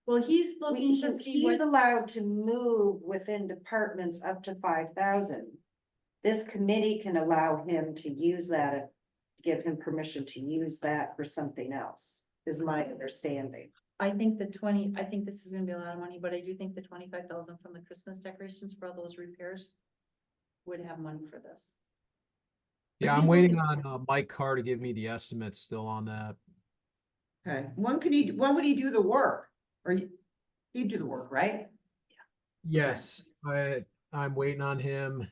Well, he's looking to see He's what, allowed to move within departments up to 5,000. This committee can allow him to use that, give him permission to use that for something else, is my understanding. I think this is gonna be a lot of money, but I do think the 25,000 from the Christmas decorations for all those repairs would have money for this. Yeah, he's I'm waiting looking- on Mike Carr to give me the estimate still on that. Okay, when would he do the work? Or he'd do the work, right? Yes, I'm waiting on him,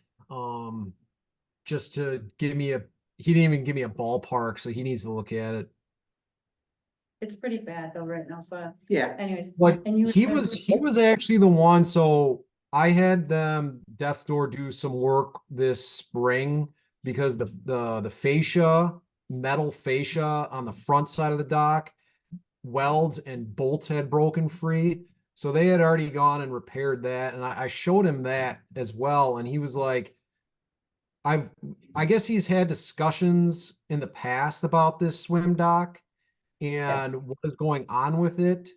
just to give me he didn't even give me a ballpark, so he needs to look at it. It's pretty bad though right now, so Yeah. anyways. But and you he was actually the one, so I had them Death's Door do some work this spring because the fascia, metal fascia on the front side of the dock, welds and bolts had broken free. So they had already gone and repaired that. And I showed him that as well. And he was like, I guess he's had discussions in the past about this swim dock and what is going on with it.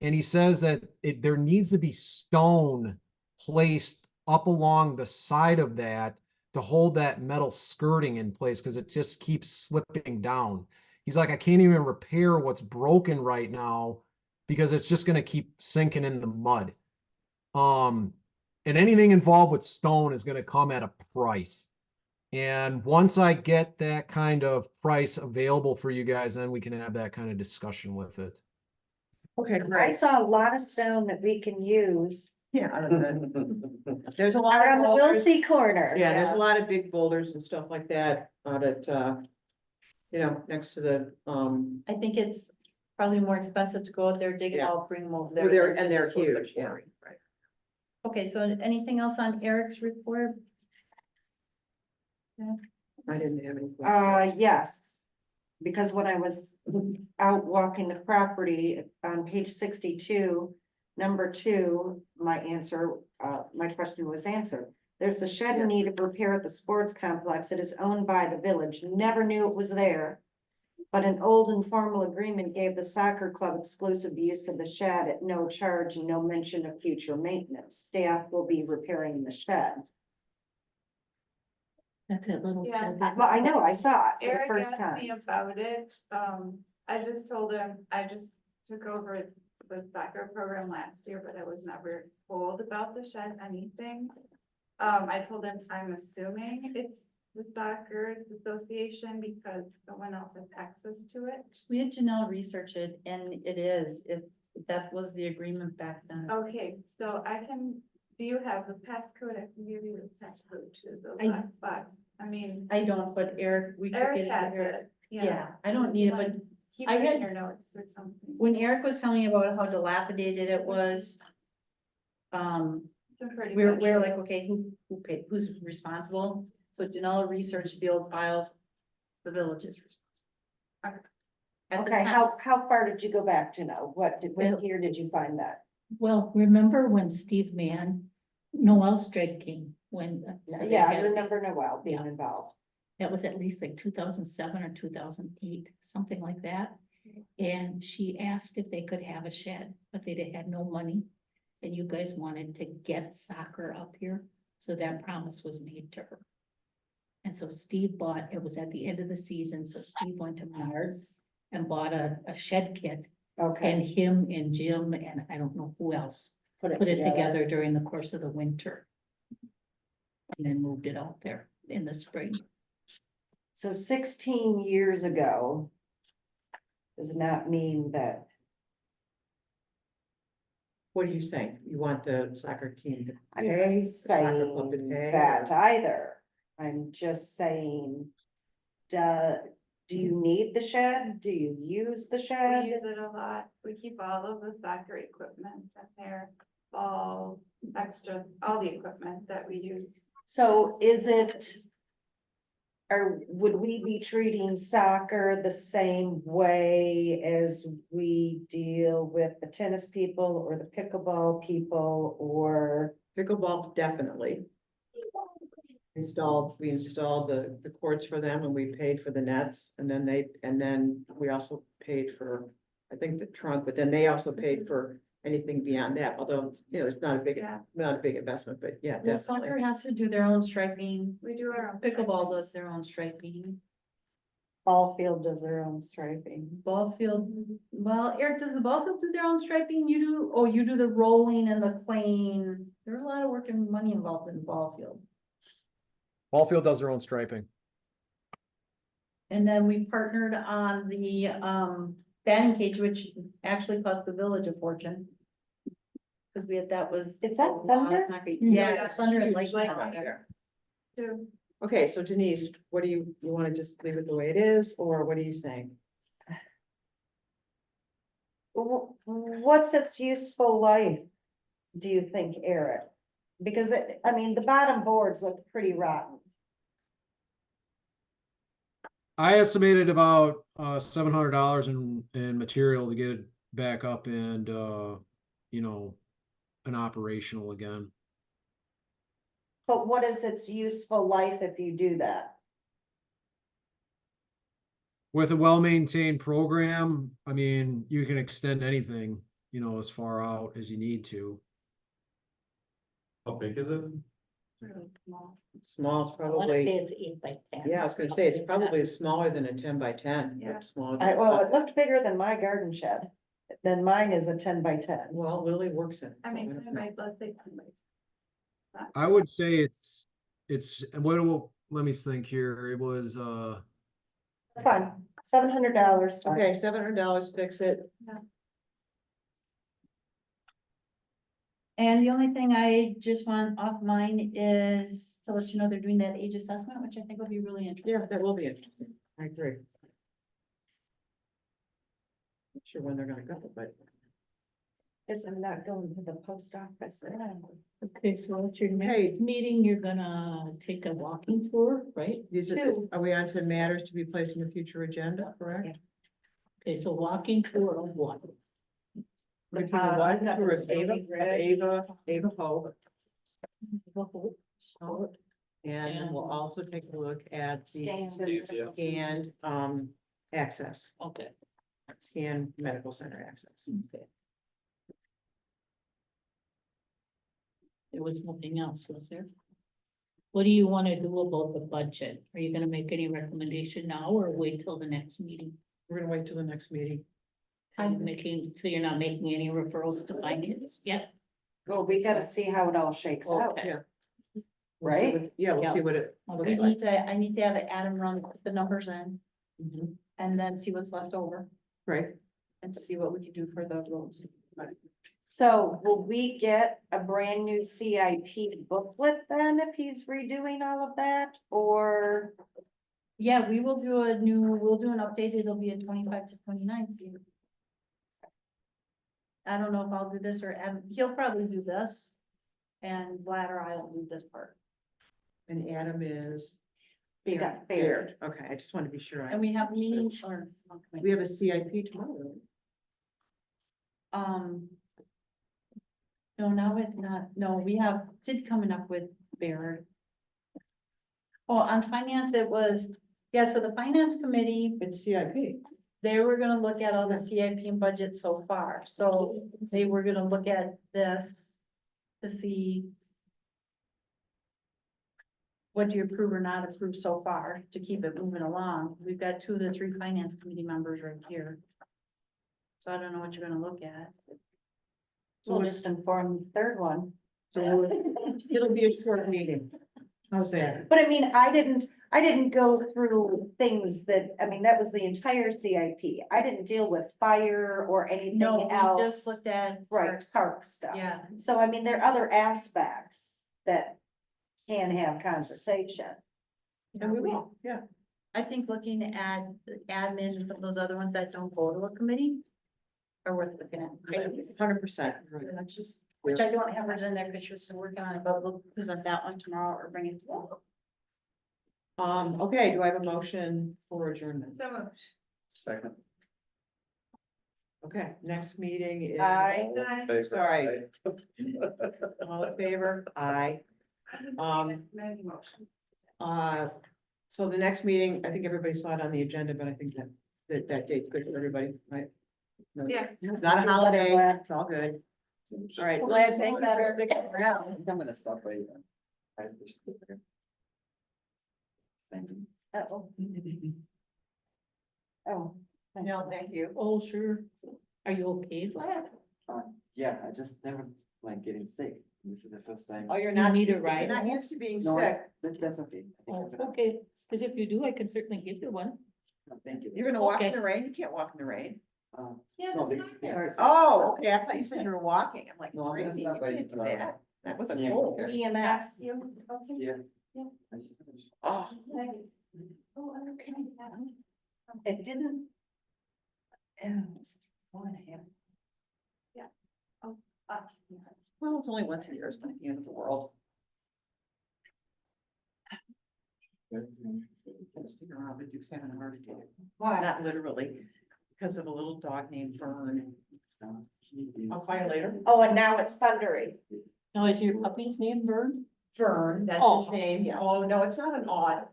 And he says that there needs to be stone placed up along the side of that to hold that metal skirting in place because it just keeps slipping down. He's like, I can't even repair what's broken right now because it's just going to keep sinking in the mud. And anything involved with stone is going to come at a price. And once I get that kind of price available for you guys, then we can have that kind of discussion with it. Okay, I great. saw a lot of stone that we can use Yeah. There's a lot around of the boulders. Wilsey corner. Yeah, there's a lot of big boulders and stuff like that out at, next to the, I think it's probably more expensive to go out there, dig it Yeah. out, bring them over Well, there. and they're just go to the huge, yeah. quarry. Okay, so anything else on Eric's report? I didn't have any. Yes, because when I was out walking the property on page 62, number 2, my question was answered. There's a shed in need of repair at the sports complex. It is owned by the village. Never knew it was there. But an old informal agreement gave the soccer club exclusive use of the shed at no charge and no mention of future maintenance. Staff will be repairing the shed. That's that little. Yeah. shed. Well, I know, I saw it for the Eric first asked me time. about it. I just told him, I just took over the soccer program last year, but I was never told about the shed, anything. I told him, I'm assuming it's the soccer association because no one else has access to it? We had Janelle research it and that was the agreement back then. Okay, so do you have the passcode? I can give you the passcode to the I- black box. I mean, I don't, but Eric, we could get Eric it has to Eric. it. Yeah, I don't need it, but Keep I it in had- your notes or something. when Eric was telling me about how dilapidated it was, It's pretty we're much- like, okay, who paid, who's responsible? So Janelle researched the old files, the village is responsible. At the Okay, time- how far did you go back to know? What Well- year did you find that? Well, remember when Steve Mann, Noel Strike King, when. so they Yeah, I had- remember Noel being Yeah. involved. That was at least like 2007 or 2008, something like that. And she asked if they could have a shed, but they had no money. And you guys wanted to get soccer up here, so that promise was made to her. And so Steve bought, it was at the end of the season, so Steve went to Menards and bought a shed kit. And Okay. him and Jim and I don't know who else put it together during the course of the winter. And then moved it out there in the spring. So 16 years ago does not mean that, What are you saying? You want the soccer team to I'm pay? not the soccer club to saying pay, that or- either. I'm just saying, do you need the shed? Do you use the We shed? use it a lot. We keep all of the soccer equipment in there, all all the equipment that we use. So is it? Or would we be treating soccer the same way as we deal with the tennis people or the pickleball people or? Pickleball, definitely. We installed the courts for them and we paid for the nets and then we also paid for, I think, the trunk, but then they also paid for anything beyond that, although, it's not a big, Yeah. not a big investment, but yeah, Well, soccer definitely. has to do their own striping. We do our own. Pickleball does their own striping. Ball field does their own striping. Ball field, well, Eric, does the ball field do their own striping? You do the rolling and the playing. There's a lot of work and money involved in the ball field. Ball field does their own striping. And then we partnered on the batting cage, which actually cost the village a fortune. Cause that was. Is that a lot of Thunder? concrete. Mm-hmm. Yeah, Yeah, it's Thunder and huge Lake. out there. Too. Okay, so Denise, what do you wanna just leave it the way it is, or what are you saying? What's its useful life, do you think, Eric? Because the bottom boards look pretty rotten. I estimated about $700 in material to get it back up and and operational again. But what is its useful life if you do that? With a well-maintained program, you can extend anything, as far out as you need to. How big is it? Small, it's I wanna say probably, it's 8 by 10. yeah, I was gonna say, it's probably smaller than a 10 by 10, Yeah. but smaller. Well, it looked bigger than my garden shed. Then mine is a 10 by 10. Well, Lily works in. I mean, let's say. I would say it's let me think here. It was That's fine, $700. fine. Okay, $700, fix it. And the only thing I just want off mine is to let you know they're doing that age assessment, which I think will be really interesting. Yeah, that will be interesting. I agree. Not sure when they're gonna go, but Is I'm not going to the post office. Okay, so at your next meeting, you're gonna take a walking tour, right? are we on to matters to be placed in the future agenda, correct? Okay, so walking tour of what? We're taking a walk tour of Ava Hope, and then we'll also take a look at the scanned, access, Okay. scanned medical center access. Okay. There was nothing else, was there? What do you want to do about the budget? Are you gonna make any recommendation now or wait till the next meeting? We're gonna wait till the next meeting. So you're not making any referrals to finance yet? Well, we gotta see how it all shakes out. Okay. Yeah. We'll see right? what- Yeah, we'll see what it looks Okay. like. I need to have Adam run the numbers in Mhm. and then see what's left over Right, and see what we can do for the roads. So will we get a brand new CIP booklet then if he's redoing all of that, or? Yeah, we'll do an update. It'll be a 25 to 29 season. I don't know if I'll do this or Adam, he'll probably do this. And Vlad or I'll do this part. and Adam is We got Baird. Baird. Okay, I just want to be sure. And we have meeting or. We have a CIP tomorrow. No, now it's not, no, we have, did coming up with Baird. Oh, on finance, it was, yeah, so the finance committee, It's CIP. they were gonna look at all the CIP and budget so far, so they were gonna look at this to see what do you approve or not approve so far to keep it moving along. We've got 2 of the 3 finance committee members right here. So I don't know what you're gonna look at. We'll just inform the third one. So it'll be a short meeting. How's that? But I mean, I didn't go through things that, I mean, that was the entire CIP. I didn't deal with fire or anything No, we else. just looked at. Right, parks. park stuff. Yeah, So I mean, there are other aspects that can have conversation. And we will, yeah. I think looking at the admin and some of those other ones that don't go to a committee are worth looking at. 100%. Which I don't have hers in there because she was still working on it, but we'll present that one tomorrow or bring it. Okay, do I have a motion for adjournment? So moved. Second. Okay, next meeting is. Aye. Sorry. All in favor? Aye. Many motions. So the next meeting, I think everybody saw it on the agenda, but I think that date's good for everybody, right? No, Yeah. it's not a holiday, it's all good. All right, Vlad, thank you for sticking around. I'm gonna stop by. Oh, oh. No, thank you. Oh, sure. Are you okay, Vlad? Yeah, I just never like getting sick. This is the first time. Oh, you're You not, need a you're ride not home? used to being No, sick. That's okay. I think Oh, that's enough. okay, because if you do, I can certainly give you one. Thank you. You're gonna walk in Okay. the rain? You can't walk in the rain. Yeah, No, that's the- not fair. Oh, okay, I thought you said you were walking. I'm like, No, I'm it's gonna raining. stop You by, can't do that. Not with a yeah. cold. EMS. Yeah. Yeah. I just finished. Oh, It didn't. One hand. well, it's only once a year. It's not the end of the world. Can't stick around, but Duke's having a heart attack. Why? Not literally, because of a little dog named Vern. I'll call you later. Oh, and now it's thundering. Now, is your puppy's name Vern? Vern, that's Oh. his name. Yeah. Oh, no, it's not an odd,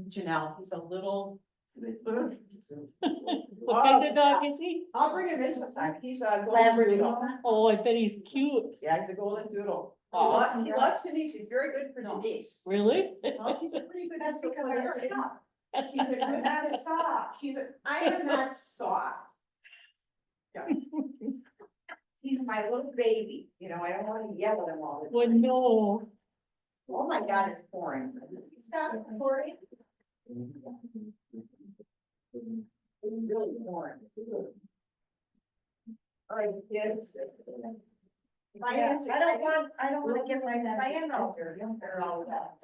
Janelle. He's a little. What kind of dog is he? I'll bring him in sometime. He's a golden Labrador. doodle. Oh, I bet he's cute. Yeah, he's a golden doodle. Aw. He loves Denise. He's very good for Denise. Really? Oh, she's a pretty good. That's because they're tough. She's a good, not as soft. I am not soft. Yeah. He's my little baby, you know, I don't want to yell at him all the Well, time. no. Oh my God, it's pouring. Stop it pouring. It's really pouring. All right, kids. I don't want to get my fan out there. They're all that.